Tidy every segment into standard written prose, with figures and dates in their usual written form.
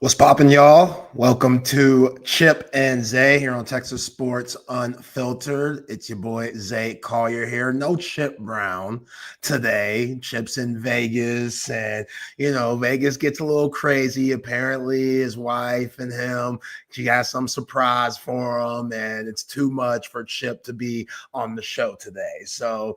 What's poppin', y'all? Welcome to Chip and Zay here on Texas Sports Unfiltered. It's your boy Zay Collier here. No Chip Brown today. Chip's in Vegas, and Vegas gets a little crazy. Apparently, his wife and him, she has some surprise for him, and it's too much for Chip to be on the show today. So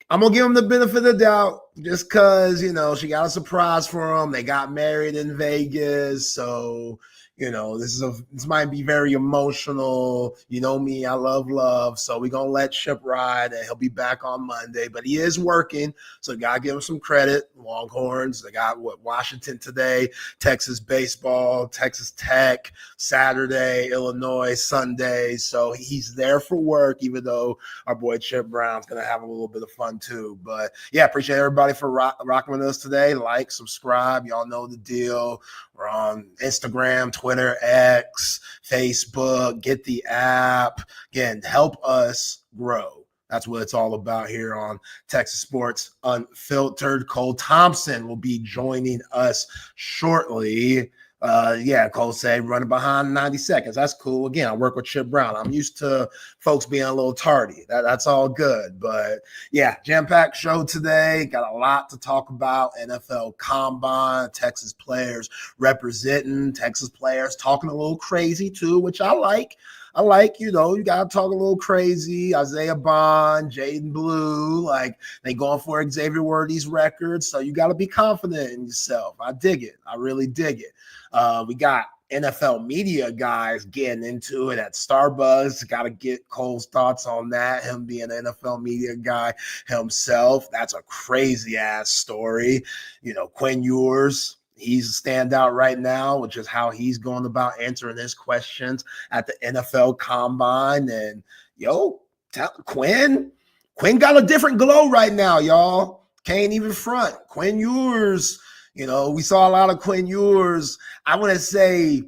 I'm gonna give him the benefit of the doubt just because she got a surprise for him. They got married in Vegas, so this might be very emotional. You know me, I love love, so we're gonna let Chip ride, and he'll be back on Monday. But he is working, so gotta give him some credit. Longhorns, they got Washington today, Texas baseball, Texas Tech Saturday, Illinois Sunday. So he's there for work, even though our boy Chip Brown's gonna have a little bit of fun too. But yeah, appreciate everybody for rocking with us today. Like, subscribe, y'all know the deal. We're on Instagram, Twitter, X, Facebook. Get the app. Again, help us grow. That's what it's all about here on Texas Sports Unfiltered. Cole Thompson will be joining us shortly. Cole said running behind 90 seconds. That's cool. Again, I work with Chip Brown. I'm used to folks being a little tardy. That's all good. But yeah, jam-packed show today. Got a lot to talk about. NFL Combine, Texas players representing, Texas players talking a little crazy too, which I like. You got to talk a little crazy. Isaiah Bond, Jaden Blue, like they going for Xavier Worthy's records. So you got to be confident in yourself. I dig it. I really dig it. We got NFL media guys getting into it at Starbucks. Got to get Cole's thoughts on that. Him being an NFL media guy himself. That's a crazy ass story. Quinn Ewers, he's a standout right now, which is how he's going about answering his questions at the NFL Combine. And Quinn got a different glow right now, y'all. Can't even front. Quinn Ewers, we saw a lot of Quinn Ewers. I wouldn't say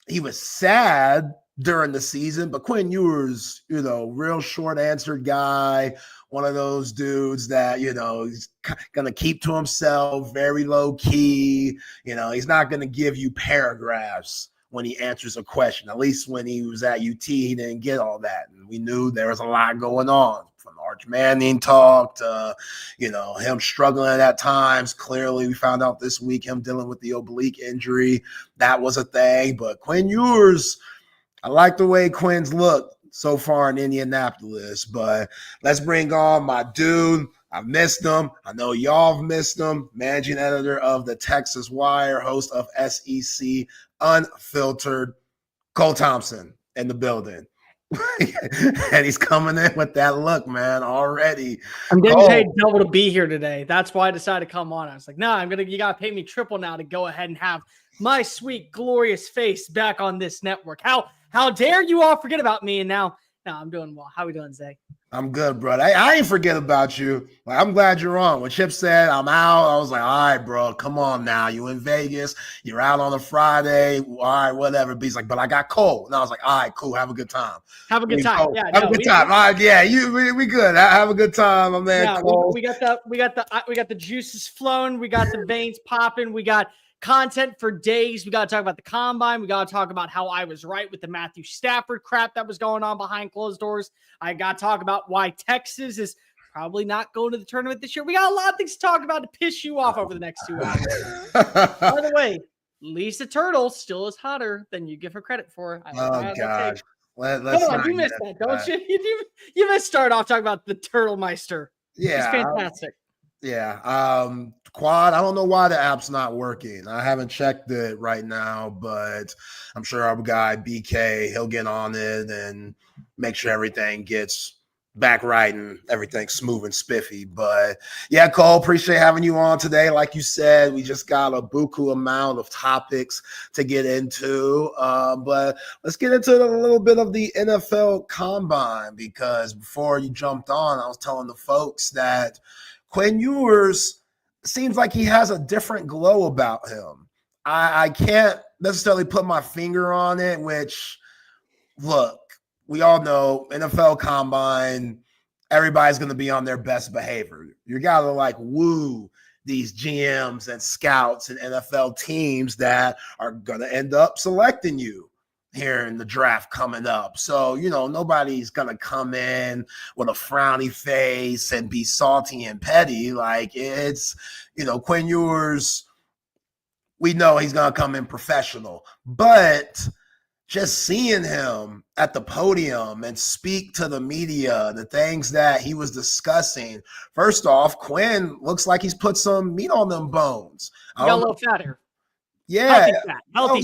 he was sad during the season, but Quinn Ewers, real short answered guy, one of those dudes that, he's going to keep to himself, very low key. He's not going to give you paragraphs when he answers a question. At least when he was at UT, he didn't get all that. And we knew there was a lot going on, from Arch Manning talk to, him struggling at times. Clearly, we found out this week him dealing with the oblique injury. That was a thing. But Quinn Ewers, I like the way Quinn's looked so far in Indianapolis. But let's bring on my dude. I've missed him. I know y'all have missed him. Managing editor of the Texas Wire, host of SEC Unfiltered, Cole Thompson in the building. And he's coming in with that look, man, already. I'm getting paid double to be here today. That's why I decided to come on. I was like, no, you got to pay me triple now to go ahead and have my sweet, glorious face back on this network. How dare you all forget about me? And now I'm doing well. How we doing, Zay? I'm good, bro. I ain't forget about you. Like, I'm glad you're on. When Chip said I'm out, I was like, all right, bro, come on now. You in Vegas. You're out on a Friday. All right, whatever. But he's like, but I got Cole. And I was like, all right, cool. Have a good time. Have a good time. Yeah, have a good time. All right, yeah, we good. Have a good time, my man. Yeah, Cole. we got the juices flowing. We got the veins popping. We got content for days. We got to talk about the Combine. We got to talk about how I was right with the Matthew Stafford crap that was going on behind closed doors. I got to talk about why Texas is probably not going to the tournament this year. We got a lot of things to talk about to piss you off over the next 2 hours. By the way, Lisa Turtle still is hotter than you give her credit for. Oh, gosh. You missed that, don't you? You missed start off talking about the Turtle Meister. Yeah. It's fantastic. Yeah. Quad, I don't know why the app's not working. I haven't checked it right now, but I'm sure our guy BK, he'll get on it and make sure everything gets back right and everything's smooth and spiffy. But yeah, Cole, appreciate having you on today. Like you said, we just got a buku amount of topics to get into. But let's get into a little bit of the NFL Combine, because before you jumped on, I was telling the folks that Quinn Ewers seems like he has a different glow about him. I can't necessarily put my finger on it, which, look, we all know NFL Combine, everybody's going to be on their best behavior. You got to woo these GMs and scouts and NFL teams that are going to end up selecting you here in the draft coming up. So, nobody's going to come in with a frowny face and be salty and petty. Like, it's, Quinn Ewers, we know he's going to come in professional, but just seeing him at the podium and speak to the media, the things that he was discussing. First off, Quinn looks like he's put some meat on them bones. Got a little fatter. Yeah. Healthy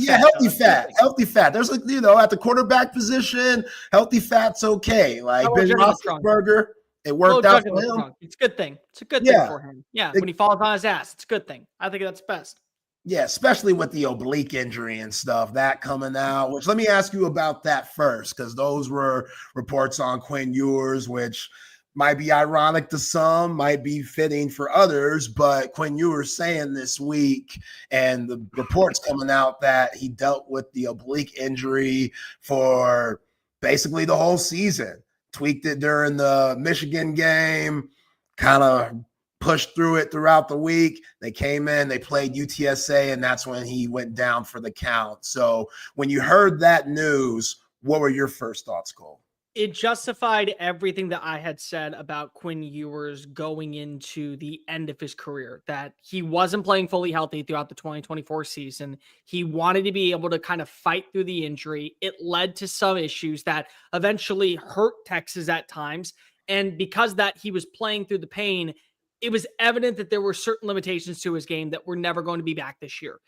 fat. There's at the quarterback position, healthy fat's okay. Like Ben Roethlisberger, it worked out for him. It's a good thing. It's a good thing for him. Yeah. When he falls on his ass, it's a good thing. I think that's best. Yeah, especially with the oblique injury and stuff, that coming out, which let me ask you about that first, because those were reports on Quinn Ewers, which might be ironic to some, might be fitting for others, but Quinn Ewers saying this week, and the reports coming out that he dealt with the oblique injury for basically the whole season, tweaked it during the Michigan game, kind of pushed through it throughout the week. They came in, they played UTSA, and that's when he went down for the count. So when you heard that news, what were your first thoughts, Cole? It justified everything that I had said about Quinn Ewers going into the end of his career, that he wasn't playing fully healthy throughout the 2024 season. He wanted to be able to kind of fight through the injury. It led to some issues that eventually hurt Texas at times. And because that he was playing through the pain, it was evident that there were certain limitations to his game that were never going to be back this year.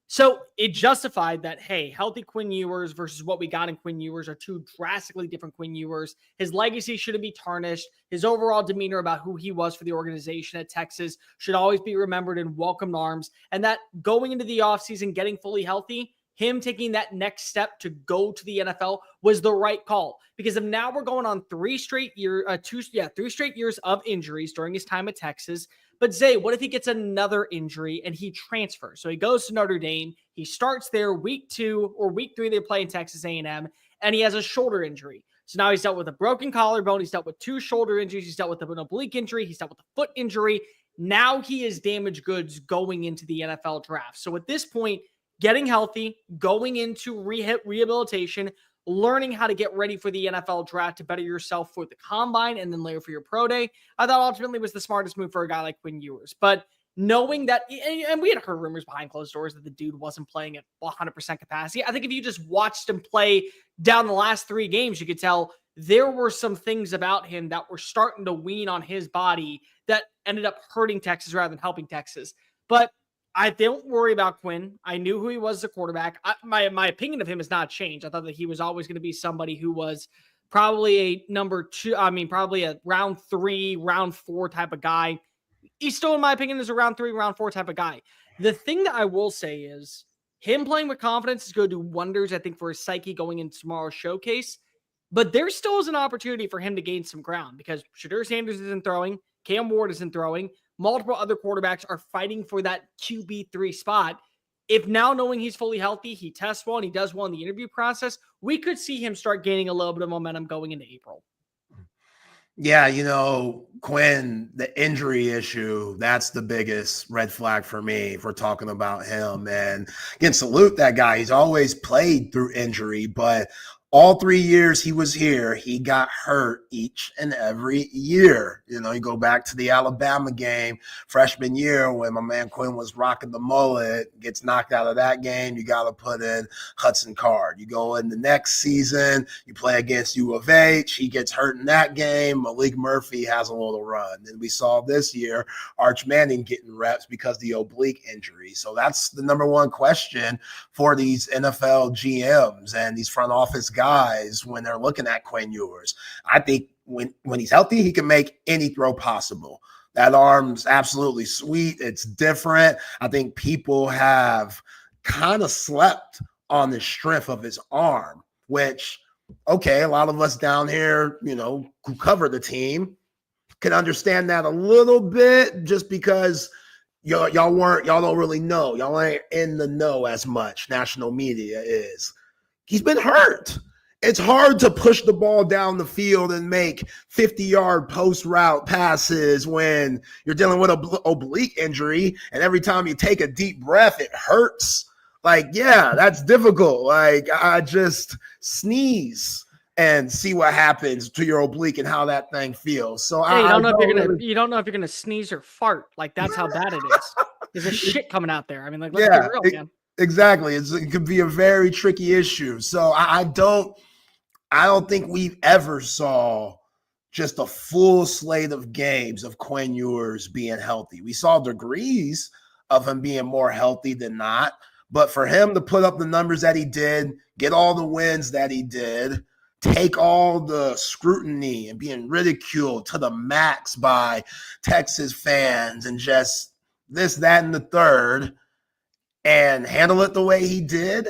So it justified that, hey, healthy Quinn Ewers versus what we got in Quinn Ewers are two drastically different Quinn Ewers. His legacy shouldn't be tarnished. His overall demeanor about who he was for the organization at Texas should always be remembered and welcomed arms. And that going into the offseason, getting fully healthy, him taking that next step to go to the NFL was the right call, because of now we're going on 3 straight years of injuries during his time at Texas. But Zay, what if he gets another injury and he transfers? So he goes to Notre Dame. He starts there week 2 or week 3. They're playing Texas A&M, and he has a shoulder injury. So now he's dealt with a broken collarbone. He's dealt with 2 shoulder injuries. He's dealt with an oblique injury. He's dealt with a foot injury. Now he is damaged goods going into the NFL draft. So at this point, getting healthy, going into rehabilitation, learning how to get ready for the NFL draft to better yourself for the combine and then later for your pro day, I thought ultimately was the smartest move for a guy like Quinn Ewers. But knowing that, and we had heard rumors behind closed doors that the dude wasn't playing at 100% capacity. I think if you just watched him play down the last 3 games, you could tell there were some things about him that were starting to wean on his body that ended up hurting Texas rather than helping Texas. But I don't worry about Quinn. I knew who he was as a quarterback. My opinion of him has not changed. I thought that he was always going to be somebody who was probably a number 2. Probably a round 3, round 4 type of guy. He's still, in my opinion, is a round 3, round 4 type of guy. The thing that I will say is him playing with confidence is going to do wonders, I think, for his psyche going into tomorrow's showcase. But there still is an opportunity for him to gain some ground, because Shedeur Sanders isn't throwing. Cam Ward isn't throwing. Multiple other quarterbacks are fighting for that QB3 spot. If now, knowing he's fully healthy, he tests well and he does well in the interview process, we could see him start gaining a little bit of momentum going into April. Yeah, Quinn, the injury issue, that's the biggest red flag for me if we're talking about him. And again, salute that guy. He's always played through injury, but all 3 years he was here, he got hurt each and every year. You go back to the Alabama game freshman year when my man Quinn was rocking the mullet, gets knocked out of that game. You got to put in Hudson Card. You go in the next season, you play against U of H. He gets hurt in that game. Malik Murphy has a little run. And we saw this year Arch Manning getting reps because of the oblique injury. So that's the number one question for these NFL GMs and these front office guys when they're looking at Quinn Ewers. I think when he's healthy, he can make any throw possible. That arm's absolutely sweet. It's different. I think people have kind of slept on the strength of his arm, which, okay, a lot of us down here, who cover the team can understand that a little bit, just because y'all don't really know. Y'all ain't in the know as much. National media is. He's been hurt. it's hard to push the ball down the field and make 50-yard post route passes when you're dealing with an oblique injury, and every time you take a deep breath, it hurts. Like, yeah, that's difficult. Like, I just sneeze and see what happens to your oblique and how that thing feels. So you don't know if you're gonna sneeze or fart. Like, that's how bad it is. There's a shit coming out there. I mean, like, let's get real, man. Exactly. It could be a very tricky issue. So I don't think we've ever saw just a full slate of games of Quinn Ewers being healthy. We saw degrees of him being more healthy than not. But for him to put up the numbers that he did, get all the wins that he did, take all the scrutiny and being ridiculed to the max by Texas fans and just this, that, and the third, and handle it the way he did,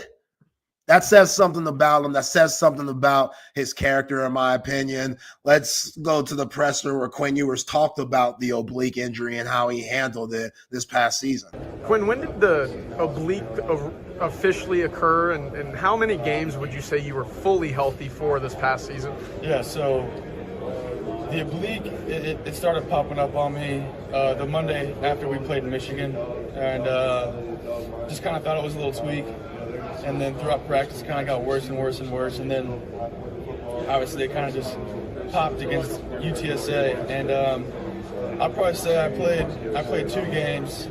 that says something about him. That says something about his character, in my opinion. Let's go to the presser where Quinn Ewers talked about the oblique injury and how he handled it this past season. Quinn, when did the oblique officially occur, and how many games would you say you were fully healthy for this past season? Yeah, so the oblique, it started popping up on me the Monday after we played in Michigan, and just kind of thought it was a little tweak. And then throughout practice, it kind of got worse and worse and worse. And then obviously it kind of just popped against UTSA. And I'd probably say I played 2 games,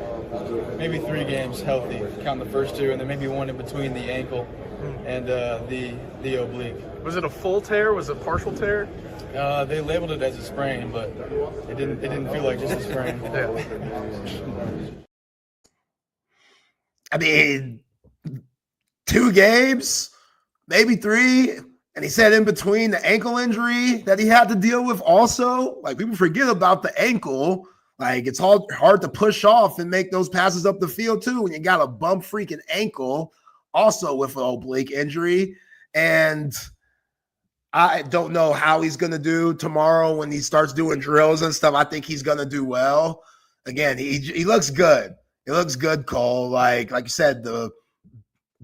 maybe 3 games healthy, counting the first 2, and then maybe 1 in between the ankle and the oblique. Was it a full tear? Was it partial tear? They labeled it as a sprain, but it didn't feel like just a sprain. I mean, 2 games, maybe 3. And he said in between the ankle injury that he had to deal with also. Like, people forget about the ankle. Like, it's hard to push off and make those passes up the field too when you got a bum freaking ankle also with an oblique injury. And I don't know how he's going to do tomorrow when he starts doing drills and stuff. I think he's going to do well. Again, he looks good. He looks good, Cole. Like you said, the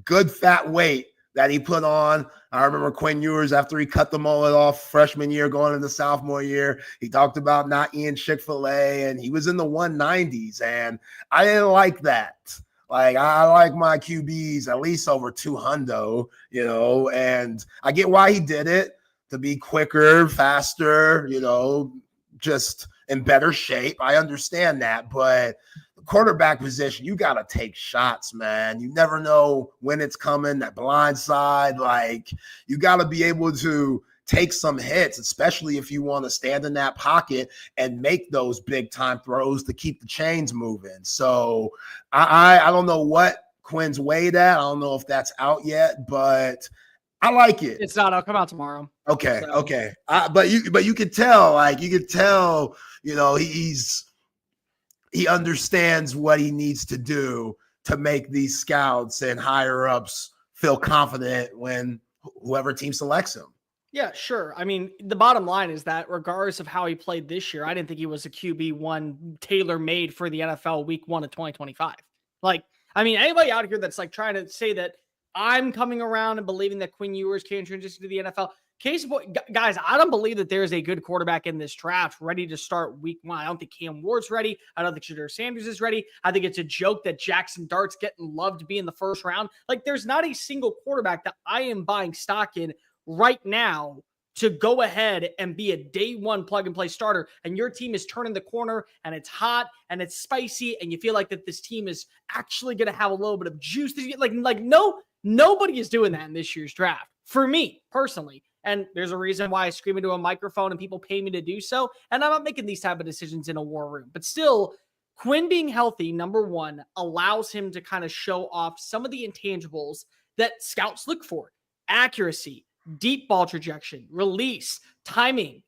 good fat weight that he put on. I remember Quinn Ewers, after he cut the mullet off freshman year going into sophomore year, he talked about not eating Chick-fil-A, and he was in the 190s, and I didn't like that. Like, I like my QBs at least over 200, and I get why he did it, to be quicker, faster, just in better shape. I understand that, but quarterback position, you got to take shots, man. You never know when it's coming, that blind side. Like, you got to be able to take some hits, especially if you want to stand in that pocket and make those big time throws to keep the chains moving. So I don't know what Quinn's weighed at. I don't know if that's out yet, but I like it. It's not. I'll come out tomorrow. Okay. So. Okay. But you could tell, he understands what he needs to do to make these scouts and higher ups feel confident when whoever team selects him. Yeah, sure. I mean, the bottom line is that regardless of how he played this year, I didn't think he was a QB1 tailor-made for the NFL week 1 of 2025. Like, I mean, anybody out here that's like trying to say that I'm coming around and believing that Quinn Ewers can transition to the NFL. Case in point, guys, I don't believe that there's a good quarterback in this draft ready to start week 1. I don't think Cam Ward's ready. I don't think Jahdae Sanders is ready. I think it's a joke that Jackson Dart's getting loved to be in the first round. Like, there's not a single quarterback that I am buying stock in right now to go ahead and be a day 1 plug and play starter, and your team is turning the corner and it's hot and it's spicy and you feel like that this team is actually going to have a little bit of juice. Nobody is doing that in this year's draft for me personally. And there's a reason why I scream into a microphone and people pay me to do so. And I'm not making these type of decisions in a war room, but still, Quinn being healthy, number 1, allows him to kind of show off some of the intangibles that scouts look for: accuracy, deep ball trajectory, release, timing,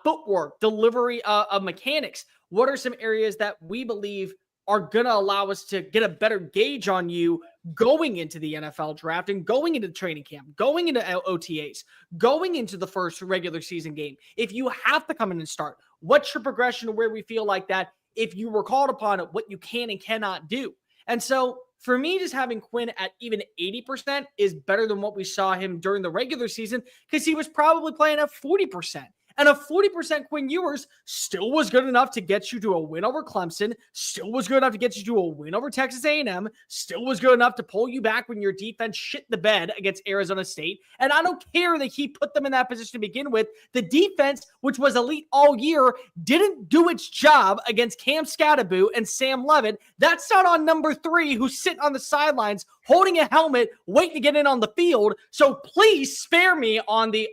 footwork, delivery of mechanics. What are some areas that we believe are going to allow us to get a better gauge on you going into the NFL draft and going into training camp, going into OTAs, going into the first regular season game? If you have to come in and start, what's your progression to where we feel like that? If you were called upon it, what you can and cannot do. And so For me, just having Quinn at even 80% is better than what we saw him during the regular season because he was probably playing at 40%. And a 40% Quinn Ewers still was good enough to get you to a win over Clemson, still was good enough to get you to a win over Texas A&M, still was good enough to pull you back when your defense shit the bed against Arizona State. And I don't care that he put them in that position to begin with. The defense, which was elite all year, didn't do its job against Cam Scatteraboo and Sam Levitt. That's not on number 3, who's sitting on the sidelines holding a helmet, waiting to get in on the field. So please spare me on the,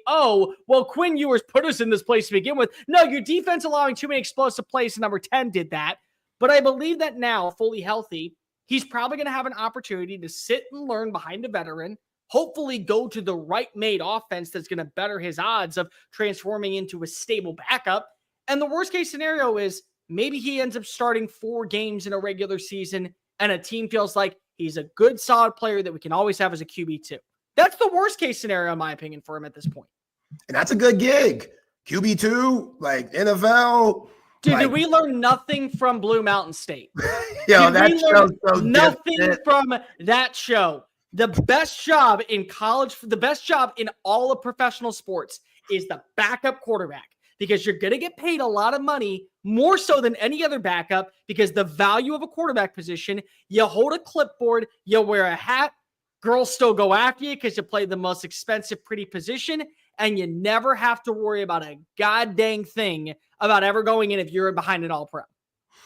Quinn Ewers put us in this place to begin with. No, your defense allowing too many explosive plays to number 10 did that. But I believe that now, fully healthy, he's probably going to have an opportunity to sit and learn behind a veteran, hopefully go to the right-made offense that's going to better his odds of transforming into a stable backup. And the worst-case scenario is maybe he ends up starting 4 games in a regular season and a team feels like he's a good, solid player that we can always have as a QB2. That's the worst-case scenario, in my opinion, for him at this point. And that's a good gig. QB2, like NFL. Dude, like, did we learn nothing from Blue Mountain State? Yo, that show's so nothing different. from that show. The best job in college, the best job in all of professional sports is the backup quarterback because you're going to get paid a lot of money, more so than any other backup, because the value of a quarterback position, you hold a clipboard, you wear a hat, girls still go after you because you play the most expensive, pretty position, and you never have to worry about a goddamn thing about ever going in if you're behind an all-pro.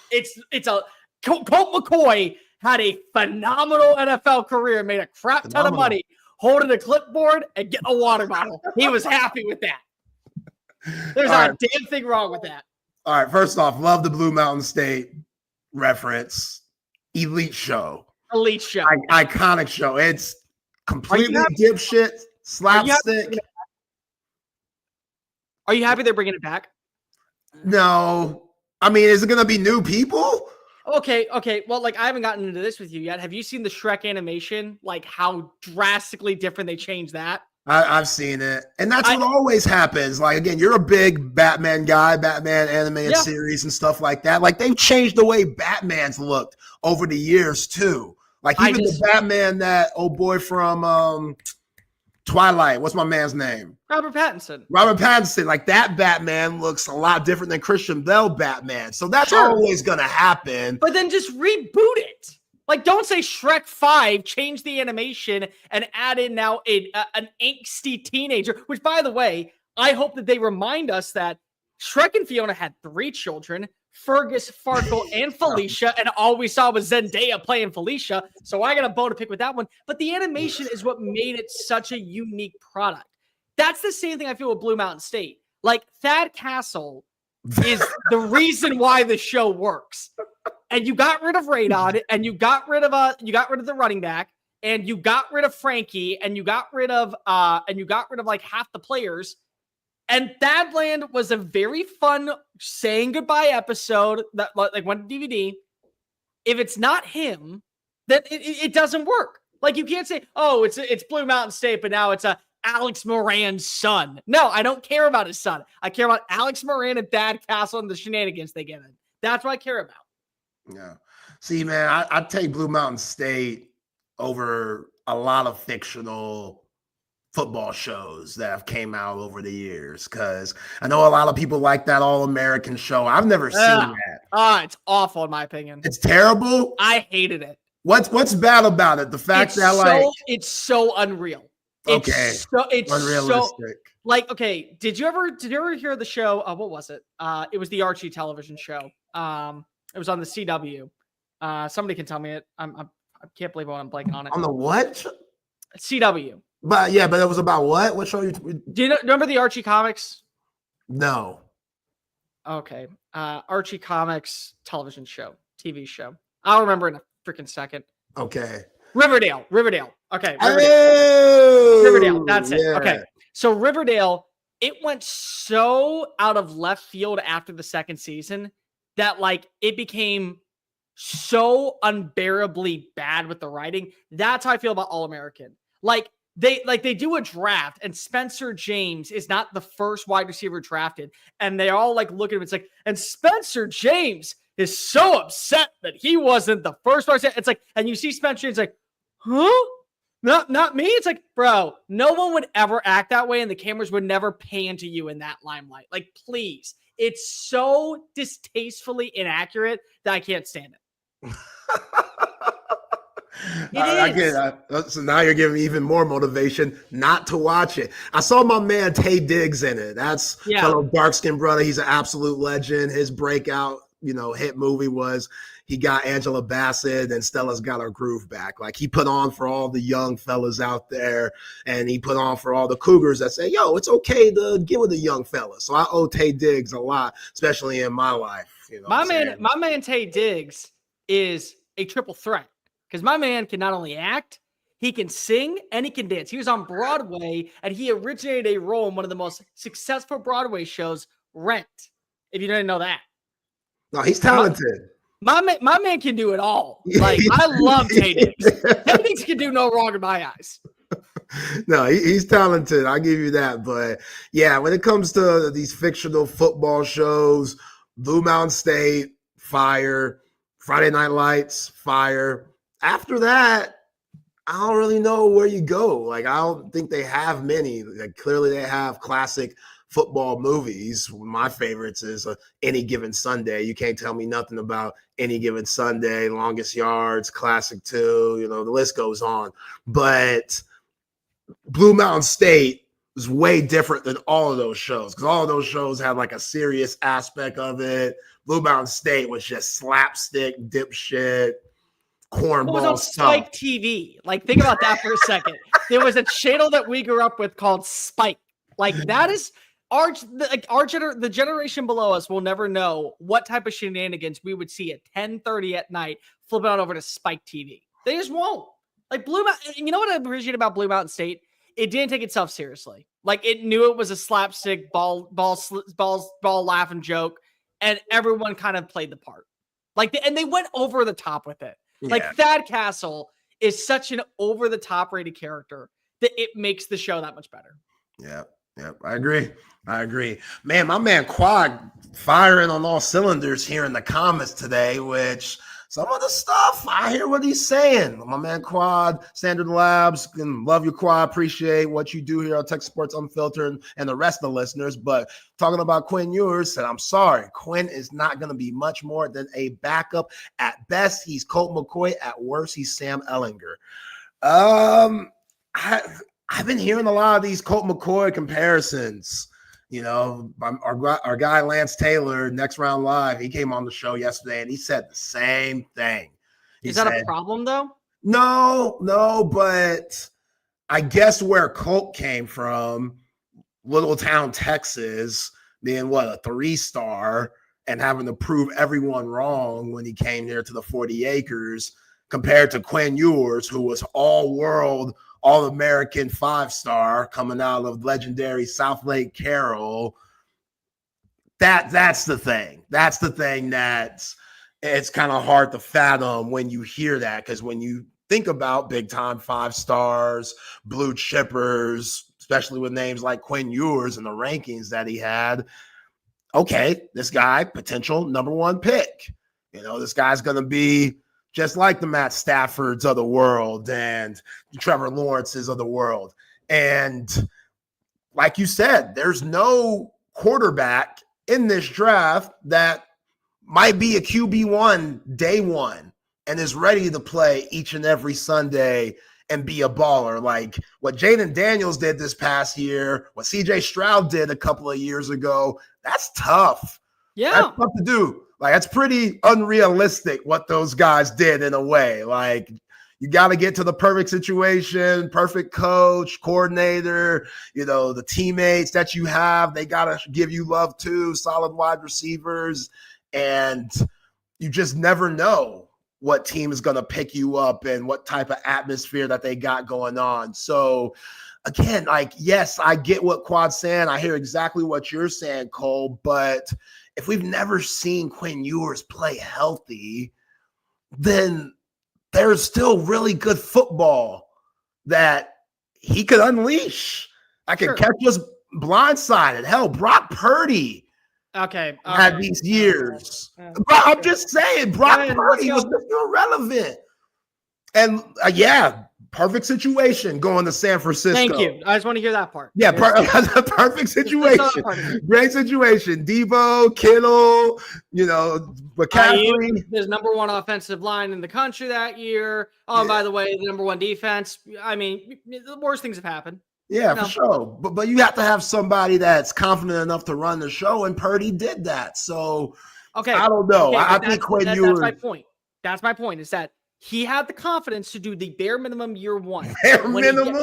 It's a Colt McCoy had a phenomenal NFL career, made a crap ton of money, holding a clipboard and getting a water bottle. He was happy with that. There's not a damn thing wrong with that. All right, first off, love the Blue Mountain State reference. Elite show. Elite show. Iconic show. It's completely dipshit, slapstick. Are you happy they're bringing it back? No. I mean, is it going to be new people? Okay. Well, like, I haven't gotten into this with you yet. Have you seen the Shrek animation? Like, how drastically different they changed that? I've seen it. And that's what always happens. Like, again, you're a big Batman guy, Batman animated series and stuff like that. Like, they've changed the way Batman's looked over the years, too. Like, even the Batman that old boy from Twilight, what's my man's name? Robert Pattinson. Like, that Batman looks a lot different than Christian Bale Batman. So that's always going to happen. But then just reboot it. Like, don't say Shrek 5, change the animation, and add in now an angsty teenager, which, by the way, I hope that they remind us that Shrek and Fiona had 3 children, Fergus, Farkle, and Felicia, and all we saw was Zendaya playing Felicia, so I got a bone to pick with that one. But the animation is what made it such a unique product. That's the same thing I feel with Blue Mountain State. Like, Thad Castle is the reason why the show works. And you got rid of Radon, and you got rid of the running back, and you got rid of Frankie, and you got rid of like half the players. And Thadland was a very fun saying goodbye episode that like went to DVD. If it's not him, then it doesn't work. Like, you can't say, oh, it's Blue Mountain State, but now it's Alex Moran's son. No, I don't care about his son. I care about Alex Moran and Thad Castle and the shenanigans they get in. That's what I care about. Yeah. See, man, I take Blue Mountain State over a lot of fictional football shows that have came out over the years, because I know a lot of people like that All-American show. I've never seen that. It's awful in my opinion. It's terrible. I hated it. What's bad about it? The fact that it's so unreal. It's unrealistic. Okay, did you ever hear the show? What was it? It was the Archie television show. It was on the CW. Somebody can tell me it. I can't believe I'm blanking on it. On the what? CW. But it was about what? What show? Do you remember the Archie comics? No. Okay. Archie comics television show, TV show. I'll remember in a freaking second. Okay. Riverdale. Okay. Riverdale. That's it. Okay. So Riverdale, it went so out of left field after the second season that like it became so unbearably bad with the writing. That's how I feel about All-American. They do a draft and Spencer James is not the first wide receiver drafted. And they all like look at him. It's like, and Spencer James is so upset that he wasn't the first person. It's like, and you see Spencer, it's like, huh? Not me. It's like, bro, no one would ever act that way, and the cameras would never pan to you in that limelight. Like, please. It's so distastefully inaccurate that I can't stand it. I get that. So now you're giving me even more motivation not to watch it. I saw my man Tay Diggs in it. That's fellow dark-skinned brother. He's an absolute legend. His breakout, hit movie was he got Angela Bassett and Stella's got her groove back. Like, he put on for all the young fellas out there, and he put on for all the cougars that say, yo, it's okay to get with the young fellas. So I owe Tay Diggs a lot, especially in my life. My man Tay Diggs is a triple threat because my man can not only act, he can sing, and he can dance. He was on Broadway, and he originated a role in one of the most successful Broadway shows, Rent, if you didn't know that. No, he's talented. My man can do it all. Like, I love Tay Diggs. Tay Diggs can do no wrong in my eyes. No, he's talented. I'll give you that. But, yeah, when it comes to these fictional football shows, Blue Mountain State, fire. Friday Night Lights, fire. After that, I don't really know where you go. Like, I don't think they have many. Like, clearly they have classic football movies. My favorites is Any Given Sunday. You can't tell me nothing about Any Given Sunday, Longest Yards, Classic 2, the list goes on. But Blue Mountain State is way different than all of those shows because all of those shows have like a serious aspect of it. Blue Mountain State was just slapstick, dipshit, cornball stuff. It was on Spike TV. Like, think about that for a second. There was a channel that we grew up with called Spike. Like, that is the generation below us will never know what type of shenanigans we would see at 10:30 at night flipping on over to Spike TV. They just won't. Like, Blue Mountain, you know what I appreciate about Blue Mountain State? It didn't take itself seriously. Like, it knew it was a slapstick ball laughing joke, and everyone kind of played the part. Like, and they went over the top with it. Yeah. Like, Thad Castle is such an over the top rated character that it makes the show that much better. Yeah. Yeah, I agree. Man, my man Quad firing on all cylinders here in the comments today, which some of the stuff, I hear what he's saying. My man Quad, Standard Labs, and love you, Quad. Appreciate what you do here on Texas Sports Unfiltered and the rest of the listeners. But talking about Quinn Ewers, said, I'm sorry, Quinn is not going to be much more than a backup. At best, he's Colt McCoy. At worst, he's Sam Ehlinger. I've been hearing a lot of these Colt McCoy comparisons. Our guy Lance Taylor, Next Round Live, he came on the show yesterday and he said the same thing. Is that a problem though? No, but I guess where Colt came from, little town Texas, being a 3-star and having to prove everyone wrong when he came here to the 40 acres, compared to Quinn Ewers, who was all-world, All-American 5-star coming out of legendary South Lake Carroll. That's the thing. That's the thing that's it's kind of hard to fathom when you hear that, because when you think about big-time 5-stars, blue chippers, especially with names like Quinn Ewers and the rankings that he had, okay, this guy, potential number 1 pick. This guy's going to be just like the Matt Staffords of the world and Trevor Lawrences of the world. And like you said, there's no quarterback in this draft that might be a QB1 day one and is ready to play each and every Sunday and be a baller. Like what Jaden Daniels did this past year, what CJ Stroud did a couple of years ago, that's tough. Yeah. That's tough to do. Like, that's pretty unrealistic what those guys did in a way. Like, you got to get to the perfect situation, perfect coach, coordinator, the teammates that you have, they got to give you love too, solid wide receivers. And you just never know what team is going to pick you up and what type of atmosphere that they got going on. So, again, like, yes, I get what Quad's saying. I hear exactly what you're saying, Cole, but if we've never seen Quinn Ewers play healthy, then there's still really good football that he could unleash. I could catch us blindsided. Hell, Brock Purdy Okay. Had these years. Yeah. But I'm just saying, Brock Go ahead, Purdy let's was go. Mr. Irrelevant. And perfect situation going to San Francisco. Thank you. I just want to hear that part. Yeah, perfect situation. Great situation. Debo, Kittle, McCaffrey. His number one offensive line in the country that year. Oh, by the way, the number one defense. I mean, the worst things have happened. Yeah, for sure. But you have to have somebody that's confident enough to run the show, and Purdy did that. So, okay, I don't know. Okay, I think Quinn Ewers. That's my point. That's my point. Is that he had the confidence to do the bare minimum year one. Bare minimum?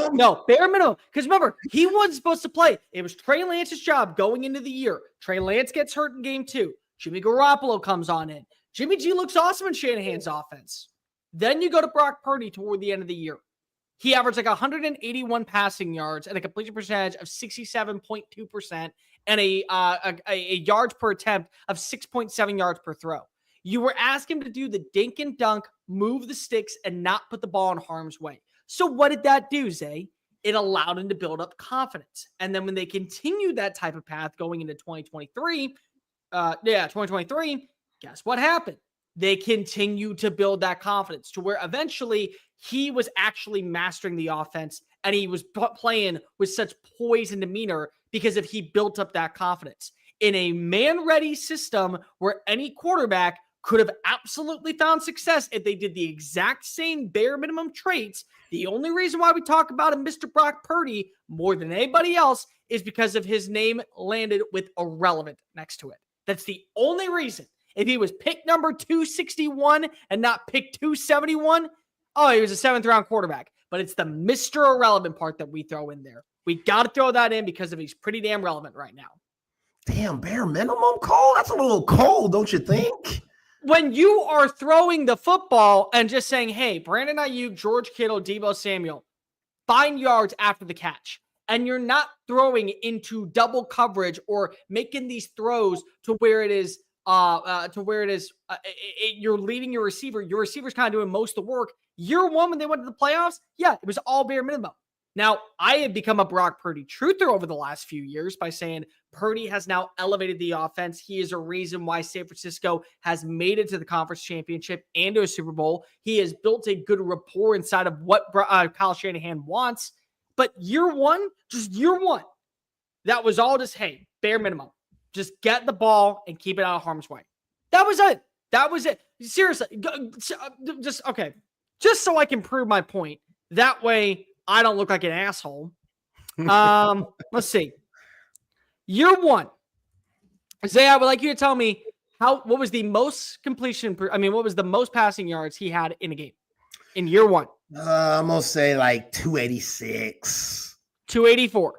Bare minimum. Because remember, he wasn't supposed to play. It was Trey Lance's job going into the year. Trey Lance gets hurt in game 2. Jimmy Garoppolo comes on in. Jimmy G looks awesome in Shanahan's offense. Then you go to Brock Purdy toward the end of the year. He averaged like 181 passing yards and a completion percentage of 67.2% and a yards per attempt of 6.7 yards per throw. You were asking him to do the dink and dunk, move the sticks, and not put the ball in harm's way. So what did that do, Zay? It allowed him to build up confidence. And then when they continued that type of path going into 2023, guess what happened? They continued to build that confidence to where eventually he was actually mastering the offense and he was playing with such poise and demeanor because if he built up that confidence. In a man-ready system where any quarterback could have absolutely found success if they did the exact same bare minimum traits. The only reason why we talk about him, Mr. Brock Purdy, more than anybody else is because of his name landed with irrelevant next to it. That's the only reason. If he was pick number 261 and not pick 271, he was a 7th-round quarterback. But it's the Mr. Irrelevant part that we throw in there. We got to throw that in because he's pretty damn relevant right now. Damn, bare minimum, Cole? That's a little cold, don't you think? When you are throwing the football and just saying, hey, Brandon Ayuk, George Kittle, Deebo Samuel, find yards after the catch, and you're not throwing into double coverage or making these throws to where it is you're leading your receiver. Your receiver's kind of doing most of the work. Year one, when they went to the playoffs, it was all bare minimum. Now, I have become a Brock Purdy truther over the last few years by saying Purdy has now elevated the offense. He is a reason why San Francisco has made it to the conference championship and to a Super Bowl. He has built a good rapport inside of what Kyle Shanahan wants. But year one, that was all just, hey, bare minimum. Just get the ball and keep it out of harm's way. That was it. Seriously. Okay. Just so I can prove my point. That way I don't look like an asshole. Let's see. Year one. Zay, I would like you to tell me what was the most what was the most passing yards he had in a game in year one? I'm going to say like 286. 284.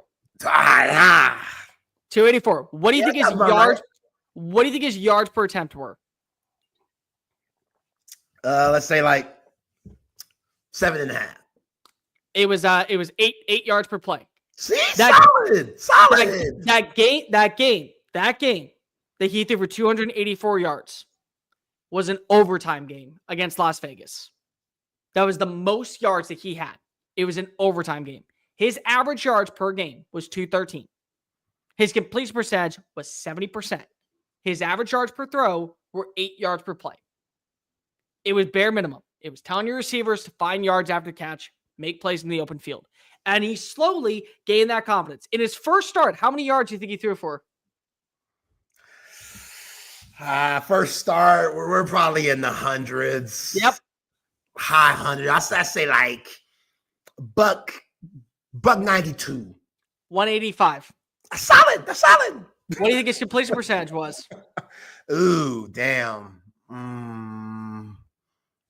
284. What do you think his yards? Right. What do you think his yards per attempt were? Let's say like 7.5. It was 8 yards per play. See, solid. That game that he threw for 284 yards was an overtime game against Las Vegas. That was the most yards that he had. It was an overtime game. His average yards per game was 213. His completion percentage was 70%. His average yards per throw were 8 yards per play. It was bare minimum. It was telling your receivers to find yards after catch, make plays in the open field. And he slowly gained that confidence. In his first start, how many yards do you think he threw for? First start, we're probably in the hundreds. Yep. High 100. I say like buck 92. 185. That's solid. What do you think his completion percentage was? Ooh, damn.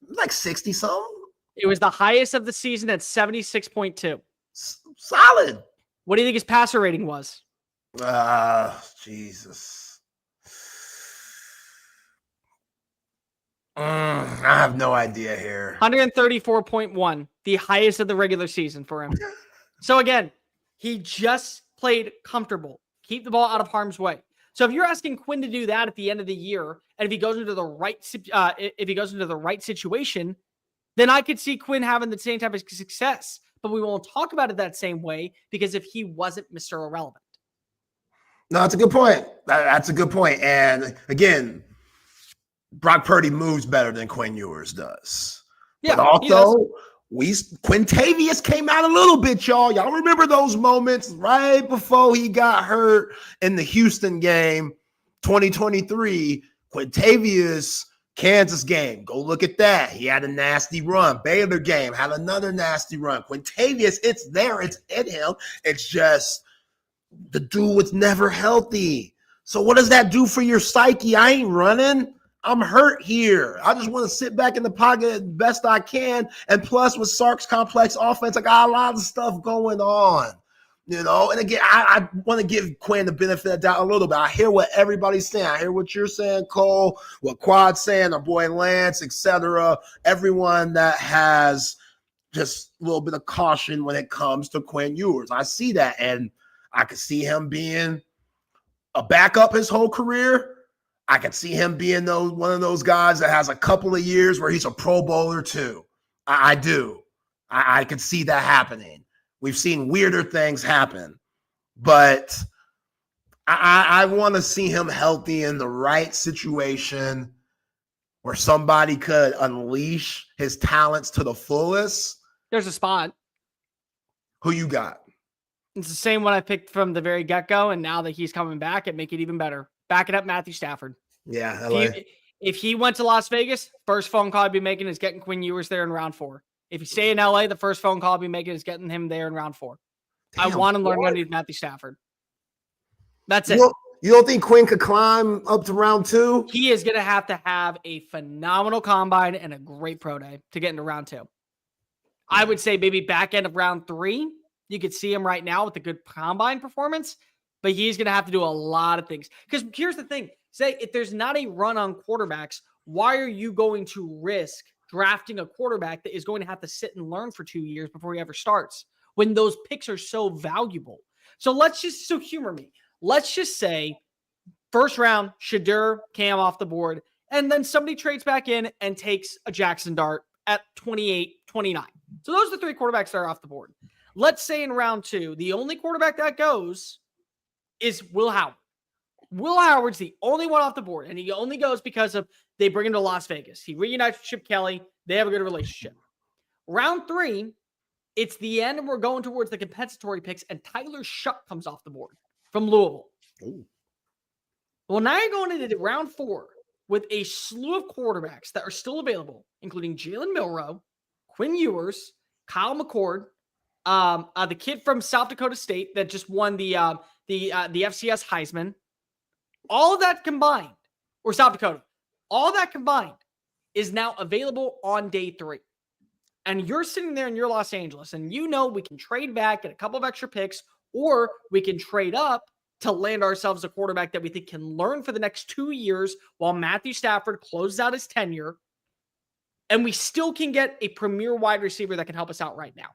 Like 60 something. It was the highest of the season at 76.2. Solid. What do you think his passer rating was? Jesus. I have no idea here. 134.1, the highest of the regular season for him. So again, he just played comfortable. Keep the ball out of harm's way. So if you're asking Quinn to do that at the end of the year, and if he goes into the right situation, then I could see Quinn having the same type of success. But we won't talk about it that same way because if he wasn't Mr. Irrelevant. No, that's a good point. That's a good point. And again, Brock Purdy moves better than Quinn Ewers does. Yeah, but also, Quintavious came out a little bit, y'all. Y'all remember those moments right before he got hurt in the Houston game, 2023. Quintavious, Kansas game. Go look at that. He had a nasty run. Baylor game had another nasty run. Quintavious, it's there. It's in him. It's just the dude was never healthy. So what does that do for your psyche? I ain't running. I'm hurt here. I just want to sit back in the pocket as best I can. And plus, with Sark's complex offense, I got a lot of stuff going on. And again, I want to give Quinn the benefit of the doubt a little bit. I hear what everybody's saying. I hear what you're saying, Cole, what Quad's saying, our boy Lance, etc. Everyone that has just a little bit of caution when it comes to Quinn Ewers. I see that, and I could see him being a backup his whole career. I could see him being one of those guys that has a couple of years where he's a Pro Bowler too. I do. I could see that happening. We've seen weirder things happen, but I want to see him healthy in the right situation where somebody could unleash his talents to the fullest. There's a spot. Who you got? It's the same one I picked from the very get-go, and now that he's coming back, it make it even better. Back it up, Matthew Stafford. Yeah, LA. If he went to Las Vegas, first phone call I'd be making is getting Quinn Ewers there in round 4. If you stay in LA, the first phone call I'd be making is getting him there in round 4. I want to learn underneath Matthew Stafford. That's it. You don't think Quinn could climb up to round 2? He is going to have a phenomenal combine and a great pro day to get into round 2. I would say maybe back end of round 3, you could see him right now with a good combine performance, but he's going to have to do a lot of things. Because here's the thing. Say if there's not a run on quarterbacks, why are you going to risk drafting a quarterback that is going to have to sit and learn for 2 years before he ever starts when those picks are so valuable? So humor me. Let's just say first round, Shedeur, Cam off the board, and then somebody trades back in and takes a Jackson Dart at 28, 29. So those are the 3 quarterbacks that are off the board. Let's say in round 2, the only quarterback that goes is Will Howard. Will Howard's the only one off the board, and he only goes because of they bring him to Las Vegas. He reunites with Chip Kelly. They have a good relationship. Round 3, it's the end, and we're going towards the compensatory picks, and Tyler Shuck comes off the board from Louisville. Ooh. Well, now you're going into round 4 with a slew of quarterbacks that are still available, including Jalen Milroe, Quinn Ewers, Kyle McCord, the kid from South Dakota State that just won the FCS Heisman. All of that combined, or South Dakota, all that combined is now available on day 3. And you're sitting there in your Los Angeles, and we can trade back, get a couple of extra picks, or we can trade up to land ourselves a quarterback that we think can learn for the next 2 years while Matthew Stafford closes out his tenure. And we still can get a premier wide receiver that can help us out right now.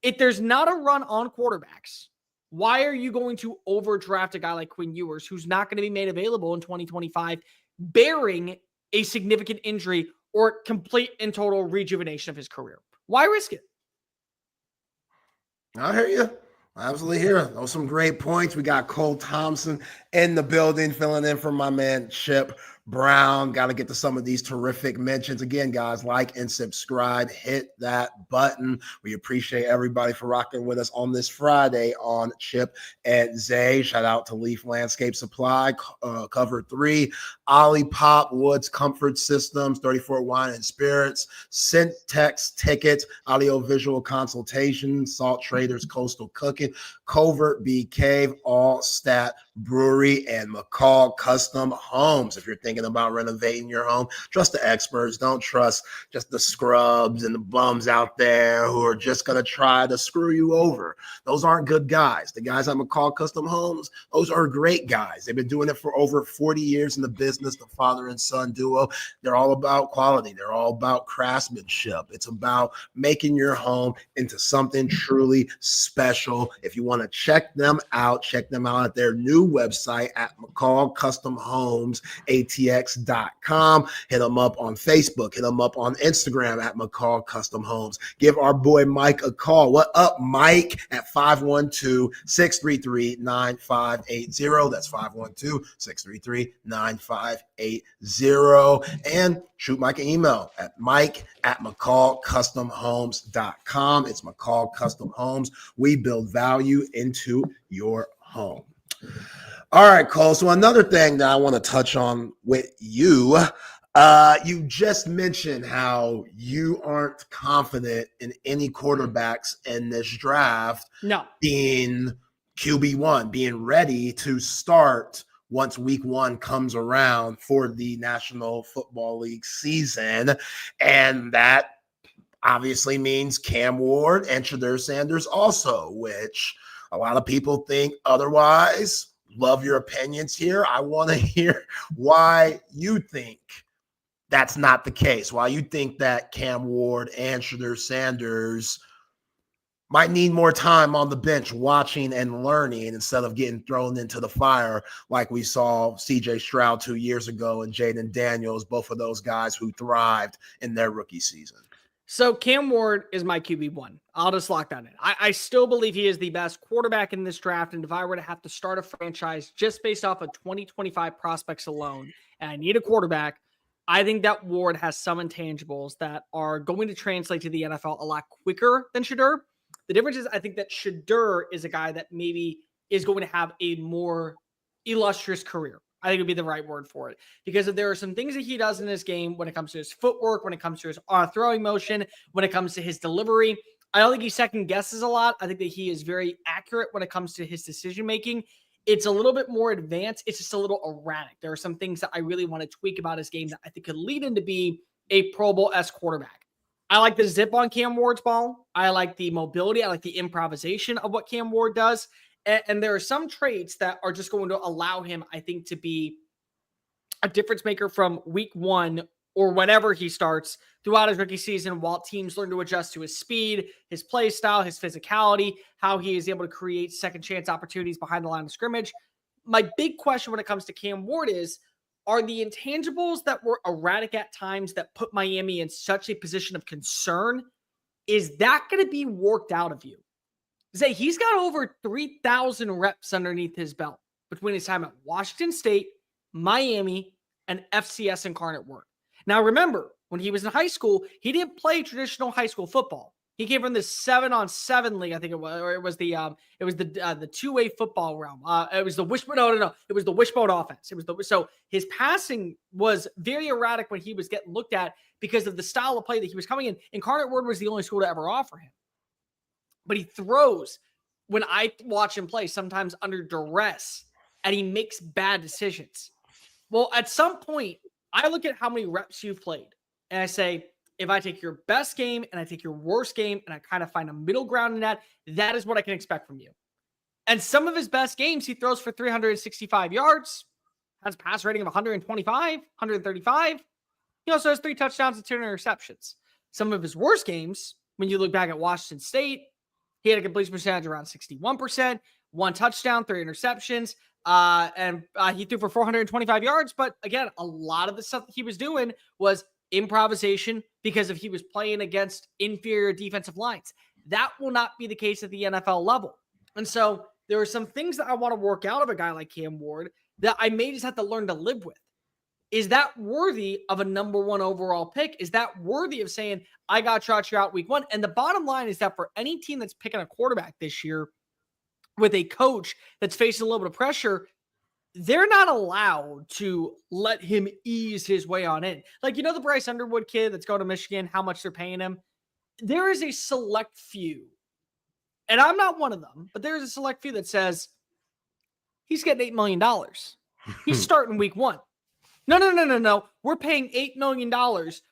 If there's not a run on quarterbacks, why are you going to overdraft a guy like Quinn Ewers, who's not going to be made available in 2025, bearing a significant injury or complete and total rejuvenation of his career? Why risk it? I hear you. I absolutely hear you. Those are some great points. We got Cole Thompson in the building, filling in for my man Chip Brown. Got to get to some of these terrific mentions. Again, guys, like and subscribe. Hit that button. We appreciate everybody for rocking with us on this Friday on Chip and Zay. Shout out to Leaf Landscape Supply, Cover 3, OLIPOP, Woods Comfort Systems, 34 Wine and Spirits, Syntex Tickets, Audio-Visual Consultation, Salt Traders, Coastal Cooking, Covert Bee Cave, Altstadt Brewery, and McCall Custom Homes. If you're thinking about renovating your home, trust the experts. Don't trust just the scrubs and the bums out there who are just going to try to screw you over. Those aren't good guys. The guys at McCall Custom Homes, those are great guys. They've been doing it for over 40 years in the business, the father and son duo. They're all about quality. They're all about craftsmanship. It's about making your home into something truly special. If you want to check them out at their new website, website at McCallCustomHomesATX.com. Hit them up on Facebook. Hit them up on Instagram at McCall Custom Homes. Give our boy Mike a call. What up, Mike? At 512-633-9580. That's 512-633-9580. And shoot Mike an email at mike@McCallCustomHomes.com. It's McCall Custom Homes. We build value into your home. All right, Cole. So another thing that I want to touch on with you, you just mentioned how you aren't confident in any quarterbacks in this draft being QB1, being ready to start once week one comes around for the National Football League season. And that obviously means Cam Ward and Jahdae Sanders also, which a lot of people think otherwise. Love your opinions here. I want to hear why you think that's not the case, why you think that Cam Ward and Jahdae Sanders might need more time on the bench watching and learning instead of getting thrown into the fire like we saw C.J. Stroud 2 years ago and Jaden Daniels, both of those guys who thrived in their rookie season. So Cam Ward is my QB1. I'll just lock that in. I still believe he is the best quarterback in this draft. And if I were to have to start a franchise just based off of 2025 prospects alone, and I need a quarterback, I think that Ward has some intangibles that are going to translate to the NFL a lot quicker than Jahdae. The difference is I think that Jahdae is a guy that maybe is going to have a more illustrious career. I think would be the right word for it, because if there are some things that he does in this game when it comes to his footwork, when it comes to his throwing motion, when it comes to his delivery, I don't think he second guesses a lot. I think that he is very accurate when it comes to his decision making. It's a little bit more advanced. It's just a little erratic. There are some things that I really want to tweak about his game that I think could lead him to be a Pro Bowl-esque quarterback. I like the zip on Cam Ward's ball. I like the mobility. I like the improvisation of what Cam Ward does. And there are some traits that are just going to allow him, I think, to be a difference maker from week one or whenever he starts throughout his rookie season, while teams learn to adjust to his speed, his play style, his physicality, how he is able to create second chance opportunities behind the line of scrimmage. My big question when it comes to Cam Ward is, are the intangibles that were erratic at times that put Miami in such a position of concern, is that going to be worked out of you? Zay, he's got over 3,000 reps underneath his belt between his time at Washington State, Miami, and FCS Incarnate Word. Now, remember, when he was in high school, he didn't play traditional high school football. He came from the 7-on-7 league, I think it was, or it was the two-way football realm. It was the wishbone. No. It was the wishbone offense. So his passing was very erratic when he was getting looked at because of the style of play that he was coming in. Incarnate Word was the only school to ever offer him. But he throws, when I watch him play, sometimes under duress, and he makes bad decisions. Well, at some point, I look at how many reps you've played, and I say, if I take your best game and I take your worst game and I kind of find a middle ground in that, that is what I can expect from you. And some of his best games, he throws for 365 yards, has a pass rating of 125, 135. He also has 3 touchdowns and 2 interceptions. Some of his worst games, when you look back at Washington State, he had a completion percentage around 61%, 1 touchdown, 3 interceptions, and he threw for 425 yards. But again, a lot of the stuff that he was doing was improvisation because if he was playing against inferior defensive lines. That will not be the case at the NFL level. And so there are some things that I want to work out of a guy like Cam Ward that I may just have to learn to live with. Is that worthy of a number 1 overall pick? Is that worthy of saying, I got you out week 1? And the bottom line is that for any team that's picking a quarterback this year with a coach that's facing a little bit of pressure, they're not allowed to let him ease his way on in. Like, you know, the Bryce Underwood kid that's going to Michigan, how much they're paying him? There is a select few, and I'm not one of them, but there's a select few that says he's getting $8 million. He's starting week 1. No. We're paying $8 million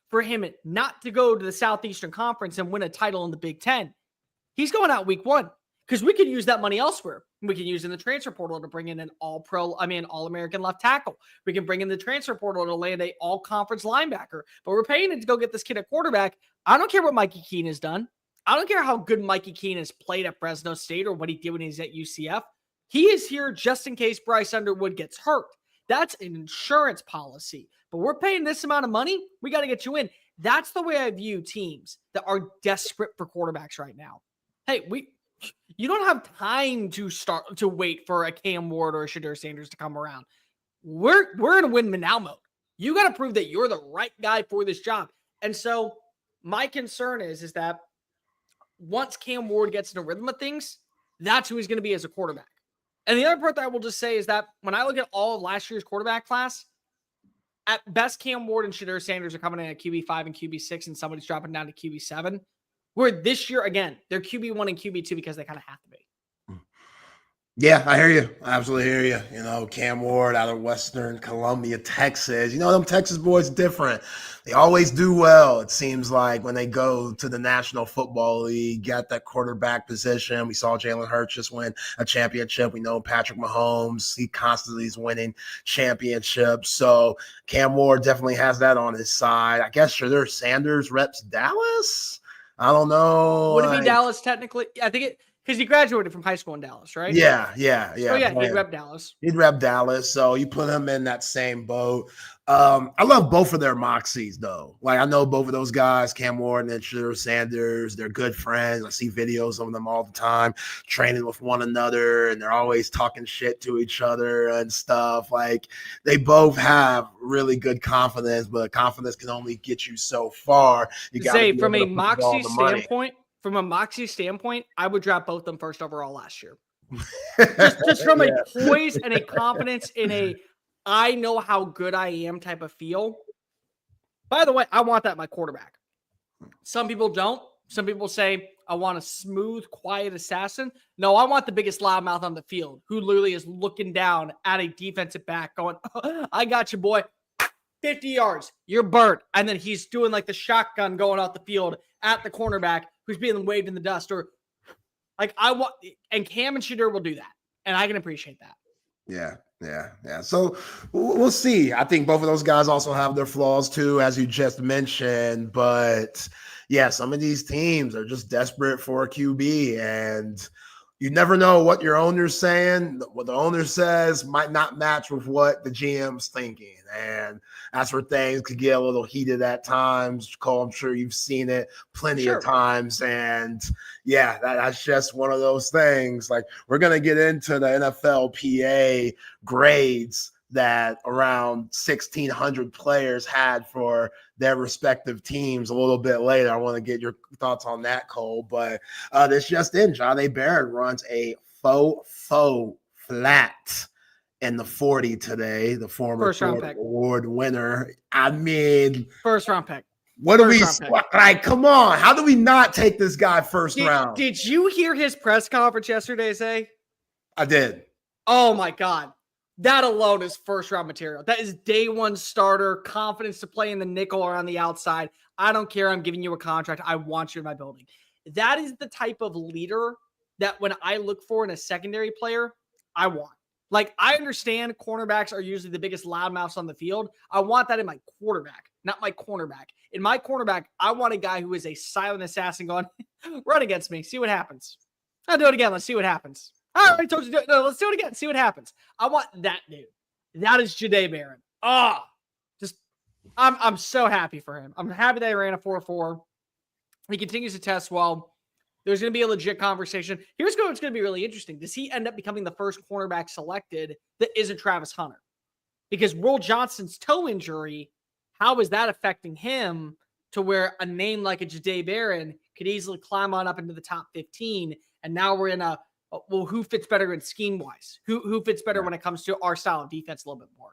for him not to go to the Southeastern Conference and win a title in the Big Ten. He's going out week 1 because we could use that money elsewhere. We can use in the transfer portal to bring in an All-American left tackle. We can bring in the transfer portal to land a all-conference linebacker. But we're paying him to go get this kid at quarterback. I don't care what Mikey Keene has done. I don't care how good Mikey Keene has played at Fresno State or what he did when he's at UCF. He is here just in case Bryce Underwood gets hurt. That's an insurance policy. But we're paying this amount of money. We got to get you in. That's the way I view teams that are desperate for quarterbacks right now. Hey, you don't have time to wait for a Cam Ward or a Jahdae Sanders to come around. We're in a win now mode. You got to prove that you're the right guy for this job. And so my concern is that once Cam Ward gets in a rhythm of things, that's who he's going to be as a quarterback. And the other part that I will just say is that when I look at all of last year's quarterback class, at best, Cam Ward and Jahdae Sanders are coming in at QB5 and QB6, and somebody's dropping down to QB7. Where this year, again, they're QB1 and QB2 because they kind of have to be. Yeah, I hear you. I absolutely hear you. You know, Cam Ward out of Western Columbia, Texas. You know, them Texas boys different. They always do well, it seems like, when they go to the National Football League, get that quarterback position. We saw Jalen Hurts just win a championship. We know Patrick Mahomes, he constantly is winning championships. So Cam Ward definitely has that on his side. I guess Jahdae Sanders reps Dallas? I don't know. Would it be Dallas technically? I think because he graduated from high school in Dallas, right? Yeah. Oh, yeah, he'd rep Dallas. He'd rep Dallas, so you put him in that same boat. I love both of their moxies, though. Like, I know both of those guys, Cam Ward and Jahdae Sanders, they're good friends. I see videos of them all the time, training with one another, and they're always talking shit to each other and stuff. Like, they both have really good confidence, but confidence can only get you so far. You got to say, from a moxie standpoint, I would draft both of them first overall last year. just from a poise and a confidence in a I know how good I am type of feel. By the way, I want that in my quarterback. Some people don't. Some people say, I want a smooth, quiet assassin. No, I want the biggest loudmouth on the field who literally is looking down at a defensive back going, oh, I got you, boy. 50 yards, you're burnt. And then he's doing like the shotgun going out the field at the cornerback who's being waved in the dust. Or like and Cam and Jahdae will do that. And I can appreciate that. Yeah. So we'll see. I think both of those guys also have their flaws too, as you just mentioned. But yeah, some of these teams are just desperate for a QB, and you never know what your owner's saying. What the owner says might not match with what the GM's thinking. And that's where things could get a little heated at times. Cole, I'm sure you've seen it plenty of times. And yeah, that's just one of those things. Like, we're going to get into the NFLPA grades that around 1,600 players had for their respective teams a little bit later. I want to get your thoughts on that, Cole. But this just in, Jahdae Barron runs a faux flat in the 40 today, the former award winner. I mean, first round pick. What do we like? Come on. How do we not take this guy first round? Did you hear his press conference yesterday, Zay? I did. Oh my God. That alone is first round material. That is day one starter, confidence to play in the nickel or on the outside. I don't care. I'm giving you a contract. I want you in my building. That is the type of leader that when I look for in a secondary player, I want. Like, I understand cornerbacks are usually the biggest loudmouths on the field. I want that in my quarterback, not my cornerback. In my cornerback, I want a guy who is a silent assassin going, run against me, see what happens. I'll do it again. Let's see what happens. All right, I told you to do it. No, let's do it again. See what happens. I want that dude. That is Jahdae Barron. I'm so happy for him. I'm happy that he ran a 4.4. He continues to test well. There's going to be a legit conversation. Here's what's going to be really interesting. Does he end up becoming the first cornerback selected that isn't Travis Hunter? Because Will Johnson's toe injury, how is that affecting him to where a name like a Jahdae Barron could easily climb on up into the top 15? And now we're in who fits better in scheme-wise? Who fits better when it comes to our style of defense a little bit more?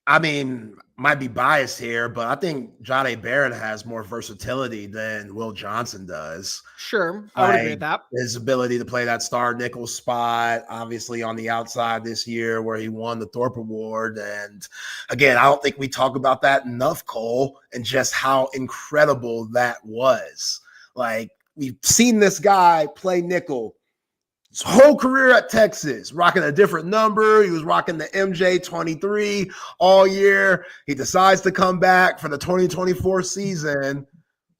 I mean, might be biased here, but I think Jahdae Barron has more versatility than Will Johnson does. Sure, I would agree with that. His ability to play that star nickel spot, obviously on the outside this year where he won the Thorpe Award. And again, I don't think we talk about that enough, Cole, and just how incredible that was. Like, we've seen this guy play nickel his whole career at Texas, rocking a different number. He was rocking the MJ23 all year. He decides to come back for the 2024 season,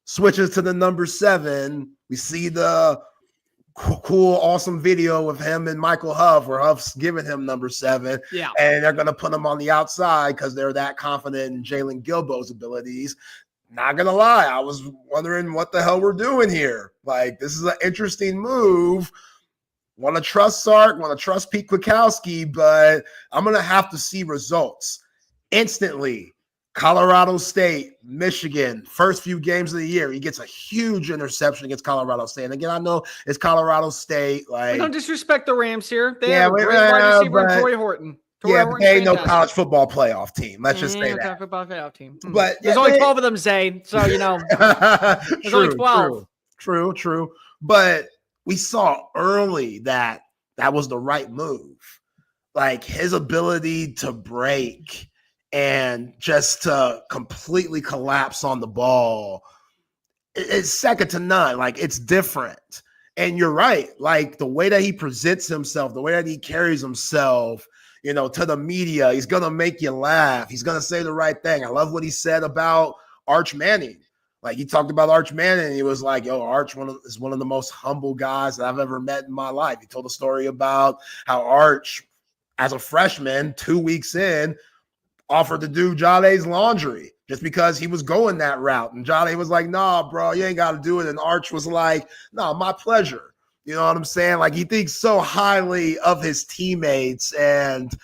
switches to the number 7. We see the cool, awesome video of him and Michael Huff, where Huff's giving him number 7. Yeah. And they're going to put him on the outside because they're that confident in Jalen Gilbo's abilities. Not going to lie, I was wondering what the hell we're doing here. Like, this is an interesting move. Want to trust Sark, want to trust Pete Kwiatkowski, but I'm going to have to see results instantly. Colorado State, Michigan, first few games of the year, he gets a huge interception against Colorado State. And again, I know it's Colorado State. Like, we don't disrespect the Rams here. They have a great wide receiver, Torrey Horton. But they ain't no college football playoff team. Let's just say that. College football playoff team. But there's only 12 of them, Zay. So, there's only 12. True. But we saw early that was the right move. Like, his ability to break and just to completely collapse on the ball, it's second to none. Like, it's different. And you're right. Like, the way that he presents himself, the way that he carries himself, to the media, he's going to make you laugh. He's going to say the right thing. I love what he said about Arch Manning. Like, he talked about Arch Manning, and he was like, yo, Arch is one of the most humble guys that I've ever met in my life. He told a story about how Arch, as a freshman, 2 weeks in, offered to do Jahdae's laundry just because he was going that route. And Jahdae was like, nah, bro, you ain't got to do it. And Arch was like, no, my pleasure. You know what I'm saying? Like, he thinks so highly of his teammates. And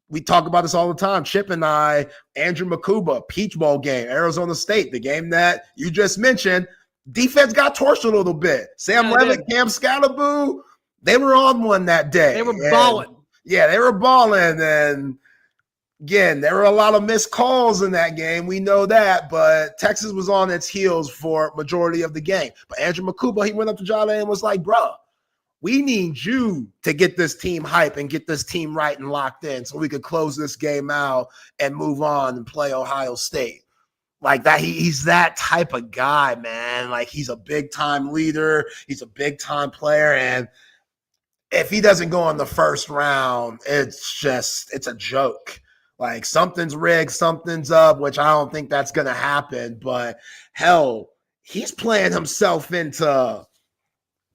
we talk about this all the time. Chip and I, Andrew Makuba, Peach Bowl game, Arizona State, the game that you just mentioned, defense got torched a little bit. Sam Levitt, Cam Scatterboo, they were on one that day. They were balling. Yeah, they were balling. And again, there were a lot of missed calls in that game. We know that, but Texas was on its heels for majority of the game. But Andrew Makuba, he went up to Jahdae and was like, bro, we need you to get this team hype and get this team right and locked in so we could close this game out and move on and play Ohio State. Like that, he's that type of guy, man. Like, he's a big-time leader. He's a big-time player. And if he doesn't go in the first round, it's a joke. Like, something's rigged, something's up, which I don't think that's going to happen. But, hell, he's playing himself into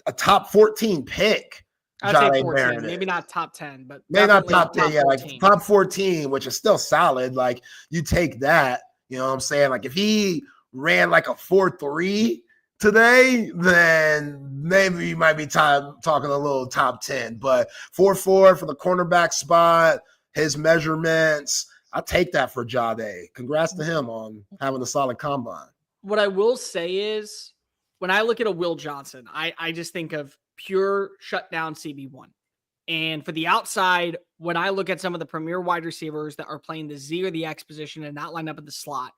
a top 14 pick. I'd say 14, Barron. Maybe not top 10, but maybe not top 10, top 14. Like top 14, which is still solid. Like, you take that, you know what I'm saying? Like, if he ran like a 4.3 today, then maybe you might be talking a little top 10. But 4.4 for the cornerback spot, his measurements, I'll take that for Jahdae. Congrats to him on having a solid combine. What I will say is, when I look at a Will Johnson, I just think of pure shutdown CB1. And for the outside, when I look at some of the premier wide receivers that are playing the Z or the X position and not line up in the slot,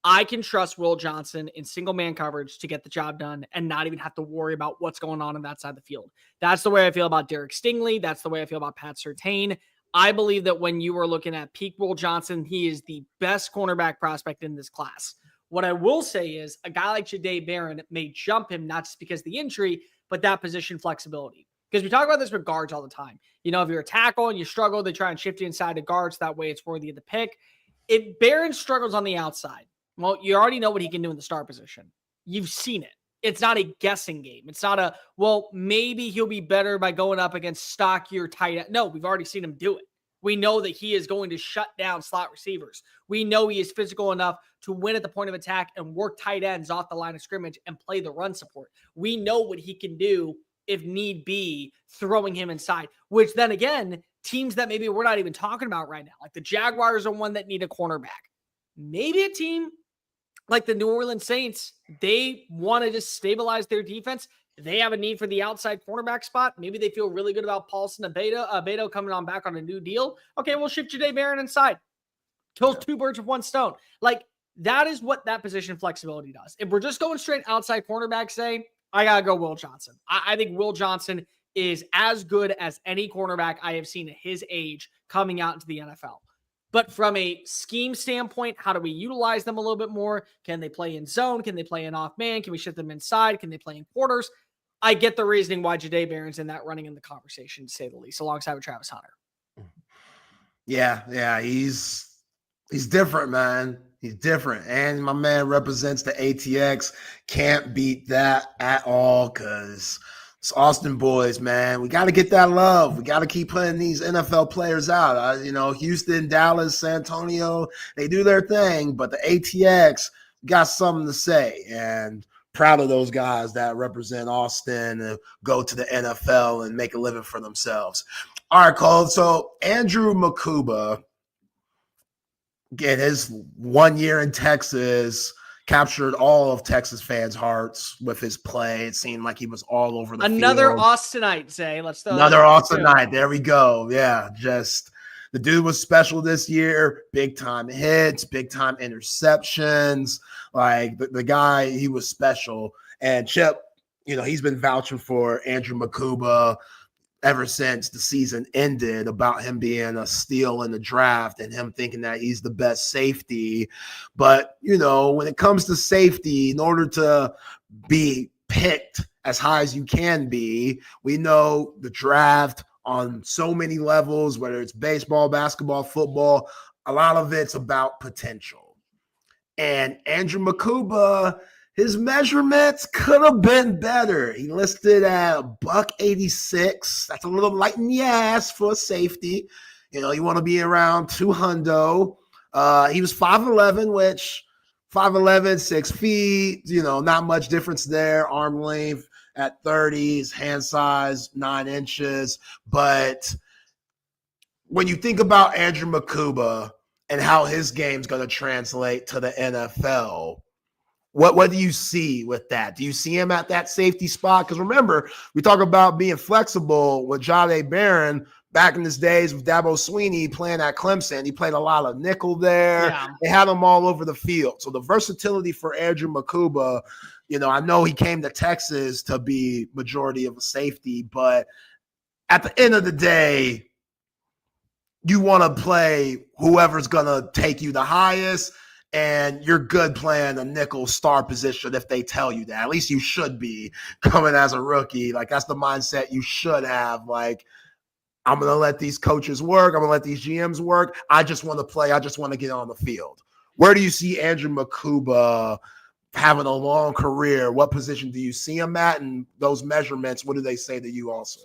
I can trust Will Johnson in single man coverage to get the job done and not even have to worry about what's going on that side of the field. That's the way I feel about Derek Stingley. That's the way I feel about Pat Surtain. I believe that when you are looking at peak Will Johnson, he is the best cornerback prospect in this class. What I will say is a guy like Jahdae Barron may jump him, not just because of the injury, but that position flexibility. Because we talk about this with guards all the time. If you're a tackle and you struggle, they try and shift you inside the guards. That way it's worthy of the pick. If Barron struggles on the outside, well, you already know what he can do in the star position. You've seen it. It's not a guessing game. It's not maybe he'll be better by going up against stockier tight end. No, we've already seen him do it. We know that he is going to shut down slot receivers. We know he is physical enough to win at the point of attack and work tight ends off the line of scrimmage and play the run support. We know what he can do if need be, throwing him inside, which then again, teams that maybe we're not even talking about right now, like the Jaguars are one that need a cornerback. Maybe a team like the New Orleans Saints, they want to just stabilize their defense. They have a need for the outside cornerback spot. Maybe they feel really good about Paulson and Beto coming on back on a new deal. Okay, we'll shift Jahdae Barron inside. Kills two birds with one stone. Like, that is what that position flexibility does. If we're just going straight outside cornerback, say, I got to go Will Johnson. I think Will Johnson is as good as any cornerback I have seen at his age coming out into the NFL. But from a scheme standpoint, how do we utilize them a little bit more? Can they play in zone? Can they play in off man? Can we shift them inside? Can they play in quarters? I get the reasoning why Jahdae Barron's in that running in the conversation, to say the least, alongside with Travis Hunter. Yeah, he's different, man. He's different. And my man represents the ATX. Can't beat that at all because It's Austin boys, man. We got to get that love. We got to keep putting these NFL players out. Houston, Dallas, San Antonio, they do their thing, but the ATX got something to say. And proud of those guys that represent Austin and go to the NFL and make a living for themselves. All right, Cole. So Andrew Makuba, get his 1 year in Texas, captured all of Texas fans' hearts with his play. It seemed like he was all over the Another field. Austinite, Zay. Let's throw Another Austinite. There we go. Yeah, just the dude was special this year. Big time hits, big time interceptions. Like the guy, he was special. And Chip, he's been vouching for Andrew Makuba ever since the season ended, about him being a steal in the draft and him thinking that he's the best safety. But, when it comes to safety, in order to be picked as high as you can be, we know the draft on so many levels, whether it's baseball, basketball, football, a lot of it's about potential. And Andrew Makuba, his measurements could have been better. He listed at $186. That's a little light in the ass for a safety. You want to be around 200. He was 5'11", which 5'11", 6 feet, not much difference there. Arm length at 30, his hand size 9 inches. But when you think about Andrew Makuba and how his game's going to translate to the NFL, what do you see with that? Do you see him at that safety spot? Because remember, we talk about being flexible with Jahdae Barron back in his days with Dabo Sweeney playing at Clemson. He played a lot of nickel there. Yeah. They had him all over the field. So the versatility for Andrew Makuba, I know he came to Texas to be majority of a safety, but at the end of the day, you want to play whoever's going to take you the highest. And you're good playing a nickel star position if they tell you that. At least you should be coming as a rookie. Like, that's the mindset you should have. Like, I'm going to let these coaches work. I'm going to let these GMs work. I just want to play. I just want to get on the field. Where do you see Andrew Makuba having a long career? What position do you see him at? And those measurements, what do they say to you also?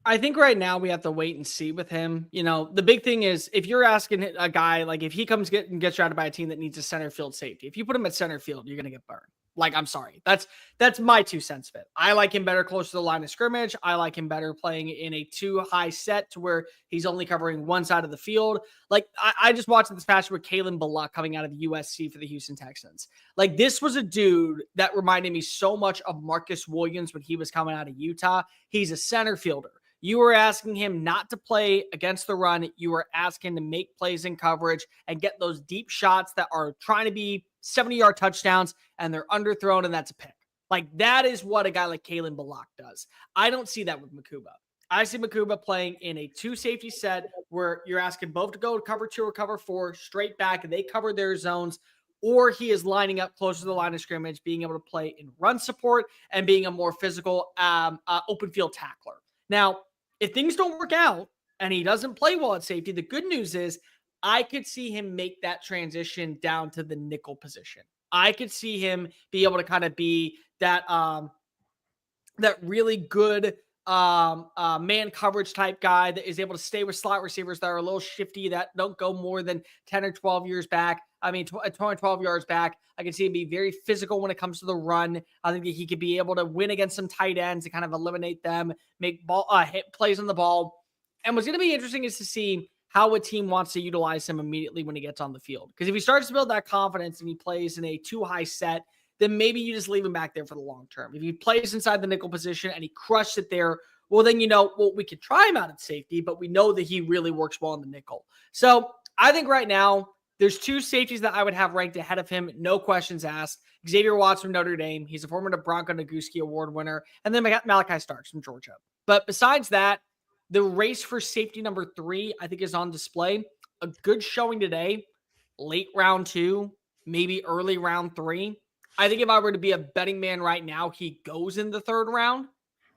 I think right now we have to wait and see with him. The big thing is, if you're asking a guy, like, if he comes and gets drafted by a team that needs a center field safety, if you put him at center field, you're going to get burned. Like, I'm sorry. That's my 2 cents of it. I like him better close to the line of scrimmage. I like him better playing in a 2-high set to where he's only covering one side of the field. Like, I just watched this past year with Kalen Balak coming out of USC for the Houston Texans. Like, this was a dude that reminded me so much of Marcus Williams when he was coming out of Utah. He's a center fielder. You were asking him not to play against the run. You were asking to make plays in coverage and get those deep shots that are trying to be 70-yard touchdowns, and they're underthrown, and that's a pick. Like, that is what a guy like Kalen Balak does. I don't see that with Makuba. I see Makuba playing in a 2-safety set where you're asking both to go to cover 2 or cover 4, straight back, and they cover their zones, or he is lining up closer to the line of scrimmage, being able to play in run support and being a more physical open field tackler. Now, if things don't work out and he doesn't play well at safety, the good news is I could see him make that transition down to the nickel position. I could see him be able to kind of be that that really good man coverage type guy that is able to stay with slot receivers that are a little shifty, that don't go more than 10 or 12 years back. 12 yards back. I can see him be very physical when it comes to the run. I think that he could be able to win against some tight ends and kind of eliminate them, make hit plays on the ball. And what's going to be interesting is to see how a team wants to utilize him immediately when he gets on the field. Because if he starts to build that confidence and he plays in a 2-high set, then maybe you just leave him back there for the long term. If he plays inside the nickel position and he crushes it there, well, then, we could try him out at safety, but we know that he really works well in the nickel. So I think right now, there's 2 safeties that I would have ranked ahead of him, no questions asked. Xavier Watts from Notre Dame. He's a former Bronco Nagurski Award winner. And then I got Malachi Starks from Georgia. But besides that, the race for safety number 3, I think, is on display. A good showing today, late round 2, maybe early round 3. I think if I were to be a betting man right now, he goes in the 3rd round.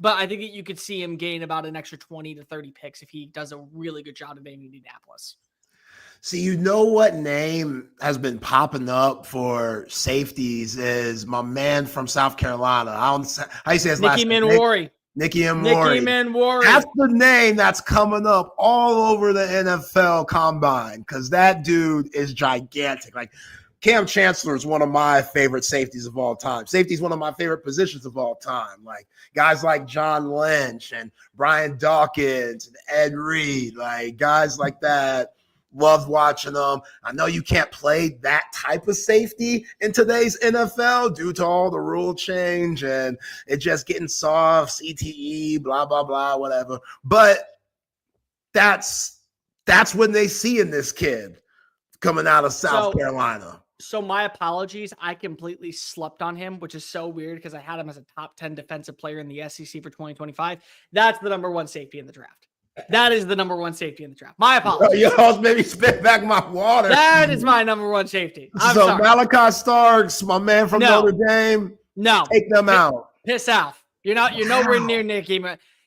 But I think that you could see him gain about an extra 20 to 30 picks if he does a really good job today in Indianapolis. See, what name has been popping up for safeties is my man from South Carolina. How you say his last name? Nicky Manwari. Nicky Amori. That's the name that's coming up all over the NFL combine because that dude is gigantic. Like Cam Chancellor is one of my favorite safeties of all time. Safety is one of my favorite positions of all time. Like guys like John Lynch and Brian Dawkins and Ed Reed, like guys like that. Loved watching them. I know you can't play that type of safety in today's NFL due to all the rule change and it just getting soft, CTE, blah, blah, blah, whatever. But that's what they see in this kid coming out of South Carolina. So my apologies. I completely slept on him, which is so weird because I had him as a top 10 defensive player in the SEC for 2025. That's the number one safety in the draft. That is the number one safety in the draft. My apologies. Yo, I was maybe spit back my water. That is my number one safety. I'm sorry. Malachi Starks, my man from Notre Dame. No. Take them out. Piss off. You're nowhere near Nicky.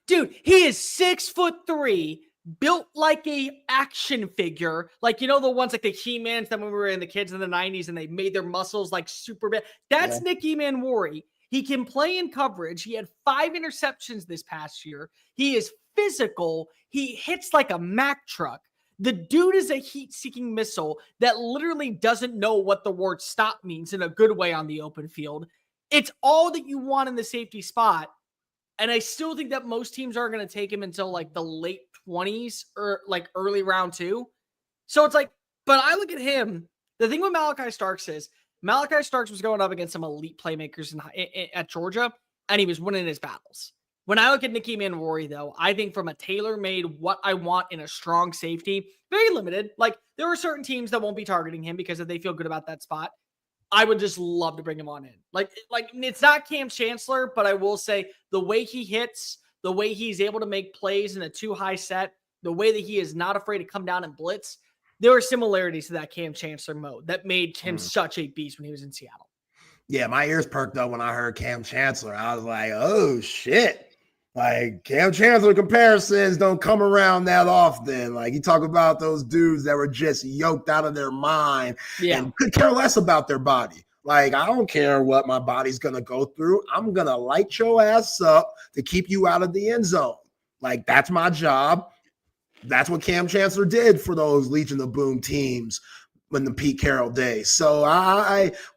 Dude, he is 6'3", built like a action figure. Like, the ones like the He-Mans that when we were in the kids in the 90s and they made their muscles like super big. That's Nicky Manwari. He can play in coverage. He had 5 interceptions this past year. He is physical. He hits like a Mack truck. The dude is a heat-seeking missile that literally doesn't know what the word stop means in a good way on the open field. It's all that you want in the safety spot. And I still think that most teams aren't going to take him until like the late 20s or like early round 2. So it's like, but I look at him. The thing with Malachi Starks is Malachi Starks was going up against some elite playmakers at Georgia, and he was winning his battles. When I look at Nicky Manwari, though, I think from a tailor-made what I want in a strong safety, very limited. Like, there are certain teams that won't be targeting him because if they feel good about that spot. I would just love to bring him on in. Like it's not Cam Chancellor, but I will say the way he hits, the way he's able to make plays in a 2-high set, the way that he is not afraid to come down and blitz, there are similarities to that Cam Chancellor mode that made him such a beast when he was in Seattle. Yeah, my ears perked up when I heard Cam Chancellor. I was like, oh, shit. Like, Cam Chancellor comparisons don't come around that often. Like, you talk about those dudes that were just yoked out of their mind and could care less about their body. Like, I don't care what my body's going to go through. I'm going to light your ass up to keep you out of the end zone. Like, that's my job. That's what Cam Chancellor did for those Legion of Boom teams in the Pete Carroll days. So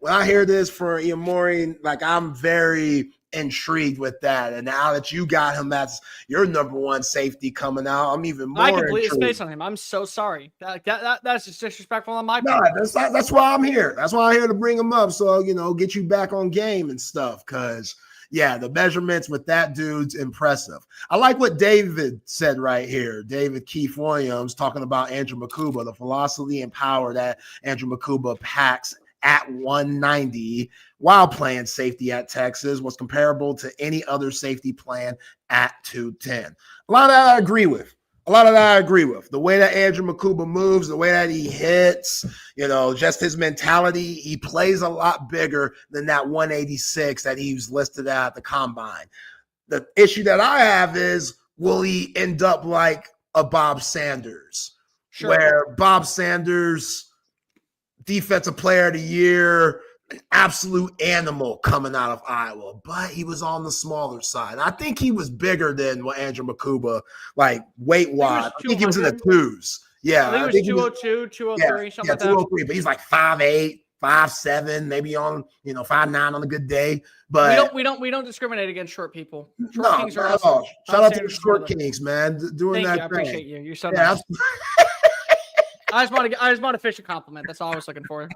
when I hear this for Iamori, like I'm very intrigued with that. And now that you got him, that's your number one safety coming out. I'm even more. I completely spaced on him. I'm so sorry. That's just disrespectful on my part. No, that's why I'm here. That's why I'm here to bring him up. So, get you back on game and stuff. Cause yeah, the measurements with that dude's impressive. I like what David said right here. David Keith Williams talking about Andrew Makuba, the velocity and power that Andrew Makuba packs at 190 while playing safety at Texas was comparable to any other safety plan at 210. A lot of that I agree with. The way that Andrew Makuba moves, the way that he hits, just his mentality, he plays a lot bigger than that 186 that he was listed at the combine. The issue that I have is, will he end up like a Bob Sanders? Sure. Where Bob Sanders, defensive player of the year, an absolute animal coming out of Iowa, but he was on the smaller side. I think he was bigger than what Andrew Makuba, like weight-wise. I think he was in the 2s. Yeah. I think it was 202, 203, something like that. 203, but he's like 5'8", 5'7", maybe on 5'9" on a good day. But we don't discriminate against short people. Short kings are awesome. Shout out to the short kings, man, doing that. I appreciate you. You're so nice. I just want to fish a compliment. That's all I was looking for.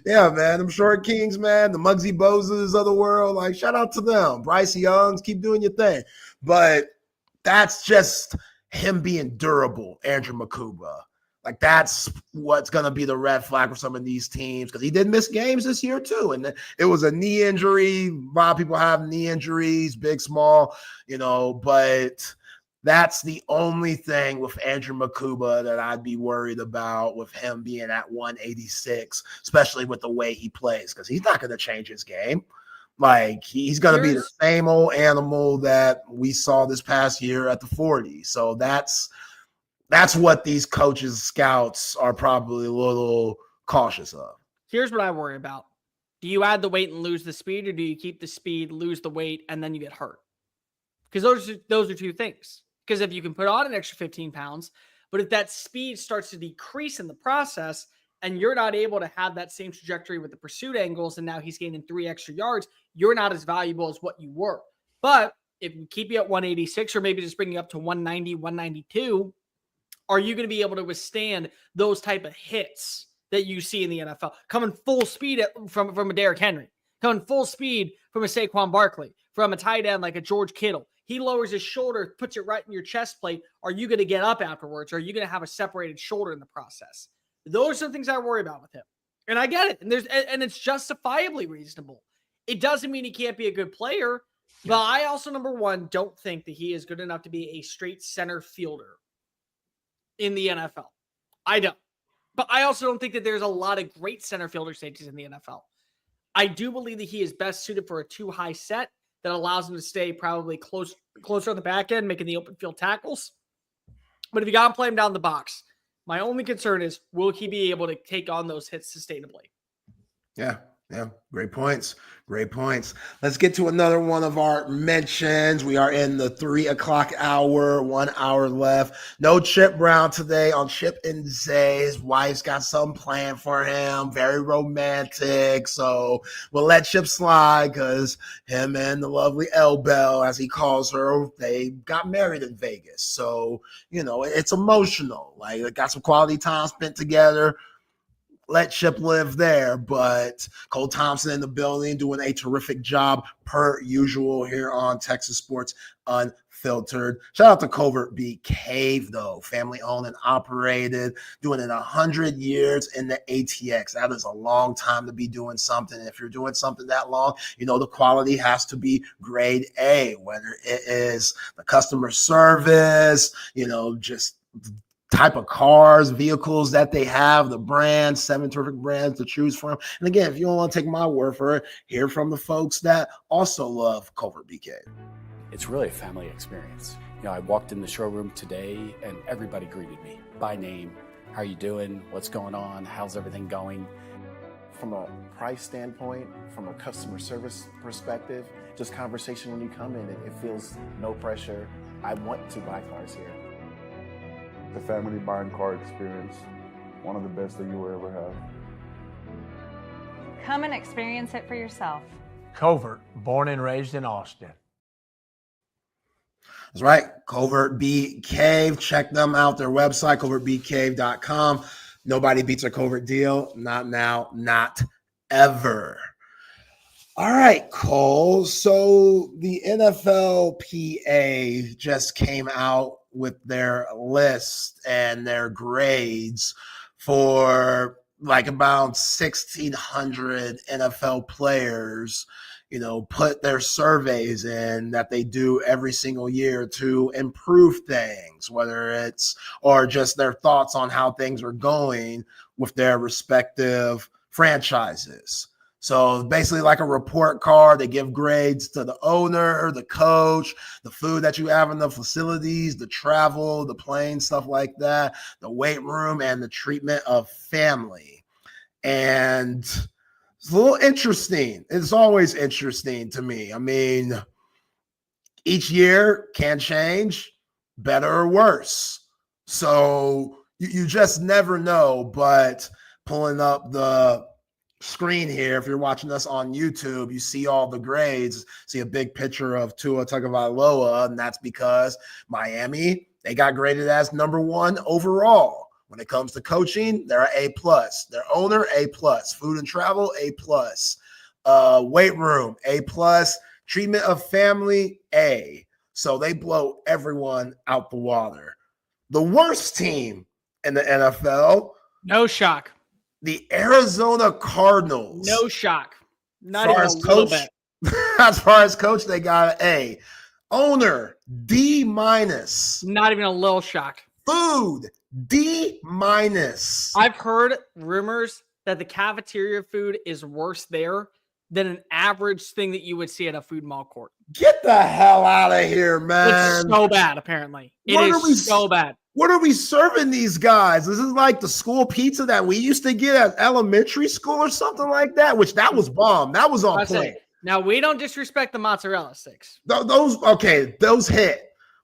Yeah, man. Them short kings, man. The Muggsy Bozes of the world. Like, shout out to them. Bryce Youngs, keep doing your thing. But that's just him being durable, Andrew Makuba. Like, that's what's going to be the red flag for some of these teams because he did miss games this year too. And it was a knee injury. A lot of people have knee injuries, big, small, but that's the only thing with Andrew Makuba that I'd be worried about with him being at 186, especially with the way he plays, because he's not going to change his game. Like, he's going to be the same old animal that we saw this past year at the 40. So that's what these coaches, scouts are probably a little cautious of. Here's what I worry about. Do you add the weight and lose the speed, or do you keep the speed, lose the weight, and then you get hurt? Because those are two things. Because if you can put on an extra 15 pounds, but if that speed starts to decrease in the process and you're not able to have that same trajectory with the pursuit angles, and now he's gaining 3 extra yards, you're not as valuable as what you were. But if we keep you at 186 or maybe just bring you up to 190, 192, are you going to be able to withstand those type of hits that you see in the NFL? Coming full speed from a Derrick Henry, coming full speed from a Saquon Barkley, from a tight end like a George Kittle. He lowers his shoulder, puts it right in your chest plate. Are you going to get up afterwards? Or are you going to have a separated shoulder in the process? Those are the things I worry about with him. And I get it. And it's justifiably reasonable. It doesn't mean he can't be a good player. But I also, number one, don't think that he is good enough to be a straight center fielder in the NFL. I don't. But I also don't think that there's a lot of great center fielder safeties in the NFL. I do believe that he is best suited for a too-high set that allows him to stay probably closer on the back end, making the open field tackles. But if you got him play him down the box, my only concern is, will he be able to take on those hits sustainably? Yeah. Great points. Let's get to another one of our mentions. We are in the 3 o'clock hour, 1 hour left. No Chip Brown today on Chip and Zay. His wife's got something planned for him. Very romantic. So we'll let Chip slide because him and the lovely L Bell, as he calls her, they got married in Vegas. So, it's emotional. Like, they got some quality time spent together. Let Chip live there, but Cole Thompson in the building doing a terrific job per usual here on Texas Sports Unfiltered. Shout out to Covert B Cave, though, family owned and operated, doing it 100 years in the ATX. That is a long time to be doing something. If you're doing something that long, the quality has to be grade A, whether it is the customer service, just type of cars, vehicles that they have, the brands, 7 terrific brands to choose from. And again, if you don't want to take my word for it, hear from the folks that also love Covert BK. It's really a family experience. I walked in the showroom today and everybody greeted me by name. How are you doing? What's going on? How's everything going? From a price standpoint, from a customer service perspective, just conversation when you come in, it feels no pressure. I want to buy cars here. The family buying car experience, one of the best that you will ever have. Come and experience it for yourself. Covert, born and raised in Austin. That's right, Covert B Cave. Check them out, their website, covertbcave.com. Nobody beats a Covert deal. Not now, not ever. All right, Cole. So the NFLPA just came out with their list and their grades for like about 1,600 NFL players, put their surveys in that they do every single year to improve things, whether it's or just their thoughts on how things are going with their respective franchises. So basically like a report card. They give grades to the owner, the coach, the food that you have in the facilities, the travel, the plane, stuff like that, the weight room, and the treatment of family. And it's a little interesting. It's always interesting to me. I mean, each year can change, better or worse. So you just never know. But pulling up the screen here, if you're watching us on YouTube, you see all the grades, see a big picture of Tua Tagovailoa, and that's because Miami, they got graded as number 1 overall. When it comes to coaching, they're A+. Their owner, A+. Food and travel, A+. Weight room, A+. Treatment of family, A. So they blow everyone out the water. The worst team in the NFL. No shock. The Arizona Cardinals. No shock. Not even a little bit. As far as coach, they got an A. Owner, D-. Not even a little shock. Food, D-. I've heard rumors that the cafeteria food is worse there than an average thing that you would see at a food mall court. Get the hell out of here, man. It's so bad, apparently. It is so bad. What are we serving these guys? This is like the school pizza that we used to get at elementary school or something like that, which that was bomb. That was on point. Now, we don't disrespect the mozzarella sticks. Those hit. Those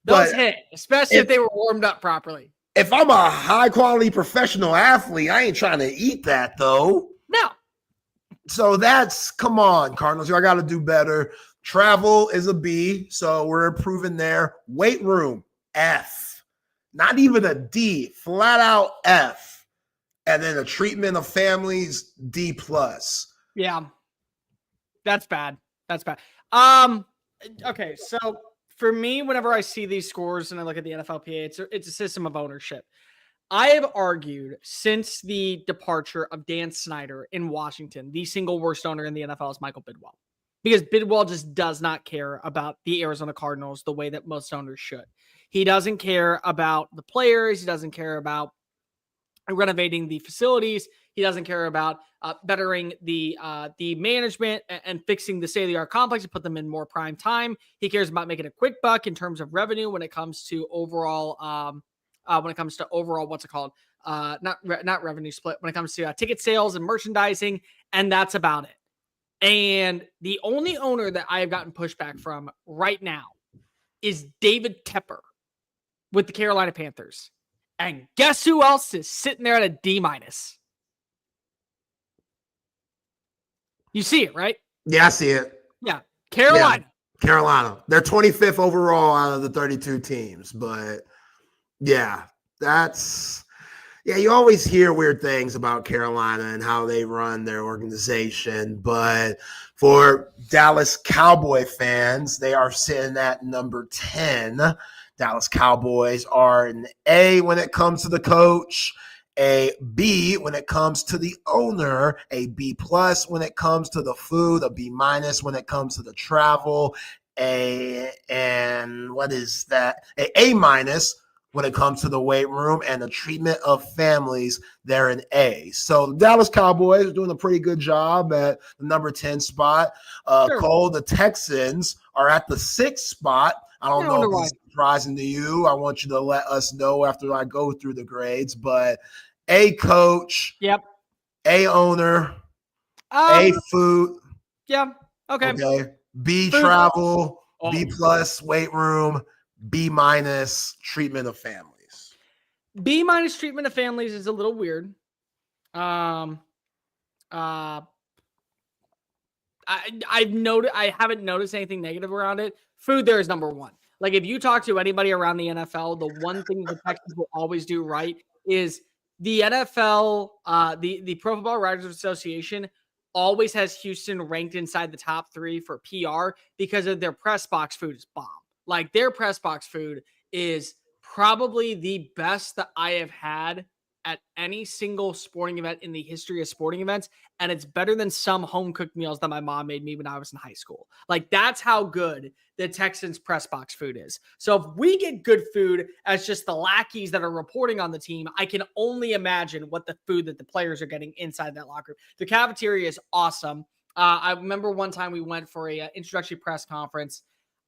But hit, especially if they were warmed up properly. if I'm a high-quality professional athlete, I ain't trying to eat that, though. No. So come on, Cardinals. Y'all got to do better. Travel is a B, so we're improving there. Weight room, F. Not even a D, flat out F. And then the treatment of families, D+. Yeah. That's bad. Okay, so for me, whenever I see these scores and I look at the NFLPA, it's a system of ownership. I have argued since the departure of Dan Snyder in Washington, the single worst owner in the NFL is Michael Bidwell. Because Bidwell just does not care about the Arizona Cardinals the way that most owners should. He doesn't care about the players. He doesn't care about renovating the facilities. He doesn't care about bettering the management and fixing the state-of-the-art complex and put them in more prime time. He cares about making a quick buck in terms of revenue when it comes to overall what's it called? Not revenue split. When it comes to ticket sales and merchandising, and that's about it. And the only owner that I have gotten pushback from right now is David Tepper with the Carolina Panthers. And guess who else is sitting there at a D-? You see it, right? Yeah, I see it. Yeah. Carolina. Yeah, Carolina. They're 25th overall out of the 32 teams. But, yeah, you always hear weird things about Carolina and how they run their organization. But for Dallas Cowboy fans, they are sitting at number 10. Dallas Cowboys are an A when it comes to the coach, a B when it comes to the owner, a B+ when it comes to the food, a B- when it comes to the travel, A when it comes to the weight room and the treatment of families. They're an A. So the Dallas Cowboys are doing a pretty good job at the number 10 spot. Sure. Cole, the Texans are at the 6th spot. I don't know if it's surprising to you. I want you to let us know after I go through the grades. But A coach, Yep. A owner, A food. Yeah. Okay. B food. Travel, B+ weight room, B- treatment of families. B- treatment of families is a little weird. I haven't noticed anything negative around it. Food there is number one. Like if you talk to anybody around the NFL, the one thing the Texans will always do right is the NFL, the Pro Football Writers Association always has Houston ranked inside the top 3 for PR because of their press box food is bomb. Like their press box food is probably the best that I have had at any single sporting event in the history of sporting events. And it's better than some home cooked meals that my mom made me when I was in high school. Like that's how good the Texans press box food is. So if we get good food as just the lackeys that are reporting on the team, I can only imagine what the food that the players are getting inside that locker room. The cafeteria is awesome. I remember one time we went for a introductory press conference.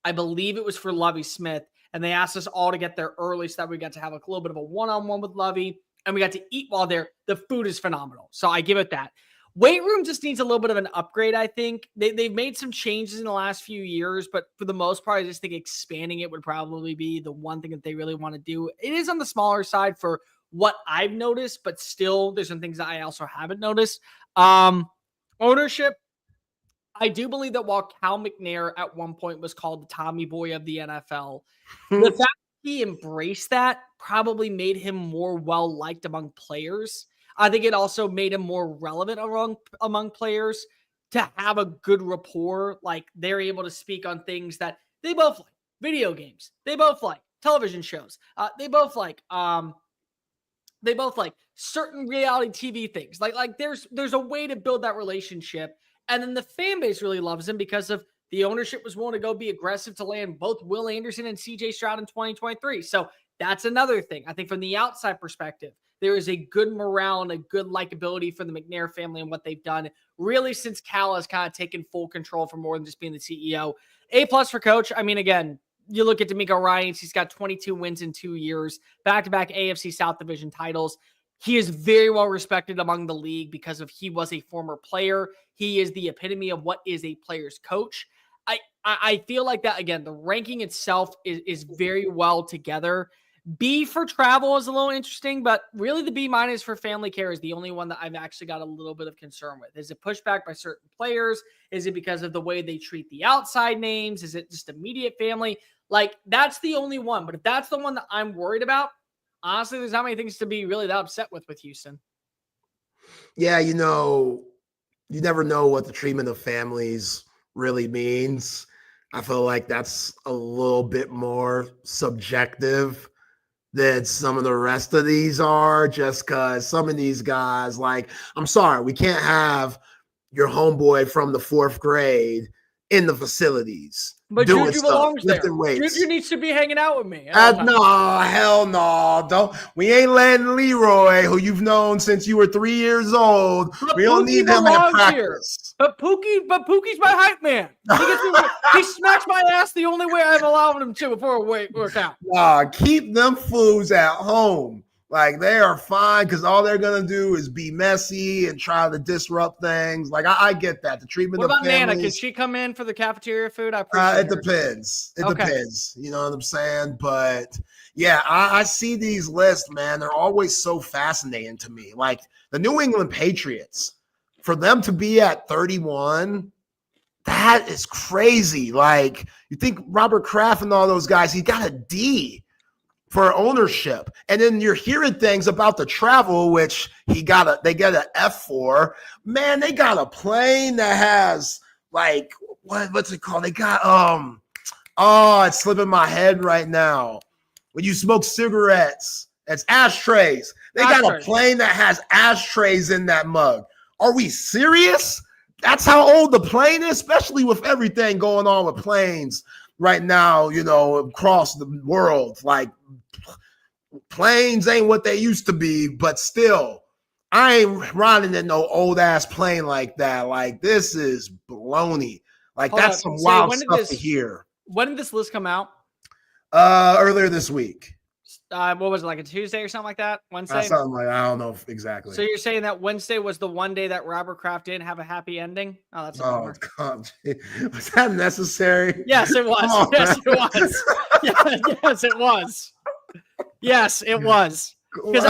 I believe it was for Lovie Smith. And they asked us all to get there early so that we got to have a little bit of a one-on-one with Lovie. And we got to eat while there. The food is phenomenal. So I give it that. Weight room just needs a little bit of an upgrade, I think. They've made some changes in the last few years, but for the most part, I just think expanding it would probably be the one thing that they really want to do. It is on the smaller side for what I've noticed, but still there's some things that I also haven't noticed. Ownership. I do believe that while Cal McNair at one point was called the Tommy Boy of the NFL, the fact he embraced that probably made him more well-liked among players. I think it also made him more relevant among players to have a good rapport. Like they're able to speak on things that they both like. Video games. They both like television shows. They both like certain reality TV things. Like there's a way to build that relationship. And then the fan base really loves him because of the ownership was willing to go be aggressive to land both Will Anderson and CJ Stroud in 2023. So that's another thing. I think from the outside perspective, there is a good morale and a good likability for the McNair family and what they've done really since Cal has kind of taken full control for more than just being the CEO. A+ for coach. I mean, again, you look at DeMeco Ryans, he's got 22 wins in 2 years, back-to-back AFC South Division titles. He is very well respected among the league because he was a former player. He is the epitome of what is a player's coach. I feel like that, again, the ranking itself is very well together. B for travel is a little interesting, but really the B- for family care is the only one that I've actually got a little bit of concern with. Is it pushback by certain players? Is it because of the way they treat the outside names? Is it just immediate family? Like, that's the only one. But if that's the one that I'm worried about, honestly, there's not many things to be really that upset with Houston. Yeah, you never know what the treatment of families really means. I feel like that's a little bit more subjective than some of the rest of these are, just because some of these guys, like, I'm sorry, we can't have your homeboy from the 4th grade in the facilities. But Juju belongs there. Weights. Juju needs to be hanging out with me. No, hell no. Don't. We ain't letting Leroy, who you've known since you were 3 years old. We don't need him in practice. But Pookie's my hype man. He smacks my ass the only way I've allowed him to before a workout. Nah, keep them fools at home. Like, they are fine because all they're going to do is be messy and try to disrupt things. Like, I get that. The treatment of families. What about Nana? Can she come in for the cafeteria food? I appreciate it. Depends. It depends. You know what I'm saying? But, yeah, I see these lists, man. They're always so fascinating to me. Like, the New England Patriots, for them to be at 31, that is crazy. Like, you think Robert Kraft and all those guys, he got a D for ownership. And then you're hearing things about the travel, which they get an F for. Man, they got a plane that has, like, what's it called? They got it's slipping my head right now. When you smoke cigarettes, it's ashtrays. They got a plane that has ashtrays in that mug. Are we serious? That's how old the plane is, especially with everything going on with planes right now, across the world. Like, planes ain't what they used to be, but still, I ain't riding in no old ass plane like that. Like, this is baloney. Like, that's some wild stuff to hear. When did this list come out? Earlier this week. What was it, like a Tuesday or something like that? Wednesday? Something like, I don't know exactly. So you're saying that Wednesday was the one day that Robert Kraft didn't have a happy ending? Oh, that's a bummer. God. Was that necessary? Yes, it was. Yes, it was. Yes, it was. Yes, it was. Because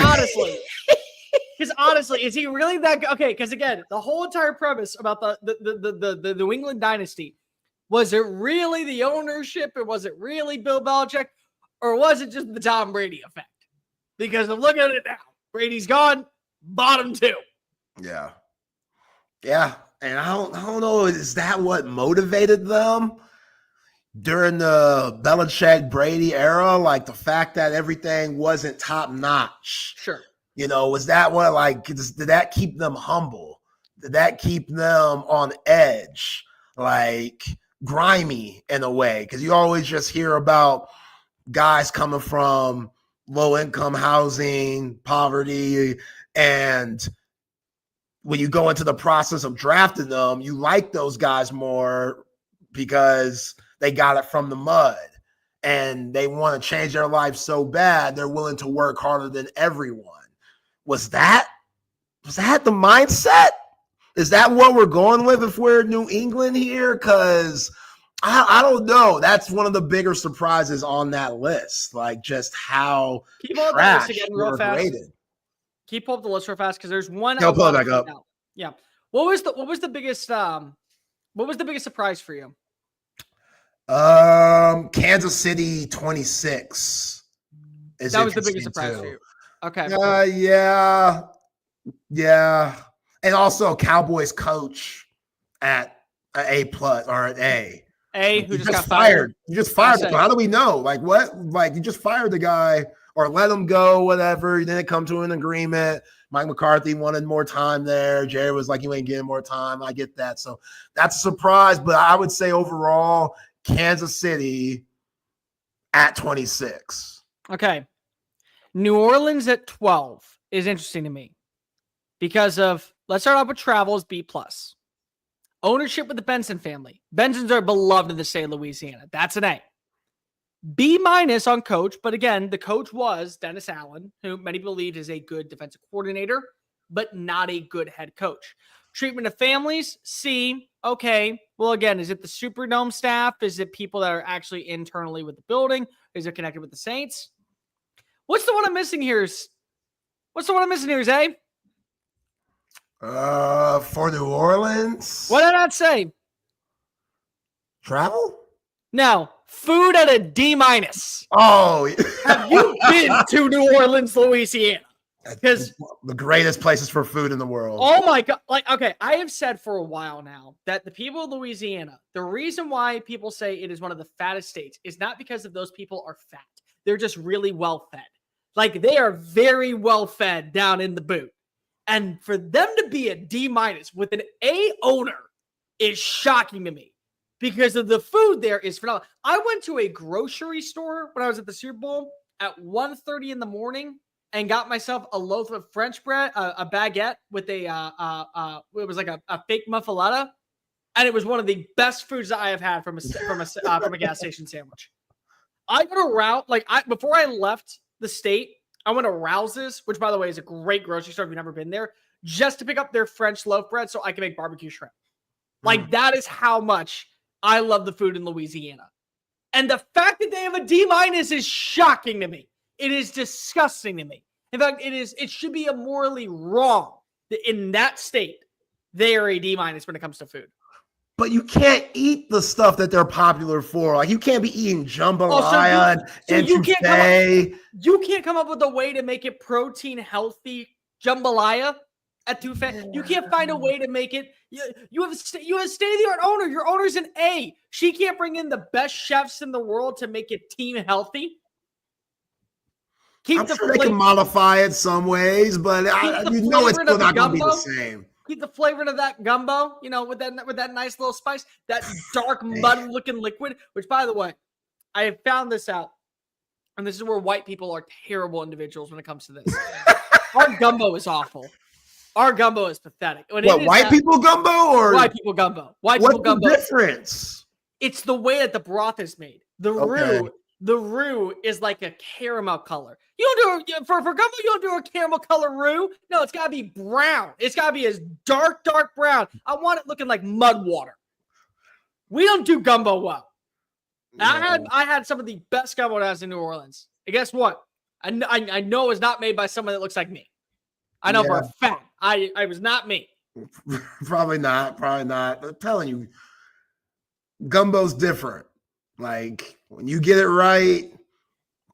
honestly, is he really that good? Okay, because again, the whole entire premise about the New England dynasty, was it really the ownership, or was it really Bill Belichick, or was it just the Tom Brady effect? Because I'm looking at it now. Brady's gone, bottom 2. Yeah. Yeah. And I don't know, is that what motivated them during the Belichick Brady era? Like, the fact that everything wasn't top notch. Sure. Was that what, like, did that keep them humble? Did that keep them on edge? Like, grimy in a way? Because you always just hear about guys coming from low-income housing, poverty, and when you go into the process of drafting them, you like those guys more because they got it from the mud and they want to change their life so bad they're willing to work harder than everyone. Was that the mindset? Is that what we're going with if we're New England here? Because I don't know. That's one of the bigger surprises on that list. Like, just how trash we're graded. Can you pull up the list real fast? Because there's one. No, pull it back up. Yeah. What was the biggest surprise for you? Kansas City 26. That was the biggest surprise for you. Okay. Yeah. And also Cowboys coach at an A+ or an A. Who just got fired. You just fired him. How do we know? Like, what? Like, you just fired the guy or let him go, whatever. You didn't come to an agreement. Mike McCarthy wanted more time there. Jerry was like, you ain't getting more time. I get that. So that's a surprise. But I would say overall, Kansas City at 26. Okay. New Orleans at 12 is interesting to me because of, let's start off with travels, B+. Ownership with the Benson family. Bensons are beloved in the state of Louisiana. That's an A. B- on coach. But again, the coach was Dennis Allen, who many believe is a good defensive coordinator, but not a good head coach. Treatment of families, C. Okay. Well, again, is it the Superdome staff? Is it people that are actually internally with the building? Is it connected with the Saints? What's the one I'm missing here? Zay? For New Orleans. What did I not say? Travel? No. Food at a D-. Oh. Have you been to New Orleans, Louisiana? Because the greatest places for food in the world. Oh my God. Like, okay, I have said for a while now that the people of Louisiana, the reason why people say it is one of the fattest states is not because of those people are fat. They're just really well fed. Like, they are very well fed down in the boot. And for them to be a D- with an A owner is shocking to me because of the food there is phenomenal. I went to a grocery store when I was at the Super Bowl at 1:30 in the morning and got myself a loaf of French bread, a baguette with it was like a fake muffaletta, and it was one of the best foods that I have had from a gas station sandwich. I got a route before I left the state, I went to Rouse's, which by the way is a great grocery store if you've never been there, just to pick up their French loaf bread so I can make barbecue shrimp. Like that is how much I love the food in Louisiana, and the fact that they have a D- is shocking to me. It is disgusting to me. In fact, it should be morally wrong that in that state, they are a D- when it comes to food. But you can't eat the stuff that they're popular for. Like, you can't be eating jambalaya and you can't come up with a way to make it protein healthy jambalaya at Touffet. You can't find a way to make it. You have a state-of-the-art owner. Your owner's an A. She can't bring in the best chefs in the world to make it team healthy. I'm sure they can modify it some ways, but it's still not going to be the same. Keep the flavor of that gumbo, with that nice little spice, that dark mud-looking liquid. Which, by the way, I have found this out, and this is where white people are terrible individuals when it comes to this. Our gumbo is awful. Our gumbo is pathetic. White people gumbo or white people gumbo? What's the difference? It's the way that the broth is made. The roux is like a caramel color. You don't do for gumbo. You don't do a caramel color roux. No, it's got to be brown. It's got to be as dark brown. I want it looking like mud water. We don't do gumbo well. No. I had some of the best gumbo that I was in New Orleans. And guess what? I know it's not made by someone that looks like me. I know for a fact. I was not me. Probably not. I'm telling you, gumbo's different. Like, when you get it right,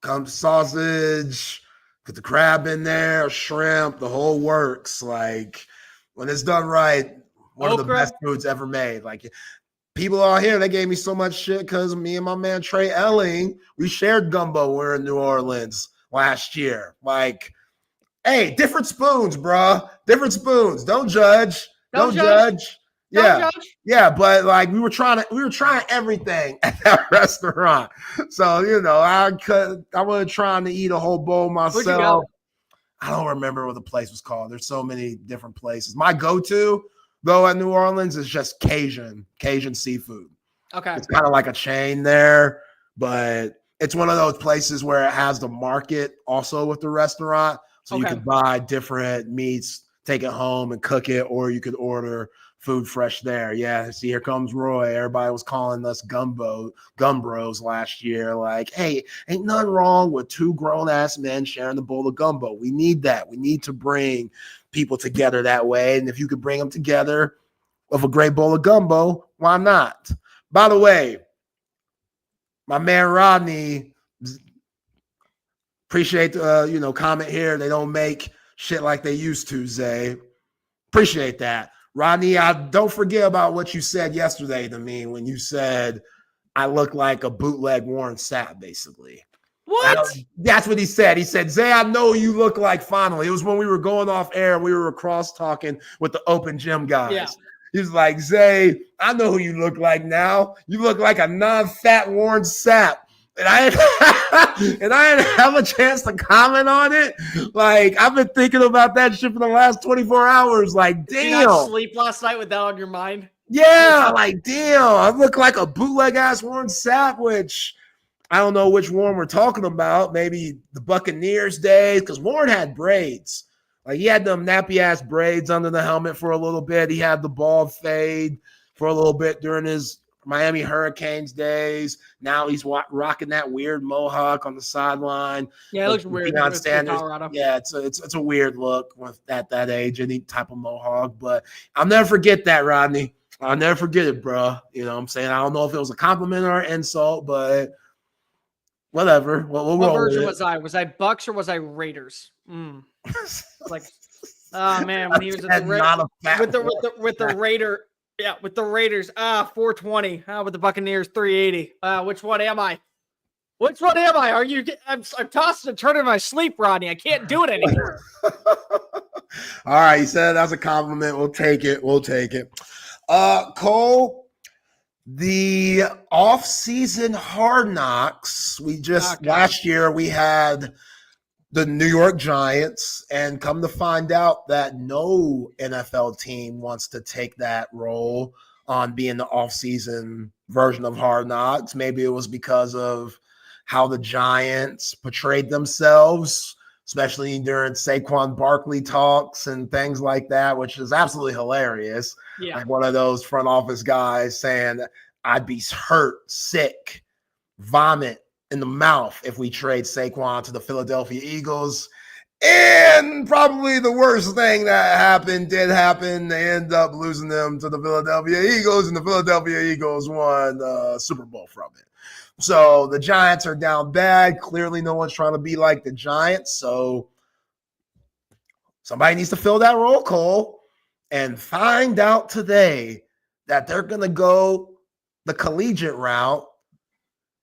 comes sausage, put the crab in there, shrimp, the whole works. Like, when it's done right, one of the best foods ever made. Like, people out here, they gave me so much shit because me and my man Trey Elling, we shared gumbo when we were in New Orleans last year. Like, hey, different spoons, bro. Different spoons. Don't judge. Don't judge. Yeah, but like we were trying everything at that restaurant. So, I wasn't trying to eat a whole bowl myself. I don't remember what the place was called. There's so many different places. My go-to though at New Orleans is just Cajun seafood. Okay. It's kind of like a chain there, but it's one of those places where it has the market also with the restaurant. So you could buy different meats, take it home and cook it, or you could order food fresh there. Yeah, see, here comes Roy. Everybody was calling us gumbros last year. Like, hey, ain't nothing wrong with two grown-ass men sharing a bowl of gumbo. We need that. We need to bring people together that way. And if you could bring them together with a great bowl of gumbo, why not? By the way, my man Rodney, appreciate the comment here. They don't make shit like they used to, Zay. Appreciate that. Rodney, don't forget about what you said yesterday to me when you said I look like a bootleg Warren Sapp, basically. What? That's what he said. He said, Zay, I know you look like finally. It was when we were going off air and we were cross-talking with the open gym guys. Yeah. He's like, Zay, I know who you look like now. You look like a non-fat Warren Sapp. And I didn't have a chance to comment on it. Like, I've been thinking about that shit for the last 24 hours. Like, damn. Did you not sleep last night with that on your mind? Yeah, like, damn. I look like a bootleg ass Warren Sapp, which I don't know which Warren we're talking about. Maybe the Buccaneers days, because Warren had braids. Like he had them nappy ass braids under the helmet for a little bit. He had the bald fade for a little bit during his Miami Hurricanes days. Now he's rocking that weird mohawk on the sideline. Yeah, it looks weird. Deion Sanders. Colorado. Yeah, it's a weird look with at that age, any type of mohawk. But I'll never forget that, Rodney. I'll never forget it, bro. You know what I'm saying? I don't know if it was a compliment or an insult, but whatever. We'll what version was I? Was I Bucks or was I Raiders? Like, oh man, when he was at the Raider, yeah, with the Raiders, 420. With the Buccaneers, 380. Which one am I? Which one am I? I'm tossing and turning in my sleep, Rodney. I can't do it anymore. All right, you said that's a compliment. We'll take it. Cole, the off-season Hard Knocks. Last year we had the New York Giants, and come to find out that no NFL team wants to take that role on being the off-season version of Hard Knocks. Maybe it was because of how the Giants portrayed themselves, especially during Saquon Barkley talks and things like that, which is absolutely hilarious. Yeah. Like one of those front office guys saying, I'd be hurt, sick, vomit in the mouth if we trade Saquon to the Philadelphia Eagles. And probably the worst thing that did happen. They end up losing them to the Philadelphia Eagles, and the Philadelphia Eagles won the Super Bowl from it. So the Giants are down bad. Clearly no one's trying to be like the Giants. So somebody needs to fill that role, Cole, and find out today that they're going to go the collegiate route,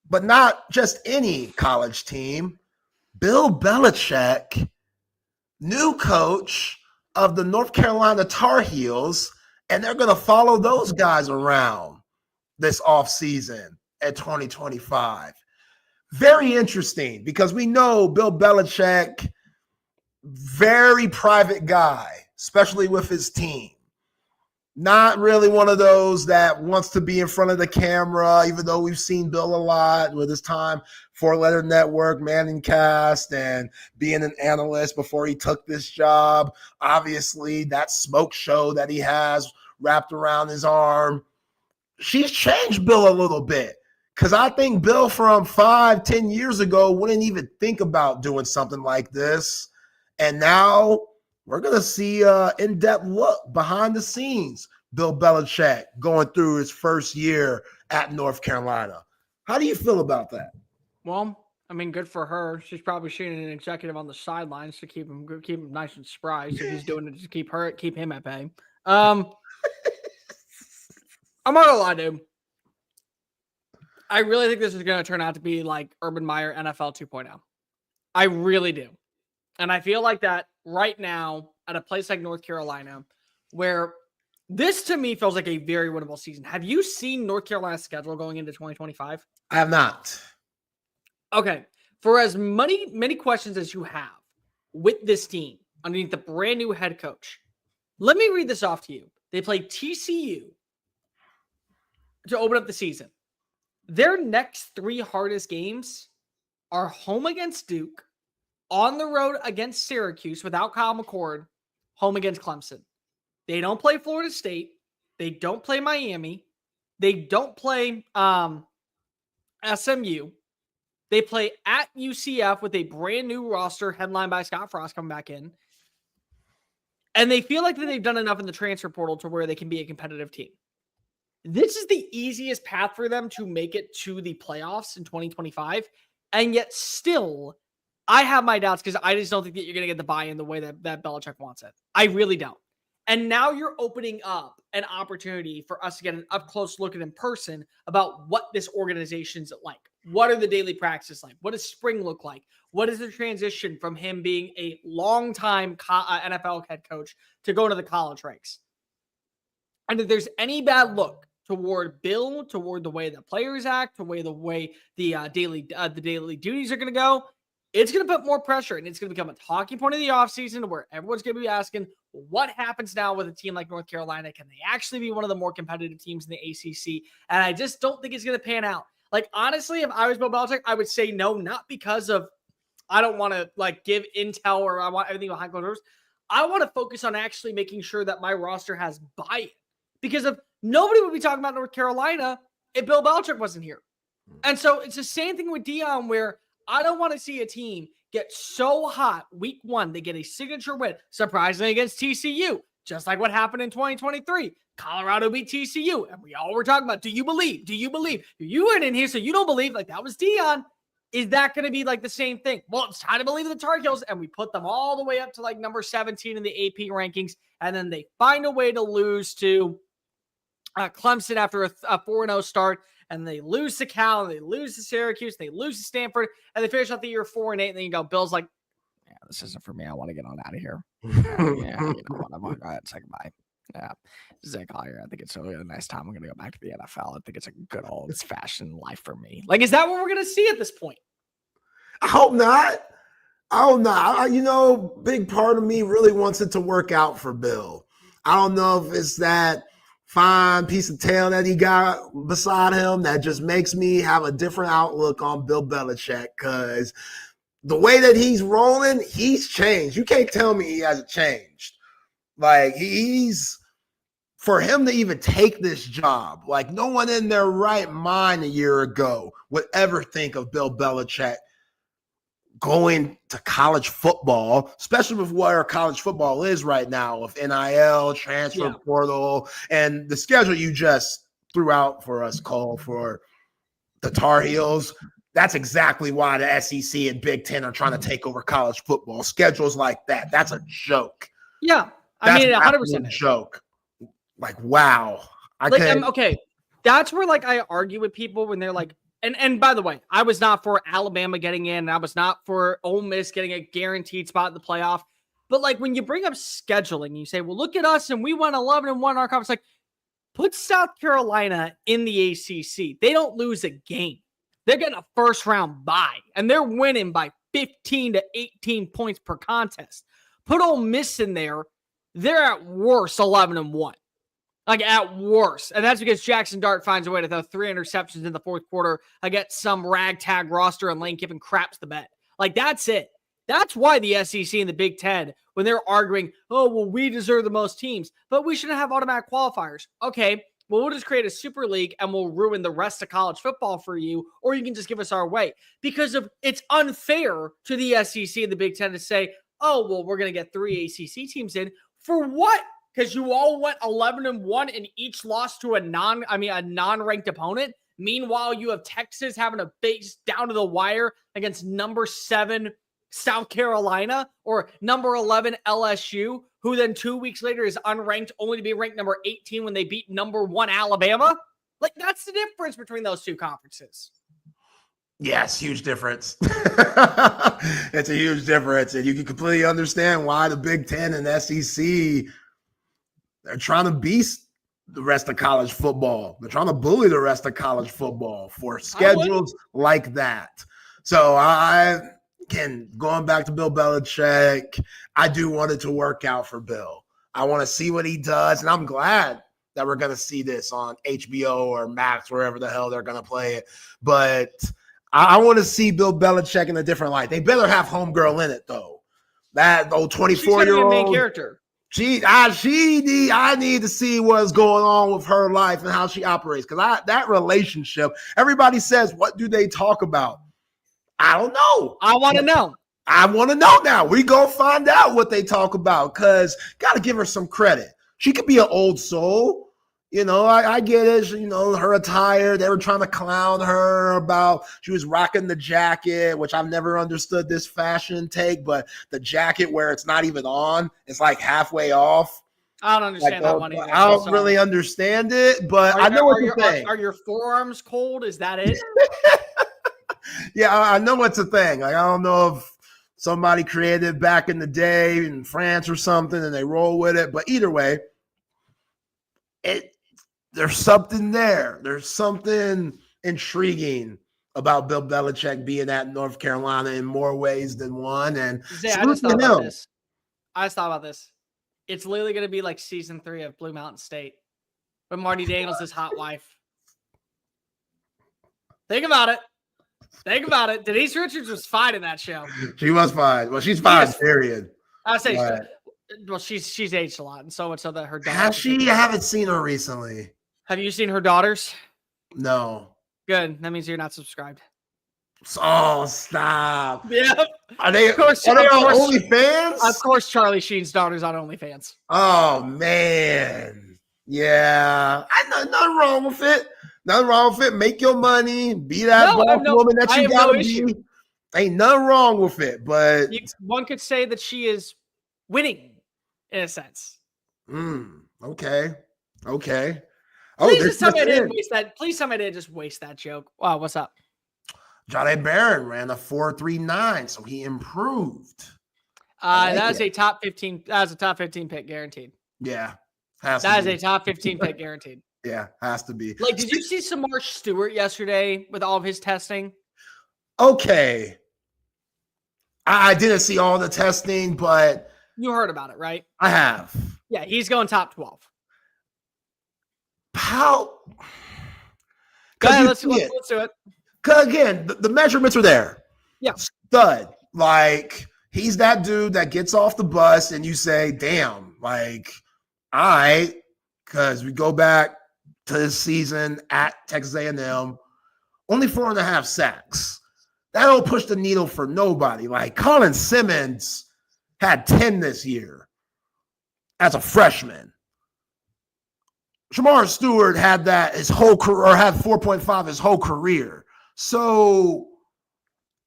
but not just any college team. Bill Belichick, new coach of the North Carolina Tar Heels, and they're going to follow those guys around this offseason at 2025. Very interesting, because we know Bill Belichick, very private guy, especially with his team. Not really one of those that wants to be in front of the camera, even though we've seen Bill a lot with his time, 4-Letter Network, Manning Cast, and being an analyst before he took this job. Obviously, that smoke show that he has wrapped around his arm, she's changed Bill a little bit. Because I think Bill from 5-10 years ago wouldn't even think about doing something like this. And now we're going to see an in-depth look behind the scenes. Bill Belichick going through his first year at North Carolina. How do you feel about that? Well, I mean, good for her. She's probably shooting an executive on the sidelines to keep him nice and spry. So he's doing it to keep him at bay. I'm not gonna lie, dude. I really think this is going to turn out to be like Urban Meyer NFL 2.0. I really do. And I feel like that right now at a place like North Carolina, where this to me feels like a very winnable season. Have you seen North Carolina's schedule going into 2025? I have not. Okay. For as many questions as you have with this team underneath the brand new head coach, let me read this off to you. They play TCU to open up the season. Their next 3 hardest games are home against Duke, on the road against Syracuse without Kyle McCord, home against Clemson. They don't play Florida State. They don't play Miami. They don't play SMU. They play at UCF with a brand new roster headlined by Scott Frost coming back in. And they feel like that they've done enough in the transfer portal to where they can be a competitive team. This is the easiest path for them to make it to the playoffs in 2025. And yet still, I have my doubts because I just don't think that you're going to get the buy-in the way that Belichick wants it. I really don't. And now you're opening up an opportunity for us to get an up-close look at in person about what this organization's like. What are the daily practices like? What does spring look like? What is the transition from him being a long-time NFL head coach to going to the college ranks? And if there's any bad look toward Bill, toward the way the players act, the way the daily duties are going to go, it's going to put more pressure, and it's going to become a talking point of the offseason where everyone's going to be asking, what happens now with a team like North Carolina? Can they actually be one of the more competitive teams in the ACC? And I just don't think it's going to pan out. Like, honestly, if I was Bill Belichick, I would say no, not because of I don't want to like give intel or I want everything behind closed doors. I want to focus on actually making sure that my roster has buy-in. Because if nobody would be talking about North Carolina if Bill Belichick wasn't here. And so it's the same thing with Deion, where I don't want to see a team get so hot week one, they get a signature win, surprisingly against TCU, just like what happened in 2023. Colorado beat TCU, and we all were talking about, do you believe? Do you believe? You weren't in here, so you don't believe. Like, that was Deion. Is that going to be like the same thing? Well, it's time to believe the Tar Heels, and we put them all the way up to like number 17 in the AP rankings, and then they find a way to lose to Clemson after a 4-0 start, and they lose to Cal, and they lose to Syracuse, they lose to Stanford, and they finish out the year 4-8, and then you go, Bill's like, yeah, this isn't for me. I want to get on out of here. Yeah, you know what? I'm going to go ahead and say goodbye. Yeah, Zach Collier, I think it's really a nice time. I'm going to go back to the NFL. I think it's a good old-fashioned life for me. Like, is that what we're going to see at this point? I hope not. I hope not. Big part of me really wants it to work out for Bill. I don't know if it's that fine piece of tail that he got beside him that just makes me have a different outlook on Bill Belichick, because the way that he's rolling, he's changed. You can't tell me he hasn't changed. Like, for him to even take this job, like, no one in their right mind a year ago would ever think of Bill Belichick going to college football, especially with where college football is right now, with NIL, transfer portal, and the schedule you just threw out for us, Cole, for the Tar Heels. That's exactly why the SEC and Big Ten are trying to take over college football. Schedules like that. That's a joke. Yeah. That's 100% a joke. Like, wow. Okay. That's where, like, I argue with people when they're like, and by the way, I was not for Alabama getting in. I was not for Ole Miss getting a guaranteed spot in the playoff. But, like, when you bring up scheduling, you say, well, look at us, and we won 11-1 in our conference. Like, put South Carolina in the ACC. They don't lose a game. They're getting a first-round bye, and they're winning by 15 to 18 points per contest. Put Ole Miss in there. They're at worst 11-1. Like, at worst. And that's because Jackson Dart finds a way to throw 3 interceptions in the fourth quarter against some ragtag roster, and Lane Kiffin craps the bed. Like, that's it. That's why the SEC and the Big Ten, when they're arguing, oh, well, we deserve the most teams, but we shouldn't have automatic qualifiers. Okay, well, we'll just create a super league and we'll ruin the rest of college football for you, or you can just give us our way. Because it's unfair to the SEC and the Big Ten to say, oh, well, we're going to get 3 ACC teams in. For what? Because you all went 11-1 and each lost to a non-ranked opponent. Meanwhile, you have Texas having a base down to the wire against number 7 South Carolina or number 11 LSU, who then 2 weeks later is unranked, only to be ranked number 18 when they beat number 1 Alabama. Like, that's the difference between those two conferences. Yes, huge difference. It's a huge difference. And you can completely understand why the Big Ten and SEC, they're trying to beat the rest of college football. They're trying to bully the rest of college football for schedules like that. So going back to Bill Belichick, I do want it to work out for Bill. I want to see what he does, and I'm glad that we're going to see this on HBO or Max, wherever the hell they're going to play it. But I want to see Bill Belichick in a different light. They better have homegirl in it, though. That old 24-year-old main character. I need to see what's going on with her life and how she operates. Because that relationship, everybody says, what do they talk about? I don't know. I want to know. I want to know now. We go find out what they talk about, because got to give her some credit. She could be an old soul. I get it. Her attire, they were trying to clown her about she was rocking the jacket, which I've never understood this fashion take, but the jacket where it's not even on, it's like halfway off. I don't understand that one either. I don't really understand it, but I know what you're saying. Are your forearms cold? Is that it? Yeah, I know it's a thing. Like, I don't know if somebody created it back in the day in France or something and they roll with it, but either way, there's something there. There's something intriguing about Bill Belichick being at North Carolina in more ways than one. And I just thought about this. It's literally going to be like season 3 of Blue Mountain State, when Marty Daniels' his hot wife. Think about it. Think about it. Denise Richards was fine in that show. She was fine. Well, she's fine, period. I'll say, But well, she's aged a lot, and so much so that her daughter. has she? I haven't seen her recently. Have you seen her daughters? No. Good. That means you're not subscribed. Oh, stop. Yeah. Are they on course, OnlyFans? Of course, Charlie Sheen's daughter's on OnlyFans. Oh, man. Yeah. Nothing wrong with it. Nothing wrong with it. Make your money. Be that boss woman that you gotta be. Ain't nothing wrong with it. But one could say that she is winning in a sense. Okay. Please tell me I didn't waste that. Please tell me I didn't just waste that joke. Wow, what's up? Jahdae Barron ran a 4.39, so he improved. That is a top 15. That is a top 15 pick guaranteed. Yeah. That is a top 15 pick guaranteed. Yeah, has to be. Like, did you see Shamar Stewart yesterday with all of his testing? Okay. I didn't see all the testing, but you heard about it, right? I have. Yeah, he's going top 12. How? Go ahead, let's do it. Because again, the measurements are there. Yeah. Stud. Like, he's that dude that gets off the bus and you say, damn, like, all right, because we go back to this season at Texas A&M, only 4.5 sacks. That don't push the needle for nobody. Like, Colin Simmons had 10 this year as a freshman. Shamar Stewart had that his whole career, or had 4.5 his whole career. So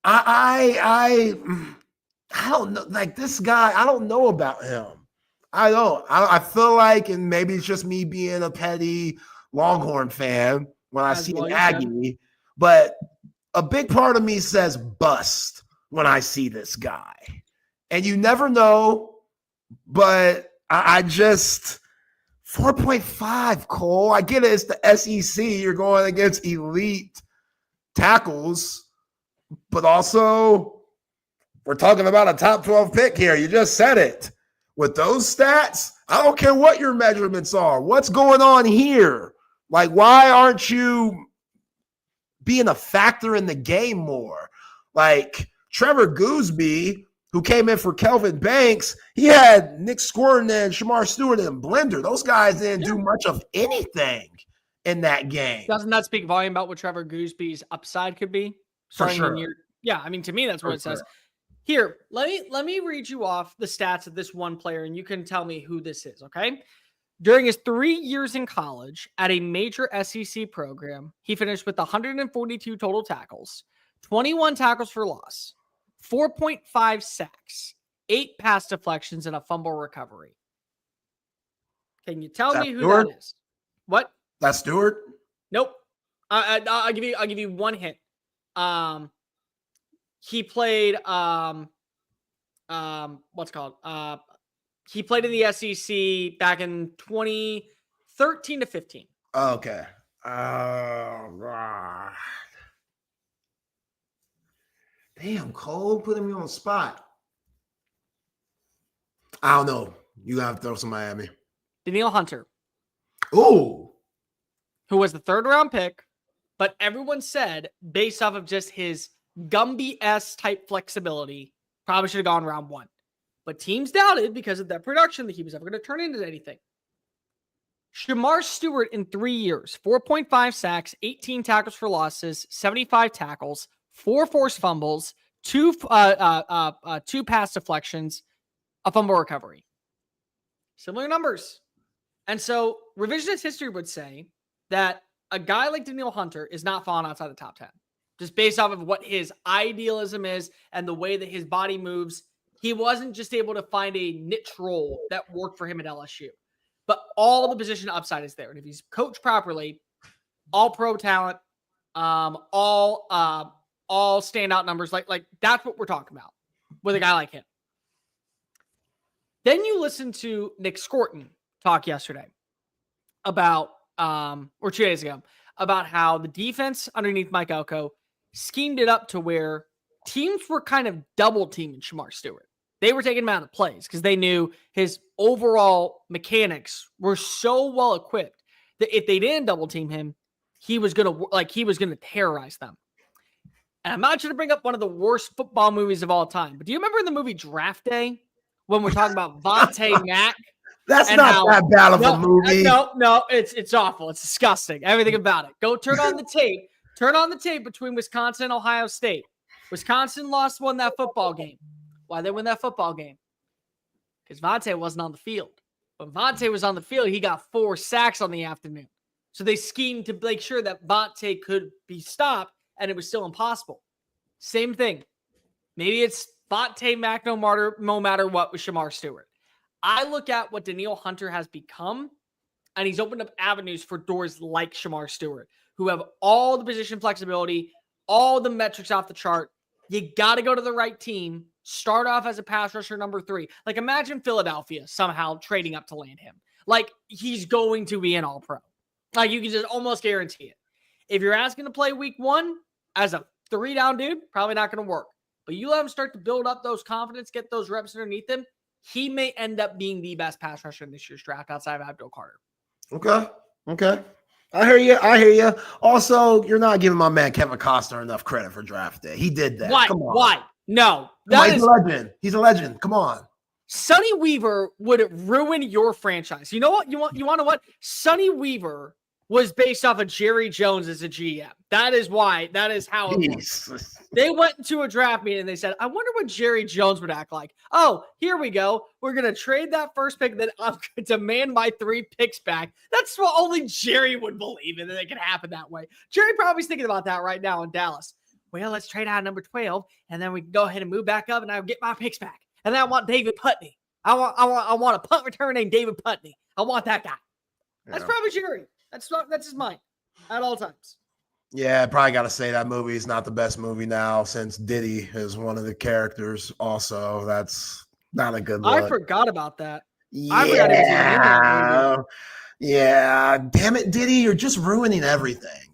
I don't know. Like, this guy, I don't know about him. I don't. I feel like, and maybe it's just me being a petty Longhorn fan when I see an Aggie, but a big part of me says bust when I see this guy. And you never know, but I just 4.5, Cole. I get it. It's the SEC. You're going against elite tackles, but also we're talking about a top 12 pick here. You just said it. With those stats, I don't care what your measurements are. What's going on here? Like, why aren't you being a factor in the game more? Like, Trevor Gooseby, who came in for Kelvin Banks, he had Nick Squirtin and Shamar Stewart and Blender. Those guys didn't do much of anything in that game. Doesn't that speak volume about what Trevor Gooseby's upside could be? For sure. Yeah, I mean, to me, that's what it says. Here, let me read you off the stats of this one player, and you can tell me who this is, okay? During his 3 years in college at a major SEC program, he finished with 142 total tackles, 21 tackles for loss, 4.5 sacks, 8 pass deflections, and a fumble recovery. Can you tell me who that is? What? That's Stewart? Nope. I'll give you one hint. He played what's called? He played in the SEC back in 2013 to 15. Okay. Right. Damn, Cole, putting me on the spot. I don't know. You gotta throw somebody at me. Danielle Hunter. Ooh. Who was the 3rd round pick, but everyone said, based off of just his Gumby-esque type flexibility, probably should have gone round 1. But teams doubted because of that production that he was ever going to turn into anything. Shamar Stewart in 3 years, 4.5 sacks, 18 tackles for losses, 75 tackles, 4 forced fumbles, 2 pass deflections, a fumble recovery. Similar numbers. And so revisionist history would say that a guy like Danielle Hunter is not falling outside the top 10. Just based off of what his idealism is and the way that his body moves. He wasn't just able to find a niche role that worked for him at LSU. But all the position upside is there. And if he's coached properly, all pro talent, all standout numbers, like that's what we're talking about with a guy like him. Then you listen to Nick Squirtin talk yesterday about, or 2 days ago, about how the defense underneath Mike Elko schemed it up to where teams were kind of double teaming Shamar Stewart. They were taking him out of plays because they knew his overall mechanics were so well equipped that if they didn't double team him, he was gonna terrorize them. And I'm not trying to bring up one of the worst football movies of all time, but do you remember the movie Draft Day when we're talking about Vontae Mack? That's not that bad of a movie. No, it's awful. It's disgusting. Everything about it. Go turn on the tape. Turn on the tape between Wisconsin and Ohio State. Wisconsin won that football game. Why they win that football game? Because Vontae wasn't on the field. When Vontae was on the field, he got 4 sacks on the afternoon. So they schemed to make sure that Vontae could be stopped, and it was still impossible. Same thing. Maybe it's Vontae Mack no matter what with Shamar Stewart. I look at what Danielle Hunter has become, and he's opened up avenues for doors like Shamar Stewart, who have all the position flexibility, all the metrics off the chart. You got to go to the right team, start off as a pass rusher number 3. Like, imagine Philadelphia somehow trading up to land him. Like, he's going to be an all-pro. Like, you can just almost guarantee it. If you're asking to play week 1 as a 3-down dude, probably not going to work. But you let him start to build up those confidence, get those reps underneath him, he may end up being the best pass rusher in this year's draft outside of Abdul Carter. Okay. I hear you. Also, you're not giving my man Kevin Costner enough credit for draft day. He did that. Why? Come on. Why? No. He's a legend. He's a legend. Come on. Sonny Weaver would ruin your franchise. You know what? You want to know what? Sonny Weaver was based off of Jerry Jones as a GM. That is why. That is how it was. They went into a draft meeting and they said, I wonder what Jerry Jones would act like. Oh, here we go. We're going to trade that first pick, then I'm going to demand my 3 picks back. That's what only Jerry would believe, and that it can happen that way. Jerry probably is thinking about that right now in Dallas. Well, let's trade out number 12, and then we can go ahead and move back up, and I'll get my picks back. And then I want David Putney. I want a punt return named David Putney. I want that guy. That's probably Jerry. That's his mind at all times. Yeah, I probably got to say that movie is not the best movie now since Diddy is one of the characters. Also, that's not a good look. I forgot about that. Yeah. Damn it, Diddy, you're just ruining everything.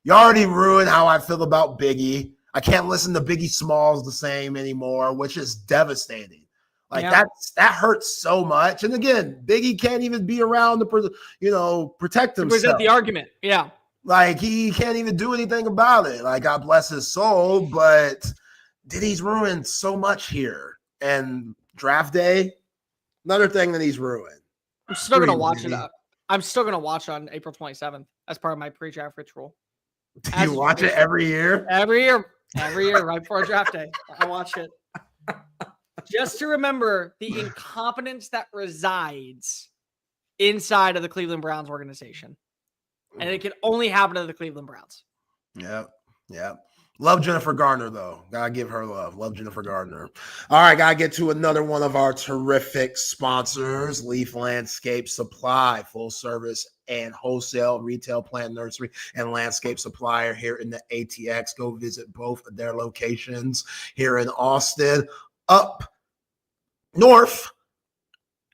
You already ruined how I feel about Biggie. I can't listen to Biggie Smalls the same anymore, which is devastating. Like that hurts so much. And again, Biggie can't even be around to protect himself. Was that the argument? Yeah. Like he can't even do anything about it. Like, God bless his soul, but Diddy's ruined so much here. And draft day, another thing that he's ruined. I'm still gonna watch it up. I'm still gonna watch on April 27th as part of my pre-draft ritual. Do you watch it every year? Every year, right before draft day. I watch it. Just to remember the incompetence that resides inside of the Cleveland Browns organization. And it can only happen to the Cleveland Browns. Yep. Love Jennifer Garner, though. Gotta give her love. Love Jennifer Garner. All right, gotta get to another one of our terrific sponsors, Leaf Landscape Supply, full service and wholesale retail plant nursery and landscape supplier here in the ATX. Go visit both of their locations here in Austin, up north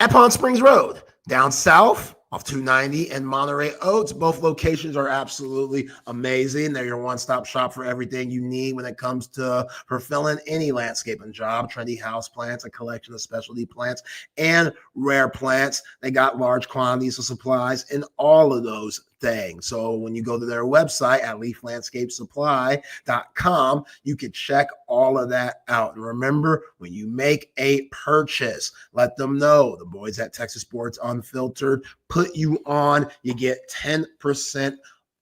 at Palm Springs Road, down south off 290 and Monterey Oaks. Both locations are absolutely amazing. They're your one-stop shop for everything you need when it comes to fulfilling any landscaping job. Trendy house plants, a collection of specialty plants and rare plants. They got large quantities of supplies in all of those things. So when you go to their website at leaflandscapesupply.com, you can check all of that out. And remember, when you make a purchase, let them know the boys at Texas Sports Unfiltered put you on. You get 10%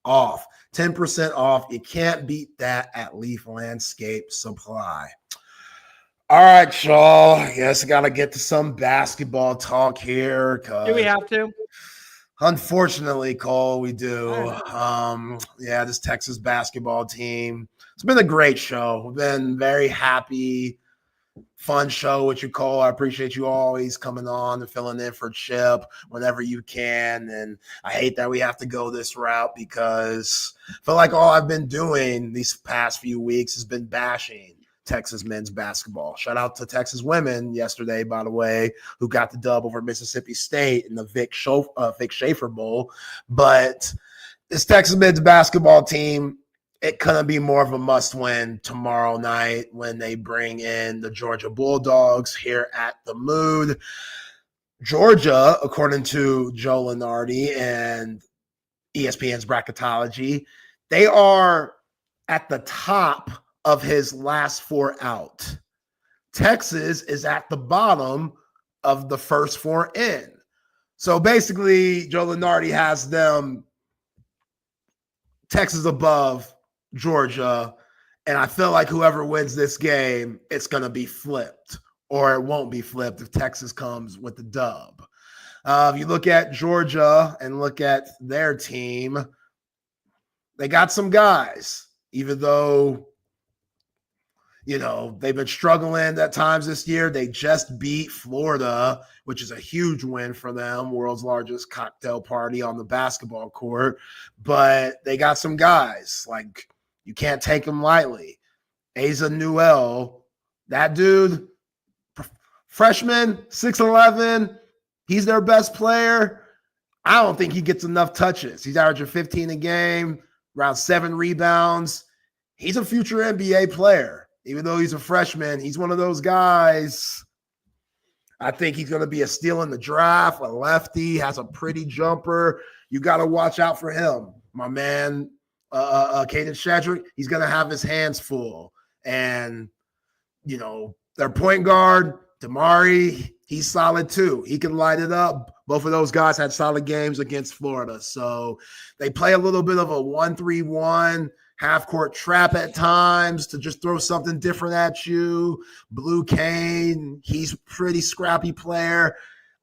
off. 10% off. You can't beat that at Leaf Landscape Supply. All right, y'all. I guess I got to get to some basketball talk here. Do we have to? Unfortunately, Cole, we do. This Texas basketball team. It's been a great show. We've been very happy, fun show with you, Cole. I appreciate you always coming on and filling in for Chip whenever you can. And I hate that we have to go this route because I feel like all I've been doing these past few weeks has been bashing Texas men's basketball. Shout out to Texas women yesterday, by the way, who got the dub over Mississippi State in the Vic Schaefer Bowl. But this Texas men's basketball team, it couldn't be more of a must-win tomorrow night when they bring in the Georgia Bulldogs here at the Mood. Georgia, according to Joe Lunardi and ESPN's bracketology. They are at the top of his last 4 out. Texas is at the bottom of the first 4 in. So basically, Joe Lunardi has them Texas above Georgia, and I feel like whoever wins this game, it's going to be flipped, or it won't be flipped if Texas comes with the dub. If you look at Georgia and look at their team, they got some guys, even though, you know, they've been struggling at times this year. They just beat Florida, which is a huge win for them, world's largest cocktail party on the basketball court. But they got some guys. Like, you can't take them lightly. Asa Newell, that dude, freshman, 6'11", he's their best player. I don't think he gets enough touches. He's averaging 15 a game, around 7 rebounds. He's a future NBA player. Even though he's a freshman, he's one of those guys. I think he's going to be a steal in the draft, a lefty, has a pretty jumper. You got to watch out for him. My man, Caden Shedrick, he's going to have his hands full. And, you know, their point guard, Damari, he's solid too. He can light it up. Both of those guys had solid games against Florida. So they play a little bit of a 1-3-1 half-court trap at times to just throw something different at you. Blue Kane, he's a pretty scrappy player.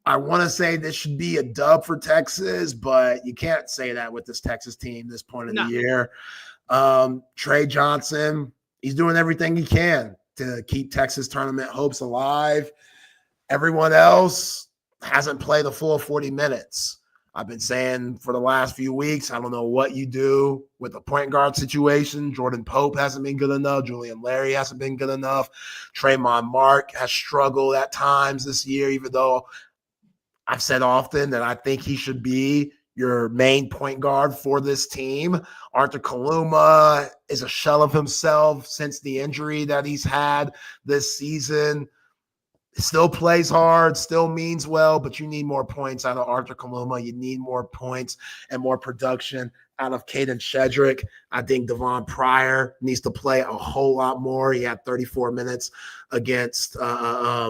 I want to say this should be a dub for Texas, but you can't say that with this Texas team this point of the year. Trey Johnson, he's doing everything he can to keep Texas tournament hopes alive. Everyone else hasn't played a full 40 minutes. I've been saying for the last few weeks, I don't know what you do with the point guard situation. Jordan Pope hasn't been good enough. Julian Larry hasn't been good enough. Trayvon Mark has struggled at times this year, even though I've said often that I think he should be your main point guard for this team. Arthur Kaluma is a shell of himself since the injury that he's had this season. Still plays hard, still means well, but you need more points out of Arthur Kaluma. You need more points and more production out of Caden Shedrick. I think Devon Pryor needs to play a whole lot more. He had 34 minutes against Arkansas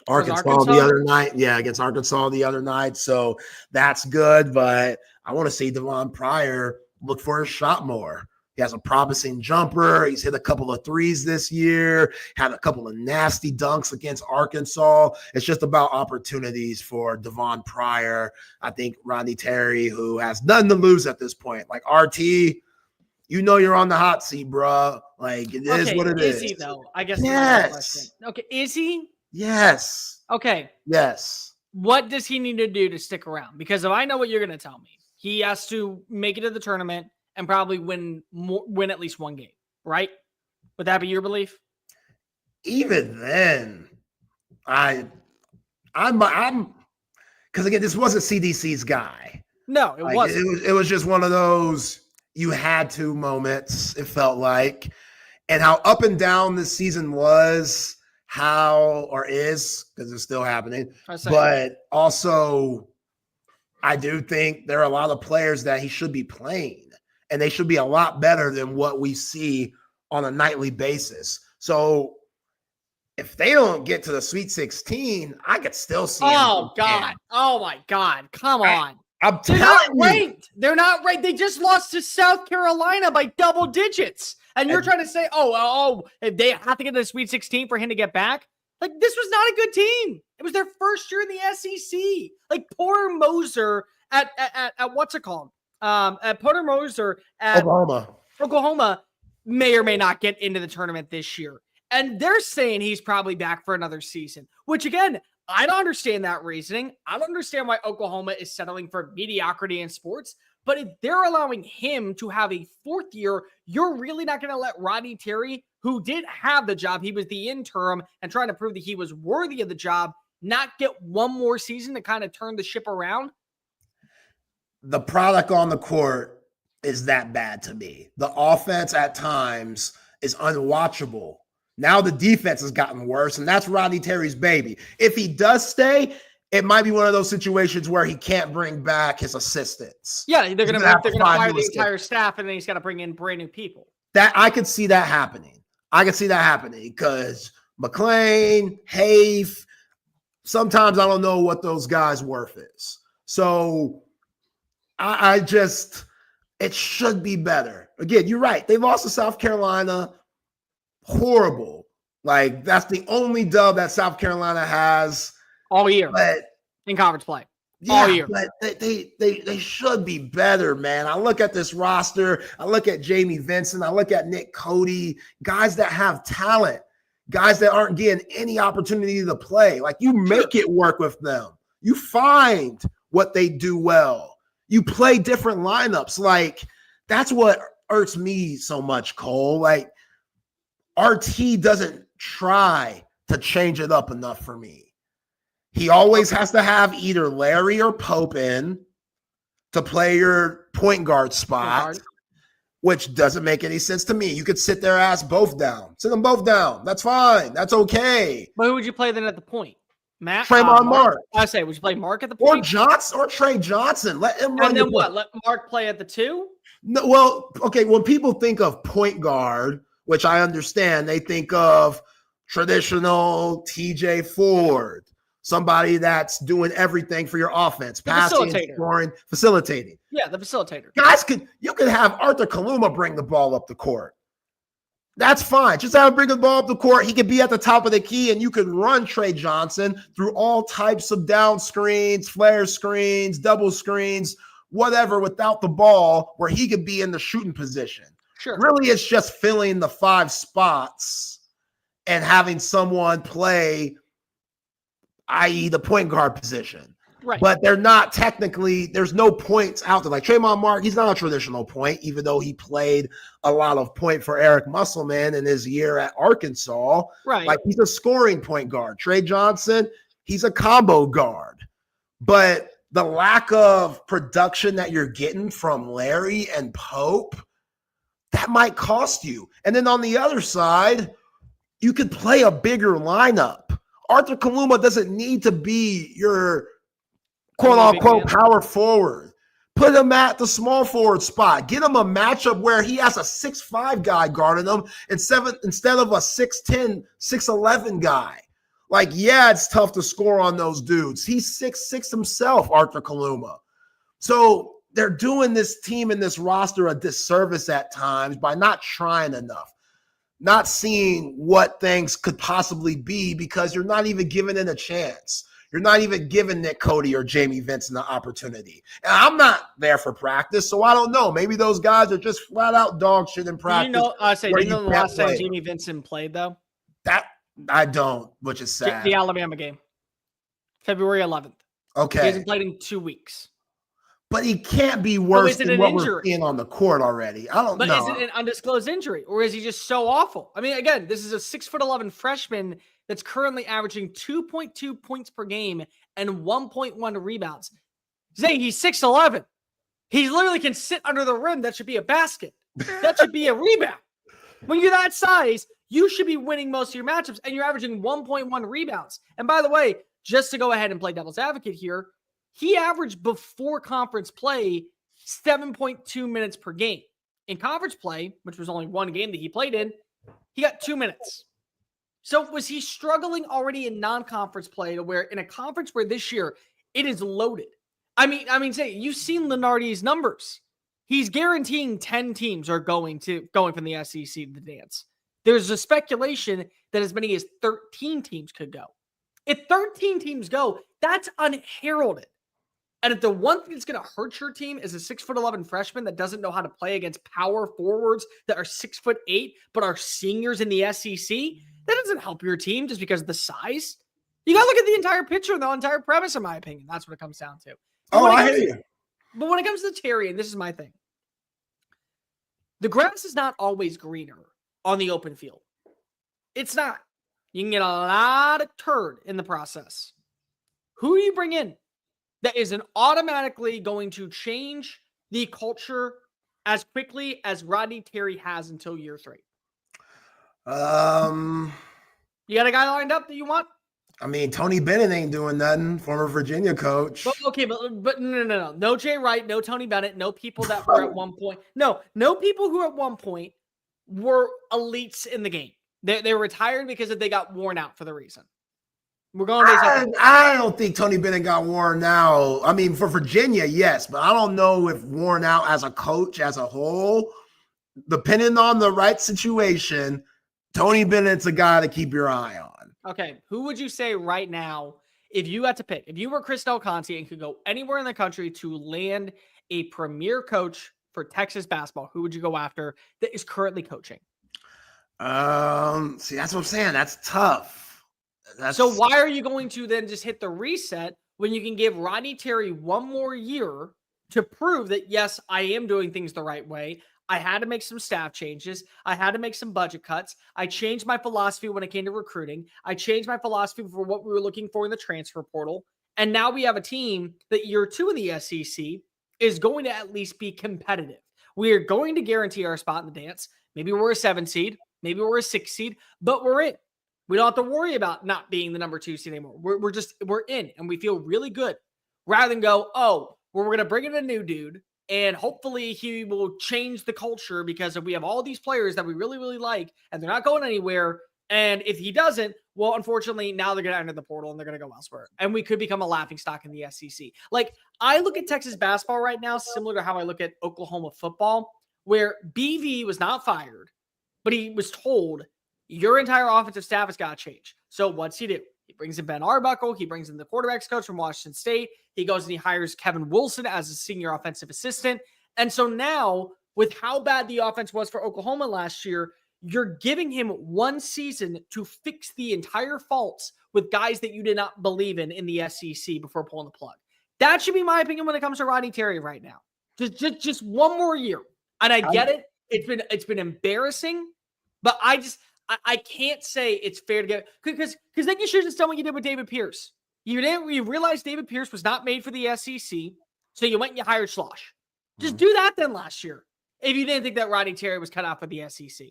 the other night. Yeah, against Arkansas the other night. So that's good, but I want to see Devon Pryor look for his shot more. He has a promising jumper. He's hit a couple of threes this year, had a couple of nasty dunks against Arkansas. It's just about opportunities for Devon Pryor. I think Rodney Terry, who has nothing to lose at this point. Like, RT, you know you're on the hot seat, bro. Like, it is what it is. Is he, though? I guess yes. That's the question. Okay, is he? Yes. Okay. Yes. What does he need to do to stick around? Because if I know what you're going to tell me, he has to make it to the tournament and probably win at least one game, right? Would that be your belief? Even then, I'm because again, this wasn't CDC's guy. No, it wasn't. It was just one of those you had to moments. It felt like, and how up and down this season was, is because it's still happening. But also, I do think there are a lot of players that he should be playing. And they should be a lot better than what we see on a nightly basis. So if they don't get to the Sweet 16, I could still see them. Oh, God. Oh, my God. Come on. I'm They're telling not you. ranked. They're not ranked. They just lost to South Carolina by double digits. And you're trying to say, if they have to get to the Sweet 16 for him to get back? Like, this was not a good team. It was their first year in the SEC. Like, poor Moser at what's it called? At Porter Moser at Oklahoma may or may not get into the tournament this year. And they're saying he's probably back for another season, which again, I don't understand that reasoning. I don't understand why Oklahoma is settling for mediocrity in sports, but if they're allowing him to have a fourth year, you're really not going to let Rodney Terry, who did have the job, he was the interim and trying to prove that he was worthy of the job, not get one more season to kind of turn the ship around? The product on the court is that bad to me. The offense at times is unwatchable. Now the defense has gotten worse, and that's Rodney Terry's baby. If he does stay, it might be one of those situations where he can't bring back his assistants. Yeah, they're going to fire the assistants. entire staff, and then he's got to bring in brand new people. That I could see that happening. Because McClain, Hafe, sometimes I don't know what those guys' worth is. So it should be better. Again, you're right. They lost to South Carolina. Horrible. Like, that's the only dub that South Carolina has all year in conference play. All year. But they should be better, man. I look at this roster. I look at Jamie Vincent. I look at Nick Cody, guys that have talent, guys that aren't getting any opportunity to play. Like, you make it work with them. You find what they do well. You play different lineups. Like, that's what irks me so much, Cole. Like, RT doesn't try to change it up enough for me. He always has to have either Larry or Pope in to play your point guard spot, which doesn't make any sense to me. You could sit their ass both down. Sit them both down. That's fine. That's okay. But who would you play then at the point? Matt? Tremont Mark. I say, would you play Mark at the point? Or Johnson or Trey Johnson. Let him run. And then what? Let Mark play at the 2? No, well, okay. When people think of point guard, which I understand, they think of traditional TJ Ford. Somebody that's doing everything for your offense, passing, scoring, facilitating. Yeah, the facilitator. Guys, you could have Arthur Kaluma bring the ball up the court. That's fine. Just have him bring the ball up the court. He could be at the top of the key, and you could run Trey Johnson through all types of down screens, flare screens, double screens, whatever, without the ball, where he could be in the shooting position. Sure. Really, it's just filling the 5 spots and having someone play, i.e. the point guard position. Right. But they're not technically, there's no points out there. Like Tremont Mark, he's not a traditional point, even though he played a lot of point for Eric Musselman in his year at Arkansas. Right. Like, he's a scoring point guard. Trey Johnson, he's a combo guard. But the lack of production that you're getting from Larry and Pope, that might cost you. And then on the other side, you could play a bigger lineup. Arthur Kaluma doesn't need to be your quote-unquote power forward. Put him at the small forward spot. Get him a matchup where he has a 6'5" guy guarding him instead of a 6'10", 6'11" guy. Like, yeah, it's tough to score on those dudes. He's 6'6" himself, Arthur Kaluma. So they're doing this team and this roster a disservice at times by not trying enough. Not seeing what things could possibly be, because you're not even giving it a chance. You're not even giving Nick Cody or Jamie Vincent an opportunity. And I'm not there for practice, so I don't know. Maybe those guys are just flat out dog shit in practice. Do you know the last time Jamie Vincent played, though? That I don't, which is sad. The Alabama game, February 11th. Okay. He hasn't played in 2 weeks. But he can't be worse than what we're seeing on the court already. I don't know. But is it an undisclosed injury, or is he just so awful? I mean, again, this is a 6'11" freshman that's currently averaging 2.2 points per game and 1.1 rebounds. Zay, he's 6'11". He literally can sit under the rim. That should be a basket. That should be a rebound. When you're that size, you should be winning most of your matchups, and you're averaging 1.1 rebounds. And by the way, just to go ahead and play devil's advocate here, he averaged before conference play 7.2 minutes per game. In conference play, which was only one game that he played in, he got 2 minutes. So was he struggling already in non-conference play to where in a conference where this year it is loaded? I mean, say you've seen Lenardi's numbers. He's guaranteeing 10 teams are going from the SEC to the dance. There's a speculation that as many as 13 teams could go. If 13 teams go, that's unheralded. And if the one thing that's going to hurt your team is a 6'11" freshman that doesn't know how to play against power forwards that are 6'8", but are seniors in the SEC, that doesn't help your team just because of the size. You got to look at the entire picture and the entire premise, in my opinion. That's what it comes down to. I hear you. But when it comes to Terry, and this is my thing, the grass is not always greener on the open field. It's not. You can get a lot of turd in the process. Who do you bring in that isn't automatically going to change the culture as quickly as Rodney Terry has until year 3? You got a guy lined up that you want? I mean, Tony Bennett ain't doing nothing. Former Virginia coach. But no. No Jay Wright, no Tony Bennett, no people that were at one point. No people who at one point were elites in the game. They were retired because they got worn out for the reason. We're going based I don't think Tony Bennett got worn out. I mean, for Virginia, yes, but I don't know if worn out as a coach as a whole. Depending on the right situation, Tony Bennett's a guy to keep your eye on. Okay, who would you say right now, if you had to pick, if you were Chris Del Conte and could go anywhere in the country to land a premier coach for Texas basketball, who would you go after that is currently coaching? See, that's what I'm saying. That's tough. So why are you going to then just hit the reset when you can give Rodney Terry one more year to prove that, yes, I am doing things the right way. I had to make some staff changes. I had to make some budget cuts. I changed my philosophy when it came to recruiting. I changed my philosophy for what we were looking for in the transfer portal. And now we have a team that year 2 in the SEC is going to at least be competitive. We are going to guarantee our spot in the dance. Maybe we're a 7 seed. Maybe we're a 6 seed, but we're in. We don't have to worry about not being the number 2 seed anymore. We're in, and we feel really good rather than go, we're going to bring in a new dude. And hopefully he will change the culture because we have all these players that we really, really like, and they're not going anywhere. And if he doesn't, well, unfortunately, now they're going to enter the portal and they're going to go elsewhere. And we could become a laughingstock in the SEC. Like, I look at Texas basketball right now, similar to how I look at Oklahoma football, where BV was not fired, but he was told, your entire offensive staff has got to change. So what's he do? He brings in Ben Arbuckle. He brings in the quarterbacks coach from Washington State. He goes and he hires Kevin Wilson as a senior offensive assistant. And so now, with how bad the offense was for Oklahoma last year, you're giving him one season to fix the entire faults with guys that you did not believe in the SEC before pulling the plug. That should be my opinion when it comes to Rodney Terry right now. Just one more year. And I get it. It's been embarrassing, but I can't say it's fair to get, because then you should have done what you did with David Pierce. You realized David Pierce was not made for the SEC, so you went and you hired Slosh. Just do that then last year, if you didn't think that Rodney Terry was cut out for the SEC.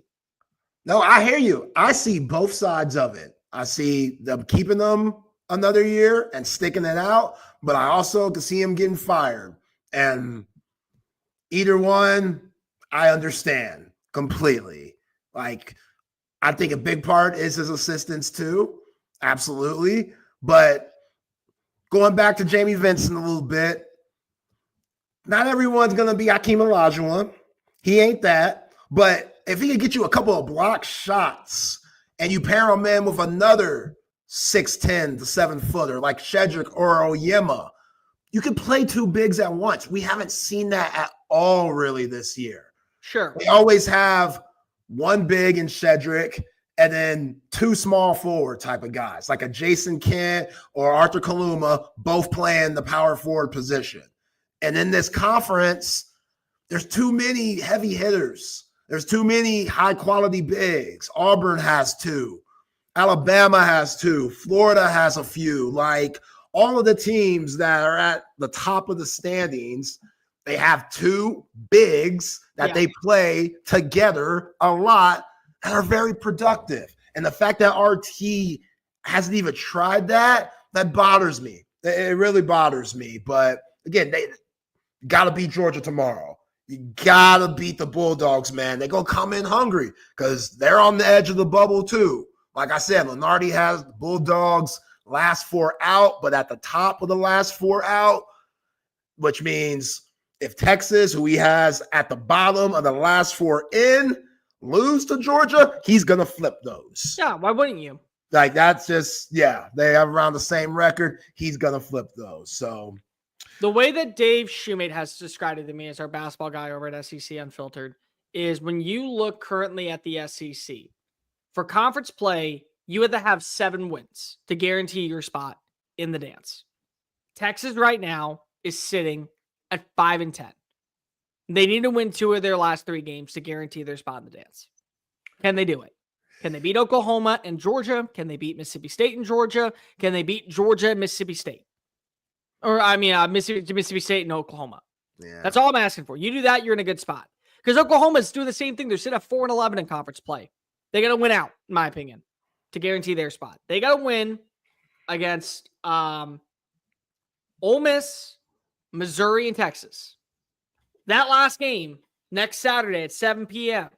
No, I hear you. I see both sides of it. I see them keeping them another year and sticking it out, but I also can see him getting fired. And either one, I understand completely. Like, I think a big part is his assistants too. Absolutely. But going back to Jamie Vincent a little bit, not everyone's going to be Hakeem Olajuwon. He ain't that. But if he could get you a couple of block shots and you pair him in with another 6'10" to 7-footer like Shedrick or Oyema, you can play 2 bigs at once. We haven't seen that at all really this year. Sure. We always have one big in Shedrick and then 2 small forward type of guys, like a Jason Kent or Arthur Kaluma, both playing the power forward position. And in this conference, there's too many heavy hitters. There's too many high-quality bigs. Auburn has 2. Alabama has 2. Florida has a few. Like, all of the teams that are at the top of the standings, they have 2 bigs that they play together a lot and are very productive. And the fact that RT hasn't even tried that bothers me. It really bothers me. But again, they got to beat Georgia tomorrow. You got to beat the Bulldogs, man. They're going to come in hungry because they're on the edge of the bubble too. Like I said, Lenardi has the Bulldogs last 4 out, but at the top of the last 4 out, which means if Texas, who he has at the bottom of the last 4 in, lose to Georgia, he's going to flip those. Yeah, why wouldn't you? Like, that's just, they have around the same record. He's going to flip those. So the way that Dave Shoemate has described it to me as our basketball guy over at SEC Unfiltered is when you look currently at the SEC, for conference play, you have to have 7 wins to guarantee your spot in the dance. Texas right now is sitting at 5-10. They need to win 2 of their last 3 games to guarantee their spot in the dance. Can they do it? Can they beat Oklahoma and Georgia? Can they beat Mississippi State and Georgia? Can they beat Georgia and Mississippi State? Or, Mississippi State and Oklahoma. Yeah. That's all I'm asking for. You do that, you're in a good spot. Because Oklahoma's doing the same thing. They're sitting at 4-11 in conference play. They got to win out, in my opinion, to guarantee their spot. They got to win against Ole Miss, Missouri, and Texas. That last game next Saturday at 7 p.m.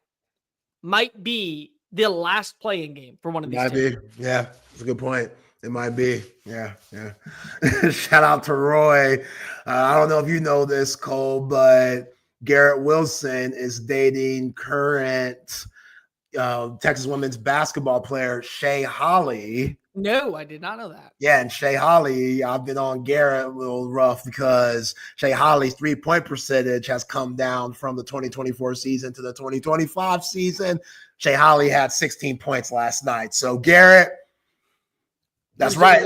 might be the last playing game for one of these Might teams. be. Yeah, that's a good point. It might be. Yeah. Shout out to Roy. I don't know if you know this, Cole, but Garrett Wilson is dating current Texas women's basketball player Shay Holly. No, I did not know that. Yeah, and Shay Holly, I've been on Garrett a little rough because Shay Holly's 3-point percentage has come down from the 2024 season to the 2025 season. Shay Holly had 16 points last night. So, Garrett, that's right.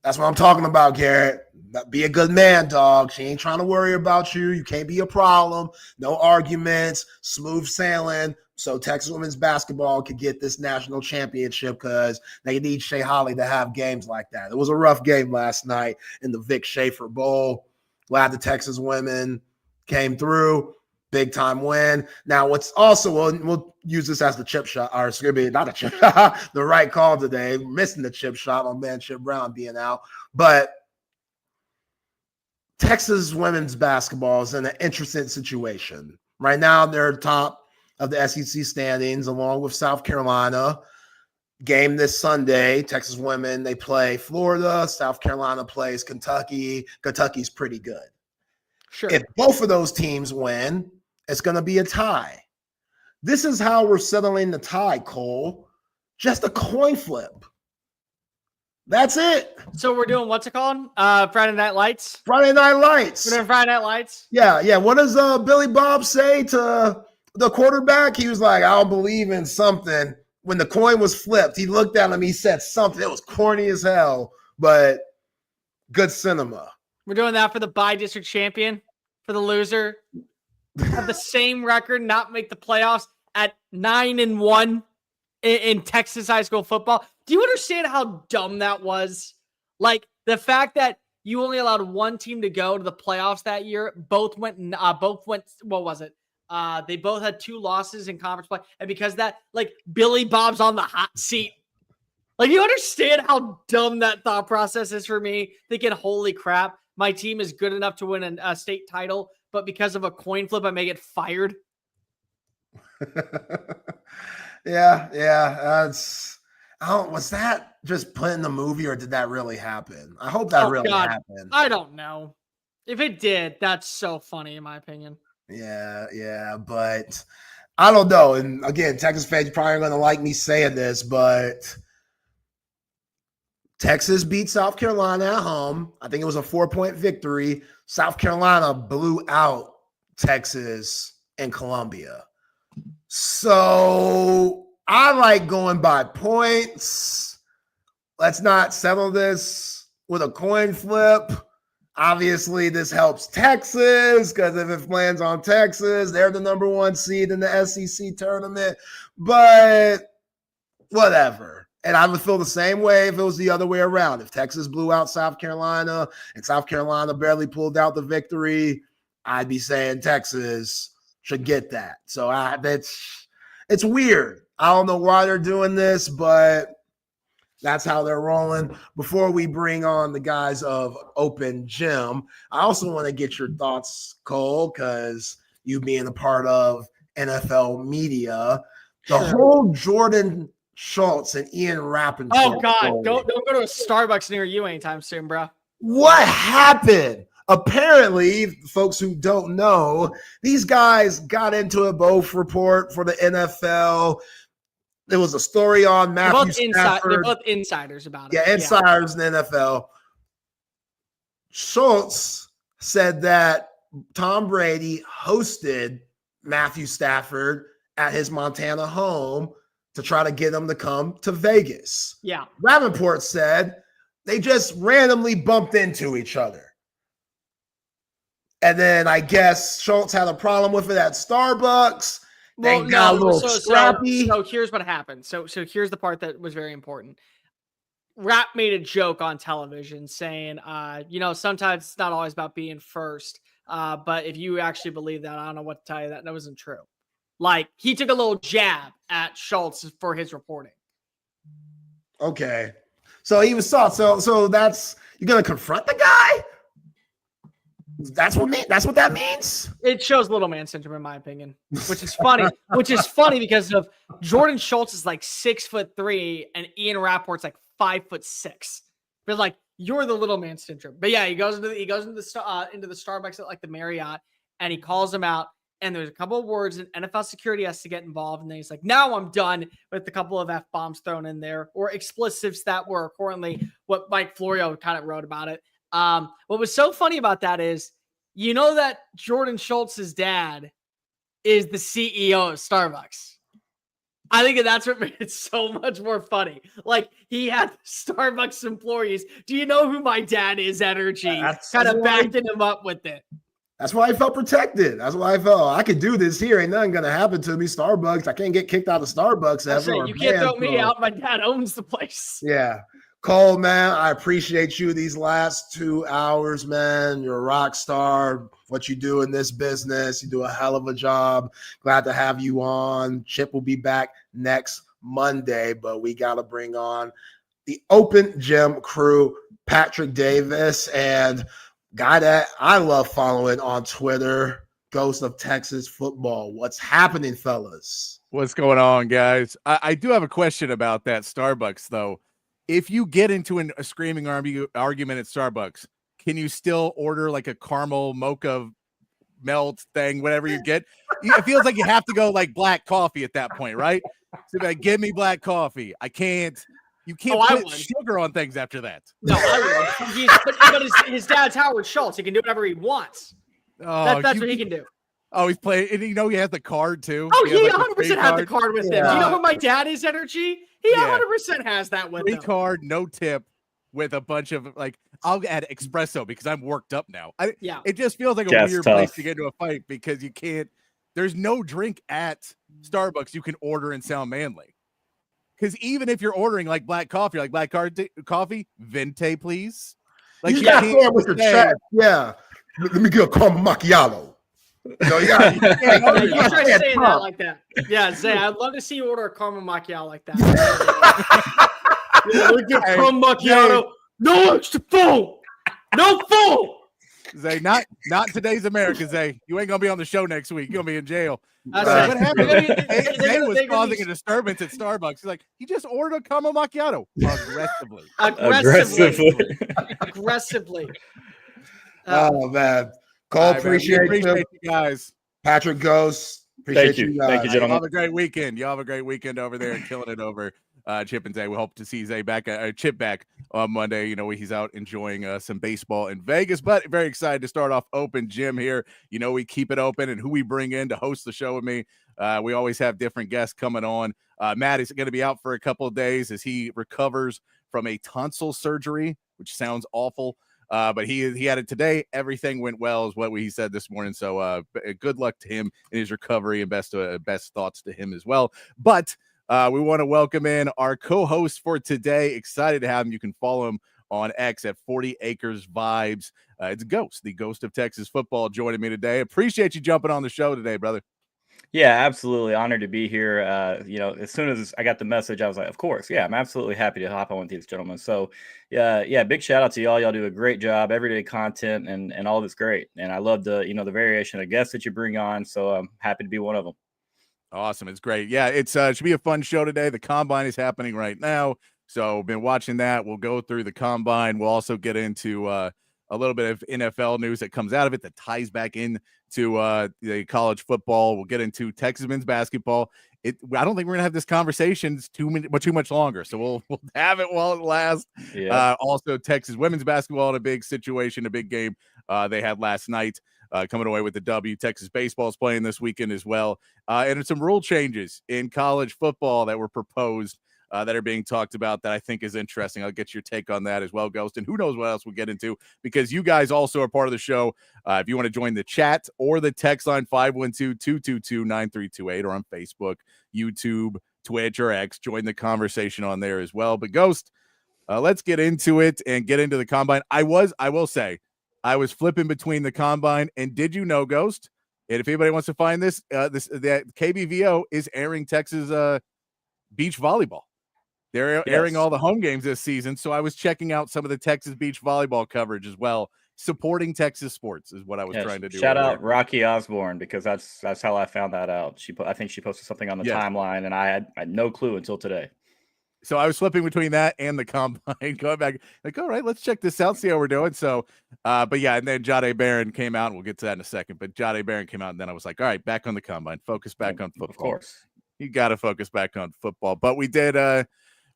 That's what I'm talking about, Garrett. Be a good man, dog. She ain't trying to worry about you. You can't be a problem. No arguments. Smooth sailing. So Texas women's basketball could get this national championship because they need Shay Holly to have games like that. It was a rough game last night in the Vic Schaefer Bowl. Glad the Texas women came through. Big time win. Now, what's also, we'll use this as the chip shot, or excuse me, not a chip shot, the right call today. Missing the chip shot, my man Chip Brown being out. But Texas women's basketball is in an interesting situation. Right now, they're top of the SEC standings, along with South Carolina. Game this Sunday, Texas women, they play Florida. South Carolina plays Kentucky. Kentucky's pretty good. Sure. If both of those teams win, it's going to be a tie. This is how we're settling the tie, Cole. Just a coin flip. That's it. So we're doing, what's it called? Friday Night Lights? Friday Night Lights. We're doing Friday Night Lights? Yeah. What does Billy Bob say to the quarterback? He was like, I don't believe in something. When the coin was flipped, he looked at him, he said something. It was corny as hell, but good cinema. We're doing that for the bi-district champion, for the loser. Have the same record, not make the playoffs at 9-1 in Texas high school football. Do you understand how dumb that was? Like, the fact that you only allowed one team to go to the playoffs that year. Both went, what was it? They both had 2 losses in conference play. And because of that, like, Billy Bob's on the hot seat. Like, you understand how dumb that thought process is for me? Thinking, holy crap, my team is good enough to win a state title, but because of a coin flip, I may get fired. Yeah. Was that just put in the movie or did that really happen? I hope that happened. I don't know. If it did, that's so funny in my opinion. Yeah, but I don't know. And again, Texas fans probably aren't going to like me saying this, but Texas beat South Carolina at home. I think it was a 4-point victory. South Carolina blew out Texas and Columbia. So I like going by points. Let's not settle this with a coin flip. Obviously, this helps Texas because if it lands on Texas, they're the number 1 seed in the SEC tournament. But whatever. And I would feel the same way if it was the other way around. If Texas blew out South Carolina and South Carolina barely pulled out the victory, I'd be saying Texas should get that. So it's weird. I don't know why they're doing this, but that's how they're rolling. Before we bring on the guys of Open Gym, I also want to get your thoughts, Cole, because you being a part of NFL media, the whole Jordan Schultz and Ian Rappaport. Oh God! Don't go to a Starbucks near you anytime soon, bro. What happened? Apparently, folks who don't know, these guys got into a both report for the NFL. There was a story on Matthew Stafford. They're both insiders about it. Yeah, insiders in the NFL. Schultz said that Tom Brady hosted Matthew Stafford at his Montana home to try to get him to come to Vegas. Yeah. Rappaport said they just randomly bumped into each other. And then I guess Schultz had a problem with it at Starbucks. They got a little scrappy. So here's what happened. So here's the part that was very important. Rapp made a joke on television saying, sometimes it's not always about being first. But if you actually believe that, I don't know what to tell you. That wasn't true. Like, he took a little jab at Schultz for his reporting. Okay. So he was soft. So that's you're gonna confront the guy. That's what that means. It shows little man syndrome, in my opinion, which is funny. Because of Jordan Schultz is like 6'3" and Ian Rappaport's like 5'6". But like you're the little man syndrome. But yeah, he goes into the Starbucks at like the Marriott and he calls him out. And there's a couple of words and NFL security has to get involved. And then he's like, now I'm done with a couple of F-bombs thrown in there or expletives that were accordingly what Mike Florio kind of wrote about it. What was so funny about that is, you know that Jordan Schultz's dad is the CEO of Starbucks. I think that's what made it so much more funny. Like he had Starbucks employees. Do you know who my dad is? Energy kind of backing him up with it. That's why I felt protected. That's why I felt I could do this here. Ain't nothing gonna happen to me. Starbucks. I can't get kicked out of Starbucks ever. You can't throw me out. My dad owns the place. Yeah. Cole, man, I appreciate you these last 2 hours, man. You're a rock star. What you do in this business, you do a hell of a job. Glad to have you on. Chip will be back next Monday, but we got to bring on the Open Gym crew, Patrick Davis, and guy that I love following on Twitter, Ghost of Texas Football. What's happening, fellas? What's going on, guys? I do have a question about that Starbucks, though. If you get into a screaming argument at Starbucks, can you still order like a caramel mocha melt thing, whatever you get? It feels like you have to go like black coffee at that point, right? So like, give me black coffee. You can't put sugar on things after that. No, I would. But his dad's Howard Schultz. He can do whatever he wants. That's what he can do. Oh, he's playing. And you know he has the card too. Oh, he 100% had the card with him. Do you know who my dad is, Energy? He 100% has that with him. Free card, no tip, with a bunch of like. I'll add espresso because I'm worked up now. It just feels like a weird place to get into a fight because you can't. There's no drink at Starbucks you can order and sound manly. Because even if you're ordering like black coffee, like black coffee, venti, please. Like you got to with the chat. Yeah, let me get a caramel macchiato. No, you try saying that like that. Yeah, Zay, I'd love to see you order a caramel macchiato like that. We get caramel macchiato. No extra foam. No foam. Zay, not today's America, Zay. You ain't gonna be on the show next week. You're gonna be in jail. What right. happened? Zay was causing a disturbance at Starbucks. He's like, he just ordered a caramel macchiato aggressively. Oh man, Cole, appreciate you guys. Patrick Ghost, appreciate you guys. Thank you, gentlemen. Y'all have a great weekend. Y'all have a great weekend over there and killing it over Chip and Zay. We hope to see Zay back, Chip back on Monday. You know, he's out enjoying some baseball in Vegas, but very excited to start off Open Gym here. You know, we keep it open, and who we bring in to host the show with me. We always have different guests coming on. Matt is going to be out for a couple of days as he recovers from a tonsil surgery, which sounds awful. But he had it today. Everything went well, is what he said this morning. So good luck to him in his recovery, and best thoughts to him as well. But we want to welcome in our co-host for today. Excited to have him. You can follow him on X at 40 Acres Vibes. It's Ghost, the Ghost of Texas Football, joining me today. Appreciate you jumping on the show today, brother. Yeah, absolutely. Honored to be here. You know, as soon as I got the message, I was like, of course. Yeah, I'm absolutely happy to hop on with these gentlemen. So, yeah, big shout out to y'all. Y'all do a great job. Everyday content and all that's great. And I love the variation of guests that you bring on. So I'm happy to be one of them. Awesome. It's great. Yeah, it should be a fun show today. The Combine is happening right now. So been watching that. We'll go through the Combine. We'll also get into a little bit of NFL news that comes out of it that ties back in to the college football. We'll get into Texas men's basketball. I don't think we're gonna have this conversation too much longer, so we'll have it while it lasts. Yeah. Also, Texas women's basketball in a big situation, a big game they had last night, coming away with the W. Texas baseball is playing this weekend as well, and some rule changes in college football that were proposed. That are being talked about that I think is interesting. I'll get your take on that as well, Ghost. And who knows what else we'll get into, because you guys also are part of the show. If you want to join the chat or the text line 512-222-9328, or on Facebook, YouTube, Twitch, or X, join the conversation on there as well. But Ghost, let's get into it and get into the Combine. I will say, I was flipping between the Combine and did you know, Ghost? And if anybody wants to find this, that KBVO is airing Texas beach volleyball. They're airing all the home games this season, so I was checking out some of the Texas Beach volleyball coverage as well. Supporting Texas sports is what I was trying to do. Shout out Rocky Osborne, because that's how I found that out. I think she posted something on the timeline, and I had no clue until today. So I was flipping between that and the combine, going back like, all right, let's check this out, see how we're doing. So, but yeah, and then Jahdae Barron came out, and we'll get to that in a second. But Jahdae Barron came out, and then I was like, all right, back on the combine, focus back on football. Of course, you got to focus back on football. But we did.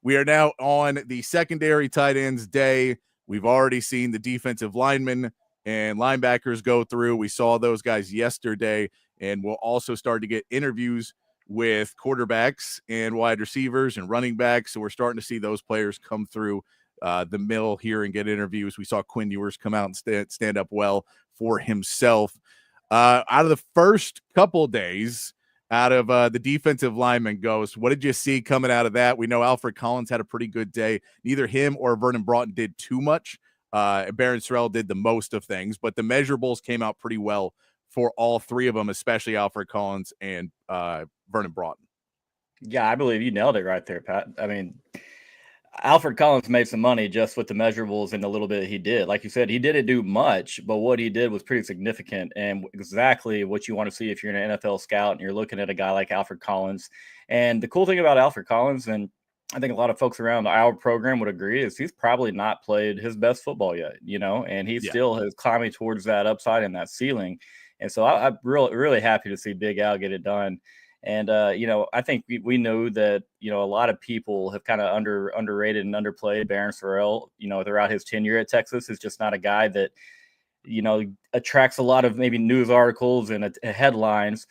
We are now on the secondary tight ends day. We've already seen the defensive linemen and linebackers go through. We saw those guys yesterday, and we'll also start to get interviews with quarterbacks and wide receivers and running backs. So we're starting to see those players come through the mill here and get interviews. We saw Quinn Ewers come out and stand up well for himself. Out of the first couple days, out of the defensive lineman goes, what did you see coming out of that? We know Alfred Collins had a pretty good day. Neither him or Vernon Broughton did too much. Barron Sorrell did the most of things, but the measurables came out pretty well for all three of them, especially Alfred Collins and Vernon Broughton. Yeah, I believe you nailed it right there, Pat. I mean, Alfred Collins made some money just with the measurables and the little bit he did. Like you said, he didn't do much, but what he did was pretty significant and exactly what you want to see if you're an NFL scout and you're looking at a guy like Alfred Collins. And the cool thing about Alfred Collins, and I think a lot of folks around our program would agree, is he's probably not played his best football yet, and he still is climbing towards that upside and that ceiling. And so I'm really happy to see Big Al get it done. And, I think we know that, a lot of people have kind of underrated and underplayed Barron Sorrell, throughout his tenure at Texas. Is just not a guy that, attracts a lot of maybe news articles and headlines.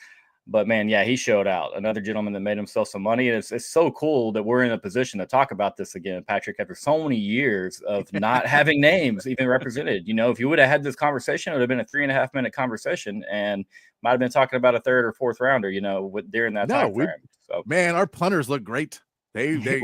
But, man, yeah, he showed out. Another gentleman that made himself some money. And it's so cool that we're in a position to talk about this again, Patrick, after so many years of not having names even represented. If you would have had this conversation, it would have been a 3.5-minute conversation and might have been talking about a third or fourth rounder, during that time frame. So, man, our punters look great. They did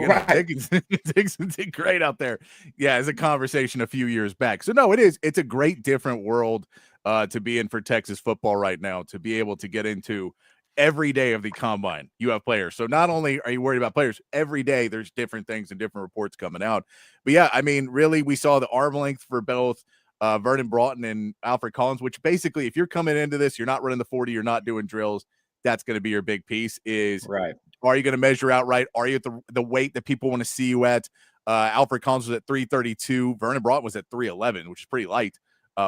great out there. Yeah, as a conversation a few years back. So, no, it's a great different world to be in for Texas football right now, to be able to get into every day of the combine. You have players. So not only are you worried about players, every day there's different things and different reports coming out. But yeah, I mean, really, we saw the arm length for both Vernon Broughton and Alfred Collins, which basically, if you're coming into this, you're not running the 40, you're not doing drills, that's going to be your big piece is, right. Are you going to measure out right? Are you at the weight that people want to see you at? Alfred Collins was at 332. Vernon Broughton was at 311, which is pretty light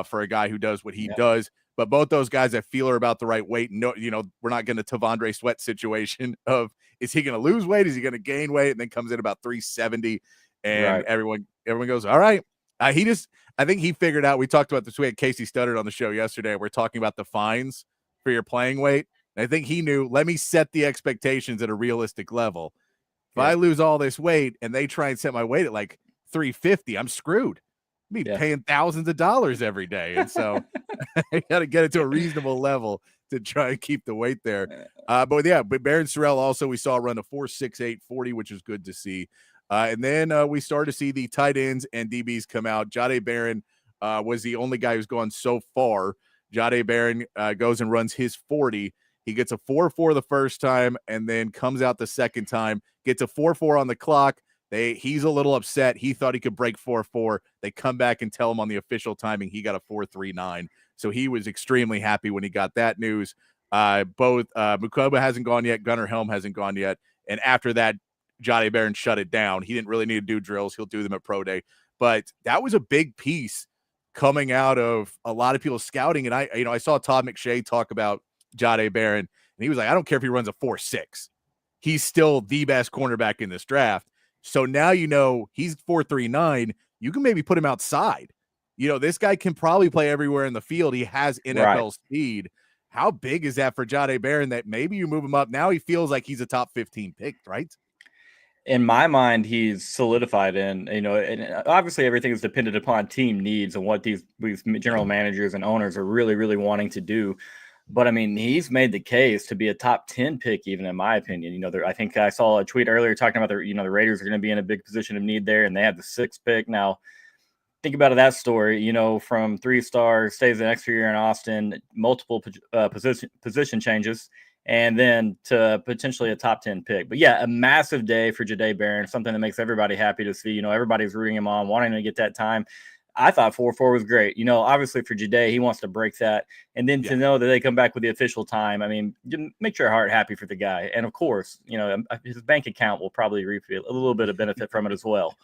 for a guy who does what he does. But both those guys, I feel, are about the right weight. No, we're not getting a Tavondre Sweat situation of, is he going to lose weight? Is he going to gain weight? And then comes in about 370. And everyone goes, all right. I think he figured out, we talked about this. We had Casey Studdard on the show yesterday. We're talking about the fines for your playing weight. And I think he knew, let me set the expectations at a realistic level. If I lose all this weight and they try and set my weight at like 350, I'm screwed. Me paying thousands of dollars every day. And so I got to get it to a reasonable level to try and keep the weight there. But Barron Sorrell also, we saw run a 4.68 40, which is good to see. And then we started to see the tight ends and DBs come out. Jahdae Barron was the only guy who's gone so far. Jahdae Barron goes and runs his 40. He gets a 4.4 the first time and then comes out the second time, gets a 4.4 on the clock. He's a little upset. He thought he could break 4.4. They come back and tell him on the official timing he got a 4.39. So he was extremely happy when he got that news. Both Mukoba hasn't gone yet. Gunnar Helm hasn't gone yet. And after that, Jahdae Barron shut it down. He didn't really need to do drills. He'll do them at Pro Day. But that was a big piece coming out of a lot of people scouting. And I saw Todd McShay talk about Jahdae Barron, and he was like, I don't care if he runs a 4.6. He's still the best cornerback in this draft. So now he's 4.39. You can maybe put him outside. This guy can probably play everywhere in the field. He has NFL speed. How big is that for Jahdae Barron that maybe you move him up? Now he feels like he's a top 15 pick, right? In my mind, he's solidified in, and obviously everything is dependent upon team needs and what these general managers and owners are really, really wanting to do. But, I mean, he's made the case to be a top 10 pick, even in my opinion. I think I saw a tweet earlier talking about the Raiders are going to be in a big position of need there, and they have the 6th pick. Now, think about that story, from 3-star, stays an extra year in Austin, multiple position changes, and then to potentially a top 10 pick. But yeah, a massive day for Jahdae Barron, something that makes everybody happy to see. Everybody's rooting him on, wanting to get that time. I thought 4.4 was great. Obviously for Jahdae, he wants to break that. And then to know that they come back with the official time, I mean, make your heart happy for the guy. And of course, his bank account will probably reap a little bit of benefit from it as well.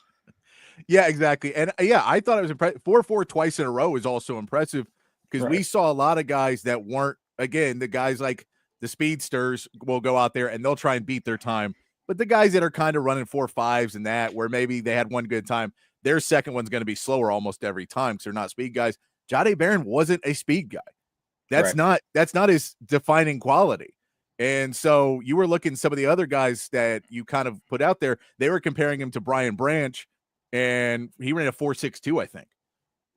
Yeah, exactly. And I thought it was impressive. 4.4 twice in a row is also impressive because we saw a lot of guys that weren't, again, the guys like the speedsters will go out there and they'll try and beat their time. But the guys that are kind of running 4.5s and that, where maybe they had one good time, their second one's going to be slower almost every time because they're not speed guys. Jahdae Barron wasn't a speed guy. That's not his defining quality. And so you were looking at some of the other guys that you kind of put out there. They were comparing him to Brian Branch, and he ran a 4.62, I think.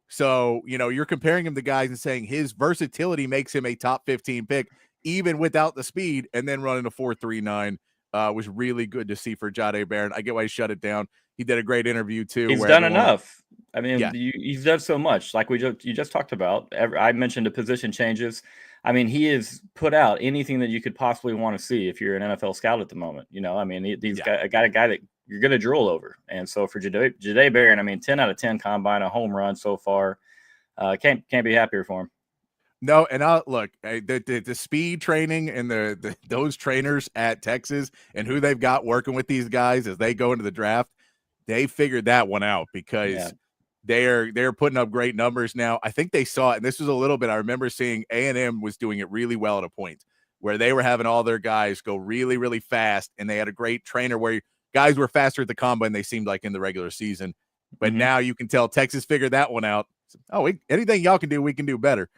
So, you're comparing him to guys and saying his versatility makes him a top 15 pick, even without the speed, and then running a 4.39 was really good to see for Jahdae Barron. I get why he shut it down. He did a great interview too. He's done enough. I mean, he's done so much. Like you just talked about. I mentioned the position changes. I mean, he has put out anything that you could possibly want to see if you're an NFL scout at the moment. I mean, he's got a guy that you're going to drool over. And so for Jahdae Barron, I mean, 10 out of 10 combine, a home run so far. Can't be happier for him. No, and look, the speed training and those trainers at Texas and who they've got working with these guys as they go into the draft, they figured that one out because they're putting up great numbers now. I think they saw it, and this was a little bit. I remember seeing A&M was doing it really well at a point where they were having all their guys go really, really fast, and they had a great trainer where guys were faster at the combine they seemed like in the regular season. But now you can tell Texas figured that one out. Oh, anything y'all can do, we can do better.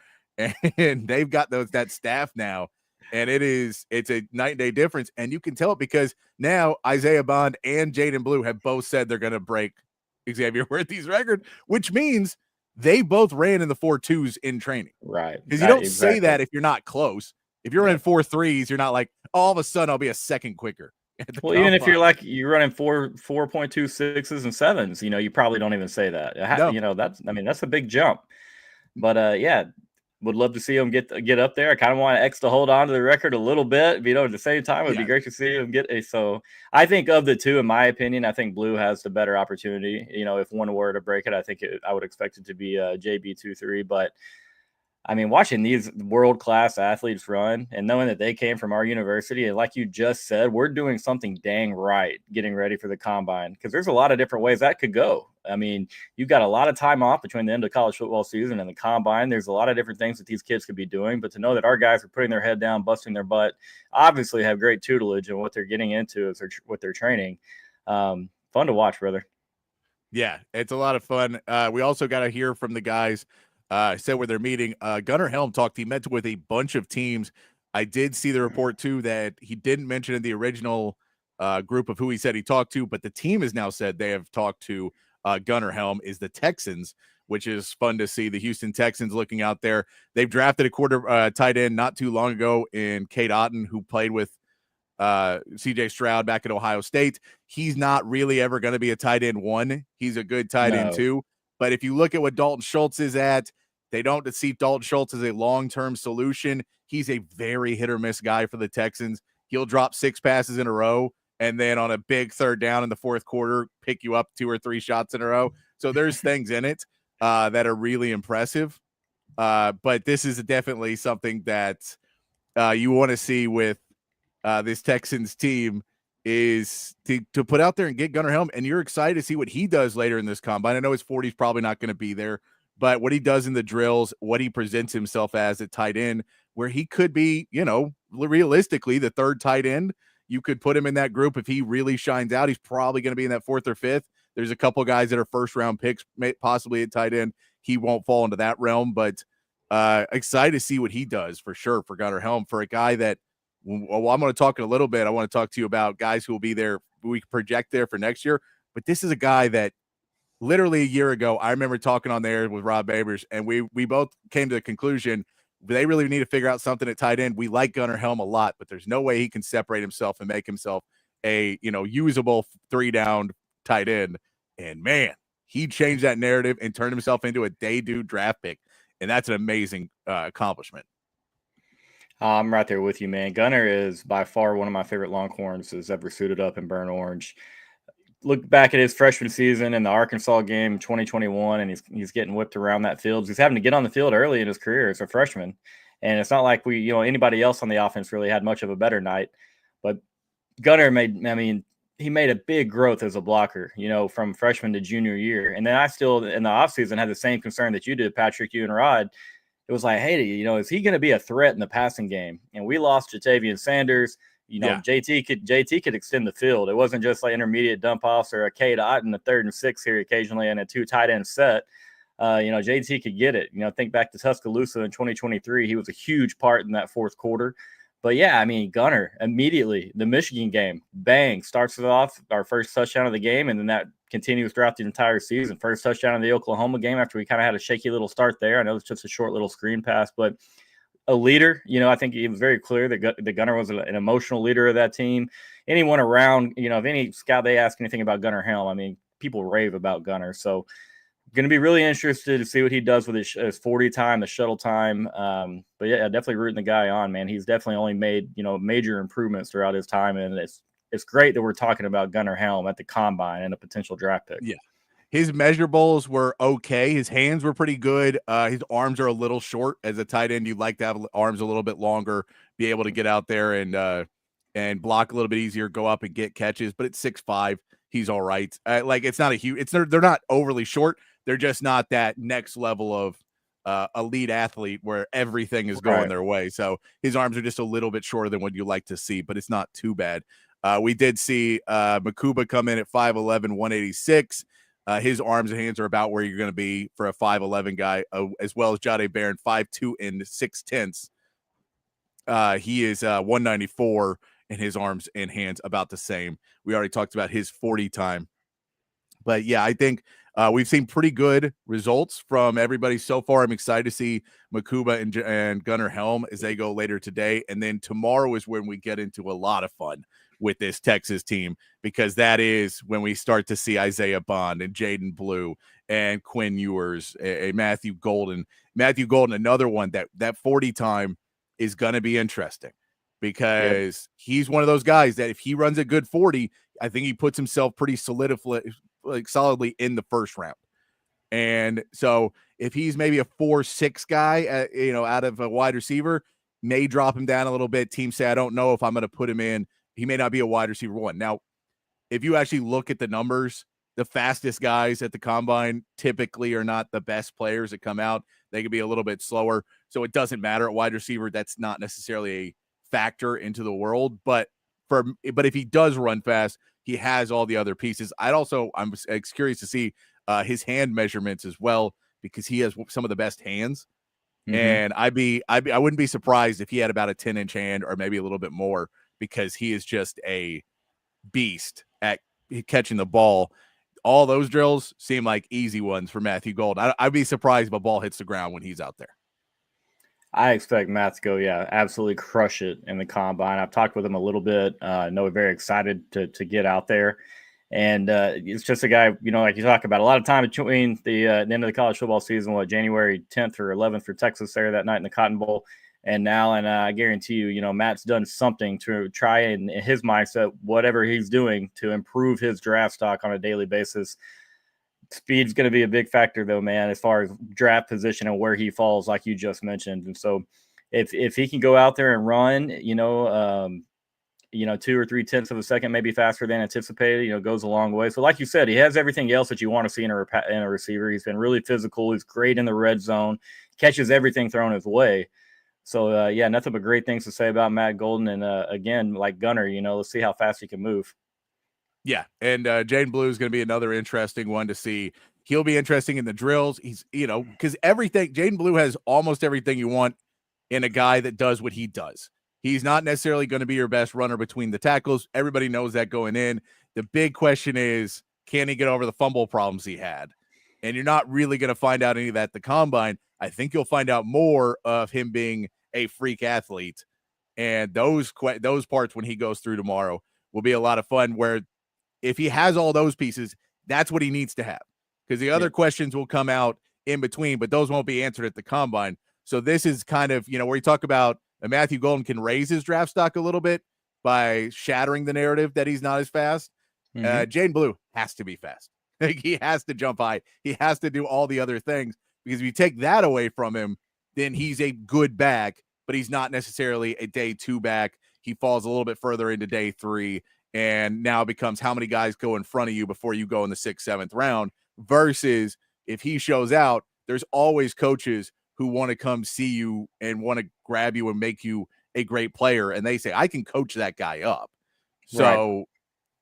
And they've got that staff now, and it's a night and day difference. And you can tell it because now Isaiah Bond and Jaden Blue have both said they're going to break Xavier Worthy's record, which means they both ran in the 4.2s in training. Right. Because you don't say that if you're not close. If you're in 4.3s, you're not like, all of a sudden I'll be a second quicker. Well, even if you're running 4.2 6s and 7s, you probably don't even say that. No. That's a big jump. But would love to see him get up there. I kind of want X to hold on to the record a little bit. At the same time, it would be great to see him get a. So I think of the two, in my opinion, I think Blue has the better opportunity. If one were to break it, I would expect it to be JB23. But I mean, watching these world-class athletes run and knowing that they came from our university, and like you just said, we're doing something dang right getting ready for the combine because there's a lot of different ways that could go. I mean, you've got a lot of time off between the end of college football season and the combine. There's a lot of different things that these kids could be doing, but to know that our guys are putting their head down, busting their butt, obviously have great tutelage in what they're getting into as what they're training. Fun to watch, brother. Yeah, it's a lot of fun. We also got to hear from the guys. Said where they're meeting. Gunnar Helm talked. He met with a bunch of teams. I did see the report too that he didn't mention in the original group of who he said he talked to, but the team has now said they have talked to Gunnar Helm is the Texans, which is fun to see. The Houston Texans looking out there. They've drafted a tight end not too long ago in Cade Otton, who played with CJ Stroud back at Ohio State. He's not really ever going to be a tight end one. He's a good tight end two. But if you look at what Dalton Schultz is at, they don't see Dalton Schultz as a long-term solution. He's a very hit-or-miss guy for the Texans. He'll drop 6 passes in a row, and then on a big third down in the fourth quarter, pick you up 2 or 3 shots in a row. So there's things in it that are really impressive. But this is definitely something that you want to see with this Texans team is to put out there and get Gunnar Helm. And you're excited to see what he does later in this combine. I know his 40 is probably not going to be there, but what he does in the drills, what he presents himself as at tight end, where he could be, realistically the third tight end. You could put him in that group. If he really shines out, he's probably going to be in that 4th or 5th. There's a couple guys that are first-round picks, possibly at tight end. He won't fall into that realm, but excited to see what he does for sure for Gunnar Helm, for a guy that, well, I'm going to talk in a little bit. I want to talk to you about guys who will be there, who we project there for next year. But this is a guy that literally a year ago, I remember talking on there with Rob Babers, and we both came to the conclusion they really need to figure out something at tight end. We like Gunnar Helm a lot, but there's no way he can separate himself and make himself a, usable 3-down tight end. And man, he changed that narrative and turned himself into a day 2 draft pick. And that's an amazing accomplishment. I'm right there with you, man. Gunner is by far one of my favorite Longhorns that's ever suited up in burnt orange. Look back at his freshman season in the Arkansas game in 2021, and he's getting whipped around that field. He's having to get on the field early in his career as a freshman. And it's not like anybody else on the offense really had much of a better night. But Gunner he made a big growth as a blocker, from freshman to junior year. And then I still, in the offseason, had the same concern that you did, Patrick, you and Rod. It was like, hey, is he going to be a threat in the passing game? And we lost Jatavian Sanders. JT could extend the field. It wasn't just like intermediate dump offs or a K to in the 3rd and 6 here occasionally and a 2 tight end set. JT could get it. Think back to Tuscaloosa in 2023. He was a huge part in that 4th quarter. But yeah, Gunner immediately, the Michigan game, bang, starts it off, our first touchdown of the game, and then that continues throughout the entire season. First touchdown in the Oklahoma game after we kind of had a shaky little start there. I know it's just a short little screen pass, but a leader. I think it was very clear that the Gunner was an emotional leader of that team. Anyone around, if any scout, they ask anything about Gunner Helm, people rave about Gunner. So going to be really interested to see what he does with his 40 time, the shuttle time. But yeah, definitely rooting the guy on, man. He's definitely only made, major improvements throughout his time. And it's great that we're talking about Gunner Helm at the combine and a potential draft pick. Yeah. His measurables were okay. His hands were pretty good. His arms are a little short. As a tight end, you'd like to have arms a little bit longer, be able to get out there and block a little bit easier, go up and get catches. But it's 6'5". He's all right. It's not a huge. They're not overly short. They're just not that next level of elite athlete where everything is going their way. So his arms are just a little bit shorter than what you like to see, but it's not too bad. We did see Makuba come in at 5'11", 186. His arms and hands are about where you're going to be for a 5'11" guy, as well as Jahdae Barron, 5'2" and 6/10. He is 194, and his arms and hands about the same. We already talked about his 40 time. But yeah, I think we've seen pretty good results from everybody so far. I'm excited to see Makuba and Gunner Helm as they go later today. And then tomorrow is when we get into a lot of fun with this Texas team, because that is when we start to see Isaiah Bond and Jaden Blue and Quinn Ewers and Matthew Golden. Matthew Golden, another one that 40 time is going to be interesting, because he's one of those guys that if he runs a good 40, I think he puts himself pretty solidly in the first round. And so if he's maybe a 4-6 guy, out of a wide receiver, may drop him down a little bit. Teams say, I don't know if I'm going to put him in. He may not be a wide receiver 1. Now, if you actually look at the numbers, the fastest guys at the combine typically are not the best players that come out. They can be a little bit slower. So it doesn't matter at wide receiver. That's not necessarily a factor into the world. But if he does run fast, he has all the other pieces. I'm curious to see his hand measurements as well, because he has some of the best hands. Mm-hmm. And I wouldn't be surprised if he had about a 10-inch hand or maybe a little bit more, because he is just a beast at catching the ball. All those drills seem like easy ones for Matthew Gold. I'd be surprised if a ball hits the ground when he's out there. I expect Matt to go, absolutely crush it in the combine. I've talked with him a little bit. I know we're very excited to get out there. And it's just a guy, like you talk about, a lot of time between the end of the college football season, January 10th or 11th for Texas there that night in the Cotton Bowl. And now, I guarantee you, Matt's done something to try, in his mindset, whatever he's doing to improve his draft stock on a daily basis. Speed's going to be a big factor, though, man, as far as draft position and where he falls, like you just mentioned. And so if he can go out there and run, 2 or 3 tenths of a second, maybe faster than anticipated, goes a long way. So like you said, he has everything else that you want to see in a receiver. He's been really physical. He's great in the red zone, catches everything thrown his way. So, nothing but great things to say about Matt Golden. And, again, like Gunner, let's see how fast he can move. Yeah, and Jaden Blue is going to be another interesting one to see. He'll be interesting in the drills. He's, because Jaden Blue has almost everything you want in a guy that does what he does. He's not necessarily going to be your best runner between the tackles. Everybody knows that going in. The big question is, can he get over the fumble problems he had? And you're not really going to find out any of that at the combine. I think you'll find out more of him being a freak athlete. And those parts when he goes through tomorrow will be a lot of fun, where if he has all those pieces, that's what he needs to have. Because the other questions will come out in between, but those won't be answered at the combine. So this is kind of, where you talk about And Matthew Golden can raise his draft stock a little bit by shattering the narrative that he's not as fast. Jaden Blue has to be fast. Like, he has to jump high. He has to do all the other things, because if you take that away from him, then he's a good back, but he's not necessarily a day 2 back. He falls a little bit further into day 3, and now it becomes how many guys go in front of you before you go in the 6th, 7th round, versus if he shows out, there's always coaches who want to come see you and want to grab you and make you a great player. And they say, I can coach that guy up. So,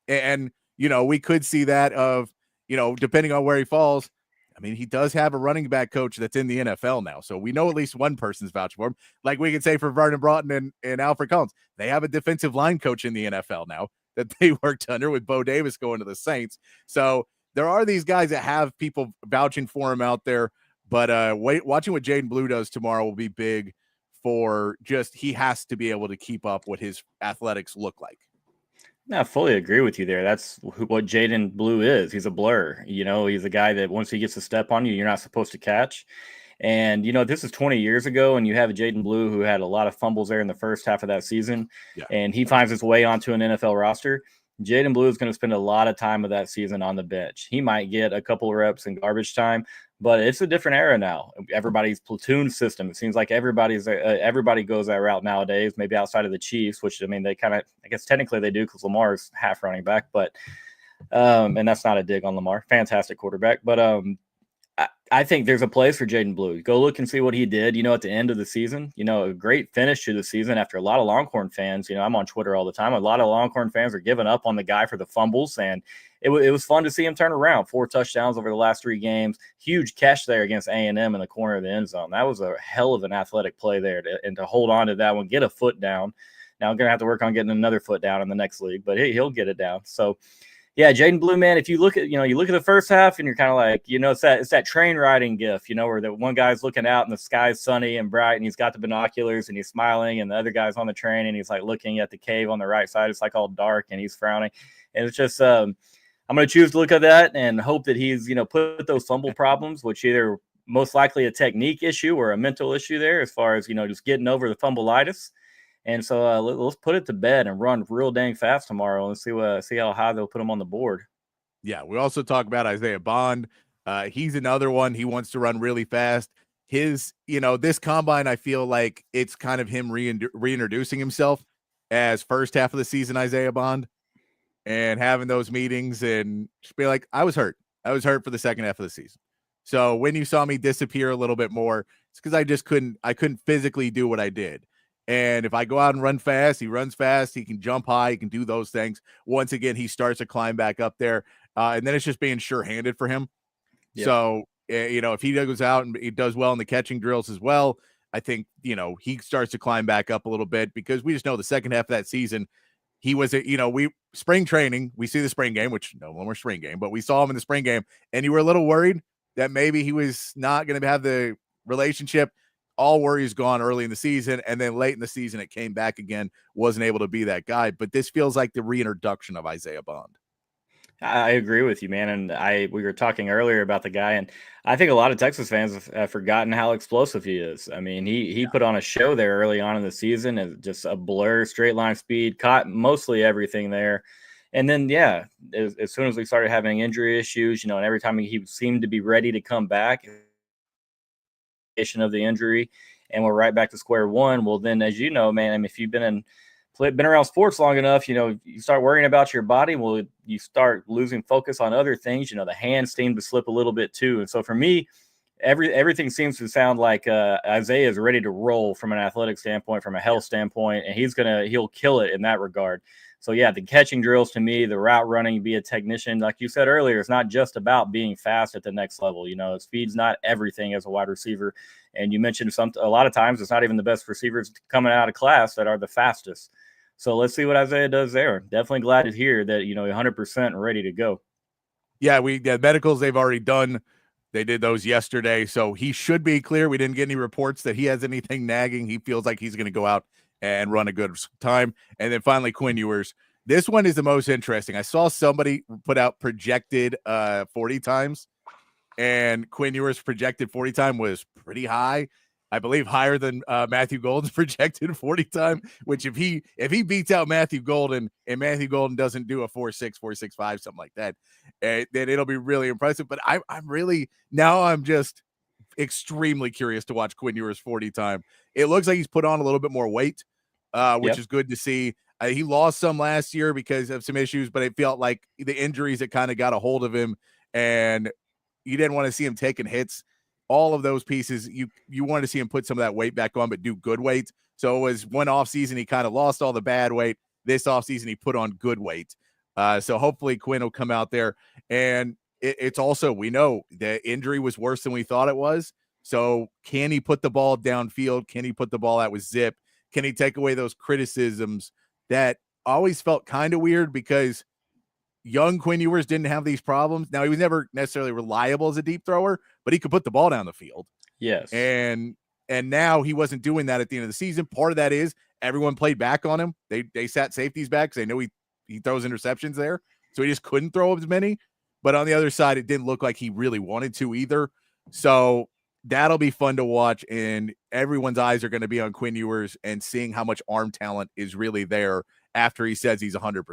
and, you know, we could see that of, you know, depending on where he falls. I mean, he does have a running back coach that's in the NFL now. So we know at least one person's vouching for him. Like we could say for Vernon Broughton and Alfred Collins, they have a defensive line coach in the NFL now that they worked under, with Bo Davis going to the Saints. So there are these guys that have people vouching for him out there. But watching what Jaden Blue does tomorrow will be big for just, he has to be able to keep up what his athletics look like. No, I fully agree with you there. That's what Jaden Blue is. He's a blur. You know, he's a guy that once he gets a step on you, you're not supposed to catch. And, you know, this is 20 years ago, and you have a Jaden Blue who had a lot of fumbles there in the first half of that season, and he finds his way onto an NFL roster. Jaden Blue is going to spend a lot of time of that season on the bench. He might get a couple of reps in garbage time, but it's a different era now. Everybody's platoon system. It seems like everybody goes that route nowadays, maybe outside of the Chiefs, which, I mean, they kind of, I guess technically they do because Lamar's half running back, but and that's not a dig on Lamar. Fantastic quarterback. But I think there's a place for Jaden Blue. Go look and see what he did, you know, at the end of the season. You know, a great finish to the season after a lot of Longhorn fans, you know, I'm on Twitter all the time. A lot of Longhorn fans are giving up on the guy for the fumbles, and it was fun to see him turn around. 4 touchdowns over the last 3 games. Huge catch there against A&M in the corner of the end zone. That was a hell of an athletic play there, and to hold on to that one, get a foot down. Now I'm going to have to work on getting another foot down in the next league, but he'll get it down. So, yeah, Jaden Blue, man, if you look at, the first half and you're kind of like, you know, it's that train riding gif, you know, where the one guy's looking out and the sky's sunny and bright and he's got the binoculars and he's smiling, and the other guy's on the train and he's like looking at the cave on the right side. It's like all dark and he's frowning. And it's just, I'm going to choose to look at that and hope that he's, you know, put those fumble problems, which either most likely a technique issue or a mental issue there as far as, you know, just getting over the fumbleitis. And so let's put it to bed and run real dang fast tomorrow and see how high they'll put him on the board. Yeah, we also talk about Isaiah Bond. He's another one. He wants to run really fast. His, you know, this combine, I feel like it's kind of him reintroducing himself as first half of the season Isaiah Bond, and having those meetings and just be like, I was hurt. I was hurt for the second half of the season. So when you saw me disappear a little bit more, it's because I couldn't physically do what I did. And if I go out and run fast, he runs fast, he can jump high, he can do those things. Once again, he starts to climb back up there. And then it's just being sure-handed for him. Yep. So, you know, if he goes out and he does well in the catching drills as well, I think, you know, he starts to climb back up a little bit, because we just know the second half of that season, he was, you know, spring training, we see the spring game, which no more spring game, but we saw him in the spring game, and you were a little worried that maybe he was not going to have the relationship. All worries gone early in the season, and then late in the season it came back again, wasn't able to be that guy. But this feels like the reintroduction of Isaiah Bond. I agree with you, man. And we were talking earlier about the guy, and I think a lot of Texas fans have forgotten how explosive he is. I mean, he put on a show there early on in the season, and just a blur, straight line speed, caught mostly everything there. And then, yeah, as soon as we started having injury issues, you know, and every time he seemed to be ready to come back of the injury, and we're right back to square one. Well, then, as you know, man, I mean, if you've been around sports long enough, you know, you start worrying about your body. Well, you start losing focus on other things. You know, the hands seem to slip a little bit too. And so for me, everything seems to sound like Isaiah is ready to roll from an athletic standpoint, from a health standpoint, and he'll kill it in that regard. So yeah, the catching drills to me, the route running, be a technician, like you said earlier, it's not just about being fast at the next level. You know, speed's not everything as a wide receiver. And you mentioned a lot of times it's not even the best receivers coming out of class that are the fastest. So let's see what Isaiah does there. Definitely glad to hear that, you know, 100% ready to go. Yeah, the medicals they've already done. They did those yesterday, so he should be clear. We didn't get any reports that he has anything nagging. He feels like he's going to go out and run a good time. And then finally, Quinn Ewers. This one is the most interesting. I saw somebody put out projected 40 times, and Quinn Ewers' projected 40 time was pretty high. I believe higher than Matthew Golden's projected 40 time, which if he beats out Matthew Golden and Matthew Golden doesn't do a 4.6, 4.65, something like that, then it'll be really impressive. But I'm just extremely curious to watch Quinn Ewers 40 time. It looks like he's put on a little bit more weight, which is good to see. He lost some last year because of some issues, but it felt like the injuries that kind of got a hold of him, and you didn't want to see him taking hits. All of those pieces, you wanted to see him put some of that weight back on, but do good weight. So it was one offseason, he kind of lost all the bad weight. This offseason, he put on good weight. So hopefully Quinn will come out there. And it's also, we know the injury was worse than we thought it was. So can he put the ball downfield? Can he put the ball out with zip? Can he take away those criticisms that always felt kind of weird because young Quinn Ewers didn't have these problems. Now, he was never necessarily reliable as a deep thrower, but he could put the ball down the field. Yes. And now he wasn't doing that at the end of the season. Part of that is everyone played back on him. They sat safeties back because they know he throws interceptions there. So he just couldn't throw as many. But on the other side, it didn't look like he really wanted to either. So that'll be fun to watch. And everyone's eyes are going to be on Quinn Ewers and seeing how much arm talent is really there after he says he's 100%.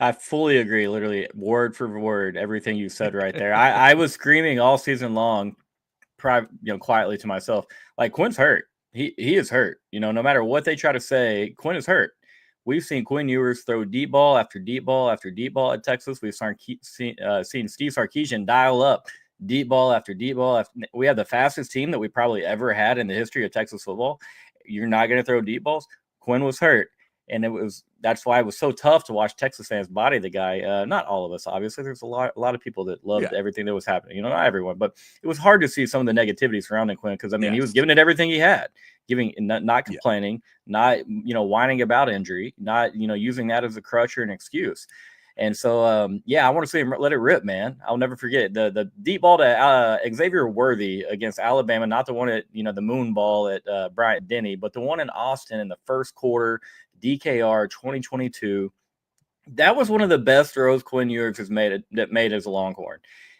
I fully agree, literally word for word, everything you said right there. I was screaming all season long, quietly to myself, like, Quinn's hurt. He is hurt. No matter what they try to say, Quinn is hurt. We've seen Quinn Ewers throw deep ball after deep ball after deep ball at Texas. We've seen Steve Sarkisian dial up deep ball after deep ball. We have the fastest team that we probably ever had in the history of Texas football. You're not going to throw deep balls. Quinn was hurt. And that's why it was so tough to watch Texas fans body the guy. Not all of us, obviously. There's a lot of people that loved everything that was happening. Not everyone, but it was hard to see some of the negativity surrounding Quinn because he was giving it everything he had, not complaining, not whining about injury, not using that as a crutch or an excuse. And so I want to see him let it rip, man. I'll never forget the deep ball to Xavier Worthy against Alabama, not the one at the moon ball at Bryant Denny, but the one in Austin in the first quarter. DKR 2022. That was one of the best throws Quinn Ewers has made as a Longhorn.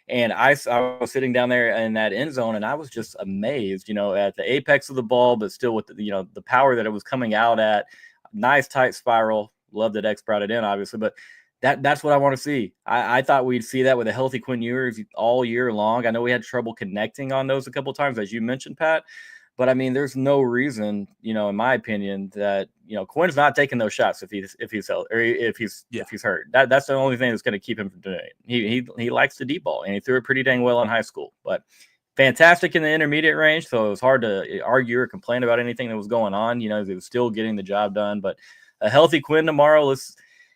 And I was sitting down there in that end zone, and I was just amazed, at the apex of the ball, but still with the power that it was coming out at. Nice tight spiral. Love that X brought it in, obviously, but that's what I want to see. I thought we'd see that with a healthy Quinn Ewers all year long. I know we had trouble connecting on those a couple times, as you mentioned, Pat. But there's no reason, in my opinion, that Quinn's not taking those shots if he's hurt. That's the only thing that's going to keep him from doing it. He likes the deep ball, and he threw it pretty dang well in high school. But fantastic in the intermediate range, so it was hard to argue or complain about anything that was going on. He was still getting the job done. But a healthy Quinn tomorrow.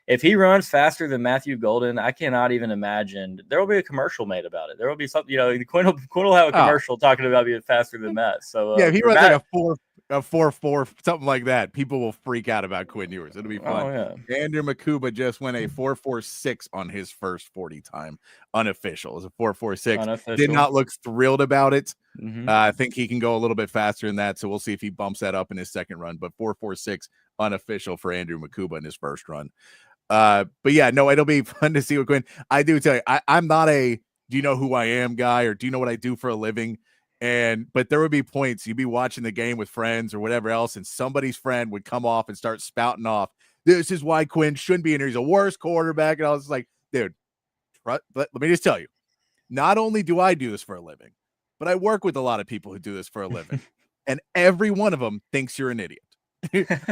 If he runs faster than Matthew Golden, I cannot even imagine. There will be a commercial made about it. There will be something, Quinn will have a commercial talking about being faster than Matt. So if he runs like a 4.4, something like that, people will freak out about Quinn Ewers. It'll be fun. Oh, yeah. Andrew Makuba just went a 4.46 on his first 40 time. Unofficial. It was a 4.46. Did not look thrilled about it. Mm-hmm. I think he can go a little bit faster than that. So we'll see if he bumps that up in his second run. But 4.46 unofficial for Andrew Makuba in his first run. But it'll be fun to see what Quinn. I do tell you, I'm not a do you know who I am guy or do you know what I do for a living? But there would be points you'd be watching the game with friends or whatever else, and somebody's friend would come off and start spouting off, this is why Quinn shouldn't be in here. He's a worse quarterback. And I was like, dude, let me just tell you, not only do I do this for a living, but I work with a lot of people who do this for a living, and every one of them thinks you're an idiot.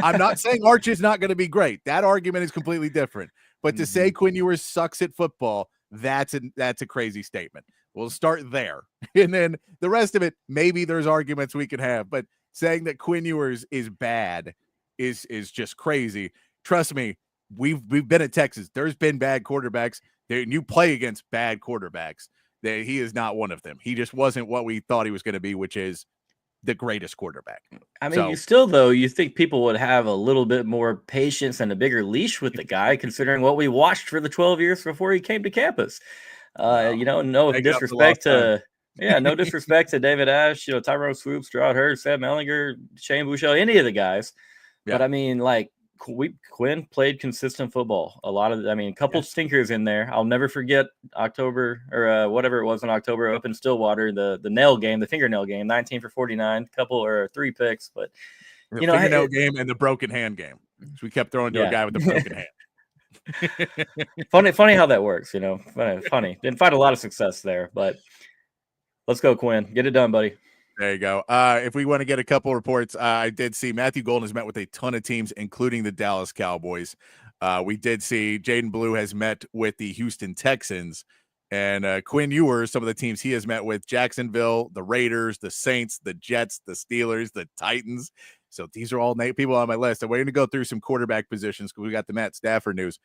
I'm not saying Arch is not going to be great. That argument is completely different. But to say Quinn Ewers sucks at football, that's a crazy statement. We'll start there. And then the rest of it, maybe there's arguments we could have. But saying that Quinn Ewers is bad is just crazy. Trust me, we've been at Texas. There's been bad quarterbacks. You play against bad quarterbacks. He is not one of them. He just wasn't what we thought he was going to be, which is the greatest quarterback. You think people would have a little bit more patience and a bigger leash with the guy, considering what we watched for the 12 years before he came to campus. No disrespect to David Ash, Tyrone Swoops, Gerard Hurd, Sam Ellinger, Shane Bouchel, any of the guys. Yeah. But Quinn played consistent football. A couple stinkers in there. I'll never forget October or whatever it was in October up in Stillwater, the nail game, the fingernail game, 19 for 49, three picks. But the fingernail game and the broken hand game. So we kept throwing to a guy with a broken hand. funny how that works. Funny. Didn't find a lot of success there, but let's go, Quinn. Get it done, buddy. There you go. If we want to get a couple reports, I did see Matthew Golden has met with a ton of teams, including the Dallas Cowboys. We did see Jaden Blue has met with the Houston Texans, and Quinn Ewers, some of the teams he has met with: Jacksonville, the Raiders, the Saints, the Jets, the Steelers, the Titans. So these are all people on my list. I'm waiting to go through some quarterback positions because we got the Matt Stafford news.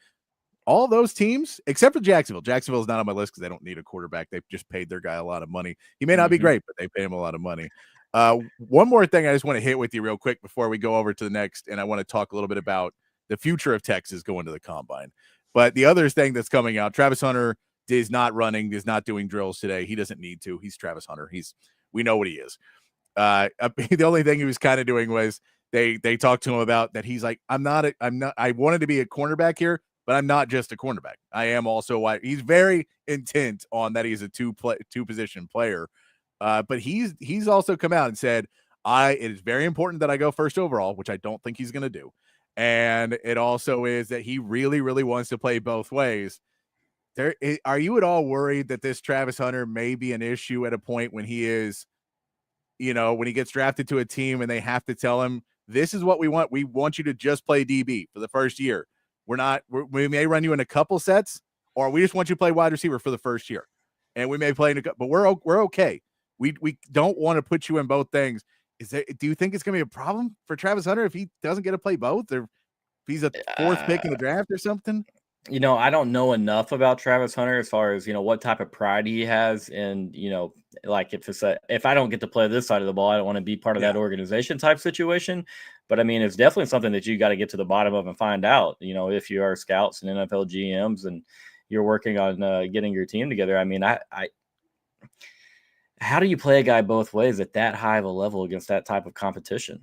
All those teams, except for Jacksonville. Jacksonville is not on my list because they don't need a quarterback. They've just paid their guy a lot of money. He may not be great, but they pay him a lot of money. One more thing I just want to hit with you real quick before we go over to the next, and I want to talk a little bit about the future of Texas going to the Combine. But the other thing that's coming out, Travis Hunter is not running, is not doing drills today. He doesn't need to. He's Travis Hunter. We know what he is. The only thing he was kind of doing was they talked to him about that. He's like, I wanted to be a cornerback here, but I'm not just a cornerback. I am also wide. He's very intent on that. He's a two position player. But he's also come out and said, it is very important that I go first overall, which I don't think he's going to do. And it also is that he really, really wants to play both ways. Are you at all worried that this Travis Hunter may be an issue at a point when he is, when he gets drafted to a team and they have to tell him, this is what we want. We want you to just play DB for the first year. We may run you in a couple sets, or we just want you to play wide receiver for the first year. And we may play but we're okay. We don't want to put you in both things. Do you think it's going to be a problem for Travis Hunter if he doesn't get to play both, or if he's a fourth pick in the draft or something? I don't know enough about Travis Hunter as far as, what type of pride he has. And, like if I don't get to play this side of the ball, I don't want to be part of that organization type situation. But it's definitely something that you got to get to the bottom of and find out, if you are scouts and NFL GMs and you're working on getting your team together. How do you play a guy both ways at that high of a level against that type of competition?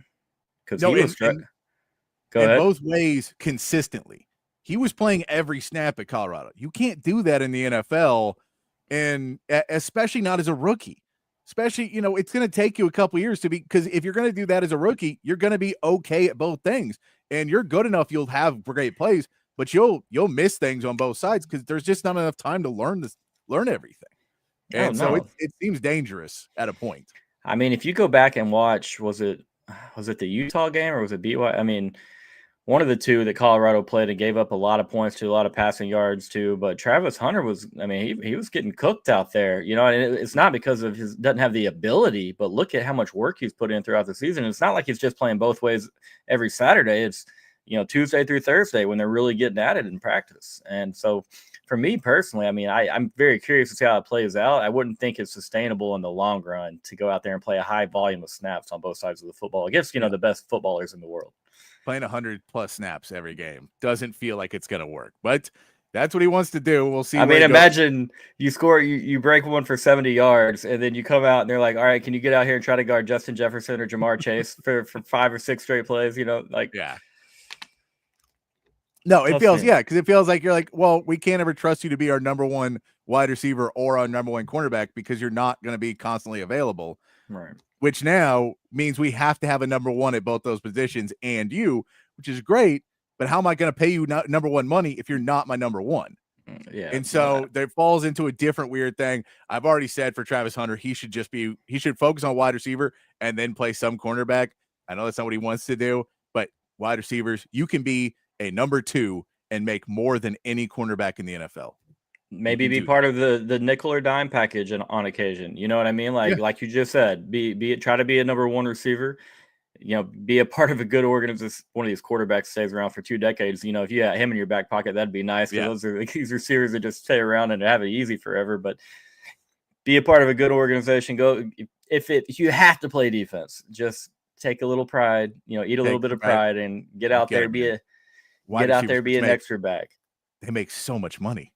Because go ahead. Both ways consistently. He was playing every snap at Colorado. You can't do that in the NFL, and especially not as a rookie. Especially, it's going to take you a couple years because if you're going to do that as a rookie, you're going to be okay at both things, and you're good enough. You'll have great plays, but you'll miss things on both sides because there's just not enough time to learn everything. And so it seems dangerous at a point. If you go back and watch, was it the Utah game or was it BYU? One of the two that Colorado played and gave up a lot of points to, a lot of passing yards to. But Travis Hunter was, he was getting cooked out there, and it's not because of doesn't have the ability, but look at how much work he's put in throughout the season. It's not like he's just playing both ways every Saturday. It's, Tuesday through Thursday when they're really getting at it in practice. And so for me personally, I'm very curious to see how it plays out. I wouldn't think it's sustainable in the long run to go out there and play a high volume of snaps on both sides of the football against, the best footballers in the world. Playing 100+ snaps every game doesn't feel like it's going to work, but that's what he wants to do. We'll see. Imagine you score, you break one for 70 yards, and then you come out and they're like, all right, can you get out here and try to guard Justin Jefferson or Jamar Chase for 5 or 6 straight plays? Yeah. No, it feels, because it feels like you're like, well, we can't ever trust you to be our number one wide receiver or our number one cornerback because you're not going to be constantly available. Right. Which now means we have to have a number one at both those positions and you, which is great. But how am I going to pay you number one money if you're not my number one? Yeah. And so that falls into a different weird thing. I've already said for Travis Hunter, he should focus on wide receiver and then play some cornerback. I know that's not what he wants to do, but wide receivers, you can be a number 2 and make more than any cornerback in the NFL. Maybe be part of the nickel or dime package on occasion. You know what I mean? Like you just said, try to be a number 1 receiver, be a part of a good organization. One of these quarterbacks stays around for 2 decades. If you had him in your back pocket, that'd be nice. Yeah. These receivers that just stay around and have it easy forever, but be a part of a good organization. If you have to play defense, just take a little pride, eat a little bit of pride and get out there, be an extra back. They make so much money.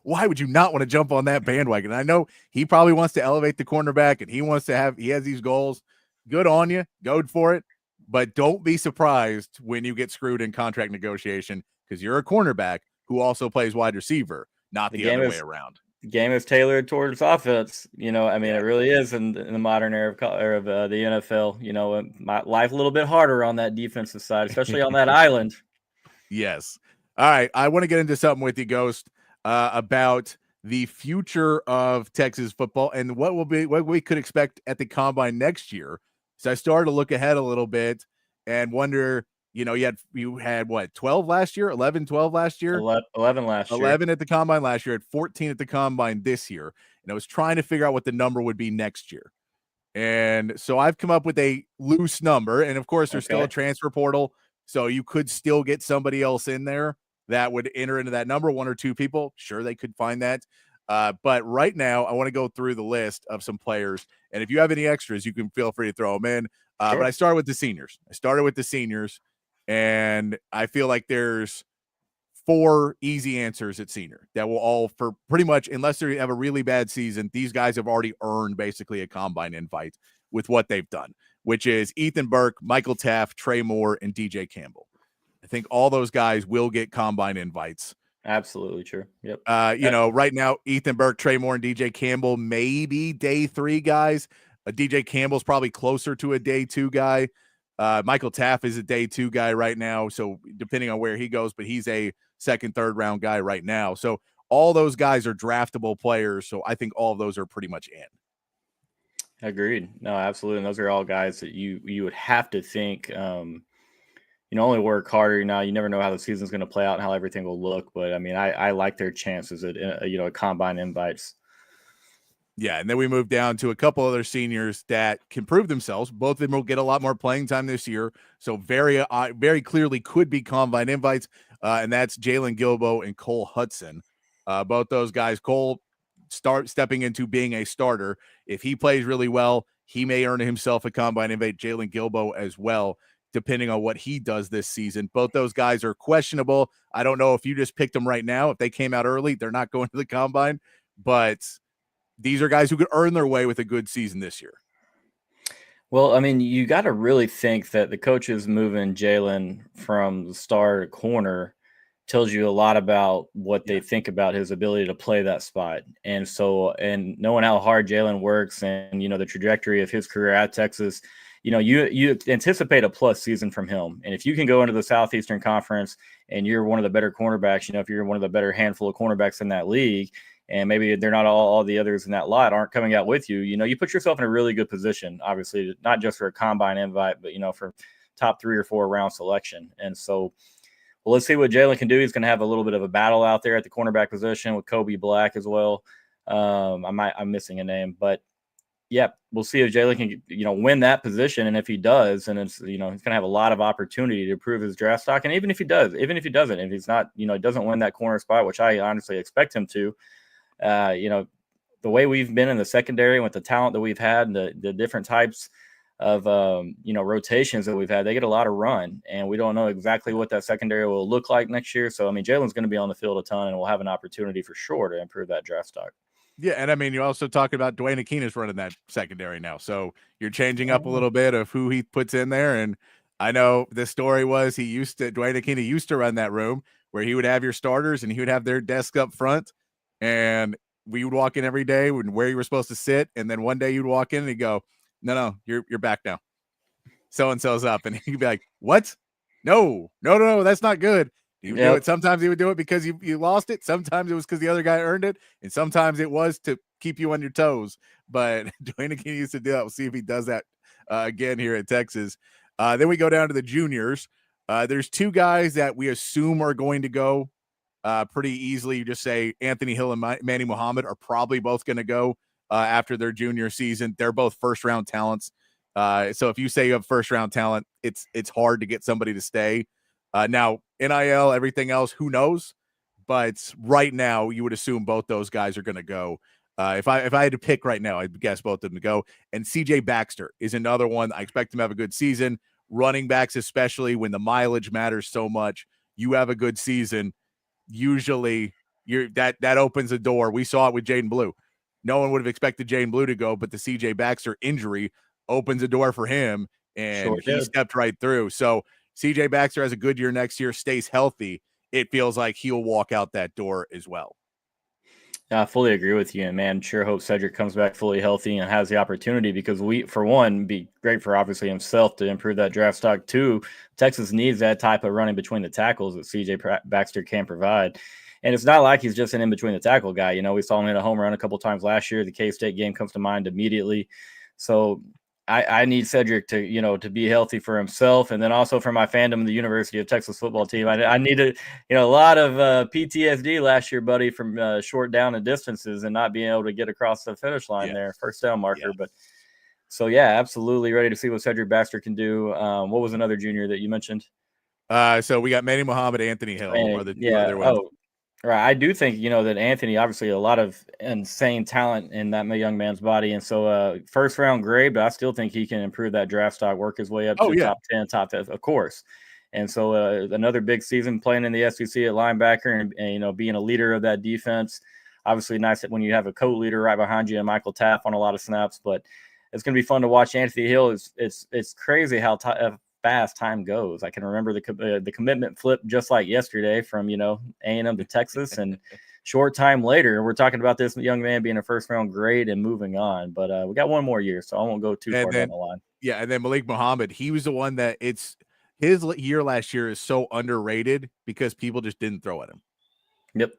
Why would you not want to jump on that bandwagon? I know he probably wants to elevate the cornerback and he has these goals. Good on you. Go for it. but don't be surprised when you get screwed in contract negotiation because you're a cornerback who also plays wide receiver, not the other way around. The game is tailored towards offense. You know, I mean, it really is in the modern era of the NFL. You know, my life a little bit harder on that defensive side, especially on that island. Yes. All right. I want to get into something with you, Ghost, about the future of Texas football and what we could expect at the combine next year. So I started to look ahead a little bit and wonder, you know, you had what, 12 last year, 11, 12 last year, 11 last year, 11 at the combine last year, at 14 at the combine this year. And I was trying to figure out what the number would be next year. And so I've come up with a loose number. And of course, there's still a transfer portal. So you could still get somebody else in there that would enter into that number, 1 or 2 people. Sure, they could find that. But right now, I want to go through the list of some players. And if you have any extras, you can feel free to throw them in. Sure. But I started with the seniors. And I feel like there's 4 easy answers at senior that will all, for pretty much, unless they have a really bad season, these guys have already earned basically a combine invite with what they've done, which is Ethan Burke, Michael Taft, Trey Moore, and DJ Campbell. I think all those guys will get combine invites. Absolutely true. Yep. You know, right now, Ethan Burke, Trey Moore, and DJ Campbell, maybe day 3 guys. DJ Campbell's probably closer to a day 2 guy. Michael Taft is a day 2 guy right now. So depending on where he goes, but he's a 2nd, 3rd round guy right now. So all those guys are draftable players. So I think all of those are pretty much in. Agreed. No, absolutely. And those are all guys that you would have to think, you know, only work harder. Now, you never know how the season's going to play out and how everything will look. But I mean, I like their chances at, you know, combine invites. Yeah, and then we move down to a couple other seniors that can prove themselves. Both of them will get a lot more playing time this year, so very clearly could be combine invites, and that's Jalen Gilbo and Cole Hudson. Both those guys, Cole stepping into being a starter. If he plays really well, he may earn himself a combine invite. Jalen Gilbo as well, depending on what he does this season. Both those guys are questionable. I don't know if you just picked them right now. If they came out early, they're not going to the combine, but these are guys who could earn their way with a good season this year. Well, I mean, you got to really think that the coaches moving Jalen from the star to corner tells you a lot about what they think about his ability to play that spot. And so, and knowing how hard Jalen works and, you know, the trajectory of his career at Texas, you know, you anticipate a plus season from him. And if you can go into the Southeastern Conference and you're one of the better cornerbacks, you know, if you're one of the better handful of cornerbacks in that league, and maybe they're not all the others in that lot aren't coming out with you, you know, you put yourself in a really good position, obviously, not just for a combine invite, but, you know, for top 3 or 4 round selection. And so, well, let's see what Jalen can do. He's going to have a little bit of a battle out there at the cornerback position with Kobe Black as well. I'm missing a name, but yeah, we'll see if Jalen can, you know, win that position. And if he does, and it's, you know, he's going to have a lot of opportunity to prove his draft stock. And even if he doesn't, if he's not, you know, doesn't win that corner spot, which I honestly expect him to, you know, the way we've been in the secondary with the talent that we've had and the different types of, you know, rotations that we've had, they get a lot of run, and we don't know exactly what that secondary will look like next year. So, I mean, Jalen's going to be on the field a ton, and we'll have an opportunity for sure to improve that draft stock. Yeah, and I mean, you're also talking about Dwayne Akinas running that secondary now. So you're changing up a little bit of who he puts in there. And I know the story was Dwayne Akinas used to run that room where he would have your starters and he would have their desk up front. And we would walk in every day where you were supposed to sit. And then one day you'd walk in and he'd go, no, you're back now. So-and-so's up. And he'd be like, what? No, that's not good. He would do it. Sometimes he would do it because you lost it. Sometimes it was because the other guy earned it. And sometimes it was to keep you on your toes. But Dwayne Akinas used to do that. We'll see if he does that again here at Texas. Then we go down to the juniors. There's 2 guys that we assume are going to go pretty easily. You just say Anthony Hill and Manny Muhammad are probably both going to go after their junior season. They're both first-round talents. So if you say you have first-round talent, it's hard to get somebody to stay. Now, NIL, everything else, who knows? But right now, you would assume both those guys are going to go. If I had to pick right now, I'd guess both of them to go. And CJ Baxter is another one. I expect him to have a good season. Running backs, especially when the mileage matters so much, you have a good season. Usually, that opens a door. We saw it with Jaden Blue. No one would have expected Jaden Blue to go, but the CJ Baxter injury opens a door for him. and he did. stepped right through. So CJ Baxter has a good year next year, stays healthy. It feels like he'll walk out that door as well. I fully agree with you, and man, sure hope Cedric comes back fully healthy and has the opportunity, because we, for one, be great for obviously himself to improve that draft stock. Two, Texas needs that type of running between the tackles that CJ Baxter can provide. And it's not like he's just an in between the tackle guy. You know, we saw him hit a home run a couple times last year. The K-State game comes to mind immediately. So I need Cedric to, you know, to be healthy for himself, and then also for my fandom of the University of Texas football team. I needed, you know, a lot of PTSD last year, buddy, from short down and distances and not being able to get across the finish line there, first down marker. Yeah. But so, yeah, absolutely ready to see what Cedric Baxter can do. What was another junior that you mentioned? So we got Manny Muhammad, Anthony Hill are the two other ones. Oh, right. I do think, you know, that Anthony, obviously a lot of insane talent in that young man's body. And so first round grade, but I still think he can improve that draft stock, work his way up to top 10, top 10, of course. And so another big season playing in the SEC at linebacker and, you know, being a leader of that defense. Obviously nice that when you have a co-leader right behind you and Michael Taff on a lot of snaps, but it's going to be fun to watch Anthony Hill. It's crazy how fast time goes. I can remember the commitment flip just like yesterday from, you know, A&M to Texas, and short time later we're talking about this young man being a first round grade and moving on. But we got one more year, so I won't go too far down the line. Yeah, and then Malik Muhammad, he was the one that his year last year is so underrated because people just didn't throw at him. Yep.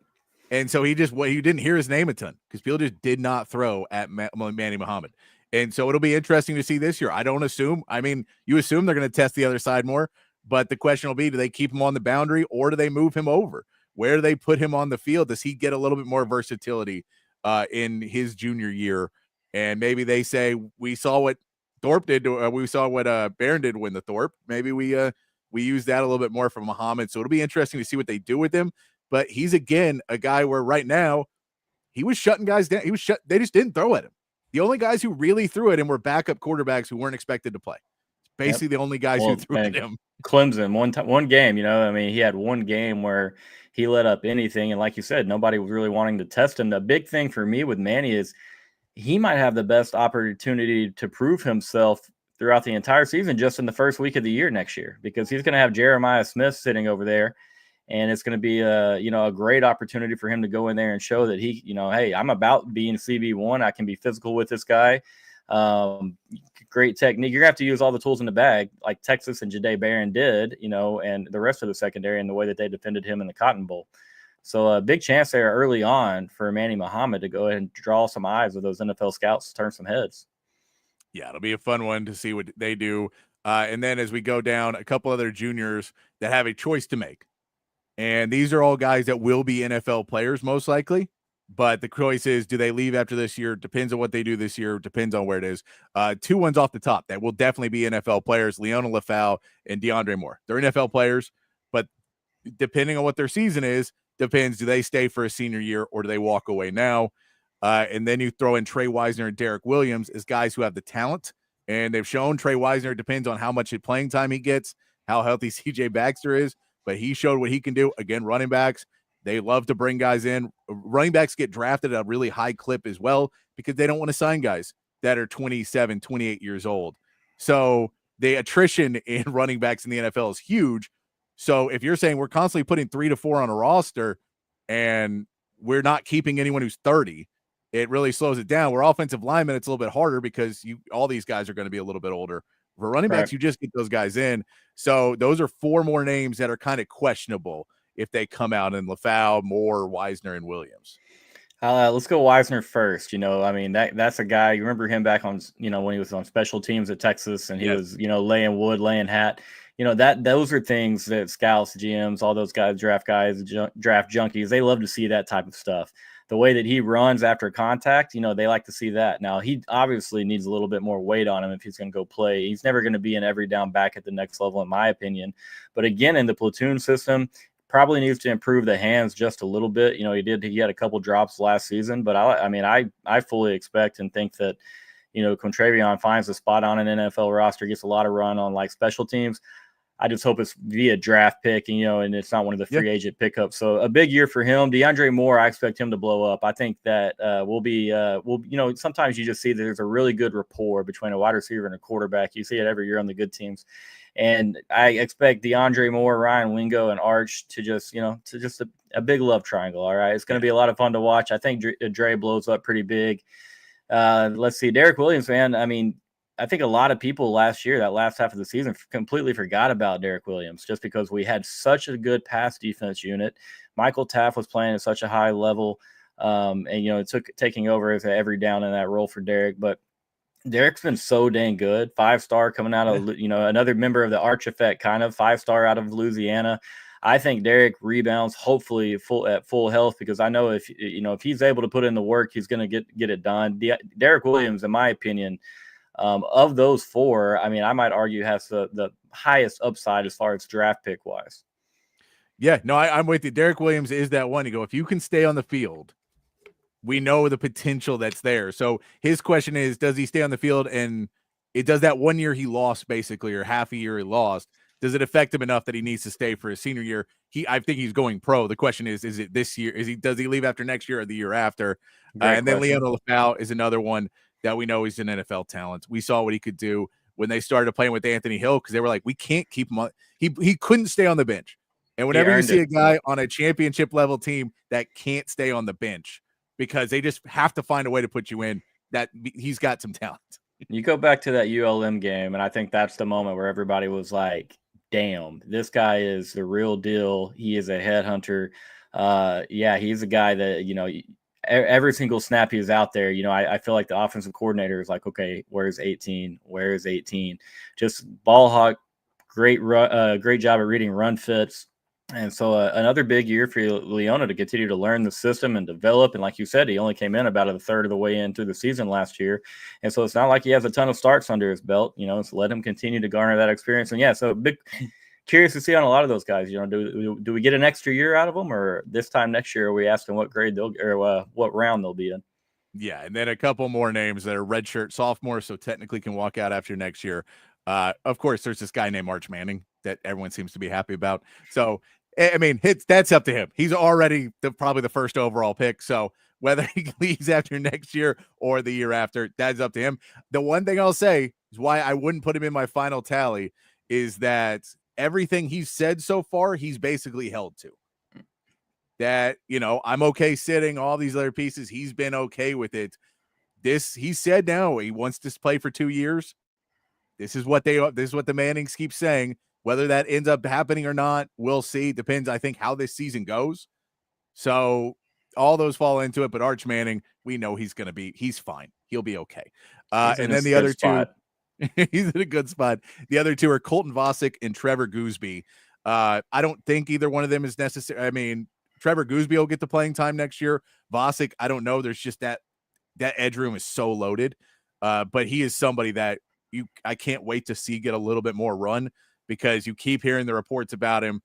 And so he didn't hear his name a ton because people just did not throw at Manny Muhammad. And so it'll be interesting to see this year. I don't assume. I mean, you assume they're going to test the other side more, but the question will be, do they keep him on the boundary or do they move him over? Where do they put him on the field? Does he get a little bit more versatility in his junior year? And maybe they say, we saw what Thorpe did. We saw what Barron did win the Thorpe. Maybe we use that a little bit more for Muhammad. So it'll be interesting to see what they do with him. But he's, again, a guy where right now he was shutting guys down. They just didn't throw at him. The only guys who really threw at him were backup quarterbacks who weren't expected to play. Basically, the only guys who threw at him. Clemson, one game, you know, I mean, he had one game where he let up anything. And like you said, nobody was really wanting to test him. The big thing for me with Manny is he might have the best opportunity to prove himself throughout the entire season just in the first week of the year next year, because he's going to have Jeremiah Smith sitting over there. And it's going to be a great opportunity for him to go in there and show that he, you know, hey, I'm about being CB1. I can be physical with this guy. Great technique. You're going to have to use all the tools in the bag like Texas and Jahdae Barron did, you know, and the rest of the secondary and the way that they defended him in the Cotton Bowl. So a big chance there early on for Manny Muhammad to go ahead and draw some eyes with those NFL scouts, turn some heads. Yeah, it'll be a fun one to see what they do. And then as we go down, a couple other juniors that have a choice to make. And these are all guys that will be NFL players most likely. But the choice is, do they leave after this year? Depends on what they do this year. Depends on where it is. Two ones off the top that will definitely be NFL players, Leona Lafau and DeAndre Moore. They're NFL players, but depending on what their season is, depends. Do they stay for a senior year or do they walk away now? And then you throw in Trey Wisner and Derek Williams as guys who have the talent. And they've shown Trey Wisner depends on how much playing time he gets, how healthy CJ Baxter is. But he showed what he can do. Again, running backs, they love to bring guys in. Running backs get drafted at a really high clip as well because they don't want to sign guys that are 27, 28 years old. So the attrition in running backs in the NFL is huge. So if you're saying we're constantly putting 3 to 4 on a roster and we're not keeping anyone who's 30, it really slows it down. We're offensive linemen, it's a little bit harder because all these guys are going to be a little bit older. For running backs, you just get those guys in. So those are 4 more names that are kind of questionable if they come out in Lafau, Moore, Wisner, and Williams. Let's go Wisner first. You know, I mean, that's a guy, you remember him back on, you know, when he was on special teams at Texas and he was, you know, laying wood, laying hat. You know, those are things that scouts, GMs, all those guys, draft junkies, they love to see that type of stuff. The way that he runs after contact, you know, they like to see that. Now, he obviously needs a little bit more weight on him if he's going to go play. He's never going to be an every down back at the next level, in my opinion. But again, in the platoon system, probably needs to improve the hands just a little bit. You know, he had a couple drops last season, but I fully expect and think that, you know, Contravion finds a spot on an NFL roster, gets a lot of run on like special teams. I just hope it's via draft pick, and, and it's not one of the free agent pickups. So a big year for him. DeAndre Moore, I expect him to blow up. I think that sometimes you just see that there's a really good rapport between a wide receiver and a quarterback. You see it every year on the good teams. And I expect DeAndre Moore, Ryan Wingo, and Arch to just a big love triangle. All right. It's going to be a lot of fun to watch. I think Dre blows up pretty big. Let's see. Derek Williams, man. I mean, I think a lot of people last year, that last half of the season, completely forgot about Derek Williams just because we had such a good pass defense unit. Michael Taft was playing at such a high level. And, it took taking over as every down in that role for Derek. But Derek's been so dang good. 5-star coming out of, another member of the Arch effect, kind of 5-star out of Louisiana. I think Derek rebounds, hopefully at full health, because I know if he's able to put in the work, he's going to get it done. Derek Williams, in my opinion, of those four, I mean, I might argue has the highest upside as far as draft pick wise. Yeah, no, I'm with you. Derek Williams is that one. You go, if you can stay on the field, we know the potential that's there. So his question is, does he stay on the field? And it does that 1 year he lost, basically, or half a year he lost. Does it affect him enough that he needs to stay for his senior year? I think he's going pro. The question is it this year? Does he leave after next year or the year after? And then Leon Olafau is another one that we know he's an NFL talent. We saw what he could do when they started playing with Anthony Hill, because they were like, we can't keep him on. He couldn't stay on the bench. And whenever you see a guy on a championship level team that can't stay on the bench because they just have to find a way to put you in, that he's got some talent. You go back to that ULM game, and I think that's the moment where everybody was like, damn, this guy is the real deal. He is a headhunter. He's a guy that, every single snap he is out there, I feel like the offensive coordinator is like, okay, where's 18? Where is 18? Just ball hawk, great job at reading run fits. And so another big year for Leona to continue to learn the system and develop. And like you said, he only came in about a third of the way into the season last year. And so it's not like he has a ton of starts under his belt, so let him continue to garner that experience. And so big curious to see on a lot of those guys, do we get an extra year out of them, or this time next year, are we asking what grade what round they'll be in? Yeah. And then a couple more names that are redshirt sophomores, so technically can walk out after next year. Of course, there's this guy named Arch Manning that everyone seems to be happy about. So, I mean, that's up to him. He's already probably the first overall pick. So whether he leaves after next year or the year after, that's up to him. The one thing I'll say is why I wouldn't put him in my final tally is that everything he's said so far, he's basically held to. That, I'm okay sitting, all these other pieces, he's been okay with it. He said now he wants to play for 2 years. This is what the Mannings keep saying. Whether that ends up happening or not, we'll see. Depends, I think, how this season goes. So all those fall into it. But Arch Manning, we know he's fine. He'll be okay. And then the other two, he's in a good spot. The other two are Colton Vosick and Trevor Gooseby. I don't think either one of them is necessary. I mean, Trevor Gooseby will get the playing time next year. Vosick, I don't know. There's just that edge room is so loaded. But he is somebody that I can't wait to see get a little bit more run, because you keep hearing the reports about him.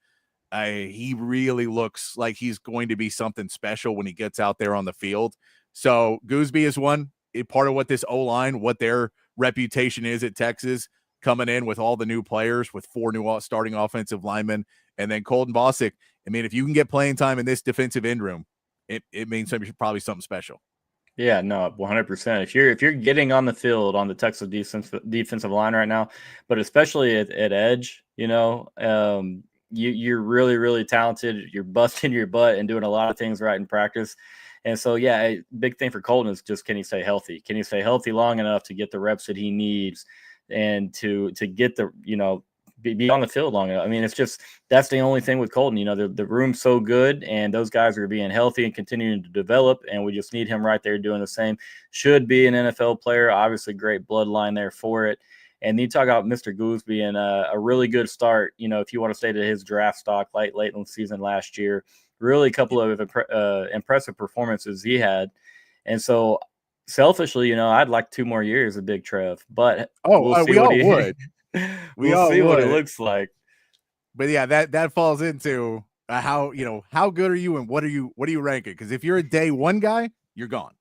He really looks like he's going to be something special when he gets out there on the field. So Gooseby is one. Part of what this O-line, what their reputation is at Texas, coming in with all the new players, with 4 new starting offensive linemen, and then Colton Vosick. I mean, if you can get playing time in this defensive end room, it means probably something special. Yeah, no, 100%. If you're getting on the field on the Texas defensive line right now, but especially at edge, you're really, really talented. You're busting your butt and doing a lot of things right in practice. And so, a big thing for Colton is just, can he stay healthy? Can he stay healthy long enough to get the reps that he needs and to get the, be on the field long enough? I mean, it's just, that's the only thing with Colton. The room's so good, and those guys are being healthy and continuing to develop, and we just need him right there doing the same. Should be an NFL player, obviously great bloodline there for it. And you talk about Mr. Gooseby and a really good start, if you want to stay to his draft stock late in the season last year. Really a couple of impressive performances he had. And so selfishly, I'd like 2 more years of Big Trev, but we'll see what he would. We'll see what it looks like. But yeah, that falls into how good are you and what are you ranking? Because if you're a day one guy, you're gone.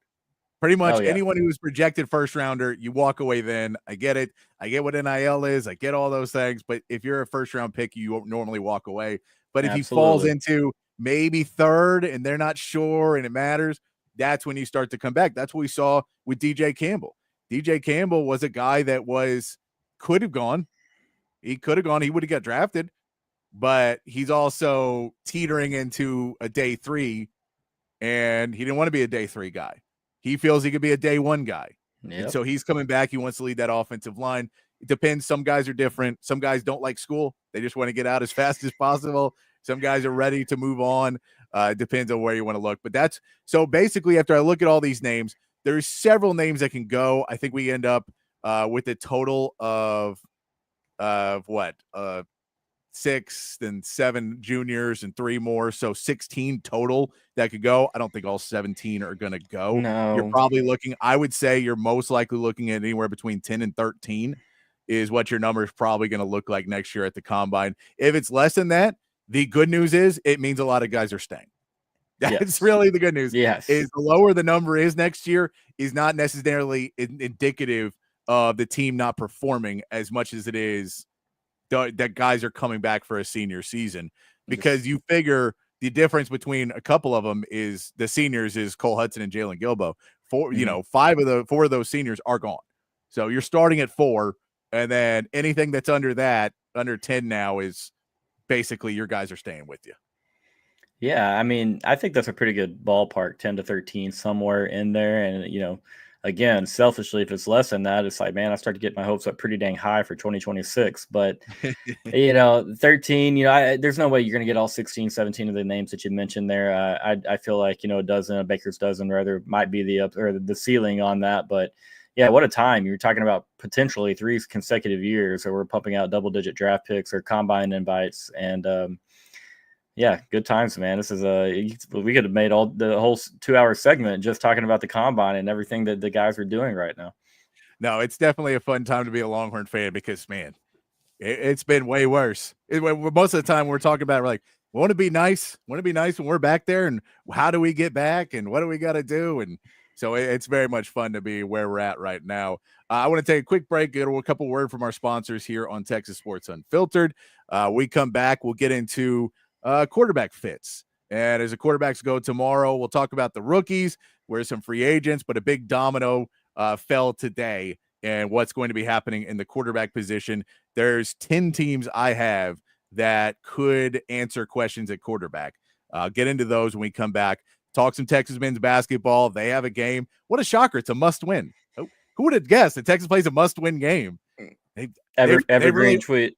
Pretty much anyone who was projected first rounder, you walk away then. I get it. I get what NIL is. I get all those things. But if you're a first round pick, you normally walk away. But if he falls into maybe third and they're not sure and it matters, that's when you start to come back. That's what we saw with DJ Campbell. DJ Campbell was a guy that could have gone. He could have gone. He would have got drafted. But he's also teetering into a day 3, and he didn't want to be a day 3 guy. He feels he could be a day 1 guy. Yep. And so he's coming back. He wants to lead that offensive line. It depends. Some guys are different. Some guys don't like school. They just want to get out as fast as possible. Some guys are ready to move on. It depends on where you want to look. But that's so basically after I look at all these names, there's several names that can go. I think we end up with a total of what? 6 and 7 juniors and 3 more. So 16 total that could go. I don't think all 17 are going to go. No. You're probably looking, I would say you're most likely looking at anywhere between 10 and 13 is what your number is probably going to look like next year at the combine. If it's less than that, the good news is it means a lot of guys are staying. That's really the good news. Yes. Is the lower the number is next year is not necessarily indicative of the team not performing as much as it is that guys are coming back for a senior season, because you figure the difference between a couple of them is the seniors is Cole Hudson and Jalen Gilbo. 4 of those seniors are gone. So you're starting at 4, and then anything that's under that, under 10 now, is basically your guys are staying with you. Yeah, I mean, I think that's a pretty good ballpark, 10 to 13, somewhere in there. And, again, selfishly, if it's less than that, it's like, man, I start to get my hopes up pretty dang high for 2026. But, 13, there's no way you're going to get all 16, 17 of the names that you mentioned there. I feel like, a dozen, a baker's dozen, rather, might be the ceiling on that. But, yeah, what a time. You're talking about potentially 3 consecutive years where we're pumping out double-digit draft picks or combine invites. And, yeah, good times, man. This is we could have made the whole 2-hour segment just talking about the combine and everything that the guys are doing right now. No, it's definitely a fun time to be a Longhorn fan because, man, it's been way worse. Most of the time we're talking about, we're like, want to be nice when we're back there, and how do we get back, and what do we got to do? And so it's very much fun to be where we're at right now. I want to take a quick break, get a couple words from our sponsors here on Texas Sports Unfiltered. We come back, we'll get into quarterback fits. And as the quarterbacks go tomorrow, we'll talk about the rookies, where some free agents, but a big domino fell today, and what's going to be happening in the quarterback position. There's 10 teams I have that could answer questions at quarterback. Get into those when we come back. Talk some Texas men's basketball. They have a game. What a shocker. It's a must-win. Who would have guessed that Texas plays a must-win game? Evergreen tweet.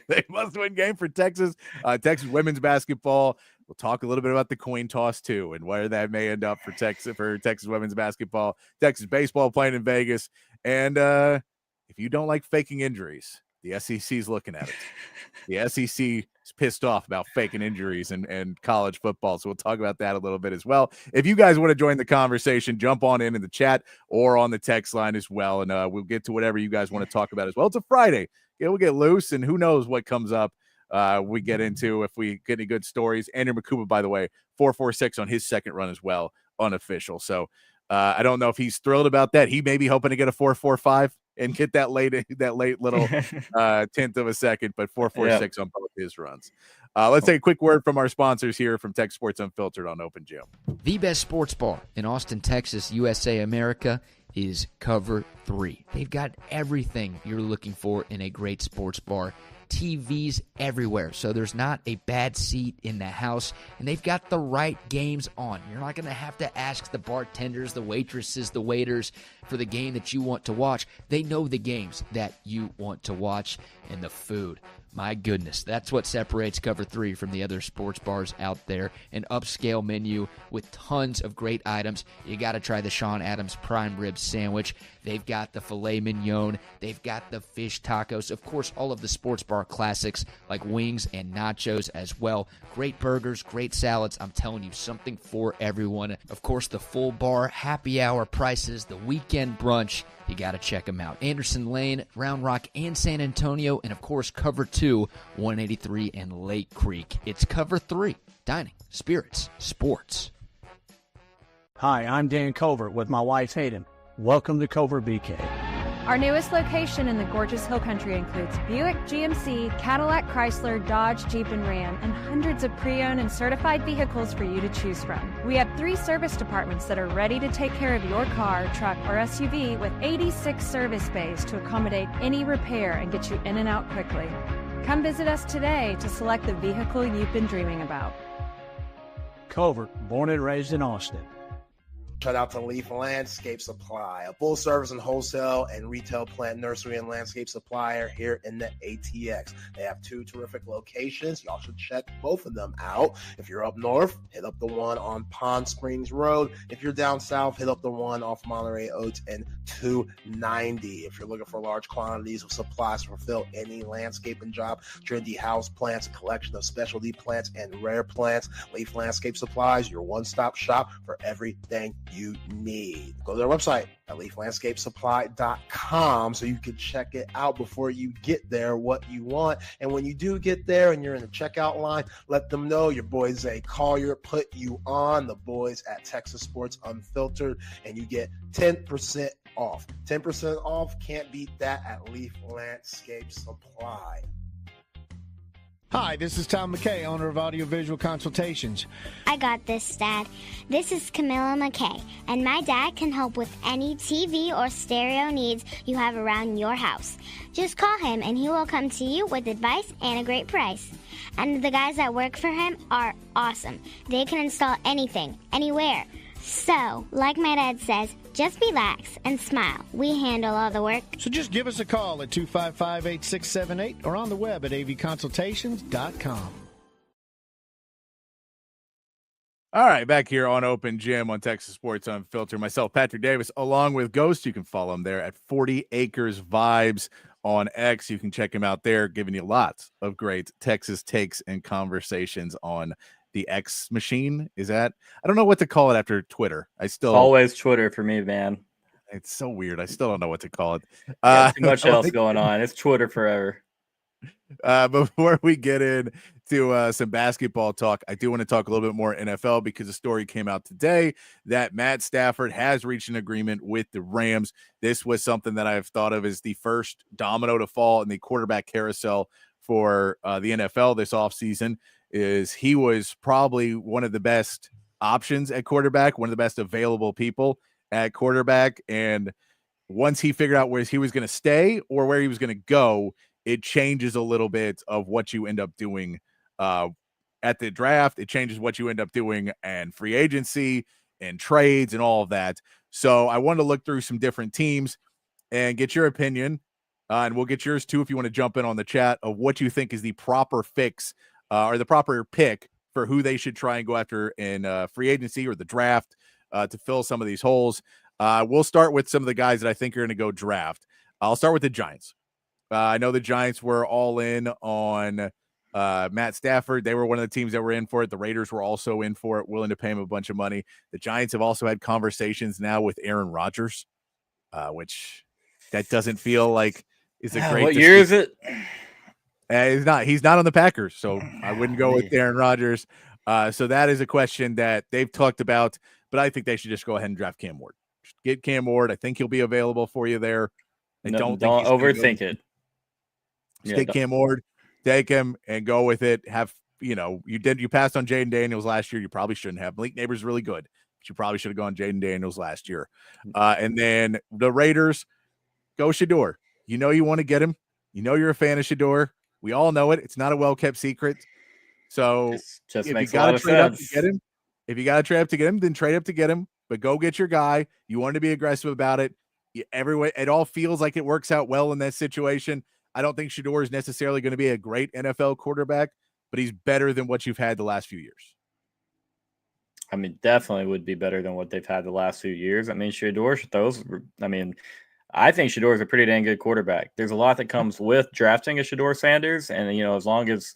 They must-win game for Texas. Texas women's basketball. We'll talk a little bit about the coin toss too, and where that may end up for Texas women's basketball. Texas baseball playing in Vegas, and if you don't like faking injuries, the SEC is looking at it. The SEC is pissed off about faking injuries and college football, so we'll talk about that a little bit as well. If you guys want to join the conversation, jump on in the chat or on the text line as well, and we'll get to whatever you guys want to talk about as well. It's a Friday. Yeah, we'll get loose, and who knows what comes up. We get into if we get any good stories. Andrew McCuba, by the way, 4.46 on his second run as well, unofficial. So I don't know if he's thrilled about that. He may be hoping to get a 4.45 and get that late little tenth of a second, but 4.46 on both his runs. Let's take a quick word from our sponsors here from Texas Sports Unfiltered on Open Gym. The best sports bar in Austin, Texas, USA, America is Cover 3. They've got everything you're looking for in a great sports bar. TVs everywhere, so there's not a bad seat in the house, and they've got the right games on. You're not going to have to ask the bartenders, the waitresses, the waiters for the game that you want to watch. They know the games that you want to watch, and the food. My goodness, that's what separates Cover 3 from the other sports bars out there. An upscale menu with tons of great items. You got to try the Sean Adams prime rib sandwich. They've got the filet mignon. They've got the fish tacos. Of course, all of the sports bar classics like wings and nachos as well. Great burgers, great salads. I'm telling you, something for everyone. Of course, the full bar happy hour prices, the weekend brunch. You got to check them out. Anderson Lane, Round Rock, and San Antonio. And, of course, Cover 2, 183 and Lake Creek. It's Cover 3. Dining, spirits, sports. Hi, I'm Dan Covert with my wife Hayden. Welcome to Covert BK. Our newest location in the gorgeous Hill Country includes Buick, GMC, Cadillac, Chrysler, Dodge, Jeep, and Ram, and hundreds of pre-owned and certified vehicles for you to choose from. We have 3 service departments that are ready to take care of your car, truck, or SUV with 86 service bays to accommodate any repair and get you in and out quickly. Come visit us today to select the vehicle you've been dreaming about. Covert, born and raised in Austin. Shout out to Leaf Landscape Supply, a full service and wholesale and retail plant nursery and landscape supplier here in the ATX. They have 2 terrific locations. Y'all should check both of them out. If you're up north, hit up the one on Pond Springs Road. If you're down south, hit up the one off Monterey Oaks and 290. If you're looking for large quantities of supplies to fulfill any landscaping job, trendy house plants, a collection of specialty plants and rare plants, Leaf Landscape Supplies, your one-stop shop for everything you need. Go to their website at leaflandscapesupply.com so you can check it out before you get there what you want. And when you do get there and you're in the checkout line, let them know your boy Zay Collier put you on, the boys at Texas Sports Unfiltered, and you get 10% off. 10% off, can't beat that at Leaf Landscape Supply. Hi, this is Tom McKay, owner of Audiovisual Consultations. I got this, Dad. This is Camilla McKay, and my dad can help with any TV or stereo needs you have around your house. Just call him, and he will come to you with advice and a great price. And the guys that work for him are awesome. They can install anything, anywhere. So, like my dad says, just relax and smile. We handle all the work. So just give us a call at 255-8678 or on the web at avconsultations.com. All right, back here on Open Gym on Texas Sports Unfiltered. Myself, Patrick Davis, along with Ghost. You can follow him there at 40 Acres Vibes on X. You can check him out there, giving you lots of great Texas takes and conversations on the X machine. Is that, I don't know what to call it after Twitter. Always Twitter for me, man. It's so weird. I still don't know what to call it. Too much else going on. It's Twitter forever. Before we get into some basketball talk, I do want to talk a little bit more NFL because a story came out today that Matt Stafford has reached an agreement with the Rams. This was something that I've thought of as the first domino to fall in the quarterback carousel for the NFL this offseason. Is he was probably one of the best options at quarterback, one of the best available people at quarterback. And once he figured out where he was going to stay or where he was going to go, it changes a little bit of what you end up doing at the draft. It changes what you end up doing and free agency and trades and all of that. So I wanted to look through some different teams and get your opinion. And we'll get yours too if you want to jump in on the chat of what you think is the proper fix or the proper pick for who they should try and go after in free agency or the draft to fill some of these holes. We'll start with some of the guys that I think are going to go draft. I'll start with the Giants. I know the Giants were all in on Matt Stafford. They were one of the teams that were in for it. The Raiders were also in for it, willing to pay him a bunch of money. The Giants have also had conversations now with Aaron Rodgers, which that doesn't feel like is a great. What year is it? He's not on the Packers, so I wouldn't go with Aaron Rodgers. So that is a question that they've talked about, but I think they should just go ahead and draft Cam Ward. Get Cam Ward. I think he'll be available for you there. Don't overthink it. Take Cam Ward, take him, and go with it. You passed on Jaden Daniels last year. You probably shouldn't have. Malik Neighbors really good, but you probably should have gone Jaden Daniels last year. And then the Raiders, go Shador. You know you want to get him. You know you're a fan of Shador. We all know it. It's not a well-kept secret. So just if makes you a lot got of to trade up sense. to get him, if you got to trade up to get him, then trade up to get him. But go get your guy. You want to be aggressive about it. It all feels like it works out well in that situation. I don't think Shador is necessarily going to be a great NFL quarterback, but he's better than what you've had the last few years. I mean, definitely would be better than what they've had the last few years. I mean, Shador throws. I think Shador is a pretty dang good quarterback. There's a lot that comes with drafting a Shador Sanders, and as long as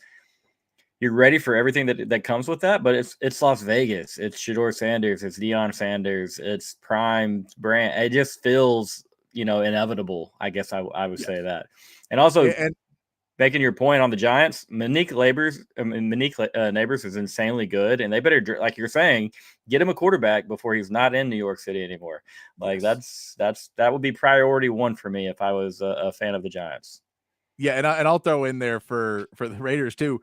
you're ready for everything that comes with that, but it's Las Vegas, it's Shador Sanders, it's Deion Sanders, it's prime brand. It just feels inevitable. I guess I would say that, and also making your point on the Giants, Monique Neighbors is insanely good, and they better, like you're saying, get him a quarterback before he's not in New York City anymore. Like that would be priority one for me if I was a fan of the Giants. Yeah, and I'll throw in there for the Raiders too.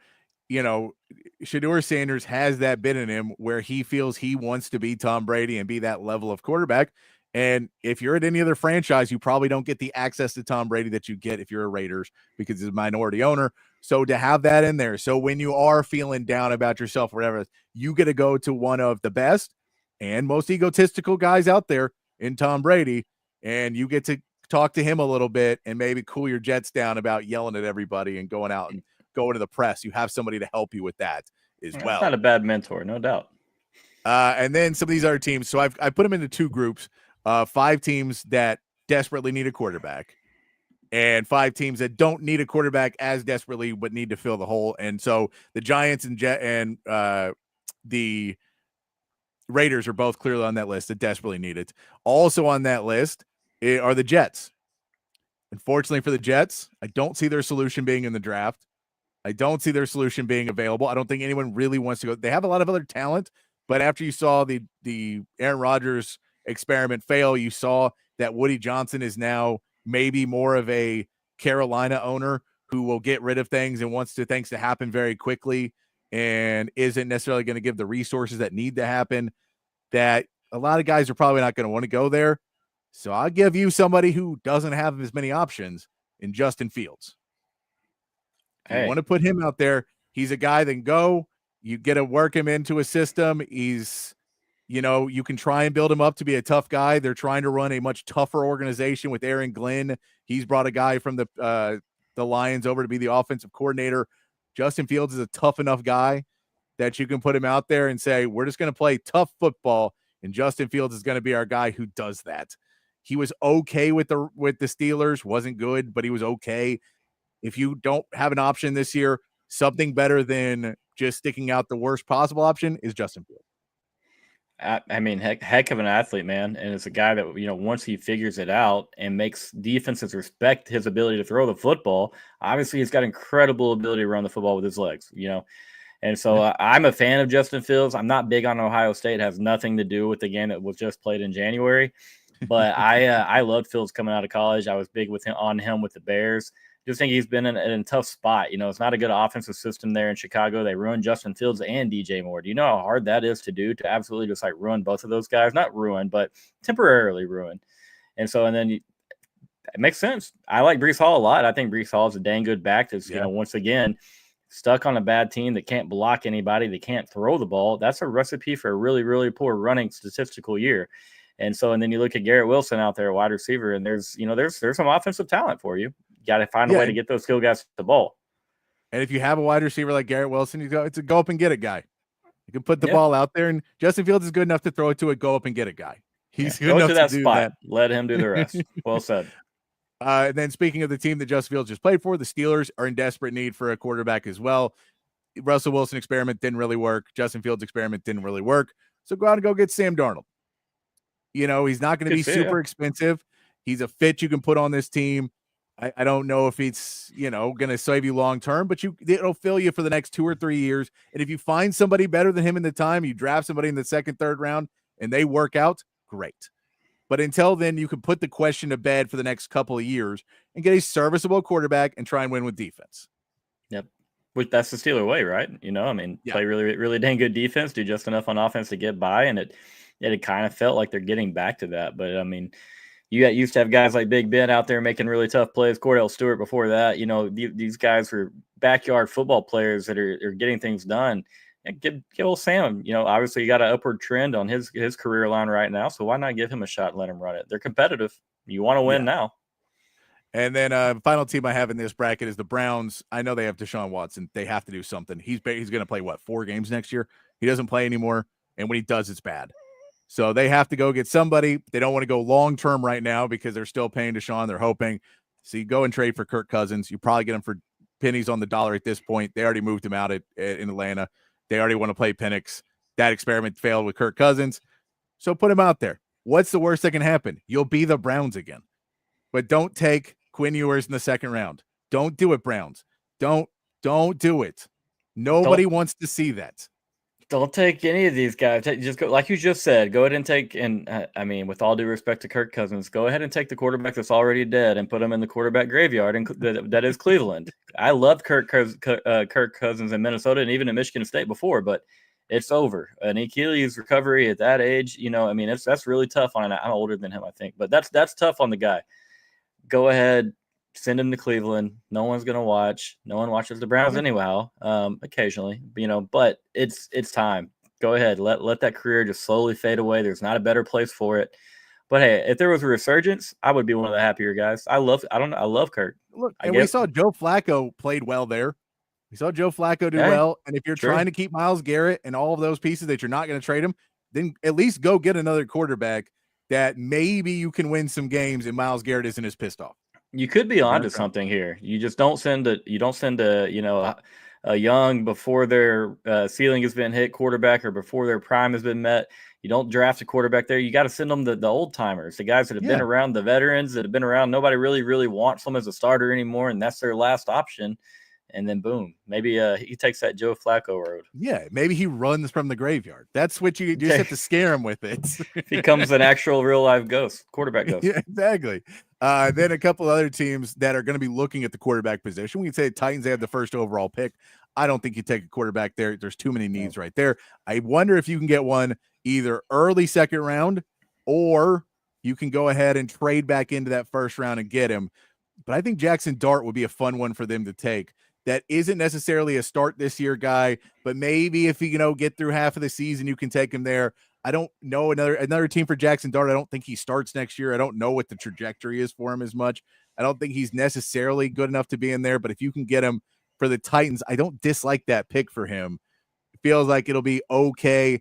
Shedeur Sanders has that bit in him where he feels he wants to be Tom Brady and be that level of quarterback. And if you're at any other franchise, you probably don't get the access to Tom Brady that you get if you're a Raiders because he's a minority owner. So to have that in there, so when you are feeling down about yourself, or whatever, you get to go to one of the best and most egotistical guys out there in Tom Brady, and you get to talk to him a little bit and maybe cool your jets down about yelling at everybody and going out and going to the press. You have somebody to help you with that as well. That's not a bad mentor, no doubt. And then some of these other teams. So I put them into two groups. 5 teams that desperately need a quarterback and 5 teams that don't need a quarterback as desperately but need to fill the hole. And so the Giants and the Raiders are both clearly on that list that desperately need it. Also on that list are the Jets. Unfortunately for the Jets, I don't see their solution being in the draft. I don't see their solution being available. I don't think anyone really wants to go. They have a lot of other talent, but after you saw the Aaron Rodgers experiment fail, you saw that Woody Johnson is now maybe more of a Carolina owner who will get rid of things and wants things to happen very quickly and isn't necessarily going to give the resources that need to happen, that a lot of guys are probably not going to want to go there. So I'll give you somebody who doesn't have as many options in Justin Fields. If you want to put him out there, he's a guy that can go. You get to work him into a system. He's you can try and build him up to be a tough guy. They're trying to run a much tougher organization with Aaron Glenn. He's brought a guy from the Lions over to be the offensive coordinator. Justin Fields is a tough enough guy that you can put him out there and say, we're just going to play tough football, and Justin Fields is going to be our guy who does that. He was okay with the Steelers, wasn't good, but he was okay. If you don't have an option this year, something better than just sticking out the worst possible option is Justin Fields. I mean, heck of an athlete, man. And it's a guy that, once he figures it out and makes defenses respect his ability to throw the football, obviously he's got incredible ability to run the football with his legs, And so I'm a fan of Justin Fields. I'm not big on Ohio State. It has nothing to do with the game that was just played in January. But I loved Fields coming out of college. I was big on him with the Bears. Just think he's been in a tough spot. It's not a good offensive system there in Chicago. They ruined Justin Fields and DJ Moore. Do you know how hard that is to do, to absolutely just ruin both of those guys? Not ruin, but temporarily ruin. And then it makes sense. I like Breece Hall a lot. I think Breece Hall is a dang good back that's, once again, stuck on a bad team that can't block anybody, they can't throw the ball. That's a recipe for a really, really poor running statistical year. And then you look at Garrett Wilson out there, wide receiver, and there's some offensive talent for you. Got to find a way to get those skill guys the ball. And if you have a wide receiver like Garrett Wilson, it's a go up and get it guy. You can put the ball out there, and Justin Fields is good enough to throw it to a go up and get it guy. He's good enough to that spot. That. Let him do the rest. Well said. And then speaking of the team that Justin Fields just played for, the Steelers are in desperate need for a quarterback as well. Russell Wilson experiment didn't really work. Justin Fields experiment didn't really work. So go out and go get Sam Darnold. He's not going to be super expensive. He's a fit you can put on this team. I don't know if it's, going to save you long term, but it'll fill you for the next 2 or 3 years. And if you find somebody better than him in the time, you draft somebody in the second, third round, and they work out, great. But until then, you can put the question to bed for the next couple of years and get a serviceable quarterback and try and win with defense. Yep. Which that's the Steeler way, right? Play really, really dang good defense, do just enough on offense to get by. And it kind of felt like they're getting back to that. But you used to have guys like Big Ben out there making really tough plays. Cordell Stewart before that. These guys were backyard football players that are getting things done. And give old Sam, obviously you got an upward trend on his career line right now. So why not give him a shot and let him run it? They're competitive. You want to win now. And then final team I have in this bracket is the Browns. I know they have Deshaun Watson. They have to do something. He's going to play 4 games next year. He doesn't play anymore. And when he does, it's bad. So they have to go get somebody. They don't want to go long-term right now because they're still paying Deshaun. They're hoping. So you go and trade for Kirk Cousins. You probably get him for pennies on the dollar at this point. They already moved him out in Atlanta. They already want to play Penix. That experiment failed with Kirk Cousins. So put him out there. What's the worst that can happen? You'll be the Browns again. But don't take Quinn Ewers in the second round. Don't do it, Browns. Don't do it. Nobody wants to see that. Don't take any of these guys. Just go, like you just said, go ahead and take, and I mean, with all due respect to Kirk Cousins, go ahead and take the quarterback that's already dead and put him in the quarterback graveyard, and that is Cleveland. I loved Kirk Cousins in Minnesota and even in Michigan State before, but it's over. An Achilles recovery at that age, I mean, that's really tough on. I'm older than him, I think, but that's tough on the guy. Go ahead. Send him to Cleveland. No one's going to watch. No one watches the Browns anyhow, occasionally, but it's time. Go ahead. Let that career just slowly fade away. There's not a better place for it. But hey, if there was a resurgence, I would be one of the happier guys. I love Kirk. Look, and we saw Joe Flacco played well there. We saw Joe Flacco do well. And if you're trying to keep Myles Garrett and all of those pieces that you're not going to trade him, then at least go get another quarterback that maybe you can win some games and Myles Garrett isn't as pissed off. You could be onto something here. You just don't send a young before their ceiling has been hit quarterback or before their prime has been met. You don't draft a quarterback there. You got to send them the old timers, the guys that have been around, the veterans that have been around. Nobody really wants them as a starter anymore, and that's their last option. And then boom, maybe he takes that Joe Flacco road. Yeah, maybe he runs from the graveyard. That's what you just have to scare him with it. He becomes an actual real life ghost, quarterback ghost. Yeah, exactly. Then a couple other teams that are going to be looking at the quarterback position. We can say the Titans, they have the first overall pick. I don't think you take a quarterback there. There's too many needs right there. I wonder if you can get one either early second round or you can go ahead and trade back into that first round and get him. But I think Jackson Dart would be a fun one for them to take. That isn't necessarily a start this year guy, but maybe if you get through half of the season, you can take him there. I don't know another team for Jackson Dart. I don't think he starts next year. I don't know what the trajectory is for him as much. I don't think he's necessarily good enough to be in there, but if you can get him for the Titans, I don't dislike that pick for him. It feels like it'll be okay.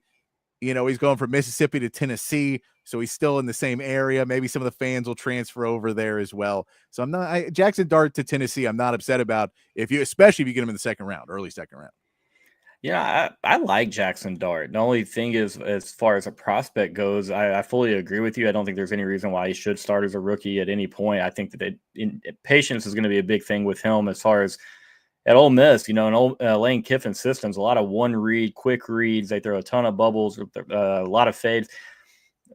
He's going from Mississippi to Tennessee, so he's still in the same area. Maybe some of the fans will transfer over there as well. So Jackson Dart to Tennessee, I'm not upset about especially if you get him in the second round, early second round. Yeah, I like Jackson Dart. The only thing is, as far as a prospect goes, I fully agree with you. I don't think there's any reason why he should start as a rookie at any point. I think that patience is going to be a big thing with him as far as at Ole Miss, in Lane Kiffin's systems, a lot of one read, quick reads. They throw a ton of bubbles, a lot of fades.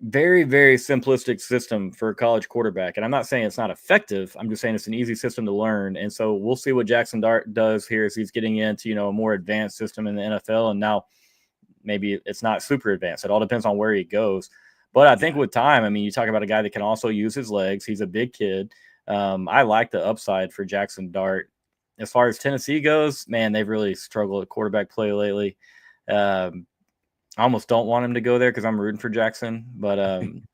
Very, very simplistic system for a college quarterback. And I'm not saying it's not effective. I'm just saying it's an easy system to learn. And so we'll see what Jackson Dart does here as he's getting into, a more advanced system in the NFL. And now maybe it's not super advanced. It all depends on where he goes. But I think with time, you talk about a guy that can also use his legs. He's a big kid. I like the upside for Jackson Dart. As far as Tennessee goes, man, they've really struggled at quarterback play lately. I almost don't want him to go there because I'm rooting for Jackson, but I think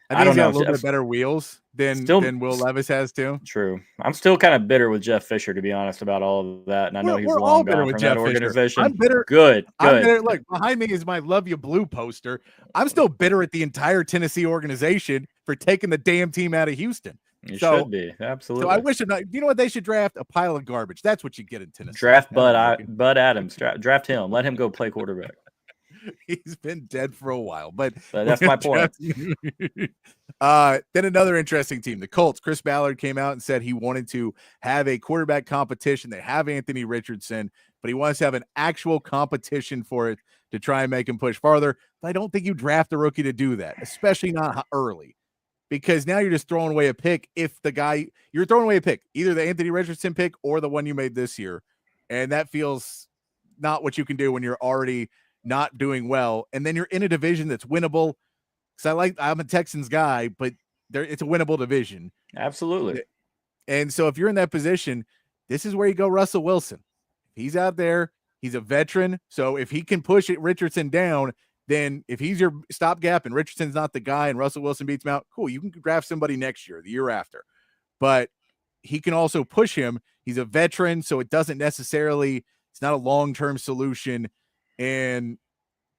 he's got a little bit better wheels than Will Levis has too. True. I'm still kind of bitter with Jeff Fisher, to be honest, about all of that. And I know he's long gone from that organization. I'm bitter. Good. I'm bitter. Look, behind me is my Love You Blue poster. I'm still bitter at the entire Tennessee organization for taking the damn team out of Houston. You should be. Absolutely. So I wish you know what they should draft? A pile of garbage. That's what you get in Tennessee. Draft Bud Adams. Draft him. Let him go play quarterback. He's been dead for a while, but that's my point. Then another interesting team, the Colts. Chris Ballard came out and said he wanted to have a quarterback competition. They have Anthony Richardson, but he wants to have an actual competition for it to try and make him push farther. But I don't think you draft a rookie to do that, especially not early, because now you're just throwing away a pick. You're throwing away a pick, either the Anthony Richardson pick or the one you made this year. And that feels not what you can do when you're already not doing well. And then you're in a division that's winnable. Because I'm a Texans guy, but it's a winnable division. Absolutely. And so if you're in that position, this is where you go Russell Wilson. He's out there. He's a veteran. So if he can push Richardson down, then if he's your stopgap and Richardson's not the guy and Russell Wilson beats him out, cool, you can draft somebody next year, the year after. But he can also push him. He's a veteran, so it's not a long-term solution. And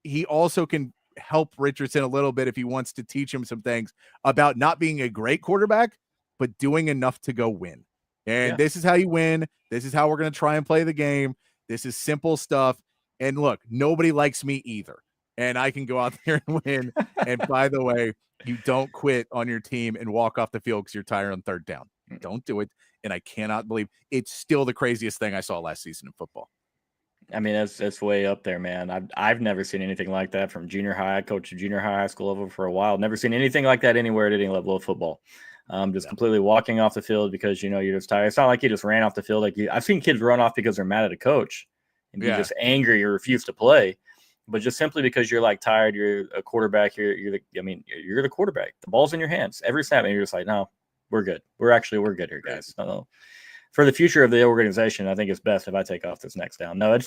he also can help Richardson a little bit if he wants to teach him some things about not being a great quarterback, but doing enough to go win. And This is how you win. This is how we're going to try and play the game. This is simple stuff. And look, nobody likes me either. And I can go out there and win. And by the way, you don't quit on your team and walk off the field because you're tired on third down. Don't do it. and I cannot believe it's still the craziest thing I saw last season in football. I mean, that's way up there, man. I've never seen anything like that from junior high. I coached junior high school level for a while. Never seen anything like that anywhere at any level of football. Just completely walking off the field because, you're just tired. It's not like you just ran off the field. I've seen kids run off because they're mad at a coach and be just angry or refuse to play. But just simply because you're tired, you're a quarterback, you're the quarterback. The ball's in your hands every snap, and you're just like, no, we're good. We're good here, guys. For the future of the organization, I think it's best if I take off this next down. No,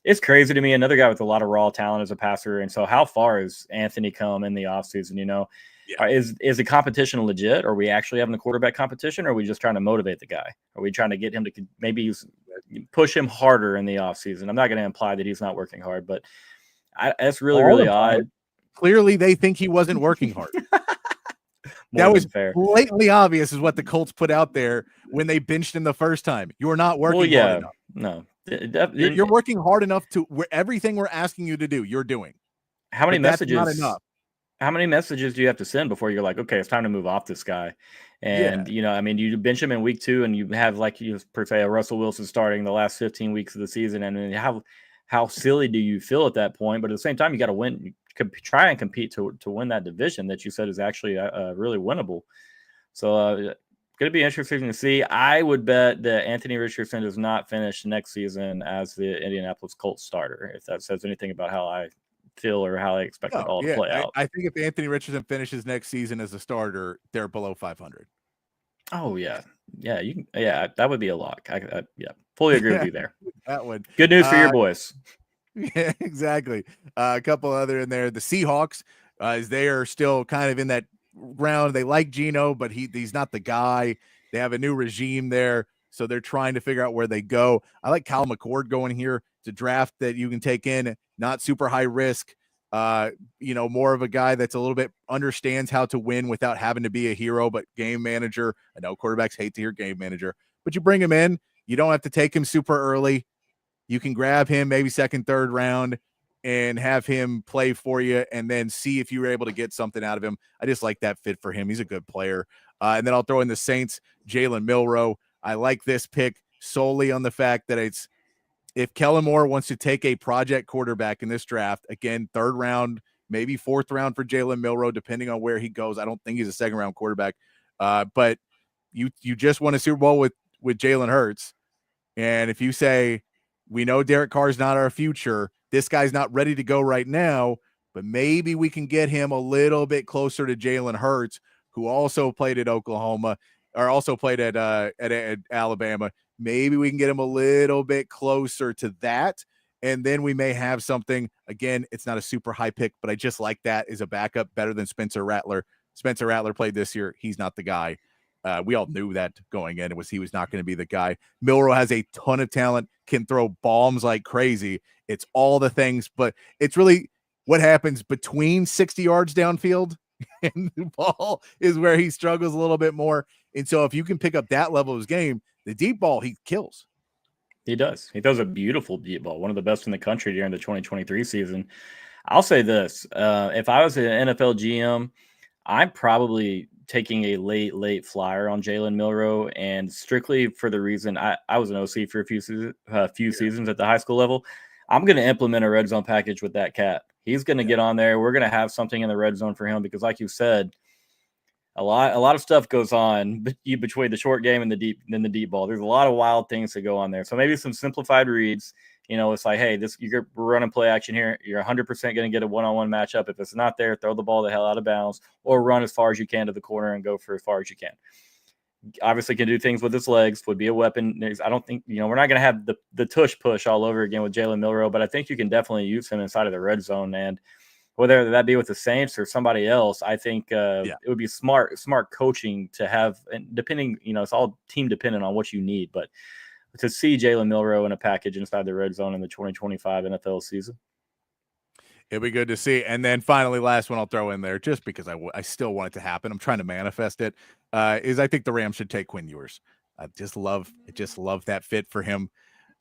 it's crazy to me. Another guy with a lot of raw talent as a passer. And so how far has Anthony come in the offseason? Is the competition legit? Are we actually having the quarterback competition, or are we just trying to motivate the guy? Are we trying to get him to maybe push him harder in the offseason? I'm not going to imply that he's not working hard, but that's really odd. Clearly, they think he wasn't working hard. That was blatantly obvious, is what the Colts put out there when they benched him the first time. You're not working hard enough. No. You're working hard enough to everything we're asking you to do, you're doing. How many messages? That's not enough. How many messages do you have to send before you're like, okay, it's time to move off this guy? And, you bench him in week 2 and you have per se a Russell Wilson starting the last 15 weeks of the season. And how silly do you feel at that point? But at the same time, you got to win. You could try and compete to win that division that you said is actually really winnable. So going to be interesting to see. I would bet that Anthony Richardson does not finish next season as the Indianapolis Colts starter, if that says anything about how I feel or how I expect it all to play out. I think if Anthony Richardson finishes next season as a starter, they're below 500. Oh, yeah. Yeah, that would be a lock. Fully agree with you there. That would. Good news for your boys. Yeah, exactly. A couple other in there. The Seahawks, as they are still kind of in that round. They like Geno, but he's not the guy. They have a new regime there, so they're trying to figure out where they go. I like Kyle McCord going here. It's a draft that you can take in, not super high risk. More of a guy that's a little bit understands how to win without having to be a hero, but game manager. I know quarterbacks hate to hear game manager, but you bring him in. You don't have to take him super early. You can grab him maybe second, third round and have him play for you and then see if you were able to get something out of him. I just like that fit for him. He's a good player. And then I'll throw in the Saints, Jalen Milroe. I like this pick solely on the fact that if Kellen Moore wants to take a project quarterback in this draft, again, third round, maybe fourth round for Jalen Milroe, depending on where he goes. I don't think he's a second round quarterback. But you just won a Super Bowl with Jalen Hurts. And if you say, we know Derek Carr's not our future, this guy's not ready to go right now, but maybe we can get him a little bit closer to Jalen Hurts, who also played at Oklahoma or also played at Alabama. Maybe we can get him a little bit closer to that, and then we may have something. Again, it's not a super high pick, but I just like that as a backup, better than Spencer Rattler. Spencer Rattler played this year. He's not the guy. We all knew that going in. He was not going to be the guy. Milroe has a ton of talent, can throw bombs like crazy. It's all the things, but it's really what happens between 60 yards downfield and the ball is where he struggles a little bit more. And so if you can pick up that level of his game, the deep ball, he kills. He does. He throws a beautiful deep ball, one of the best in the country during the 2023 season. I'll say this. If I was an NFL GM, I'm probably taking a late flyer on Jalen Milroe, and strictly for the reason I was an OC for a few seasons at the high school level. I'm going to implement a red zone package with that cat. He's going to get on there. We're going to have something in the red zone for him because, like you said, a lot of stuff goes on between the short game and the deep ball. There's a lot of wild things that go on there. So maybe some simplified reads. It's like, hey, we're running play action here. You're 100% going to get a one-on-one matchup. If it's not there, throw the ball the hell out of bounds or run as far as you can to the corner and go for as far as you can. Obviously can do things with his legs, would be a weapon. I don't think, we're not going to have the tush push all over again with Jalen Milroe, but I think you can definitely use him inside of the red zone. And whether that be with the Saints or somebody else, I think it would be smart coaching to have, and depending, it's all team dependent on what you need, but to see Jalen Milroe in a package inside the red zone in the 2025 NFL season. It'd be good to see. And then finally, last one I'll throw in there, just because I still want it to happen. I'm trying to manifest it, is I think the Rams should take Quinn Ewers. I just love that fit for him.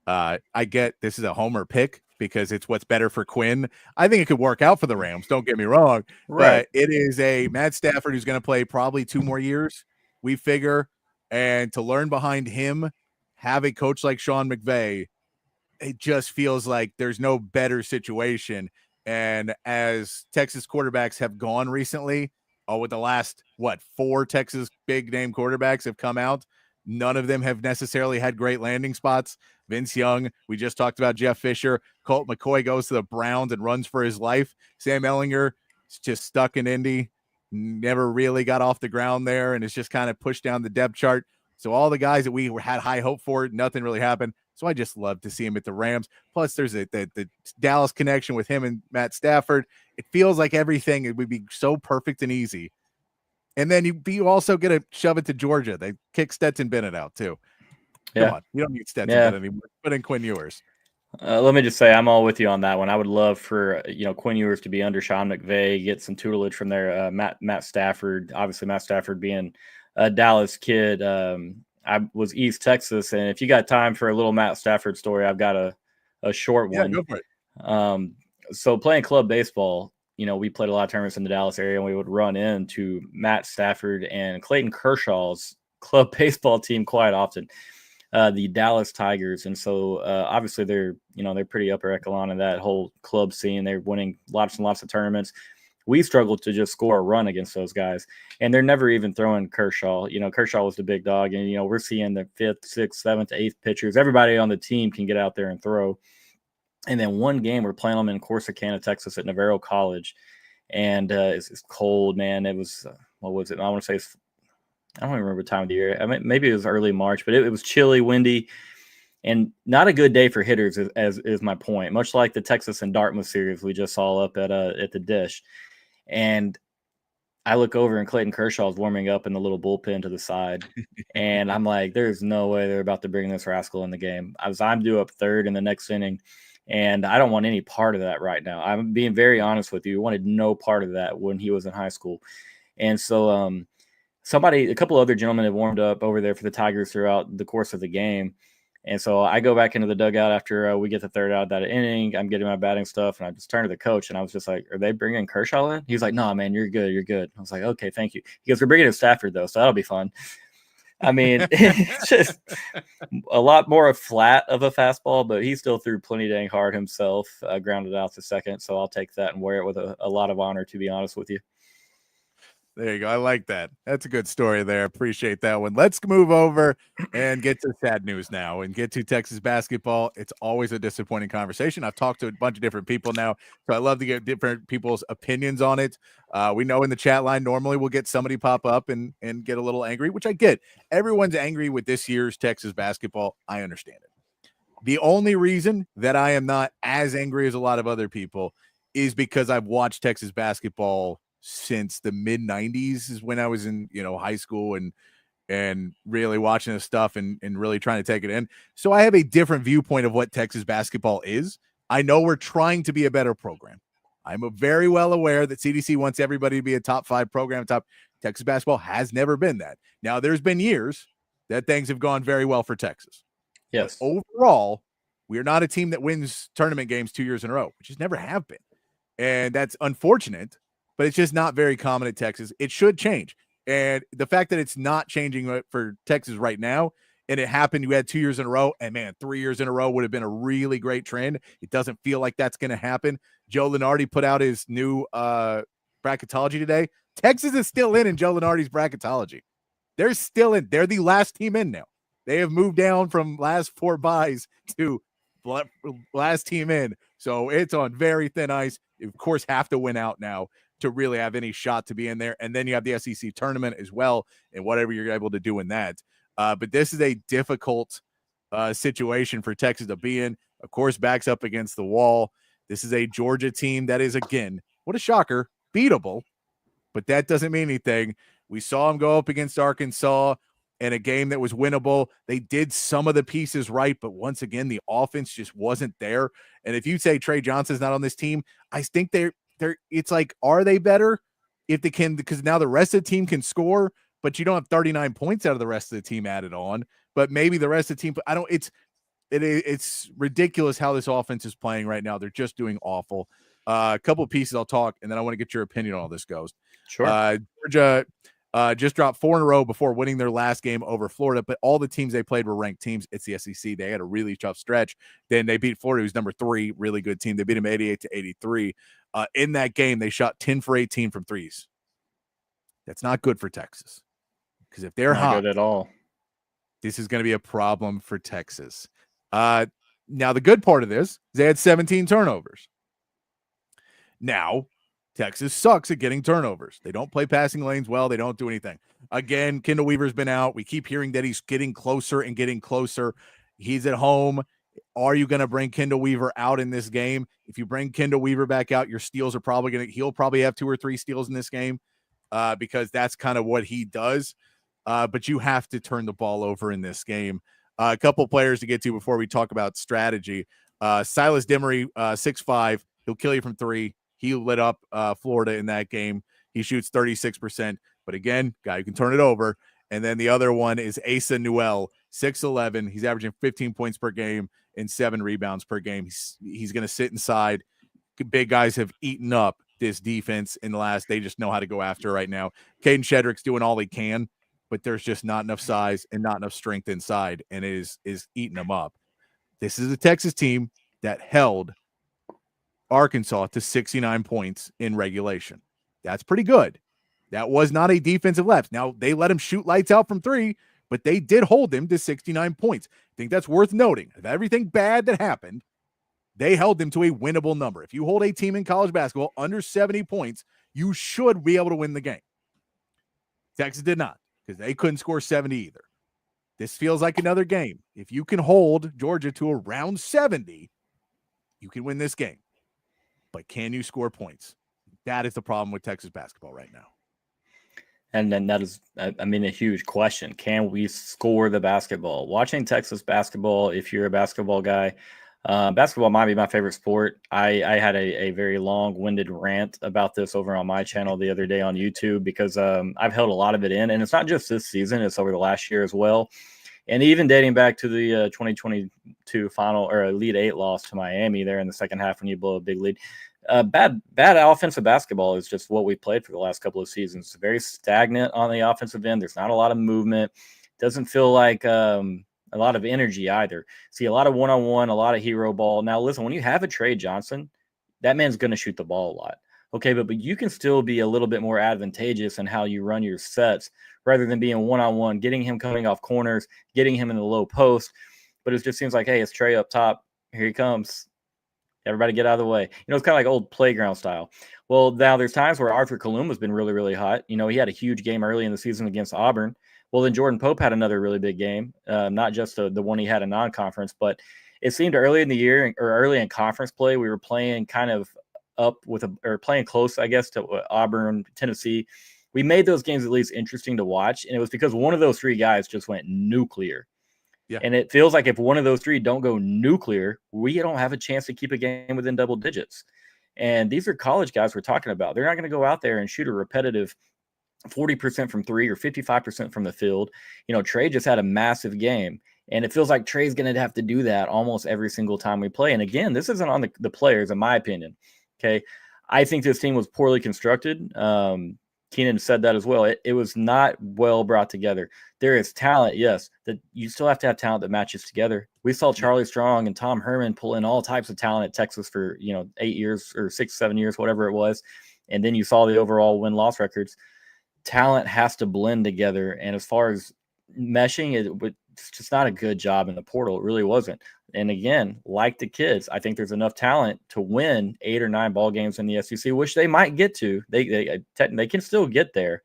I get this is a homer pick because it's what's better for Quinn. I think it could work out for the Rams. Don't get me wrong. Right. But it is a Matt Stafford who's going to play probably 2 more years. We figure And to learn behind him, have a coach like Sean McVay, it just feels like there's no better situation. And as Texas quarterbacks have gone recently, with the last, 4 Texas big name quarterbacks have come out, none of them have necessarily had great landing spots. Vince Young, we just talked about Jeff Fisher. Colt McCoy goes to the Browns and runs for his life. Sam Ehlinger is just stuck in Indy, never really got off the ground there, and is just kind of pushed down the depth chart. So all the guys that we had high hope for, nothing really happened. So I just love to see him at the Rams. Plus, there's the Dallas connection with him and Matt Stafford. It feels like everything, it would be so perfect and easy. And then you also get to shove it to Georgia. They kick Stetson Bennett out too. Come on, you don't need Stetson Bennett anymore. Put in Quinn Ewers. Let me just say, I'm all with you on that one. I would love for Quinn Ewers to be under Sean McVay, get some tutelage from there. Matt Stafford, obviously Matt Stafford being a Dallas kid. I was East Texas, and if you got time for a little Matt Stafford story, I've got a short one. Go for it. So playing club baseball, we played a lot of tournaments in the Dallas area, and we would run into Matt Stafford and Clayton Kershaw's club baseball team quite often, the Dallas Tigers. And so obviously they're pretty upper echelon in that whole club scene. They're winning lots and lots of tournaments. We struggled to just score a run against those guys, and they're never even throwing Kershaw. Kershaw was the big dog, and we're seeing the 5th, 6th, 7th, 8th pitchers. Everybody on the team can get out there and throw. And then one game we're playing them in Corsicana, Texas, at Navarro College, and it's cold, man. It was what was it? I want to say I don't even remember the time of the year. I mean, maybe it was early March, but it was chilly, windy, and not a good day for hitters. As is my point. Much like the Texas and Dartmouth series we just saw up at the Dish. And I look over and Clayton Kershaw is warming up in the little bullpen to the side. And I'm like, there's no way they're about to bring this rascal in the game. I'm due up 3rd in the next inning, and I don't want any part of that right now. I'm being very honest with you. I wanted no part of that when he was in high school. And so a couple other gentlemen have warmed up over there for the Tigers throughout the course of the game. And so I go back into the dugout after we get the 3rd out of that inning. I'm getting my batting stuff, and I just turned to the coach, and I was just like, are they bringing Kershaw in? He's like, no, man, you're good. You're good. I was like, okay, thank you. He goes, we're bringing in Stafford, though, so that'll be fun. I mean, it's just a lot more flat of a fastball, but he still threw plenty dang hard himself, grounded out to second. So I'll take that and wear it with a lot of honor, to be honest with you. There you go. I like that. That's a good story there. Appreciate that one. Let's move over and get to sad news now and get to Texas basketball. It's always a disappointing conversation. I've talked to a bunch of different people now, so I love to get different people's opinions on it. We know in the chat line, normally we'll get somebody pop up and get a little angry, which I get. Everyone's angry with this year's Texas basketball. I understand it. The only reason that I am not as angry as a lot of other people is because I've watched Texas basketball since the mid 90s is when I was in, high school and really watching this stuff and really trying to take it in. So I have a different viewpoint of what Texas basketball is. I know we're trying to be a better program. I'm very well aware that CDC wants everybody to be a top 5 program. Texas basketball has never been that. Now there's been years that things have gone very well for Texas. Yes. But overall, we're not a team that wins tournament games 2 years in a row, which has never have been. And that's unfortunate. But it's just not very common at Texas. It should change. And the fact that it's not changing for Texas right now, and it happened, you had 2 years in a row, and man, 3 years in a row would have been a really great trend. It doesn't feel like that's going to happen. Joe Lunardi put out his new bracketology today. Texas is still in Joe Lunardi's bracketology. They're still in. They're the last team in now. They have moved down from last 4 buys to last team in. So it's on very thin ice. You, of course, have to win out now to really have any shot to be in there. And then you have the SEC tournament as well and whatever you're able to do in that. But this is a difficult situation for Texas to be in. Of course, backs up against the wall. This is a Georgia team that is, again, what a shocker, beatable. But that doesn't mean anything. We saw them go up against Arkansas in a game that was winnable. They did some of the pieces right, but once again, the offense just wasn't there. And if you say Trey Johnson's not on this team, I think it's like, are they better if they can? Because now the rest of the team can score, but you don't have 39 points out of the rest of the team added on. But maybe the rest of the team. But it's ridiculous how this offense is playing right now. They're just doing awful. A couple of pieces I'll talk, and then I want to get your opinion on all this goes. Sure. Georgia Just dropped 4 in a row before winning their last game over Florida, but all the teams they played were ranked teams. It's the SEC. They had a really tough stretch. Then they beat Florida, who's number 3, really good team. They beat them 88-83. In that game, they shot 10 for 18 from threes. That's not good for Texas, because if they're not good at all, this is going to be a problem for Texas. Now, the good part of this is they had 17 turnovers. Now, Texas sucks at getting turnovers. They don't play passing lanes well. They don't do anything. Again, Kendall Weaver's been out. We keep hearing that he's getting closer and getting closer. He's at home. Are you going to bring Kendall Weaver out in this game? If you bring Kendall Weaver back out, your steals are probably he'll probably have 2 or 3 steals in this game because that's kind of what he does. But you have to turn the ball over in this game. A couple players to get to before we talk about strategy. Silas Demery, 6'5", he'll kill you from 3. He lit up Florida in that game. He shoots 36%. But again, guy who can turn it over. And then the other one is Asa Newell, 6'11". He's averaging 15 points per game and 7 rebounds per game. He's going to sit inside. Big guys have eaten up this defense in the last. They just know how to go after right now. Caden Shedrick's doing all he can, but there's just not enough size and not enough strength inside, and it is eating them up. This is a Texas team that held Arkansas to 69 points in regulation. That's pretty good. That was not a defensive lapse. Now, they let him shoot lights out from 3, but they did hold him to 69 points. I think that's worth noting. Of everything bad that happened, they held him to a winnable number. If you hold a team in college basketball under 70 points, you should be able to win the game. Texas did not, because they couldn't score 70 either. This feels like another game. If you can hold Georgia to around 70, you can win this game. But can you score points? That is the problem with Texas basketball right now. And then that is, I mean, a huge question. Can we score the basketball? Watching Texas basketball, if you're a basketball guy, basketball might be my favorite sport. I had a very long-winded rant about this over on my channel the other day on YouTube because I've held a lot of it in. And it's not just this season. It's over the last year as well. And even dating back to the 2022 final or Elite 8 loss to Miami there in the second half when you blow a big lead. Bad offensive basketball is just what we played for the last couple of seasons. It's very stagnant on the offensive end. There's not a lot of movement. Doesn't feel like a lot of energy either. See a lot of one-on-one, a lot of hero ball. Now, listen, when you have a Trey Johnson, that man's going to shoot the ball a lot. Okay, but you can still be a little bit more advantageous in how you run your sets rather than being one-on-one, getting him coming off corners, getting him in the low post. But it just seems like, hey, it's Trey up top. Here he comes. Everybody get out of the way. It's kind of like old playground style. Well, now there's times where Arthur Kalum has been really, really hot. He had a huge game early in the season against Auburn. Well, then Jordan Pope had another really big game, not just the one he had in non-conference, but it seemed early in the year or early in conference play, we were playing kind of up with or playing close, I guess, to Auburn, Tennessee. We made those games at least interesting to watch, and it was because one of those 3 guys just went nuclear. Yeah. And it feels like if one of those 3 don't go nuclear, we don't have a chance to keep a game within double digits. And these are college guys we're talking about. They're not going to go out there and shoot a repetitive 40% from 3 or 55% from the field. Trey just had a massive game, and it feels like Trey's going to have to do that almost every single time we play. And again, this isn't on the players, in my opinion. Okay. I think this team was poorly constructed. Keenan said that as well. It was not well brought together. There is talent, yes, that you still have to have talent that matches together. We saw Charlie Strong and Tom Herman pull in all types of talent at Texas for 8 years or 6, 7 years, whatever it was. And then you saw the overall win-loss records. Talent has to blend together. And as far as meshing, it's just not a good job in the portal. It really wasn't. And again, like the kids, I think there's enough talent to win 8 or 9 ball games in the SEC, which they might get to. They can still get there,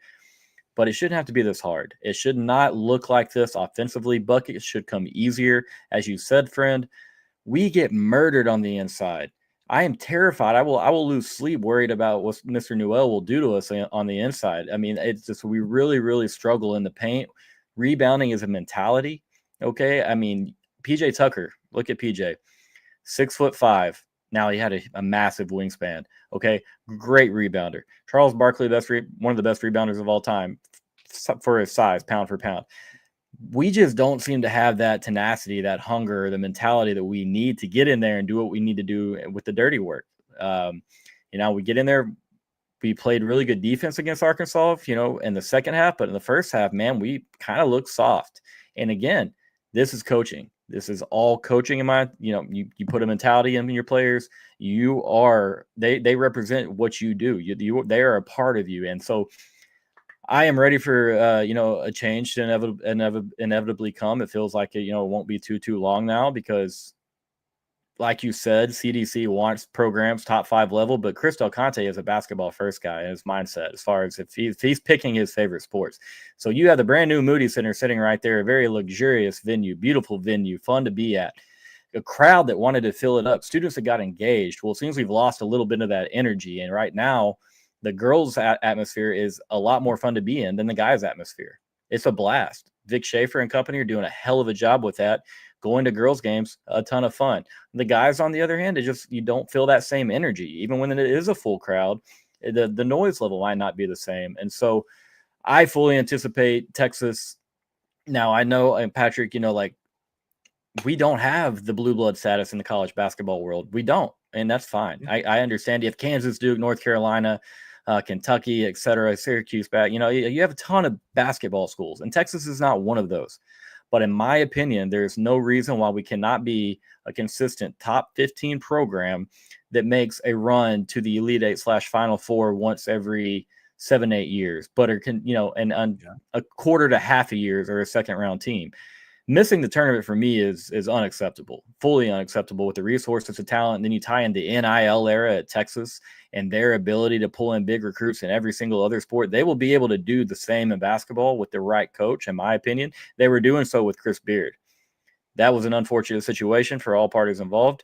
but it shouldn't have to be this hard. It should not look like this offensively. Buckets should come easier. As you said, friend, we get murdered on the inside. I am terrified. I will lose sleep worried about what Mr. Newell will do to us on the inside. I mean, it's just we really, really struggle in the paint. Rebounding is a mentality. Okay, I mean, PJ Tucker, look at PJ, 6'5". Now he had a massive wingspan. Okay, great rebounder. Charles Barkley, one of the best rebounders of all time for his size, pound for pound. We just don't seem to have that tenacity, that hunger, the mentality that we need to get in there and do what we need to do with the dirty work. We get in there, we played really good defense against Arkansas, in the second half, but in the first half, man, we kind of looked soft. And again, this is coaching. This is all coaching you put a mentality in your players. They represent what you do. They are a part of you. And so I am ready for, a change to inevitably come. It feels like it won't be too long now because, like you said, CDC wants programs top 5 level, but Chris Del Conte is a basketball first guy in his mindset as far as if he's picking his favorite sports. So you have the brand new Moody Center sitting right there, a very luxurious venue, beautiful venue, fun to be at, a crowd that wanted to fill it up, students that got engaged. Well, it seems we've lost a little bit of that energy. And right now the girls' atmosphere is a lot more fun to be in than the guys' atmosphere. It's a blast. Vic Schaefer and company are doing a hell of a job with that. Going to girls' games, a ton of fun. The guys, on the other hand, you don't feel that same energy. Even when it is a full crowd, the noise level might not be the same. And so I fully anticipate Texas. Now, I know, and Patrick, we don't have the blue blood status in the college basketball world. We don't, and that's fine. I understand you have Kansas, Duke, North Carolina, Kentucky, et cetera, Syracuse back. You have a ton of basketball schools, and Texas is not one of those. But in my opinion, there's no reason why we cannot be a consistent top 15 program that makes a run to the Elite 8/Final Four once every 7-8 years, but a quarter to half a years or a second round team. Missing the tournament for me is unacceptable, fully unacceptable with the resources, the talent. And then you tie in the NIL era at Texas and their ability to pull in big recruits in every single other sport. They will be able to do the same in basketball with the right coach, in my opinion. They were doing so with Chris Beard. That was an unfortunate situation for all parties involved.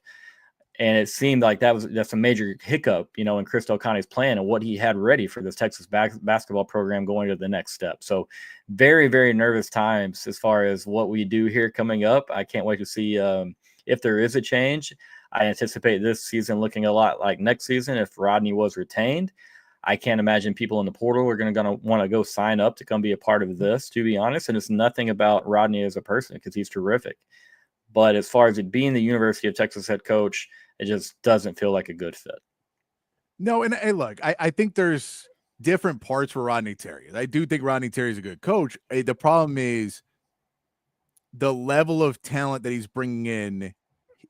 And it seemed like that's a major hiccup, in Chris Del Conte's plan and what he had ready for this Texas basketball program going to the next step. So very, very nervous times as far as what we do here coming up. I can't wait to see if there is a change. I anticipate this season looking a lot like next season if Rodney was retained. I can't imagine people in the portal are going to want to go sign up to come be a part of this, to be honest. And it's nothing about Rodney as a person because he's terrific. But as far as it being the University of Texas head coach, it just doesn't feel like a good fit. No, and hey, look, I think there's different parts for Rodney Terry. I do think Rodney Terry is a good coach. The problem is the level of talent that he's bringing in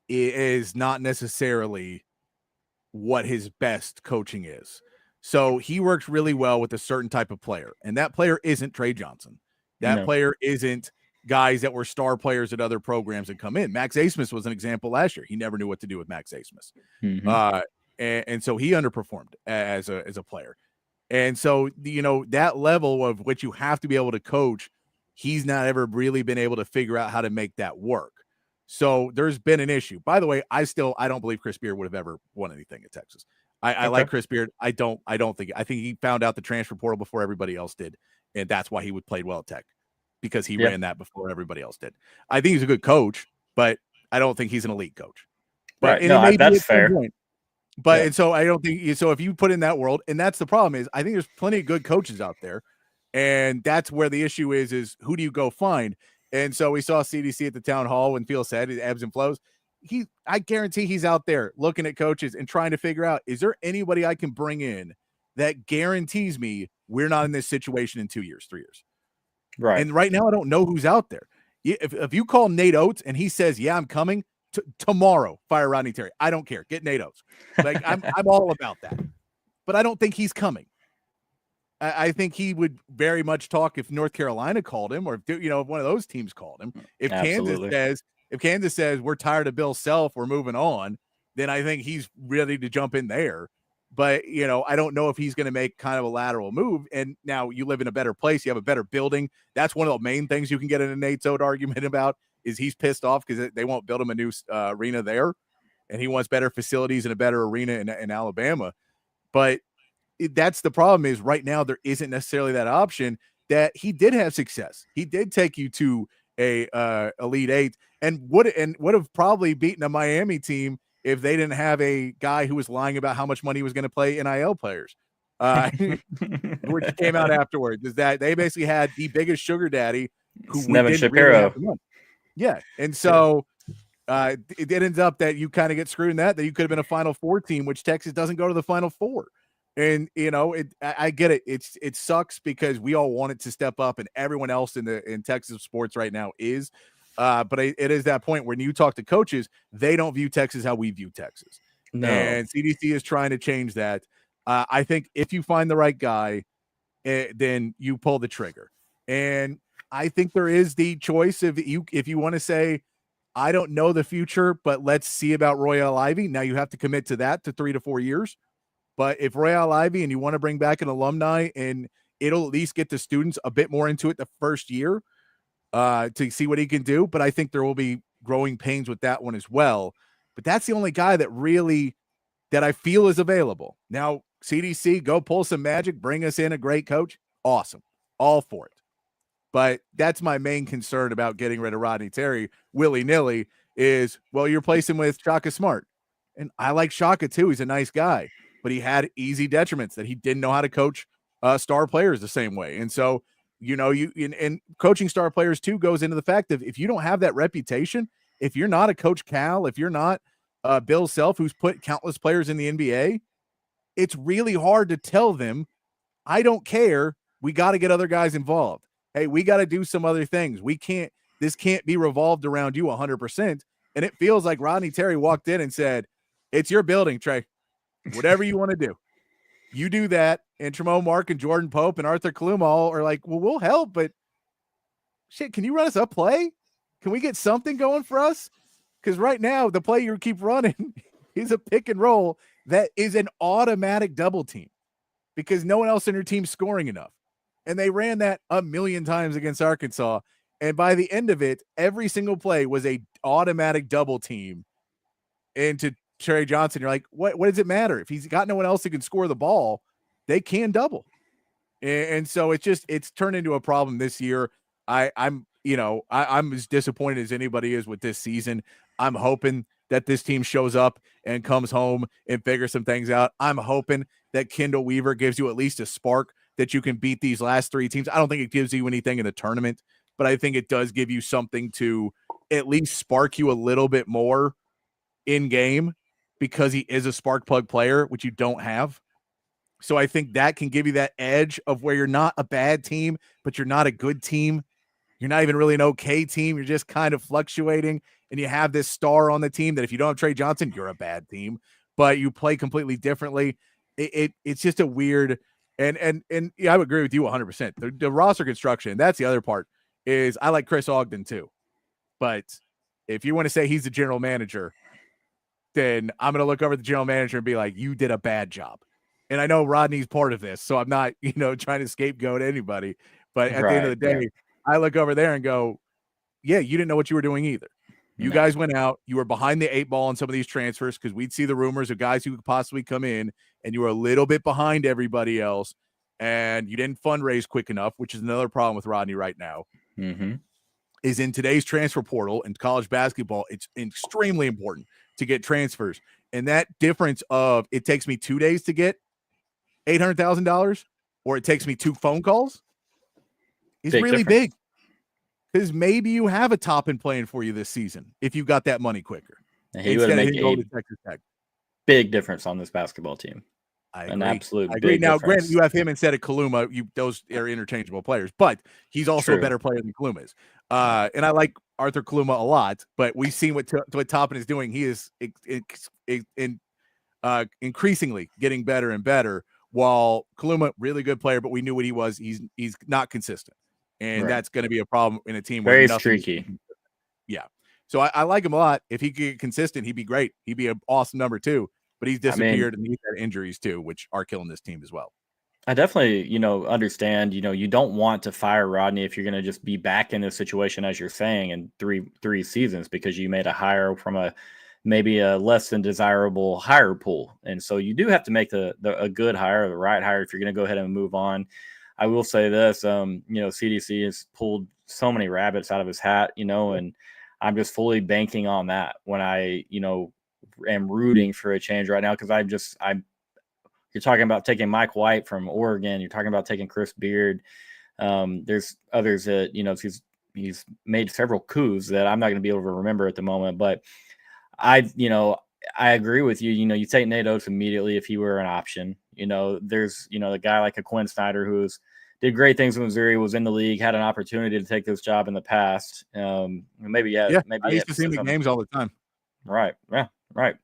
is not necessarily what his best coaching is. So he works really well with a certain type of player, and that player isn't Trey Johnson. That player isn't guys that were star players at other programs and come in. Max Asmus was an example last year. He never knew what to do with Max Asmus. And so he underperformed as a player. And so, that level of which you have to be able to coach, he's not ever really been able to figure out how to make that work. So there's been an issue. By the way, I don't believe Chris Beard would have ever won anything at Texas. I like Chris Beard. I think he found out the transfer portal before everybody else did. And that's why he played well at Tech. Because he ran that before everybody else did. I think he's a good coach, but I don't think he's an elite coach. But right. No, that's fair. But and so I don't think so. If you put in that world, and that's the problem is I think there's plenty of good coaches out there, and that's where the issue is who do you go find? And so we saw CDC at the town hall when Phil said it ebbs and flows. I guarantee he's out there looking at coaches and trying to figure out, is there anybody I can bring in that guarantees me we're not in this situation in 2 years, 3 years? Right. And right now, I don't know who's out there. If you call Nate Oates and he says, yeah, I'm coming tomorrow, fire Rodney Terry. I don't care. Get Nate Oates. Like I'm all about that. But I don't think he's coming. I think he would very much talk if North Carolina called him or if one of those teams called him. If Kansas says we're tired of Bill Self, we're moving on, then I think he's ready to jump in there. But, I don't know if he's going to make kind of a lateral move. And now you live in a better place. You have a better building. That's one of the main things you can get in a Nate Oates argument about is he's pissed off because they won't build him a new arena there. And he wants better facilities and a better arena in Alabama. But that's the problem is right now there isn't necessarily that option that he did have success. He did take you to a Elite Eight and would have probably beaten a Miami team if they didn't have a guy who was lying about how much money he was going to play NIL players, which came out afterwards, is that they basically had the biggest sugar daddy who didn't really have the money. Yeah. And so it ends up that you kind of get screwed in that you could have been a Final Four team, which Texas doesn't go to the Final Four. And I get it. It sucks because we all want it to step up, and everyone else in Texas sports right now is. But it is that point when you talk to coaches, they don't view Texas how we view Texas. No. And CDC is trying to change that. I think if you find the right guy, then you pull the trigger. And I think there is the choice if you want to say, I don't know the future, but let's see about Royale Ivy. Now you have to commit to that to 3 to 4 years. But if Royale Ivy and you want to bring back an alumni, and it'll at least get the students a bit more into it the first year to see what he can do. But I think there will be growing pains with that one as well. But that's the only guy that I feel is available. Now, CDC, go pull some magic, bring us in a great coach. Awesome. All for it. But that's my main concern about getting rid of Rodney Terry willy-nilly is, well, you're placing with Shaka Smart. And I like Shaka too. He's a nice guy. But he had easy detriments that he didn't know how to coach star players the same way. And so, and coaching star players too goes into the fact that if you don't have that reputation, if you're not a Coach Cal, if you're not Bill Self, who's put countless players in the NBA, it's really hard to tell them, I don't care. We got to get other guys involved. Hey, we got to do some other things. This can't be revolved around you 100%. And it feels like Rodney Terry walked in and said, it's your building, Trey. Whatever you want to do, you do that. And Tremont Mark and Jordan Pope and Arthur Kaluma all are like, well, we'll help, but shit, can you run us a play? Can we get something going for us? Because right now, the play you keep running is a pick and roll that is an automatic double team because no one else in your team's scoring enough. And they ran that a million times against Arkansas. And by the end of it, every single play was a automatic double team into Trey Johnson. You're like, what does it matter? If he's got no one else who can score the ball, they can double. And so it's turned into a problem this year. I'm as disappointed as anybody is with this season. I'm hoping that this team shows up and comes home and figures some things out. I'm hoping that Kendall Weaver gives you at least a spark that you can beat these last three teams. I don't think it gives you anything in the tournament, but I think it does give you something to at least spark you a little bit more in game because he is a spark plug player, which you don't have. So I think that can give you that edge of where you're not a bad team, but you're not a good team. You're not even really an okay team. You're just kind of fluctuating. And you have this star on the team that if you don't have Trey Johnson, you're a bad team, but you play completely differently. It's just a weird, and yeah, I would agree with you 100%. The roster construction, that's the other part, is I like Chris Ogden too. But if you want to say he's the general manager, then I'm going to look over at the general manager and be like, you did a bad job. And I know Rodney's part of this, so I'm not, trying to scapegoat anybody. But at the end of the day, I look over there and go, yeah, you didn't know what you were doing either. You guys went out. You were behind the 8 ball on some of these transfers because we'd see the rumors of guys who could possibly come in, and you were a little bit behind everybody else, and you didn't fundraise quick enough, which is another problem with Rodney right now. Mm-hmm. Is in today's transfer portal in college basketball, it's extremely important to get transfers. And that difference of it takes me 2 days to get $800,000 or it takes me 2 phone calls is really big. Because maybe you have a top in playing for you this season if you got that money quicker. And he would make a big difference on this basketball team. An absolute big now, difference. granted, you have him instead of Kaluma. Those are interchangeable players, but he's also a better player than Kaluma is. And I like Arthur Kaluma a lot, but we've seen what Toppin is doing. He is increasingly getting better and better, while Kaluma, really good player, but we knew what he was. He's not consistent. And that's going to be a problem in a team. Very streaky. Yeah. So I like him a lot. If he could get consistent, he'd be great. He'd be an awesome number 2. But he's disappeared and he's had injuries too, which are killing this team as well. I definitely, understand, you don't want to fire Rodney if you're going to just be back in this situation, as you're saying, in three seasons because you made a hire from maybe a less than desirable hire pool. And so you do have to make a good hire, the right hire, if you're going to go ahead and move on. I will say this, CDC has pulled so many rabbits out of his hat, and I'm just fully banking on that when I, am rooting for a change right now. Cause you're talking about taking Mike White from Oregon. You're talking about taking Chris Beard. There's others that, he's made several coups that I'm not going to be able to remember at the moment, but I I agree with you. You take Nate Oates immediately if he were an option. There's, a guy like a Quinn Snyder who's did great things in Missouri, was in the league, had an opportunity to take this job in the past. Maybe I used to see him in games all the time. Right. Yeah. Right.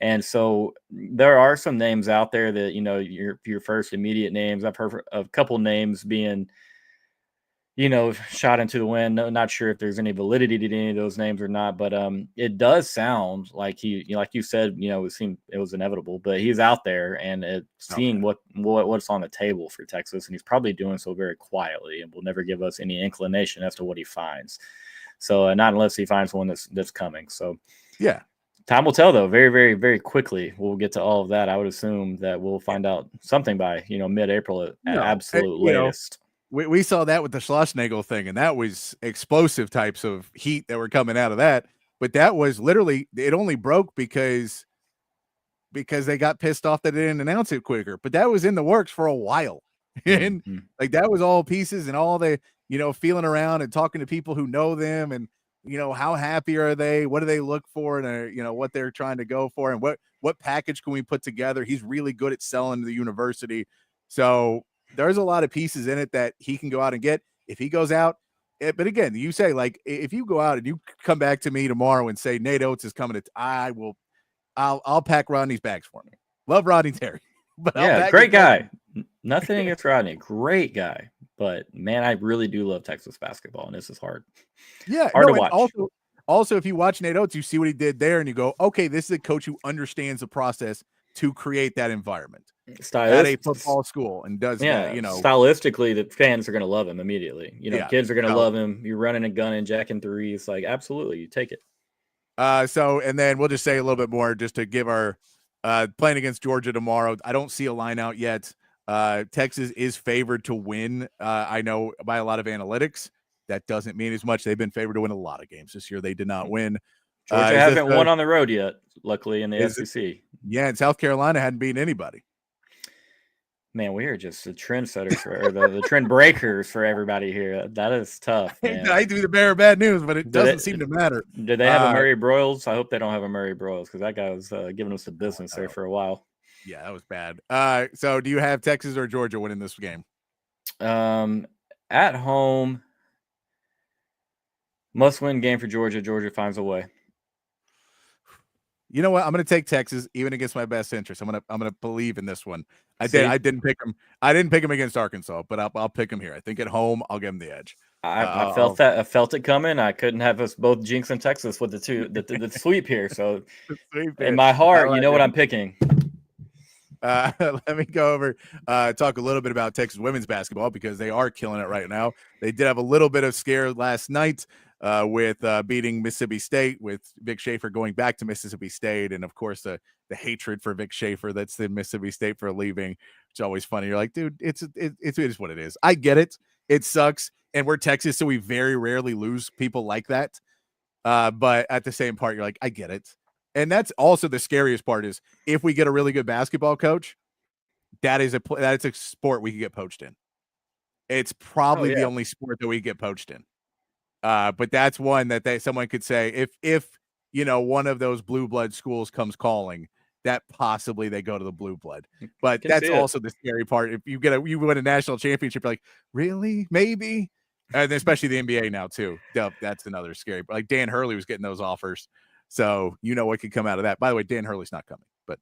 And so there are some names out there that, your first immediate names. I've heard a couple names being, shot into the wind. No, not sure if there's any validity to any of those names or not, but it does sound like like you said, it was inevitable, but he's out there and seeing what's on the table for Texas, and he's probably doing so very quietly and will never give us any inclination as to what he finds. So not unless he finds one that's coming. So yeah. Time will tell, though, very, very, very quickly. We'll get to all of that. I would assume that we'll find out something by, mid-April at absolute latest. We saw that with the Schlossnagel thing, and that was explosive types of heat that were coming out of that. But that was literally, it only broke because they got pissed off that they didn't announce it quicker. But that was in the works for a while. And like that was all pieces and all the, feeling around and talking to people who know them and, how happy are they? What do they look for? And, what they're trying to go for and what package can we put together? He's really good at selling to the university. So there's a lot of pieces in it that he can go out and get if he goes out. But again, you say, like, if you go out and you come back to me tomorrow and say Nate Oates is coming I'll pack Rodney's bags for me. Love Rodney Terry. But yeah, great guy. Nothing against Rodney. Great guy. But man, I really do love Texas basketball, and this is hard. Yeah, hard to watch. Also, if you watch Nate Oates, you see what he did there, and you go, okay, this is a coach who understands the process to create that environment at a football school and does that, stylistically, the fans are going to love him immediately. Kids are going to love him. You're running a gun and jacking threes, like absolutely, you take it. And then we'll just say a little bit more just to give our playing against Georgia tomorrow. I don't see a line out yet. Texas is favored to win. I know by a lot of analytics. That doesn't mean as much. They've been favored to win a lot of games this year. They did not win. Georgia hasn't won on the road yet, luckily, in the SEC. And South Carolina hadn't beaten anybody. Man, we are just the trendsetters or the trend breakers for everybody here. That is tough. Man. I hate to be the bearer of bad news, but it doesn't seem to matter. Did they have a Murray Broyles? I hope they don't have a Murray Broyles because that guy was giving us the business there for a while. Yeah, that was bad. So do you have Texas or Georgia winning this game? At home, must-win game for Georgia. Georgia finds a way. You know what? I'm going to take Texas, even against my best interest. I'm going to believe in this one. I didn't pick them. I didn't pick them against Arkansas, but I'll pick them here. I think at home I'll give them the edge. I felt that. I felt it coming. I couldn't have us both jinxing Texas with the sweep here. So in my heart, you know what I'm picking. Let me go over, talk a little bit about Texas women's basketball because they are killing it right now. They did have a little bit of scare last night with beating Mississippi State, with Vic Schaefer going back to Mississippi State. And of course, the hatred for Vic Schaefer, that's the Mississippi State for leaving. It's always funny. You're like, dude, it is what it is. I get it. It sucks. And we're Texas, so we very rarely lose people like that. But at the same part, you're like, I get it. And that's also the scariest part is if we get a really good basketball coach, that's a sport we can get poached in. It's probably the only sport that we get poached in. But that's one that someone could say if one of those blue blood schools comes calling, that possibly they go to the blue blood. But that's also the scary part. If you win a national championship, you're like, really? Maybe? And especially the NBA now too. That's another scary. Like Dan Hurley was getting those offers. So what could come out of that. By the way, Dan Hurley's not coming, but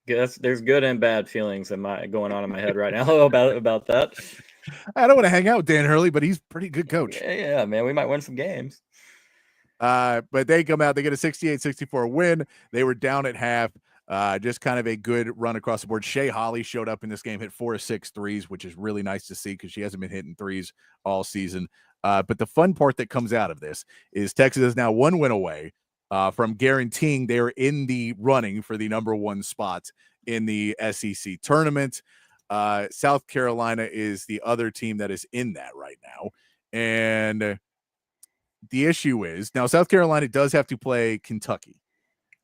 there's good and bad feelings going on in my head right now about that. I don't want to hang out with Dan Hurley, but he's a pretty good coach. Yeah, man. We might win some games. But they come out, they get a 68-64 win. They were down at half. Just kind of a good run across the board. Shea Holly showed up in this game, hit 4 of 6 threes, which is really nice to see because she hasn't been hitting threes all season. But the fun part that comes out of this is Texas is now 1 win away from guaranteeing they're in the running for the number 1 spot in the SEC tournament. South Carolina is the other team that is in that right now. And the issue is now South Carolina does have to play Kentucky.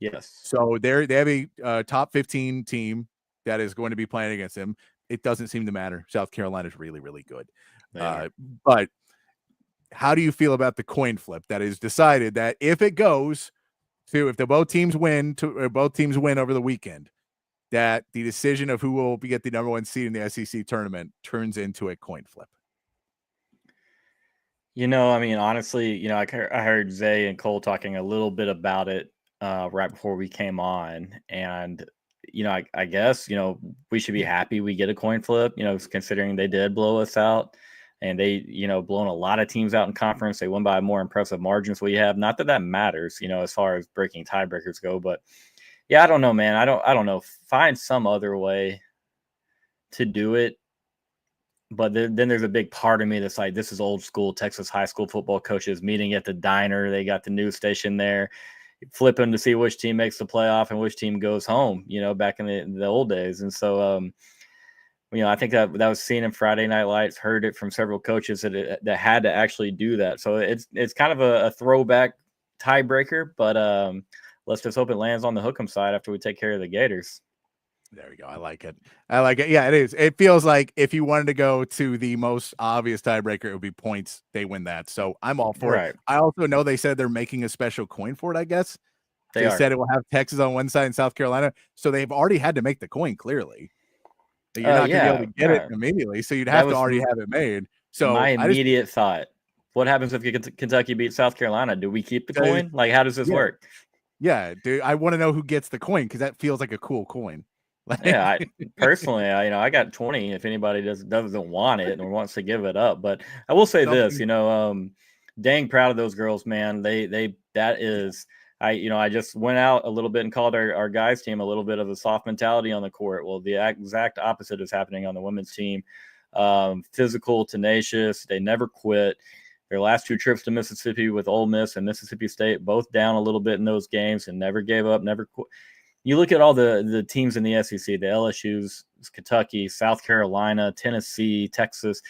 Yes. So they have a top 15 team that is going to be playing against them. It doesn't seem to matter. South Carolina is really, really good. But how do you feel about the coin flip that is decided that if it goes if both teams win over the weekend, that the decision of who will get the number 1 seed in the SEC tournament turns into a coin flip? I mean, honestly, I heard Zay and Cole talking a little bit about it right before we came on. And, I guess, we should be happy we get a coin flip, considering they did blow us out. And they, blown a lot of teams out in conference. They won by more impressive margins we have. Not that that matters, as far as breaking tiebreakers go. But, yeah, I don't know, man. I don't know. Find some other way to do it. But then there's a big part of me that's like, this is old school Texas high school football coaches meeting at the diner. They got the news station there, flipping to see which team makes the playoff and which team goes home, back in the old days. And so, I think that was seen in Friday Night Lights, heard it from several coaches that had to actually do that. So it's kind of a throwback tiebreaker, but let's just hope it lands on the Hook'em side after we take care of the Gators. There we go. I like it. Yeah, it is. It feels like if you wanted to go to the most obvious tiebreaker, it would be points. They win that. So I'm all for it. I also know they said they're making a special coin for it, I guess. They said it will have Texas on one side and South Carolina. So they've already had to make the coin clearly. You're not going to be able to get it immediately. So you'd have to already have it made. So my immediate thought, what happens if Kentucky beats South Carolina? Do we keep the coin? Like, how does this work? Yeah, dude, I want to know who gets the coin because that feels like a cool coin. Yeah, personally, I got 20 if anybody doesn't want it or wants to give it up. But I will say this, dang proud of those girls, man. I just went out a little bit and called our guys team a little bit of a soft mentality on the court. Well, the exact opposite is happening on the women's team. Physical, tenacious. They never quit. Their last 2 trips to Mississippi with Ole Miss and Mississippi State, both down a little bit in those games and never gave up, never quit. You look at all the teams in the SEC, the LSUs, Kentucky, South Carolina, Tennessee, Texas.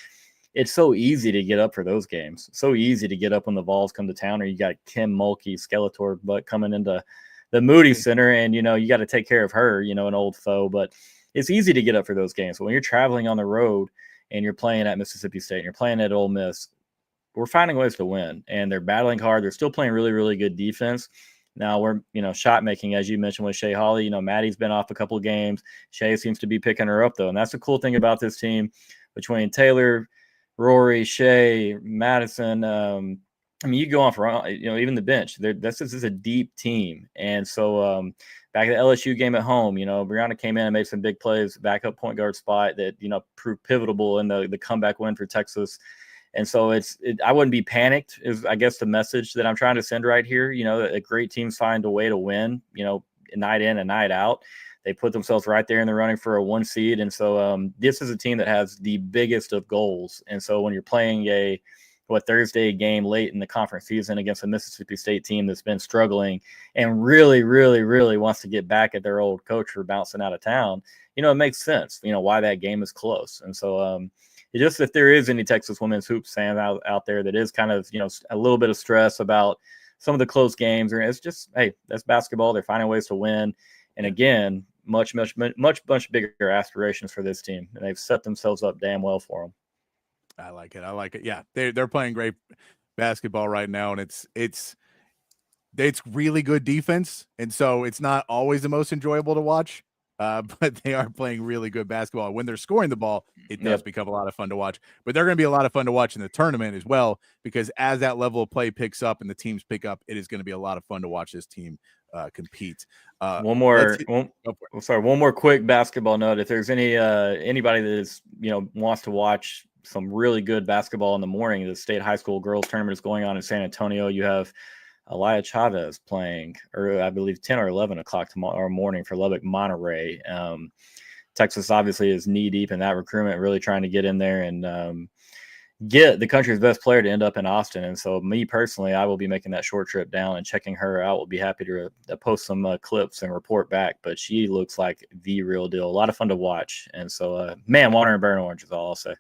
It's so easy to get up for those games. So easy to get up when the Vols come to town, or you got Kim Mulkey, Skeletor, but coming into the Moody Center, and you got to take care of her, an old foe. But it's easy to get up for those games. But when you're traveling on the road and you're playing at Mississippi State and you're playing at Ole Miss, we're finding ways to win, and they're battling hard. They're still playing really, really good defense. Now we're, shot making, as you mentioned with Shea Holly. Maddie's been off a couple of games. Shea seems to be picking her up, though. And that's the cool thing about this team between Taylor, Rory, Shea, Madison. You go on for, even the bench. This is a deep team. And so back at the LSU game at home, Brianna came in and made some big plays, backup point guard spot that, proved pivotal in the comeback win for Texas. And so I wouldn't be panicked is, I guess, the message that I'm trying to send right here. Great teams find a way to win, night in and night out. They put themselves right there in the running for a 1 seed. And so this is a team that has the biggest of goals. And so when you're playing a Thursday game late in the conference season against a Mississippi State team that's been struggling and really, really, really wants to get back at their old coach for bouncing out of town, it makes sense, why that game is close. And so just if there is any Texas women's hoops fans out there that is kind of, a little bit of stress about some of the close games, or it's just, hey, that's basketball. They're finding ways to win. And again, much bigger aspirations for this team. And they've set themselves up damn well for them. I like it. Yeah. They're playing great basketball right now. And it's really good defense. And so it's not always the most enjoyable to watch. But they are playing really good basketball. When they're scoring the ball, it does become a lot of fun to watch. But they're going to be a lot of fun to watch in the tournament as well, because as that level of play picks up and the teams pick up, it is going to be a lot of fun to watch this team compete. One more quick basketball note. If there's anybody that is, wants to watch some really good basketball in the morning, the state high school girls tournament is going on in San Antonio. You have Elia Chavez playing, or I believe 10 or 11 o'clock tomorrow morning for Lubbock Monterey. Texas obviously is knee deep in that recruitment, really trying to get in there and get the country's best player to end up in Austin. And so me personally, I will be making that short trip down and checking her out. We'll be happy to post some clips and report back, but she looks like the real deal. A lot of fun to watch. And so, water and burn orange is all I'll say.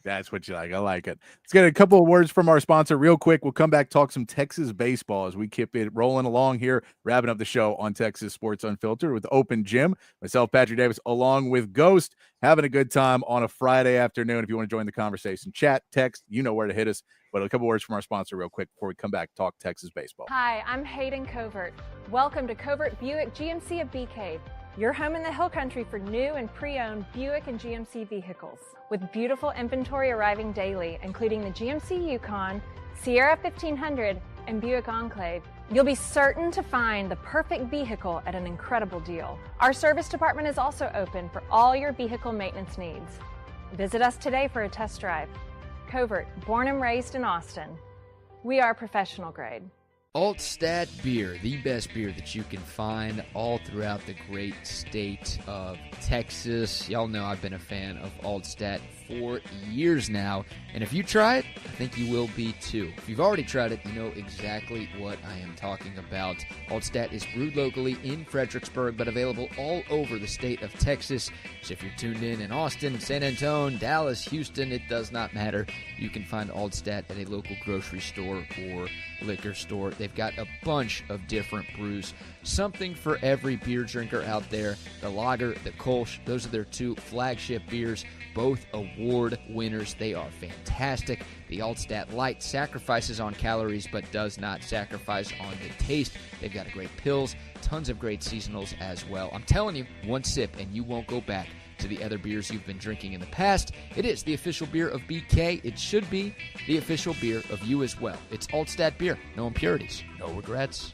That's what you like. I like it. Let's get a couple of words from our sponsor real quick. We'll come back, talk some Texas baseball as we keep it rolling along here, wrapping up the show on Texas Sports Unfiltered with Open Gym. Myself, Patrick Davis, along with Ghost, having a good time on a Friday afternoon. If you want to join the conversation, chat, text, you know where to hit us. But a couple words from our sponsor real quick before we come back, talk Texas baseball. Hi, I'm Hayden Covert. Welcome to Covert Buick GMC of Bee Cave, your home in the Hill Country for new and pre-owned Buick and GMC vehicles. With beautiful inventory arriving daily, including the GMC Yukon, Sierra 1500, and Buick Enclave, you'll be certain to find the perfect vehicle at an incredible deal. Our service department is also open for all your vehicle maintenance needs. Visit us today for a test drive. Covert, born and raised in Austin. We are professional grade. Altstadt Beer, the best beer that you can find all throughout the great state of Texas. Y'all know I've been a fan of Altstadt for years now, and if you try it, I think you will be too. If you've already tried it, you know exactly what I am talking about. Altstadt is brewed locally in Fredericksburg, but available all over the state of Texas. So if you're tuned in Austin, San Antonio, Dallas, Houston, it does not matter. You can find Altstadt at a local grocery store or liquor store. They've got a bunch of different brews, something for every beer drinker out there. The Lager, the Kolsch, those are their two flagship beers, both award winners. They are fantastic. The Altstadt Light sacrifices on calories but does not sacrifice on the taste. They've got a great pills, tons of great seasonals as well. I'm telling you, one sip and you won't go back to the other beers you've been drinking in the past. It is the official beer of BK. It should be the official beer of you as well. It's Altstadt Beer. No impurities, no regrets.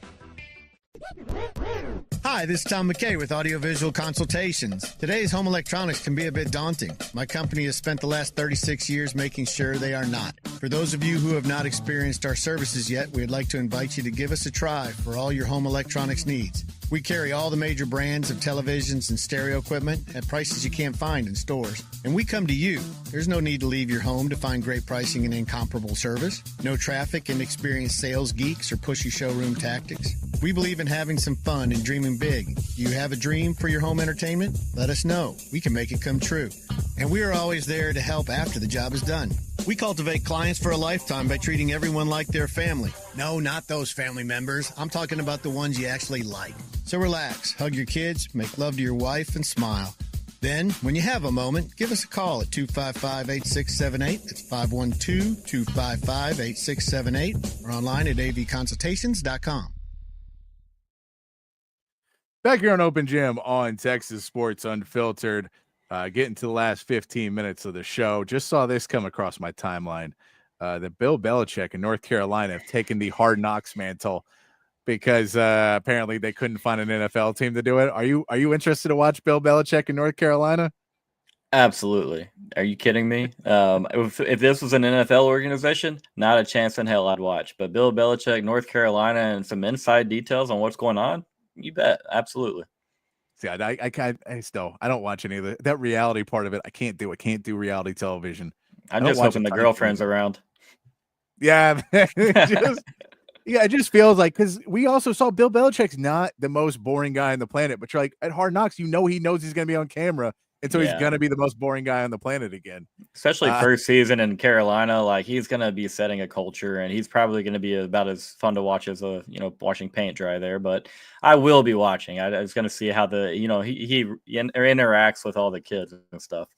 Hi, this is Tom McKay with Audiovisual Consultations. Today's home electronics can be a bit daunting. My company has spent the last 36 years making sure they are not. For those of you who have not experienced our services yet, we'd like to invite you to give us a try for all your home electronics needs. We carry all the major brands of televisions and stereo equipment at prices you can't find in stores. And we come to you. There's no need to leave your home to find great pricing and incomparable service. No traffic and experienced sales geeks or pushy showroom tactics. We believe in having some fun and dreaming big. Do you have a dream for your home entertainment? Let us know. We can make it come true. And we are always there to help after the job is done. We cultivate clients for a lifetime by treating everyone like their family. No, not those family members. I'm talking about the ones you actually like. So relax, hug your kids, make love to your wife, and smile. Then, when you have a moment, give us a call at 255-8678. That's 512-255-8678. Or online at avconsultations.com. Back here on Open Gym on Texas Sports Unfiltered, getting to the last 15 minutes of the show. Just saw this come across my timeline. That Bill Belichick in North Carolina have taken the Hard Knocks mantle because apparently they couldn't find an NFL team to do it. Are you interested to watch Bill Belichick in North Carolina? Absolutely. Are you kidding me? If this was an NFL organization, not a chance in hell I'd watch. But Bill Belichick, North Carolina, and some inside details on what's going on, you bet. Absolutely. See, I still don't watch any of that reality part of it. I can't do. I can't do reality television. I'm just hoping the girlfriend's around. Yeah, it just feels like, because we also saw Bill Belichick's not the most boring guy on the planet, but you're like, at Hard Knocks, he knows he's going to be on camera, and so he's going to be the most boring guy on the planet again. Especially first season in Carolina, like he's going to be setting a culture, and he's probably going to be about as fun to watch as watching paint dry there. But I will be watching. I was going to see how he interacts with all the kids and stuff.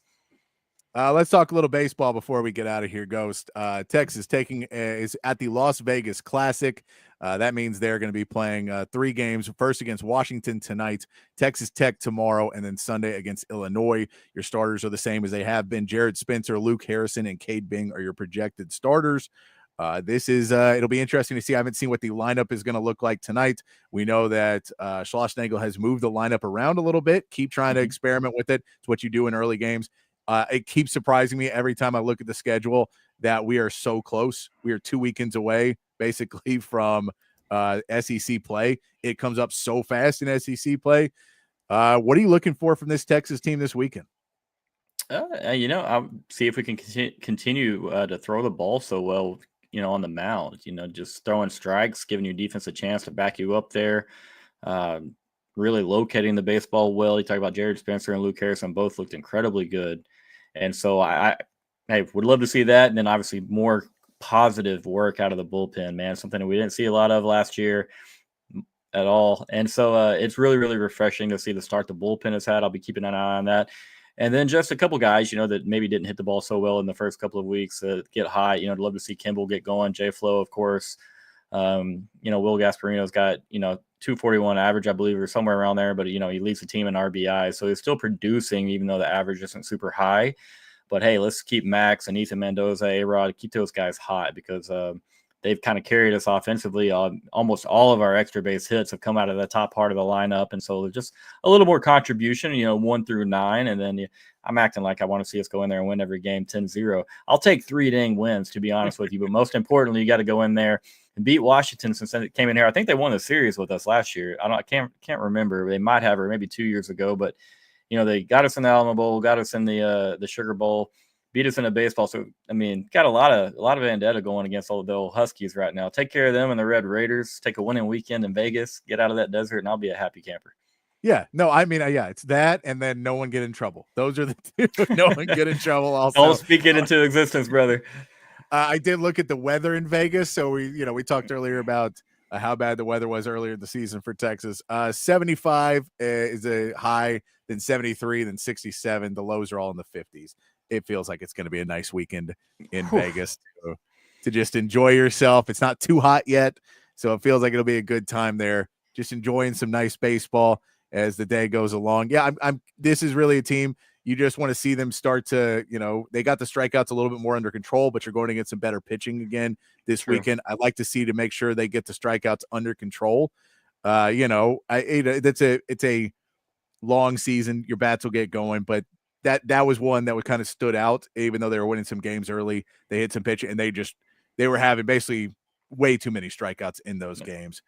Let's talk a little baseball before we get out of here, Ghost. Texas is at the Las Vegas Classic. That means they're going to be playing 3 games, first against Washington tonight, Texas Tech tomorrow, and then Sunday against Illinois. Your starters are the same as they have been. Jared Spencer, Luke Harrison, and Cade Bing are your projected starters. This is it'll be interesting to see. I haven't seen what the lineup is going to look like tonight. We know that Schlossnagle has moved the lineup around a little bit. Keep trying to experiment with it. It's what you do in early games. It keeps surprising me every time I look at the schedule that we are so close. We are 2 weekends away, basically, from SEC play. It comes up so fast in SEC play. What are you looking for from this Texas team this weekend? I'll see if we can continue to throw the ball so well, on the mound. Just throwing strikes, giving your defense a chance to back you up there. Really locating the baseball well. You talk about Jared Spencer and Luke Harrison, both looked incredibly good. And so I would love to see that. And then obviously more positive work out of the bullpen, man, something that we didn't see a lot of last year at all. And so it's really, really refreshing to see the start the bullpen has had. I'll be keeping an eye on that. And then just a couple guys, that maybe didn't hit the ball so well in the first couple of weeks get hot. I'd love to see Kimball get going. J Flo, of course. Will Gasparino's got, 241 average, I believe, or somewhere around there. But, he leads the team in RBI. So he's still producing, even though the average isn't super high. But, hey, let's keep Max and Ethan Mendoza, A-Rod, keep those guys hot because they've kind of carried us offensively. Almost all of our extra base hits have come out of the top part of the lineup. And so just a little more contribution, 1 through 9. And then I'm acting like I want to see us go in there and win every game 10-0. I'll take 3 dang wins, to be honest with you. But most importantly, you got to go in there and beat Washington since it came in here. I think they won the series with us last year. I can't remember. They might have, or maybe 2 years ago. But, they got us in the Alamo Bowl, got us in the Sugar Bowl, beat us in a baseball. So, got a lot of vendetta going against all the old Huskies right now. Take care of them and the Red Raiders. Take a winning weekend in Vegas. Get out of that desert, and I'll be a happy camper. Yeah, no, it's that, and then no one get in trouble. Those are the two. No one get in trouble. Also, don't speak it into existence, brother. I did look at the weather in Vegas. So we talked earlier about how bad the weather was earlier in the season for Texas. 75 is a high, then 73, then 67. The lows are all in the 50s. It feels like it's going to be a nice weekend in Vegas to just enjoy yourself. It's not too hot yet, so it feels like it'll be a good time there. Just enjoying some nice baseball as the day goes along. Yeah, this is really a team you just want to see them start to, they got the strikeouts a little bit more under control, but you're going to get some better pitching again this weekend. I'd like to see to make sure they get the strikeouts under control. It's a long season. Your bats will get going, but that was one that kind of stood out, even though they were winning some games early. They hit some pitching, and they were having basically way too many strikeouts in those games.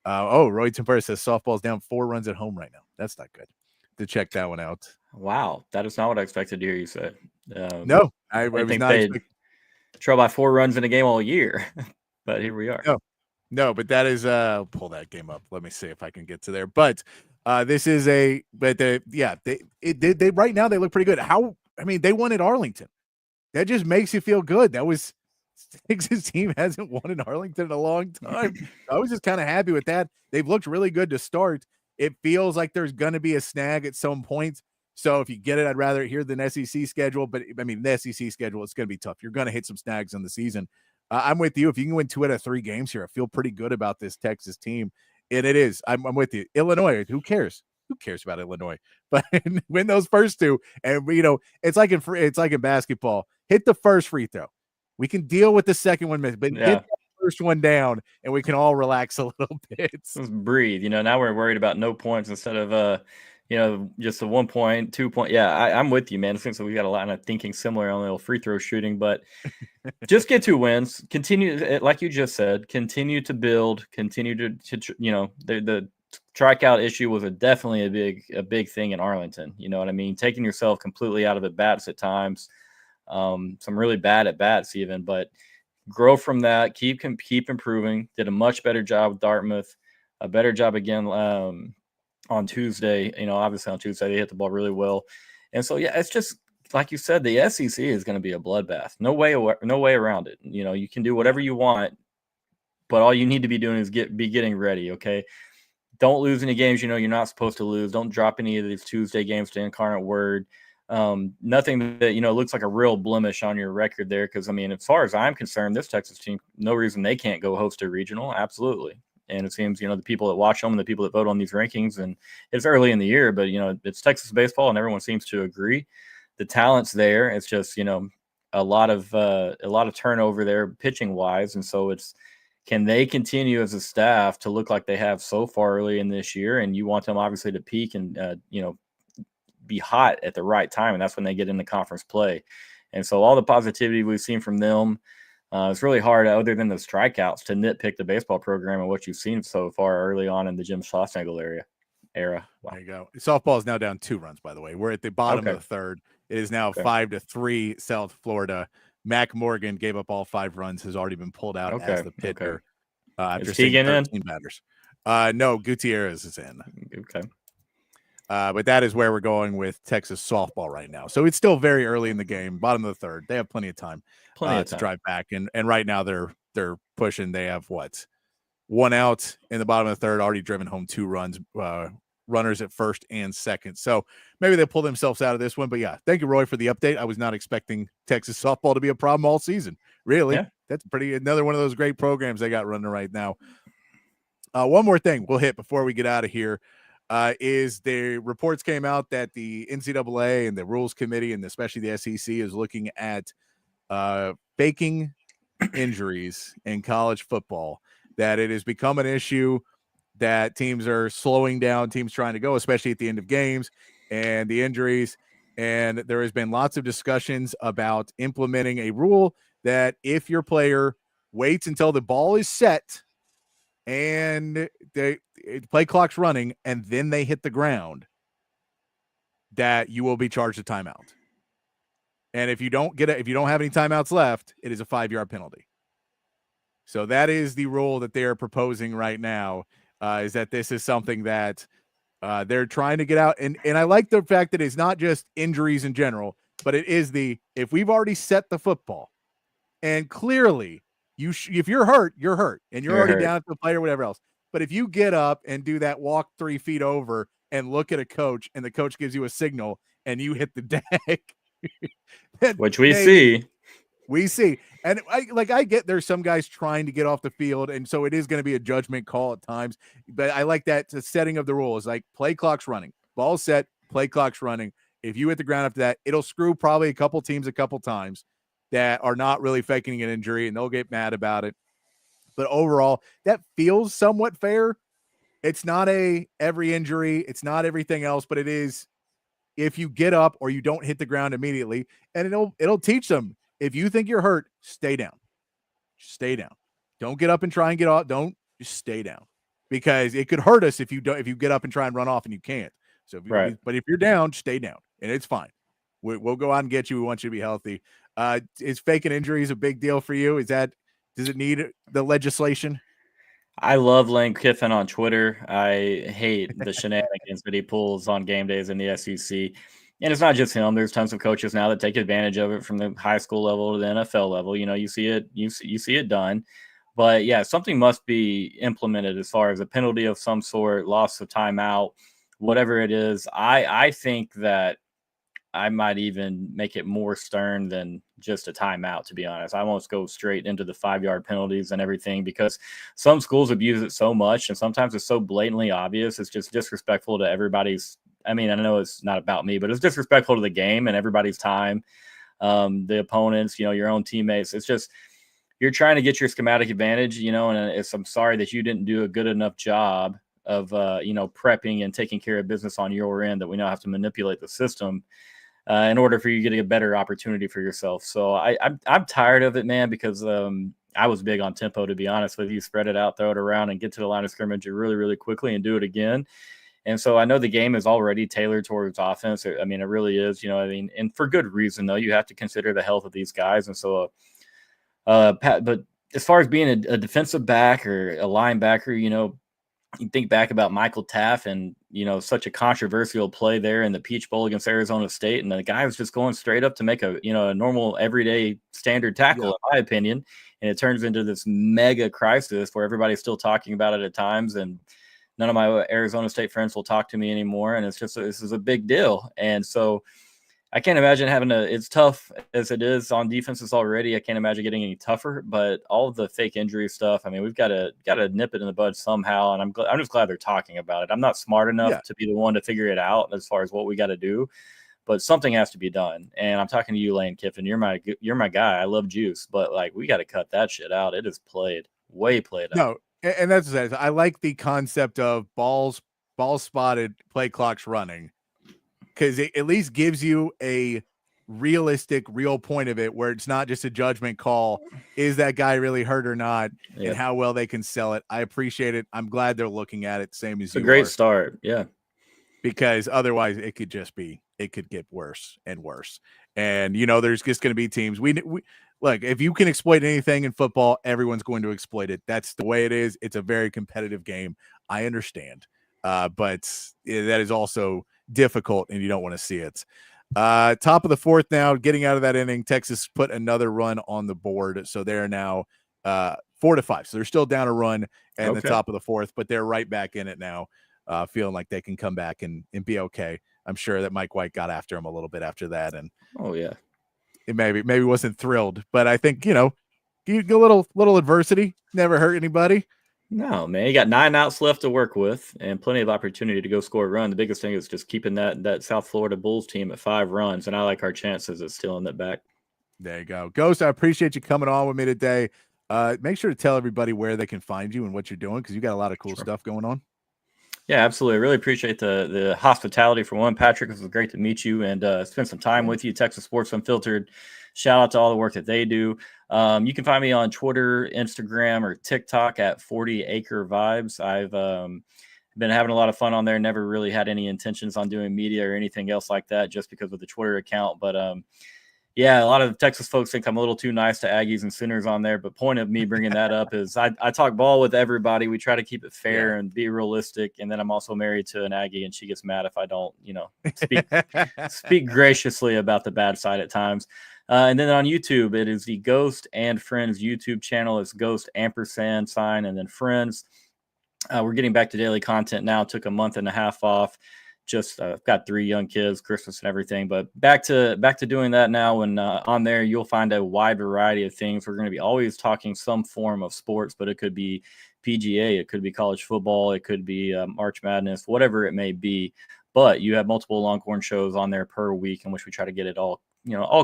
Roy Tempera says softball's down 4 runs at home right now. That's not good. To check that one out. Wow, that is not what I expected to hear you say. No, I was think not they'd trail by 4 runs in a game all year, but here we are. No, but that is pull that game up. Let me see if I can get to there. But this is they right now they look pretty good. They won at Arlington. That just makes you feel good. That was Texas team hasn't won in Arlington in a long time. I was just kind of happy with that. They've looked really good to start. It feels like there's going to be a snag at some point. So if you get it, I'd rather hear the SEC schedule. But the SEC schedule, it's going to be tough. You're going to hit some snags in the season. I'm with you. If you can win 2 out of 3 games here, I feel pretty good about this Texas team. And it is. I'm with you. Illinois, who cares? Who cares about Illinois? But win those first 2. And, it's like in basketball. Hit the first free throw. We can deal with the second one, but hit the first one down, and we can all relax a little bit. Let's breathe. Now we're worried about no points instead of just a 1 point, 2 point. Yeah, I'm with you, man. It seems like we got a lot of thinking similar on the little free throw shooting, but just get 2 wins. Continue, like you just said, continue to build, continue to the strikeout issue was definitely a big thing in Arlington. You know what I mean? Taking yourself completely out of at bats at times. Some really bad at bats even, but grow from that. Keep improving. Did a much better job with Dartmouth. A better job again on Tuesday. Obviously on Tuesday they hit the ball really well, and so it's just like you said, the SEC is going to be a bloodbath. No way around it. You can do whatever you want, but all you need to be doing is be getting ready. Okay, don't lose any games. You're not supposed to lose. Don't drop any of these Tuesday games to Incarnate Word. Nothing that looks like a real blemish on your record there, because as far as I'm concerned, this Texas team, no reason they can't go host a regional. Absolutely. And it seems the people that watch them and the people that vote on these rankings, and it's early in the year, but it's Texas baseball and everyone seems to agree the talent's there. It's just a lot of turnover there pitching wise, and so can they continue as a staff to look like they have so far early in this year? And you want them obviously to peak and be hot at the right time, and that's when they get into conference play. And so all the positivity we've seen from them, it's really hard, other than the strikeouts, to nitpick the baseball program and what you've seen so far early on in the Jim Schlossnagle era. Wow. There you go. Softball is now down 2 runs, by the way. We're at the bottom of the third. It is now 5-3 South Florida. Mac Morgan gave up all 5 runs, has already been pulled out as the pitcher. After seeing 13 batters. No, Gutierrez is in. Okay. But that is where we're going with Texas softball right now. So it's still very early in the game, bottom of the third. They have plenty of time to drive back. And right now they're pushing. They have 1 out in the bottom of the third, already driven home 2 runs runners at first and second. So maybe they pull themselves out of this one. But yeah, thank you, Roy, for the update. I was not expecting Texas softball to be a problem all season. Really, that's another one of those great programs they got running right now. One more thing we'll hit before we get out of here is the reports came out that the NCAA and the rules committee and especially the SEC is looking at faking injuries in college football, that it has become an issue, that teams are slowing down, teams trying to go, especially at the end of games, and the injuries. And there has been lots of discussions about implementing a rule that if your player waits until the ball is set and the play clock's running and then they hit the ground, that you will be charged a timeout. And if you don't have any timeouts left, it is a 5-yard penalty. So that is the rule that they are proposing right now, is that this is something that they're trying to get out. And I like the fact that it's not just injuries in general, but it is if we've already set the football and clearly if you're hurt, you're hurt and you're already down to the play or whatever else. But if you get up and do that walk 3 feet over and look at a coach and the coach gives you a signal and you hit the deck, which we see. And I get there's some guys trying to get off the field, and so it is going to be a judgment call at times. But I like that the setting of the rule is like play clock's running, ball set, play clock's running. If you hit the ground after that, it'll screw probably a couple teams a couple times that are not really faking an injury, and they'll get mad about it. But overall, that feels somewhat fair. It's not every injury, it's not everything else, but it is if you get up or you don't hit the ground immediately, and it'll teach them. If you think you're hurt, stay down. Just stay down. Don't get up and try and get off. Don't just stay down, because it could hurt us if you get up and try and run off and you can't. So, but if you're down, stay down, and it's fine. We'll go out and get you. We want you to be healthy. Is faking injuries a big deal for you? Does it need the legislation? I love Lane Kiffin on Twitter. I hate the shenanigans that he pulls on game days in the SEC. And it's not just him. There's tons of coaches now that take advantage of it from the high school level to the NFL level. You see it done. But yeah, something must be implemented as far as a penalty of some sort, loss of timeout, whatever it is. I think that I might even make it more stern than just a timeout, to be honest. I almost go straight into the 5-yard penalties and everything, because some schools abuse it so much, and sometimes it's so blatantly obvious. It's just disrespectful to everybody's. I mean, I know it's not about me, but it's disrespectful to the game and everybody's time, the opponents, your own teammates. It's just, you're trying to get your schematic advantage, and I'm sorry that you didn't do a good enough job of, prepping and taking care of business on your end, that we now have to manipulate the system in order for you to get a better opportunity for yourself. So I'm tired of it, man, because I was big on tempo, to be honest with you. Spread it out, throw it around, and get to the line of scrimmage really, really quickly and do it again. And so I know the game is already tailored towards offense. I mean, it really is, and for good reason, though. You have to consider the health of these guys. And so, but as far as being a defensive back or a linebacker, you think back about Michael Taft and, such a controversial play there in the Peach Bowl against Arizona State. And the guy was just going straight up to make a normal everyday standard tackle, in my opinion. And it turns into this mega crisis where everybody's still talking about it at times. And none of my Arizona State friends will talk to me anymore. And it's just, this is a big deal. And so I can't imagine it's tough as it is on defenses already. I can't imagine getting any tougher, but all of the fake injury stuff, I mean, we've got to nip it in the bud somehow. And I'm just glad they're talking about it. I'm not smart enough to be the one to figure it out as far as what we got to do, but something has to be done. And I'm talking to you, Lane Kiffin. You're my guy. I love juice, but we got to cut that shit out. It is way played out. No. And that's what I like the concept of balls spotted, play clocks running, because it at least gives you a real point of it, where it's not just a judgment call. Is that guy really hurt or not? And how well they can sell it. I appreciate it. I'm glad they're looking at it. Same as you. It's a great start. Yeah. Because otherwise it could get worse and worse. And, there's just going to be teams. We look, if you can exploit anything in football, everyone's going to exploit it. That's the way it is. It's a very competitive game. I understand. But that is also difficult, and you don't want to see it. Top of the fourth now, getting out of that inning, Texas put another run on the board. So they're now 4-5. So they're still down a run at the top of the fourth, but they're right back in it now. feeling like they can come back and be okay. I'm sure that Mike White got after him a little bit after that, and it maybe wasn't thrilled, but I think a little adversity never hurt anybody. No, man, you got 9 outs left to work with and plenty of opportunity to go score a run. The biggest thing is just keeping that South Florida Bulls team at 5 runs, and I like our chances of stealing that back. There you go. Ghost, I appreciate you coming on with me today. Make sure to tell everybody where they can find you and what you're doing, because you got a lot of cool stuff going on. Yeah, absolutely. I really appreciate the hospitality for one. Patrick, it was great to meet you and spend some time with you. Texas Sports Unfiltered. Shout out to all the work that they do. You can find me on Twitter, Instagram, or TikTok at 40 Acre Vibes. I've been having a lot of fun on there. Never really had any intentions on doing media or anything else like that, just because of the Twitter account. But yeah, a lot of Texas folks think I'm a little too nice to Aggies and Sooners on there. But point of me bringing that up is I talk ball with everybody. We try to keep it fair and be realistic. And then I'm also married to an Aggie, and she gets mad if I don't, speak graciously about the bad side at times. And then on YouTube, it is the Ghost and Friends YouTube channel. It's Ghost & sign and then Friends. We're getting back to daily content now. Took a month and a half off. Just got 3 young kids, Christmas and everything, but back to doing that now. And on there, you'll find a wide variety of things. We're going to be always talking some form of sports, but it could be PGA, it could be college football, it could be March Madness, whatever it may be. But you have multiple Longhorn shows on there per week, in which we try to get it all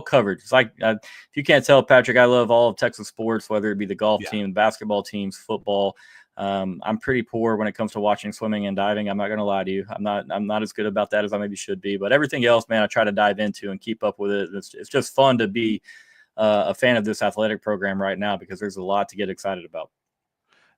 covered. It's like, if you can't tell, Patrick, I love all of Texas sports, whether it be the golf team, basketball teams, football. I'm pretty poor when it comes to watching swimming and diving. I'm not going to lie to you. I'm not as good about that as I maybe should be, but everything else, man, I try to dive into and keep up with it. It's just fun to be a fan of this athletic program right now, because there's a lot to get excited about.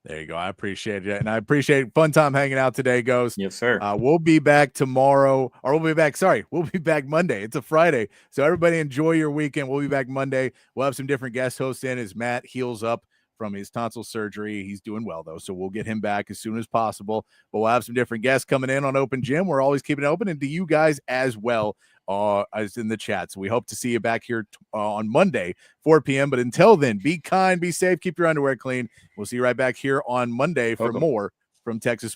There you go. I appreciate it. And I appreciate fun time hanging out today, Ghost. Yes, sir. We'll be back tomorrow, or we'll be back Monday. It's a Friday. So everybody enjoy your weekend. We'll be back Monday. We'll have some different guest hosts in as Matt heals up from his tonsil surgery. He's doing well, though, so we'll get him back as soon as possible. But we'll have some different guests coming in on Open Gym. We're always keeping it open, and to you guys as well as in the chat. So we hope to see you back here on Monday, 4 p.m. But until then, be kind, be safe, keep your underwear clean. We'll see you right back here on Monday for more from Texas Sports.